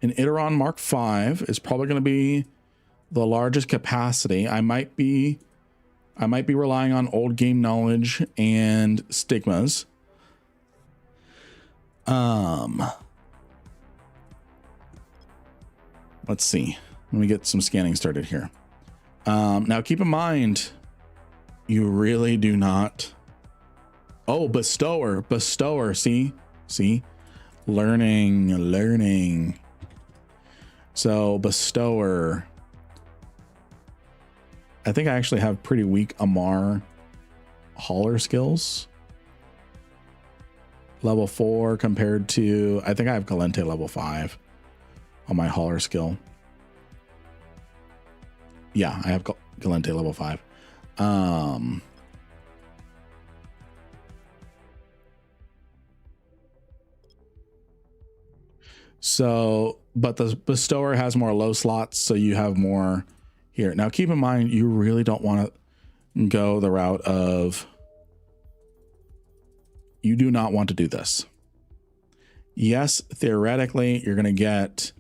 An Iteron Mark 5 is probably going to be the largest capacity. I might be relying on old game knowledge and stigmas. Let's see. Let me get some scanning started here. Now keep in mind, you really do not. Oh, bestower. See, learning. So bestower. I think I actually have pretty weak Amar hauler skills. Level 4 compared to, I think I have Calente level 5 on my hauler skill. Yeah, I have Calente level 5. So, but the bestower has more low slots, so you have more here. Now, keep in mind, you really don't want to go the route of, you do not want to do this. Yes, theoretically, you're going to get,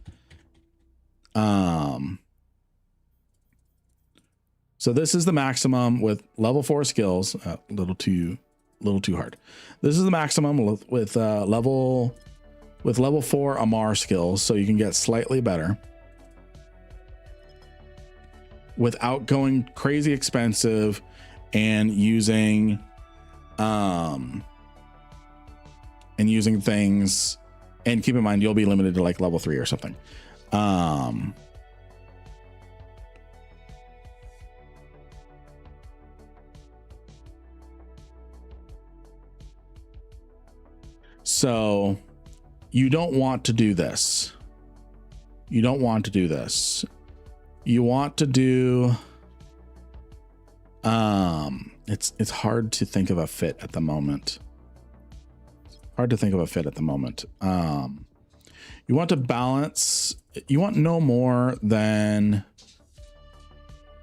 so this is the maximum with level 4 skills, a little too hard. This is the maximum with level 4 Amar skills, so you can get slightly better without going crazy expensive and using things. And keep in mind, you'll be limited to like level 3 or something. So you don't want to do this. You want to do, it's hard to think of a fit at the moment. You want to balance, you want no more than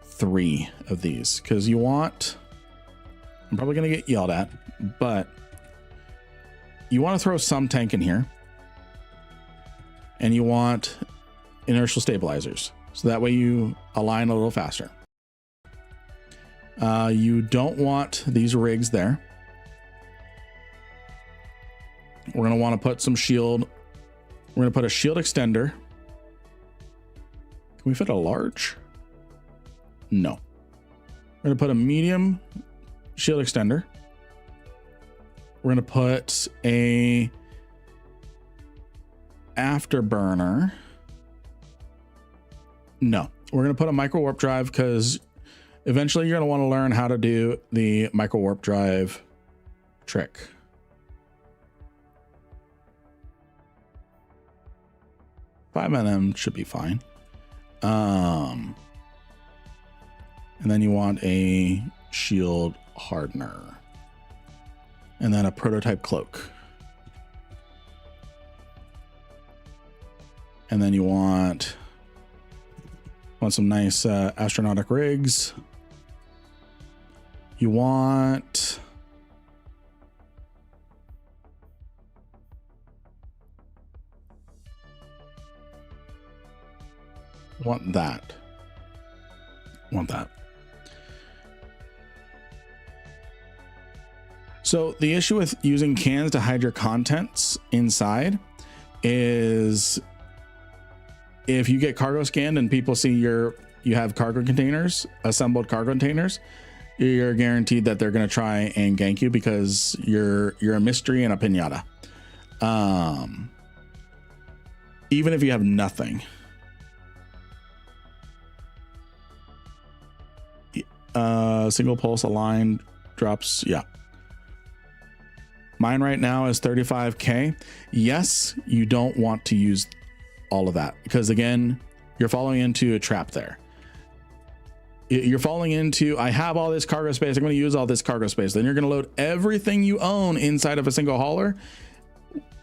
3 of these, because you want, I'm probably going to get yelled at, but you want to throw some tank in here, and you want inertial stabilizers, so that way you align a little faster. You don't want these rigs there. We're going to want to put some shield. We're going to put a shield extender. Can we fit a large? No. We're going to put a medium shield extender. We're going to put a afterburner. No, we're going to put a micro warp drive, because eventually you're going to want to learn how to do the micro warp drive trick. Five of them should be fine. And then you want a shield hardener, and then a prototype cloak. And then you want some nice astronautic rigs. You want that. So the issue with using cans to hide your contents inside is, if you get cargo scanned and people see you have cargo containers, assembled cargo containers, you're guaranteed that they're going to try and gank you, because you're a mystery and a pinata. Even if you have nothing. Single pulse aligned drops. Yeah. Mine right now is 35k. Yes, you don't want to use all of that, because again, you're falling into a trap there. You're falling into, I have all this cargo space, I'm going to use all this cargo space. Then you're going to load everything you own inside of a single hauler,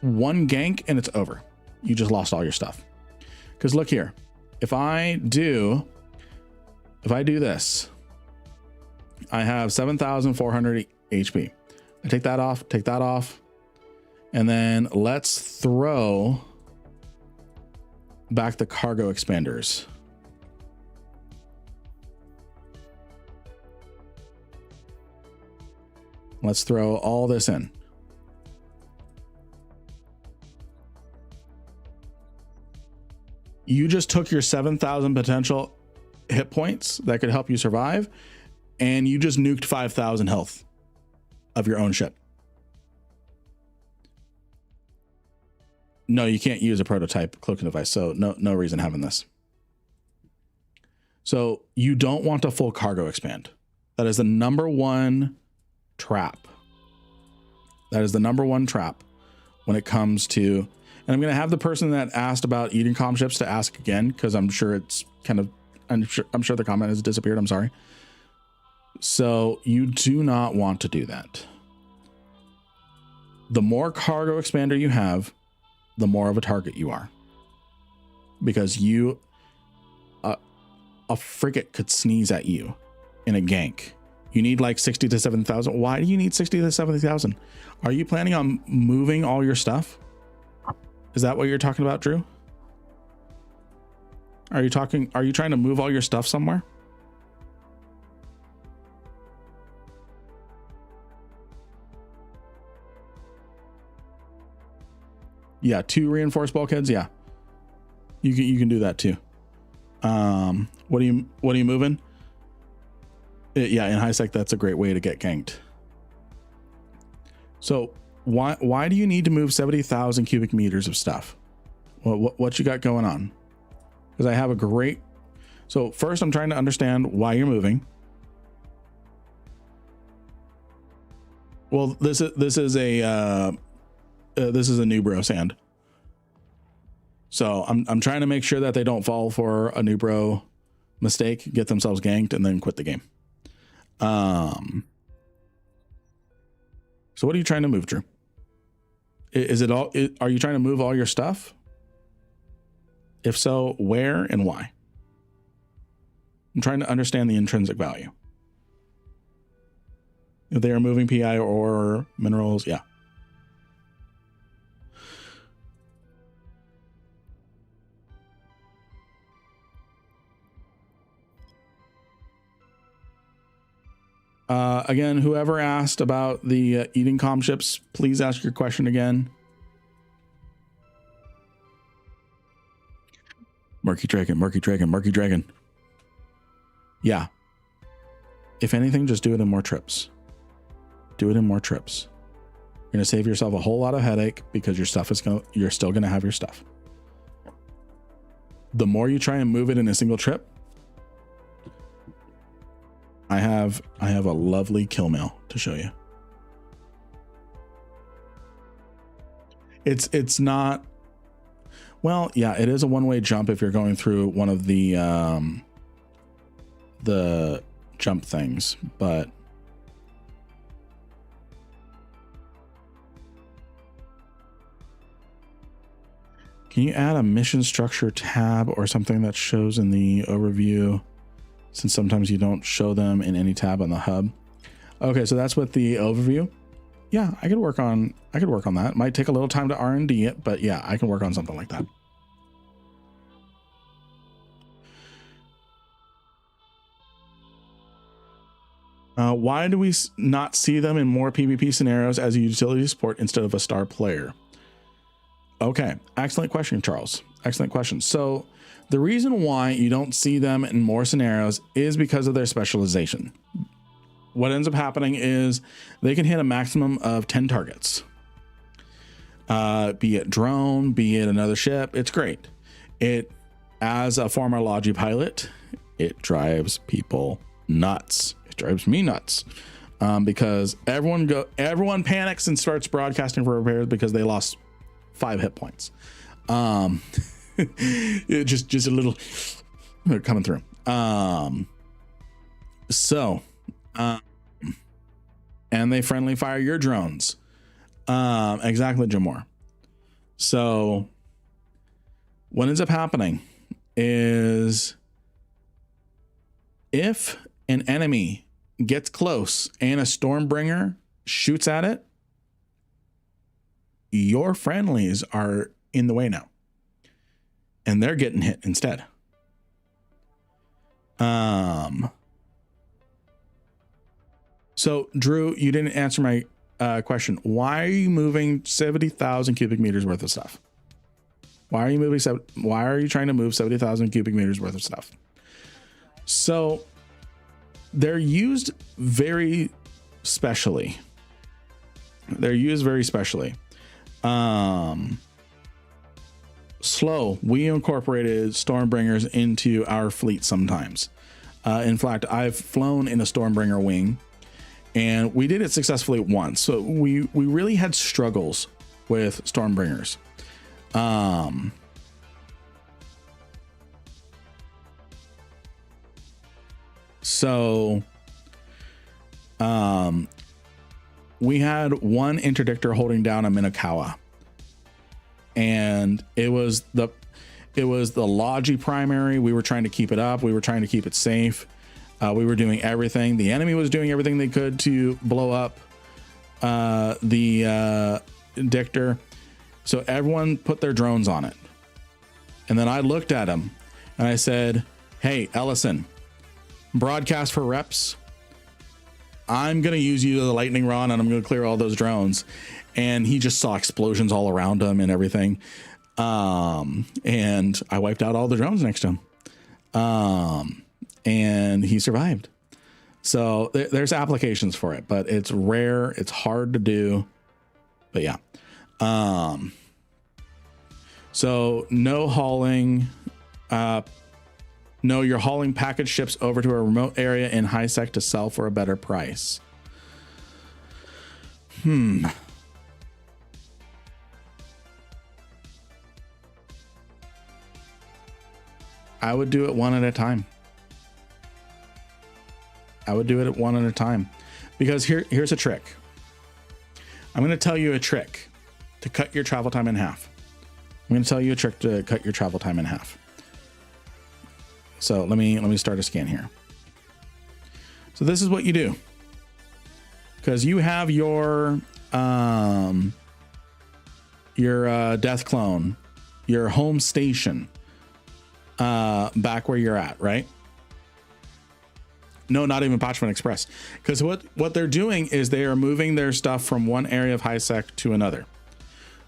one gank and it's over. You just lost all your stuff. Because look here, if I do this, I have 7,400 HP. I take that off, and then let's throw back the cargo expanders. Let's throw all this in. You just took your 7,000 potential hit points that could help you survive, and you just nuked 5,000 health of your own ship. No, you can't use a prototype cloaking device, so no reason having this. So you don't want a full cargo expand. That is the number one trap. That is the number one trap when it comes to, and I'm going to have the person that asked about eating comm ships to ask again, because I'm sure it's kind of, I'm sure the comment has disappeared. I'm sorry. So you do not want to do that. The more cargo expander you have, the more of a target you are, because you, a frigate could sneeze at you in a gank. You need like 60 to 7,000. Why do you need 60 to 70,000? Are you planning on moving all your stuff? Is that what you're talking about, Drew? Are you trying to move all your stuff somewhere? Yeah, 2 reinforced bulkheads. Yeah, you can do that too. What are you moving? Yeah, in high sec, that's a great way to get ganked. So why do you need to move 70,000 cubic meters of stuff? What you got going on? Because I have a great. So first, I'm trying to understand why you're moving. Well, this is a new bro sand. So I'm trying to make sure that they don't fall for a new bro mistake, get themselves ganked, and then quit the game. So what are you trying to move, Drew? Is it all? Are you trying to move all your stuff? If so, where and why? I'm trying to understand the intrinsic value. If they are moving PI or minerals, yeah. Again, whoever asked about the eating comm ships, please ask your question again. Murky Dragon. Yeah. If anything, just do it in more trips. You're going to save yourself a whole lot of headache because you're still going to have your stuff. The more you try and move it in a single trip, I have a lovely kill mail to show you. It's not, well, yeah, it is a one-way jump if you're going through one of the jump things, but can you add a mission structure tab or something that shows in the overview, since sometimes you don't show them in any tab on the hub? Okay, so that's with the overview. Yeah, I could work on that. It might take a little time to R&D it, but yeah, I can work on something like that. Why do we not see them in more PvP scenarios as a utility support instead of a star player? Okay, excellent question, Charles. Excellent question. So the reason why you don't see them in more scenarios is because of their specialization. What ends up happening is they can hit a maximum of 10 targets. Be it drone, be it another ship, it's great. As a former Logi pilot, it drives people nuts. It drives me nuts. Because everyone panics and starts broadcasting for repairs because they lost 5 hit points. just a little coming through. And they friendly fire your drones. Exactly, Jamor. So what ends up happening is if an enemy gets close and a Stormbringer shoots at it, your friendlies are in the way now. And they're getting hit instead. So Drew, you didn't answer my question. Why are you moving 70,000 cubic meters worth of stuff? Why are you trying to move 70,000 cubic meters worth of stuff? So they're used very specially. Slow, we incorporated Stormbringers into our fleet sometimes. In fact, I've flown in a Stormbringer wing, and we did it successfully once. So we really had struggles with Stormbringers. We had one interdictor holding down a Minokawa, and it was the Logi primary. We were trying to keep it up. We were trying to keep it safe. We were doing everything. The enemy was doing everything they could to blow up the dictor. So everyone put their drones on it. And then I looked at him and I said, hey, Ellison, broadcast for reps. I'm going to use you as a lightning rod and I'm going to clear all those drones. And he just saw explosions all around him and everything. And I wiped out all the drones next to him. And he survived. So there's applications for it, but it's rare. It's hard to do, but yeah. So no hauling, no, you're hauling package ships over to a remote area in high sec to sell for a better price. I would do it one at a time. Because here's a trick. I'm going to tell you a trick to cut your travel time in half. So let me start a scan here. So this is what you do. Because you have your death clone, your home station, back where you're at, right? No, not even Parchment Express. Because what they're doing is they are moving their stuff from one area of high sec to another.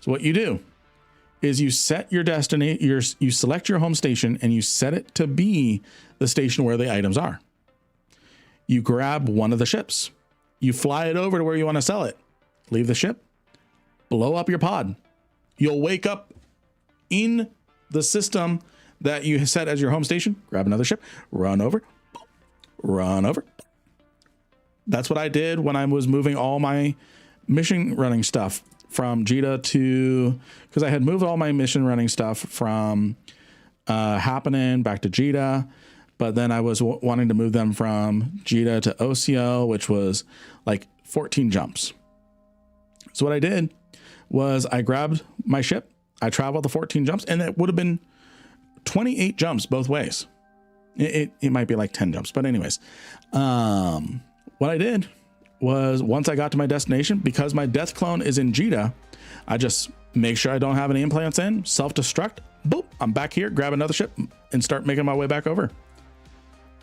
So what you do is you set your destiny, you select your home station and you set it to be the station where the items are. You grab one of the ships, you fly it over to where you want to sell it, leave the ship, blow up your pod. You'll wake up in the system that you set as your home station, grab another ship, run over. That's what I did when I was moving all my mission running stuff from Jita to, because I had moved all my mission running stuff from Happening back to Jita, but then I was wanting to move them from Jita to OCO, which was like 14 jumps. So what I did was I grabbed my ship, I traveled the 14 jumps, and it would have been 28 jumps both ways. It might be like 10 jumps, but anyways, what I did was once I got to my destination, because my death clone is in Jita, I just make sure I don't have any implants in, self-destruct, boop, I'm back here, grab another ship and start making my way back over.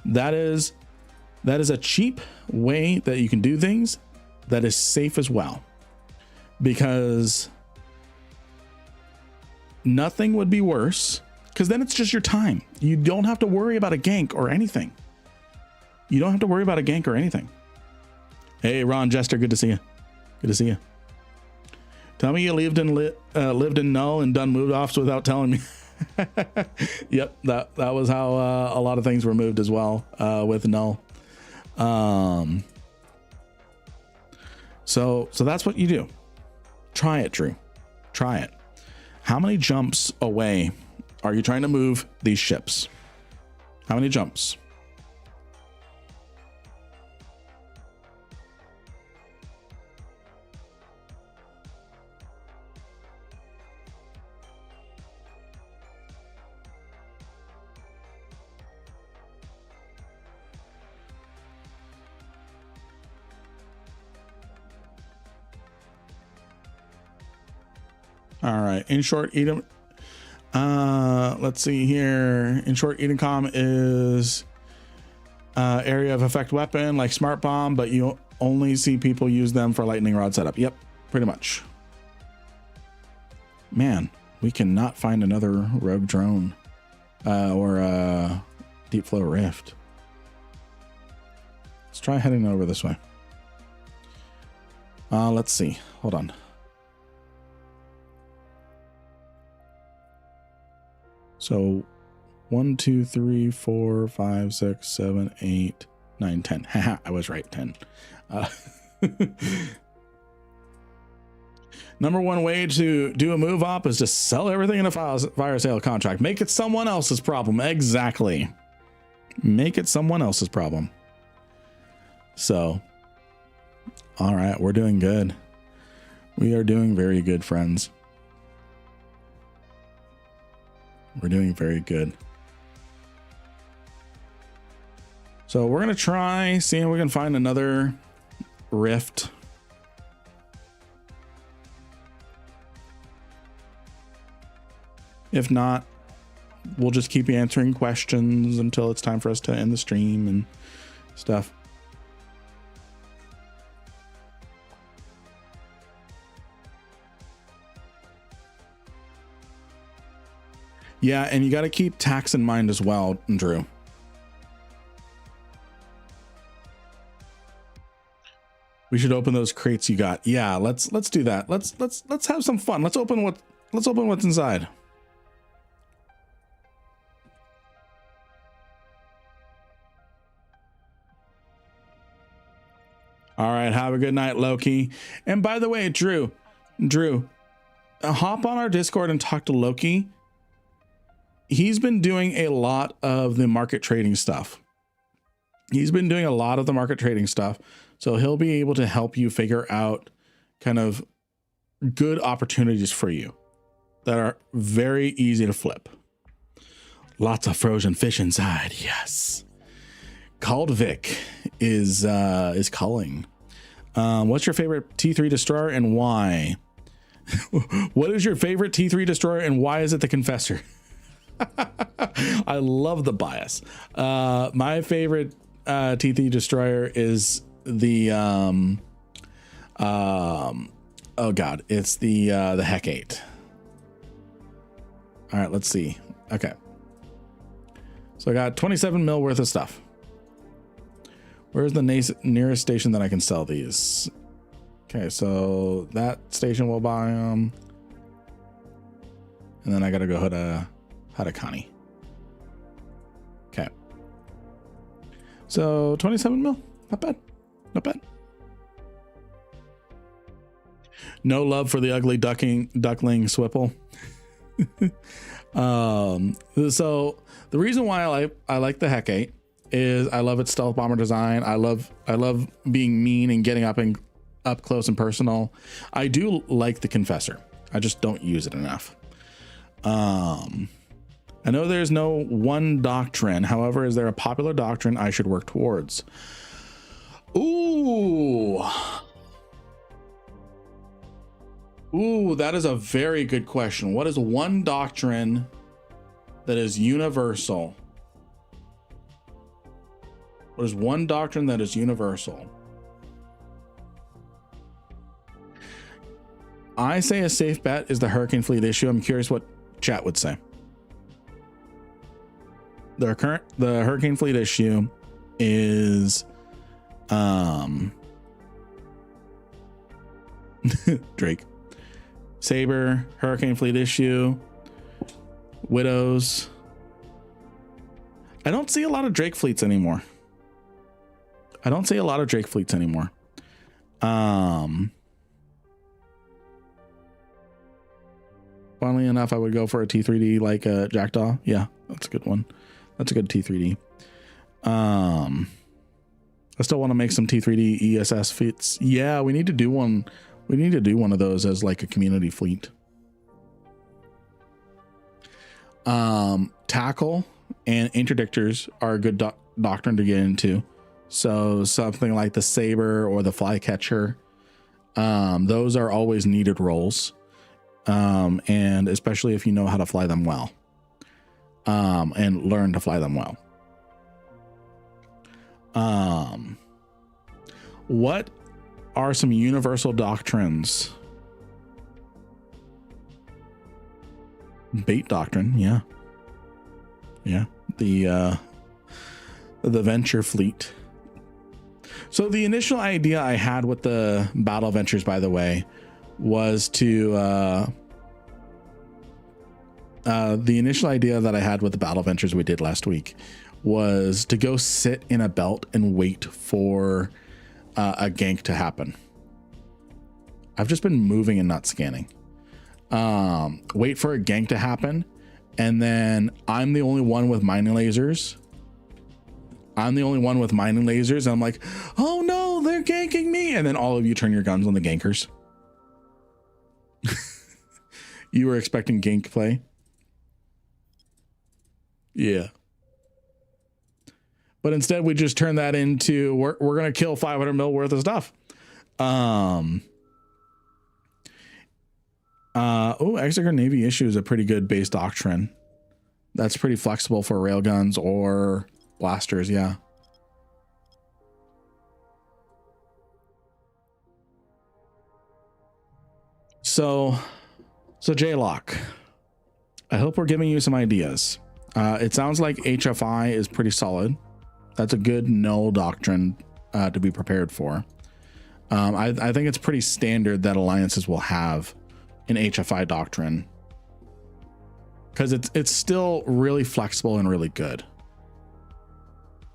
That is a cheap way that you can do things that is safe as well, because nothing would be worse, because then it's just your time. You don't have to worry about a gank or anything. Hey, Ron Jester, good to see you. Tell me you lived in Null and done move offs without telling me. Yep, that was how a lot of things were moved as well with Null. So that's what you do. Try it, Drew. Try it. How many jumps away are you trying to move these ships? How many jumps? All right. In short, Edom. Let's see here. In short, Edom is area of effect weapon like smart bomb, but you only see people use them for lightning rod setup. Yep, pretty much. Man, we cannot find another rogue drone or deep flow rift. Let's try heading over this way. Let's see. Hold on. So 1, 2, 3, 4, 5, 6, 7, 8, 9, 10. Haha, I was right. 10. Number one way to do a move up is to sell everything in a fire sale contract. Make it someone else's problem. Exactly. Make it someone else's problem. So, all right, we're doing good. We are doing very good, friends. We're doing very good. So we're going to try seeing if we can find another rift. If not, we'll just keep answering questions until it's time for us to end the stream and stuff. Yeah, and you got to keep tax in mind as well, Drew. We should open those crates you got. Yeah, let's do that. Let's have some fun. Let's open what's inside. All right, have a good night, Loki. And by the way, Drew, hop on our Discord and talk to Loki. He's been doing a lot of the market trading stuff. So he'll be able to help you figure out kind of good opportunities for you that are very easy to flip. Lots of frozen fish inside. Yes. Called Vic is calling. What's your favorite T3 destroyer and why? What is your favorite T3 destroyer and why is it the Confessor? I love the bias. My favorite T3 destroyer is the oh god, it's the Heck 8. All right, let's see. Okay, so I got 27 mil worth of stuff. Where's the nearest station that I can sell these? Okay, so that station will buy them, and then I gotta go to Hadakani. Okay, so 27 mil, not bad. No love for the ugly duckling Swipple. So the reason why I like the Heck 8 is I love its stealth bomber design. I love being mean and getting up close and personal. I do like the Confessor. I just don't use it enough. I know there's no one doctrine. However, is there a popular doctrine I should work towards? Ooh, that is a very good question. What is one doctrine that is universal? What is one doctrine that is universal? I say a safe bet is the Hurricane Fleet issue. I'm curious what chat would say. The Hurricane Fleet issue is Drake, Saber, Hurricane Fleet issue, Widows. I don't see a lot of Drake fleets anymore. Funnily enough, I would go for a T3D like a Jackdaw. Yeah, that's a good one. That's a good T3D. I still want to make some T3D ESS fleets. Yeah, we need to do one. We need to do one of those as like a community fleet. Tackle and interdictors are a good doctrine to get into. So something like the Saber or the Flycatcher, those are always needed roles. And especially if you know how to fly them well, and learn to fly them well. What are some universal doctrines? Bait doctrine, yeah. The venture fleet. So the initial idea I had with the battle ventures, by the way, was to the initial idea that I had with the battle ventures we did last week was to go sit in a belt and wait for a gank to happen. I've just been moving and not scanning. Wait for a gank to happen, and then I'm the only one with mining lasers. And I'm like, oh no, they're ganking me. And then all of you turn your guns on the gankers. You were expecting gank play? Yeah. But instead we just turn that into, we're going to kill 500 mil worth of stuff. Exeter Navy issue is a pretty good base doctrine. That's pretty flexible for railguns or blasters. Yeah. So J-Lock, I hope we're giving you some ideas. It sounds like HFI is pretty solid. That's a good null doctrine to be prepared for. I think it's pretty standard that alliances will have an HFI doctrine because it's still really flexible and really good.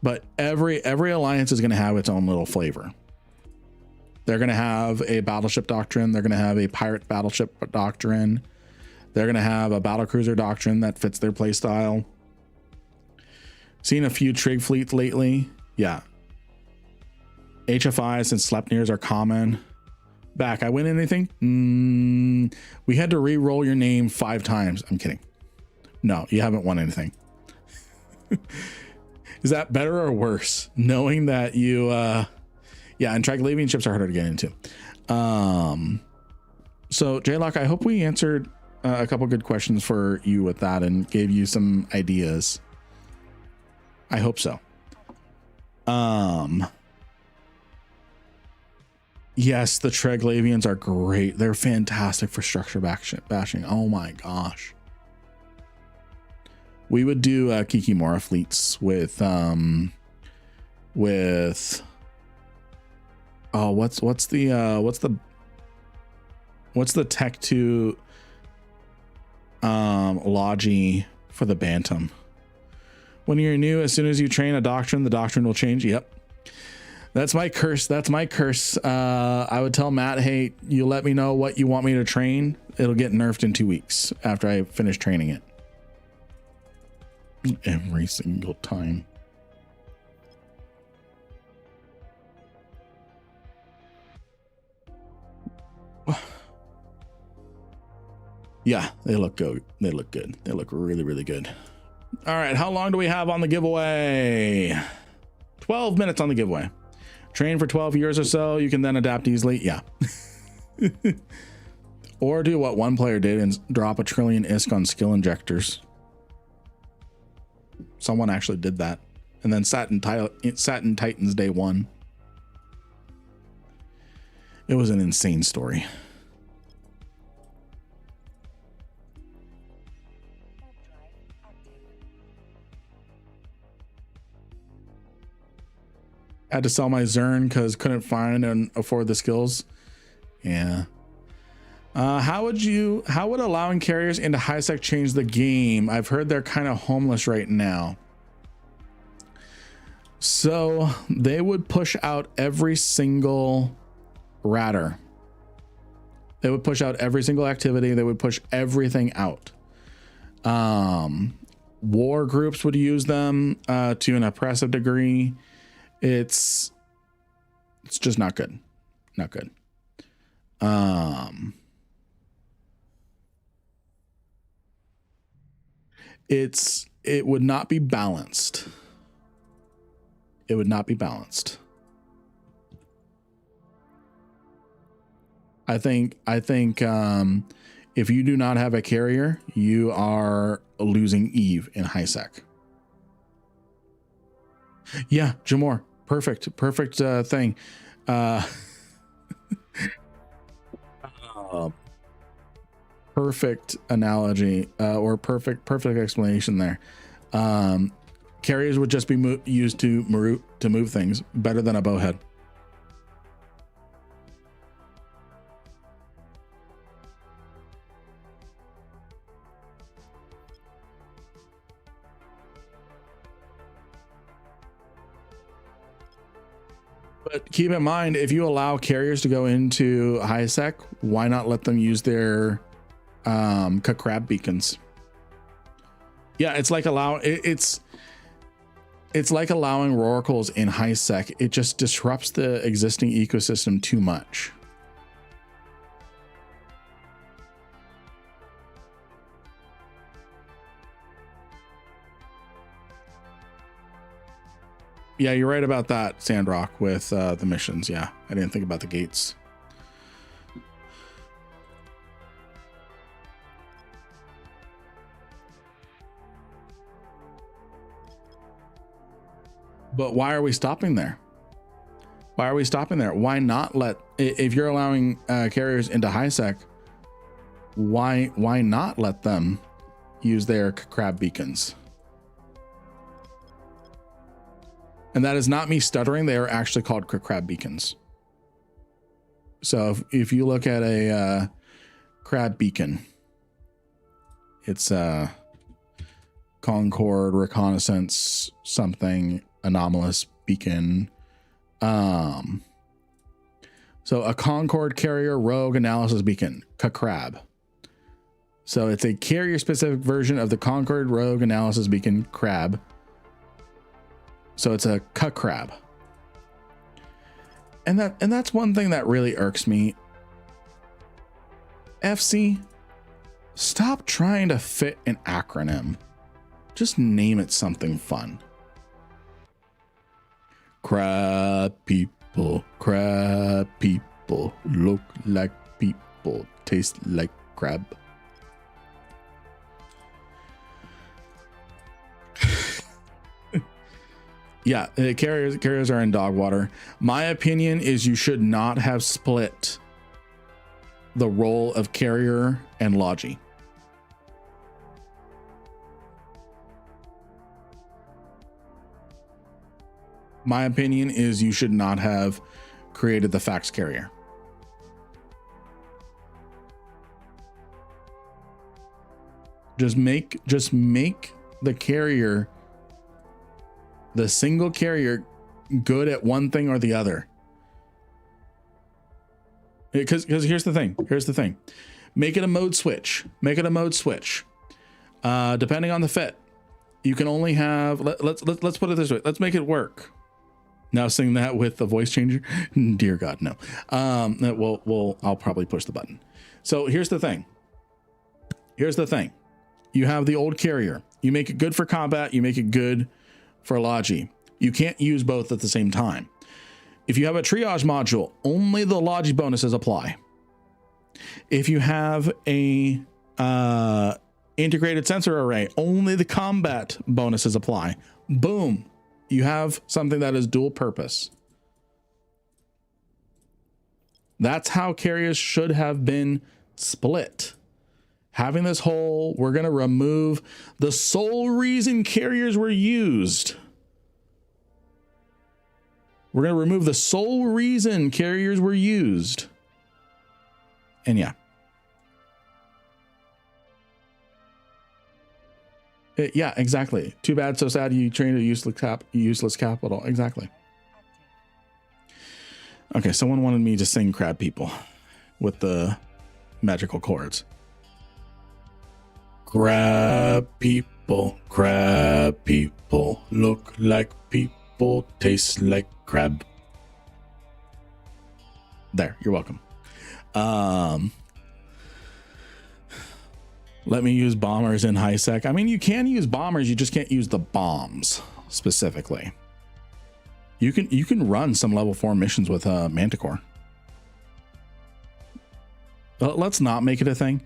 But every alliance is going to have its own little flavor. They're going to have a battleship doctrine. They're going to have a pirate battleship doctrine. They're going to have a battlecruiser doctrine that fits their play style. Seen a few trig fleets lately. Yeah. HFIs and Sleipnirs are common. Back, I win anything? We had to re-roll your name 5 times. I'm kidding. No, you haven't won anything. Is that better or worse? Knowing that you, yeah, and Triglavian ships are harder to get into. So J-Lock, I hope we answered a couple good questions for you with that and gave you some ideas. I hope so. Yes, the Triglavians are great. They're fantastic for structure bashing. Oh my gosh. We would do Kikimora fleets with oh, what's the Tech 2 logi for the Bantam? When you're new, as soon as you train a doctrine, the doctrine will change. Yep. That's my curse. I would tell Matt, hey, you let me know what you want me to train. It'll get nerfed in 2 weeks after I finish training it. Every single time. Yeah, they look good. They look good. They look really, really good. All right, how long do we have on the giveaway? 12 minutes on the giveaway. Train for 12 years or so. You can then adapt easily. Yeah. Or do what one player did and drop 1 trillion ISK on skill injectors. Someone actually did that and then sat in Titans day 1. It was an insane story. Had to sell my Zern because couldn't find and afford the skills. Yeah. How would allowing carriers into high sec change the game? I've heard they're kind of homeless right now. So they would push out every single ratter. They would push out every single activity. They would push everything out. War groups would use them to an oppressive degree. It's just not good. Not good. It would not be balanced. It would not be balanced. I think If you do not have a carrier, you are losing Eve in high sec. Yeah, Jamor, perfect thing. Perfect analogy, or perfect explanation there. Carriers would just be used to move things better than a bowhead. But keep in mind, if you allow carriers to go into high sec, why not let them use their crab beacons? Yeah, it's like it's like allowing roracles in high sec. It just disrupts the existing ecosystem too much. Yeah, you're right about that, Sandrock, with the missions. Yeah, I didn't think about the gates. But why are we stopping there? Why are we stopping there? Why not let, if you're allowing carriers into high sec, why not let them use their crab beacons? And that is not me stuttering. They are actually called crab beacons. So if you look at a crab beacon, it's a Concord reconnaissance something anomalous beacon. So a Concord carrier rogue analysis beacon, crab. So it's a carrier specific version of the Concord rogue analysis beacon crab. So it's a crab. And that's one thing that really irks me. FC, stop trying to fit an acronym. Just name it something fun. Crab people, look like people, taste like crab. Yeah, carriers are in dog water. My opinion is you should not have split the role of carrier and logi. My opinion is you should not have created the fax carrier. Just make the carrier, the single carrier, good at one thing or the other. Because here's the thing. Make it a mode switch. Depending on the fit, you can only have, let's put it this way. Let's make it work. Now sing that with the voice changer. Dear God, no. I'll probably push the button. So here's the thing. You have the old carrier. You make it good for combat. You make it good for logi. You can't use both at the same time. If you have a triage module, only the logi bonuses apply. If you have a integrated sensor array, only the combat bonuses apply. Boom. You have something that is dual purpose. That's how carriers should have been split. Having this whole, we're going to remove the sole reason carriers were used. We're going to remove the sole reason carriers were used. And yeah. Yeah, exactly. Too bad, so sad. You trained a useless capital. Exactly. Okay, someone wanted me to sing crab people with the magical chords. Crab people, look like people, taste like crab. There, you're welcome. Let me use bombers in high sec. I mean, you can use bombers, you just can't use the bombs specifically. You can run some level 4 missions with Manticore. Let's not make it a thing.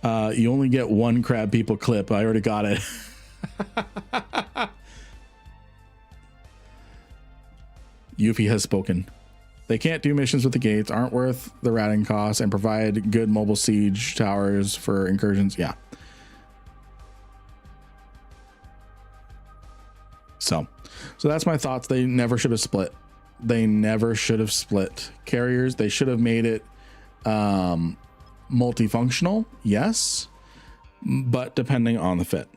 You only get one crab people clip. I already got it. Yuffie has spoken. They can't do missions with the gates, aren't worth the ratting costs, and provide good mobile siege towers for incursions. Yeah. So that's my thoughts. They never should have split. They never should have split carriers. They should have made it multifunctional. Yes. But depending on the fit.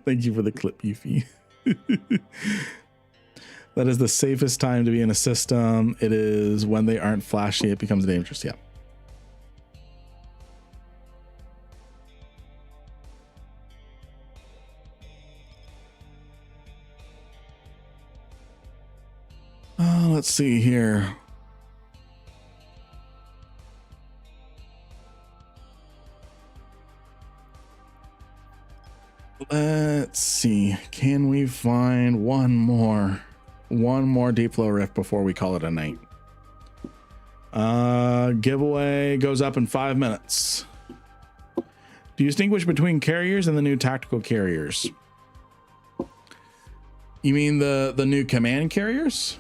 Thank you for the clip, Yuffie. That is the safest time to be in a system. It is when they aren't flashy, it becomes dangerous. Yeah. Let's see here. Let's see. Can we find one more deep flow rift before we call it a night? Giveaway goes up in 5 minutes. Do you distinguish between carriers and the new tactical carriers? You mean the new command carriers?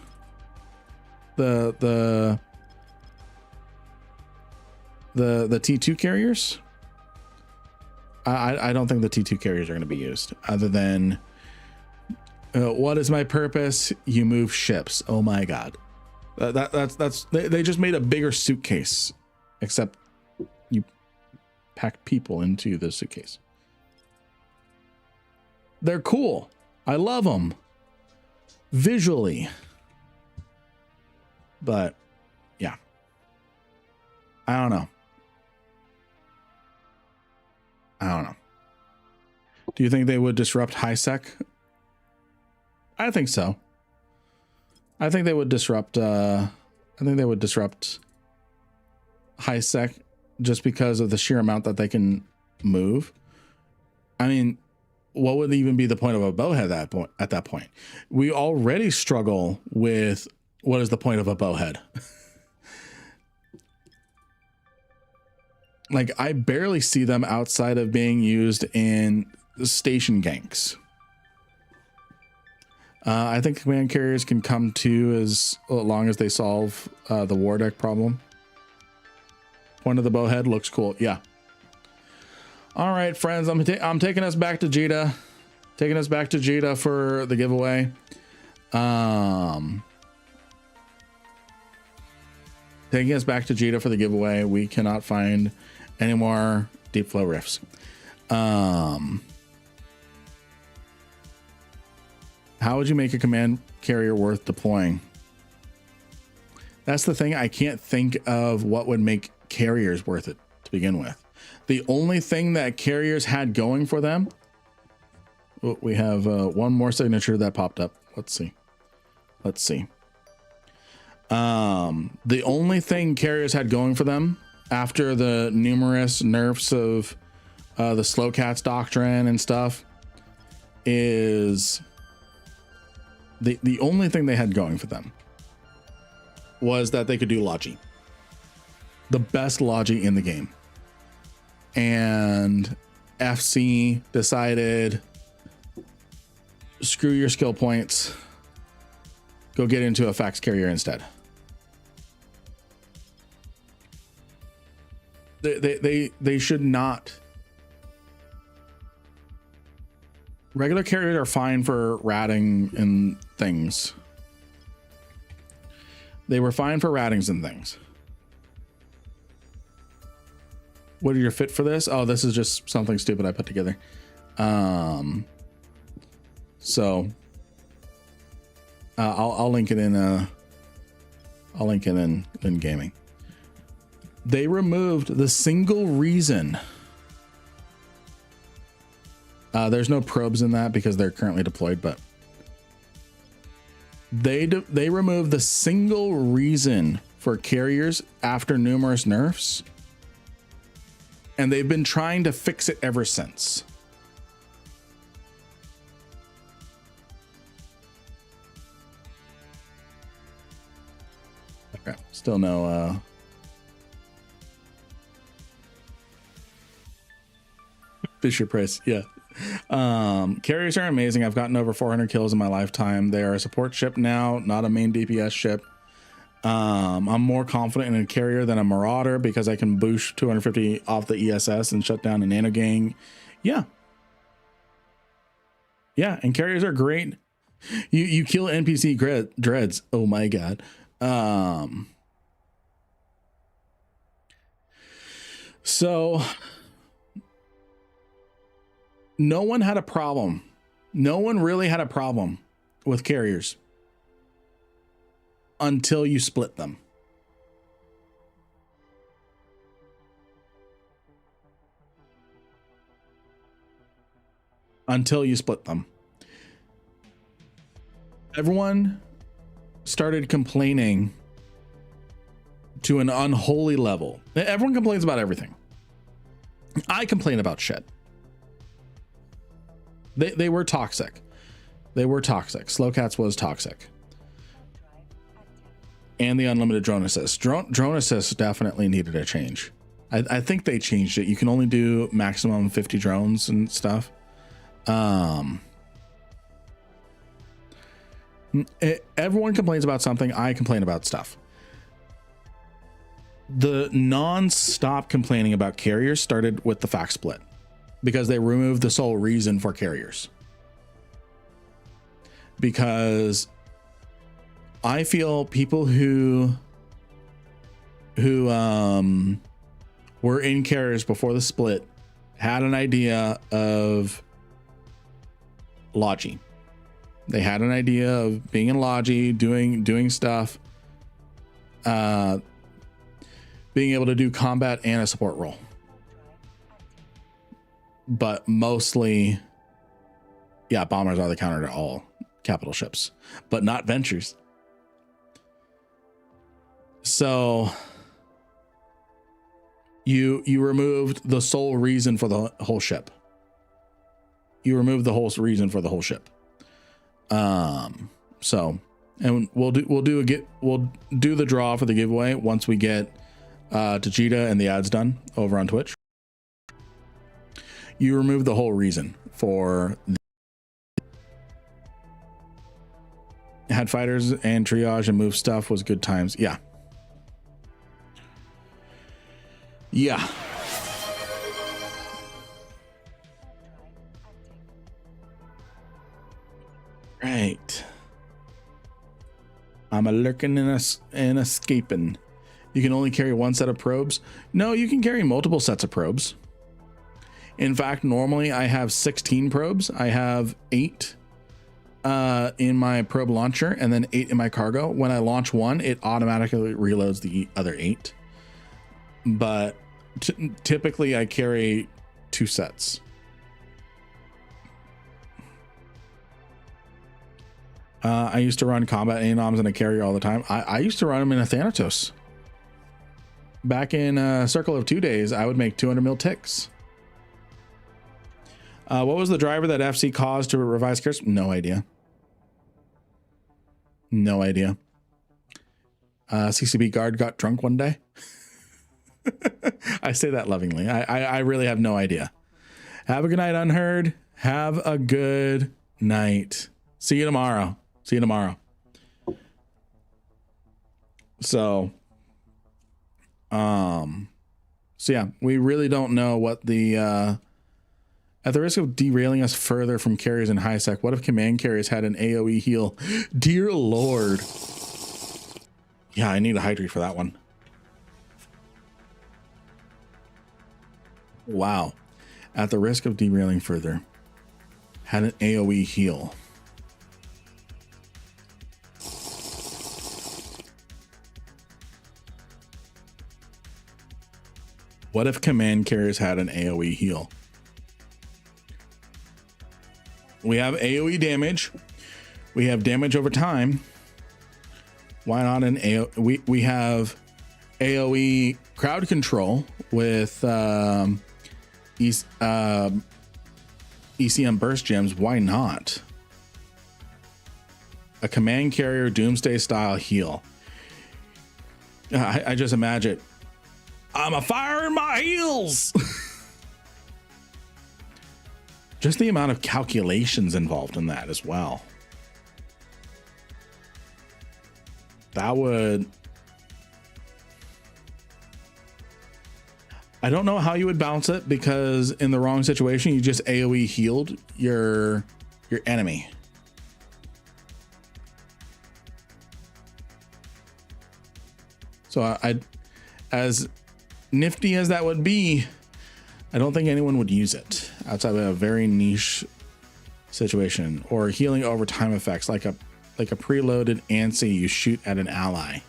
The T2 carriers? I don't think the T2 carriers are going to be used other than what is my purpose? You move ships. Oh my God. They just made a bigger suitcase, except you pack people into the suitcase. They're cool. I love them visually, but yeah, I don't know. Do you think they would disrupt HiSec? I think so. I think they would disrupt HiSec just because of the sheer amount that they can move. I mean, what would even be the point of a bowhead at that point? We already struggle with what is the point of a bowhead? Like, I barely see them outside of being used in station ganks. I think command carriers can come to as long as they solve the war deck problem. Point of the bowhead looks cool. Yeah. All right, friends. I'm taking us back to Jita. Taking us back to Jita for the giveaway. Taking us back to Jita for the giveaway. We cannot find any more deep flow rifts. How would you make a command carrier worth deploying? That's the thing. I can't think of what would make carriers worth it to begin with. The only thing that carriers had going for them. Oh, we have one more signature that popped up. Let's see. The only thing carriers had going for them after the numerous nerfs of the slow cats doctrine and stuff is the only thing they had going for them was that they could do Logi. The best Logi in the game. And FC decided, screw your skill points. Go get into a fax carrier instead. They should not. Regular carriers are fine for ratting and things. They were fine for rattings and things. What are your fit for this? Oh, this is just something stupid I put together. So I'll link it in. I'll link it in gaming. They removed the single reason. There's no probes in that because they're currently deployed, but they removed the single reason for carriers after numerous nerfs, and they've been trying to fix it ever since. Okay, still no Fisher Price, yeah. Carriers are amazing. I've gotten over 400 kills in my lifetime. They are a support ship now, not a main DPS ship. I'm more confident in a carrier than a marauder because I can boost 250 off the ESS and shut down a nano gang. Yeah, and carriers are great. You kill NPC dreads. Oh my god. So no one had a problem. No one really had a problem with carriers until you split them. Until you split them. Everyone started complaining to an unholy level. Everyone complains about everything. I complain about shit. They were toxic. They were toxic. Slowcats was toxic. And the unlimited drone assist. Drone assist definitely needed a change. I think they changed it. You can only do maximum 50 drones and stuff. Everyone complains about something. I complain about stuff. The non-stop complaining about carriers started with the fact split because they removed the sole reason for carriers. Because I feel people who were in carriers before the split had an idea of Logi. They had an idea of being in Logi, doing stuff, being able to do combat and a support role. But mostly, yeah, bombers are the counter to all capital ships, but not ventures. So you removed the sole reason for the whole ship. You removed the whole reason for the whole ship. So, and we'll do the draw for the giveaway once we get Tajita and the ads done over on Twitch. You remove the whole reason for had fighters and triage and move stuff was good times. Yeah. Right. I'm a lurking and escaping. You can only carry one set of probes. No, you can carry multiple sets of probes. In fact, normally I have 16 probes. I have 8 in my probe launcher and then 8 in my cargo. When I launch one, it automatically reloads the other 8. But typically I carry 2 sets. I used to run combat anoms in a carrier all the time. I used to run them in a Thanatos. Back in a Circle of 2 days, I would make 200 mil ticks. What was the driver that FC caused to revise curse? No idea. No idea. CCB guard got drunk one day. I say that lovingly. I really have no idea. Have a good night, Unheard. Have a good night. See you tomorrow. See you tomorrow. So yeah, we really don't know what the at the risk of derailing us further from carriers in high sec, what if command carriers had an AoE heal? Dear Lord. Yeah, I need a hydrate for that one. Wow. At the risk of derailing further, had an AoE heal. What if command carriers had an AoE heal? We have AoE damage. We have damage over time. Why not an AoE? We have AoE crowd control with ECM burst gems. Why not? A command carrier doomsday style heal. I just imagine I'm a fire in my heels. Just the amount of calculations involved in that as well. That would, I don't know how you would balance it, because in the wrong situation, you just AoE healed your enemy. So I, as nifty as that would be, I don't think anyone would use it outside of a very niche situation, or healing over time effects, like a preloaded ANSI you shoot at an ally.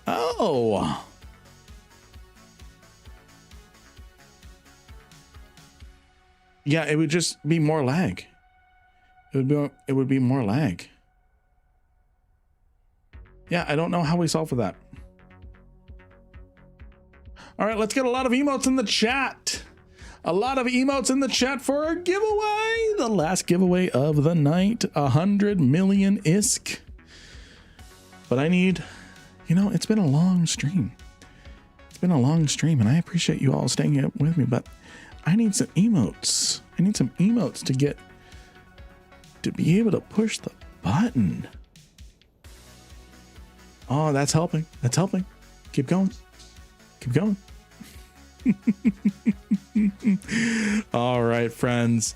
Oh. Yeah, it would just be more lag. It would be more lag. Yeah, I don't know how we solve for that. All right, let's get a lot of emotes in the chat. A lot of emotes in the chat for our giveaway. The last giveaway of the night, 100 million ISK. But I need, it's been a long stream. It's been a long stream, and I appreciate you all staying up with me, but I need some emotes. I need some emotes to be able to push the button. Oh, that's helping. That's helping. Keep going. Keep going. All right, friends.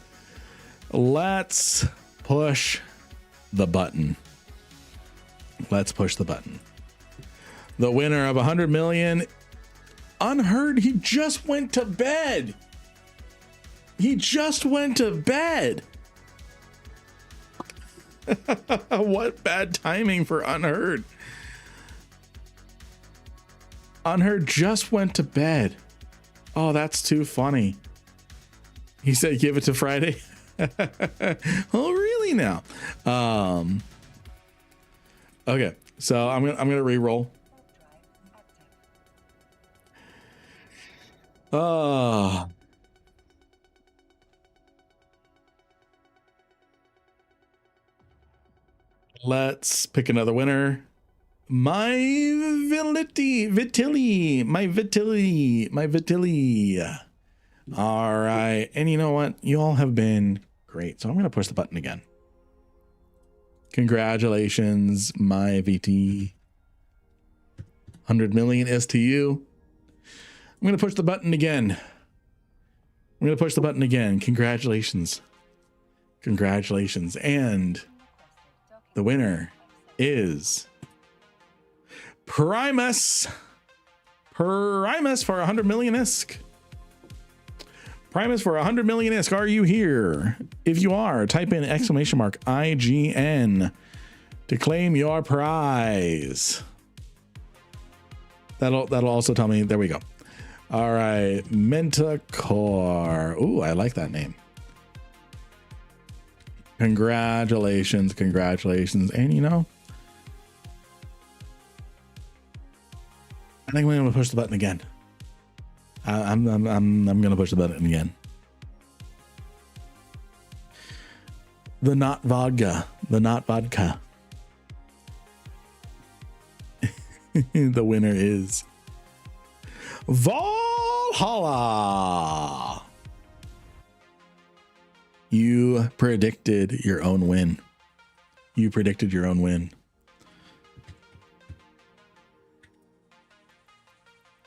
Let's push the button. Let's push the button. The winner of 100 million, Unheard. He just went to bed. He just went to bed. What bad timing for Unheard. Unheard just went to bed. Oh, that's too funny. He said give it to Friday. Oh, really now? Okay, so I'm gonna re-roll. Let's pick another winner. My Vitilli. All right. And you know what? You all have been great. So I'm going to push the button again. Congratulations, my VT. 100 million is to you. I'm going to push the button again. Congratulations. Congratulations. And the winner is Primus for 100 million ISK. Primus for 100 million ISK. Are you here? If you are, type in !IGN to claim your prize. That'll also tell me. There we go. All right, Mentacore. Ooh, I like that name. Congratulations. And I think we're gonna push the button again. I'm gonna push the button again. The not vodka. The winner is Valhalla. You predicted your own win.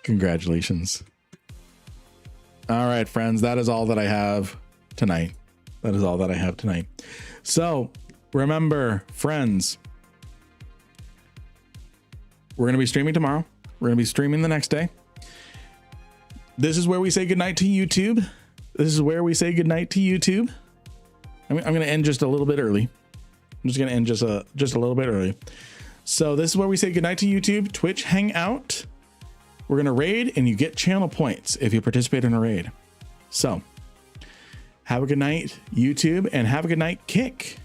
Congratulations. All right, friends, that is all that I have tonight. So remember, friends, we're going to be streaming tomorrow. We're going to be streaming the next day. This is where we say goodnight to YouTube. I'm going to end just a little bit early. I'm just going to end just a little bit early. So this is where we say goodnight to YouTube, Twitch, Hangout. We're going to raid, and you get channel points if you participate in a raid. So have a good night, YouTube, and have a good night, Kick.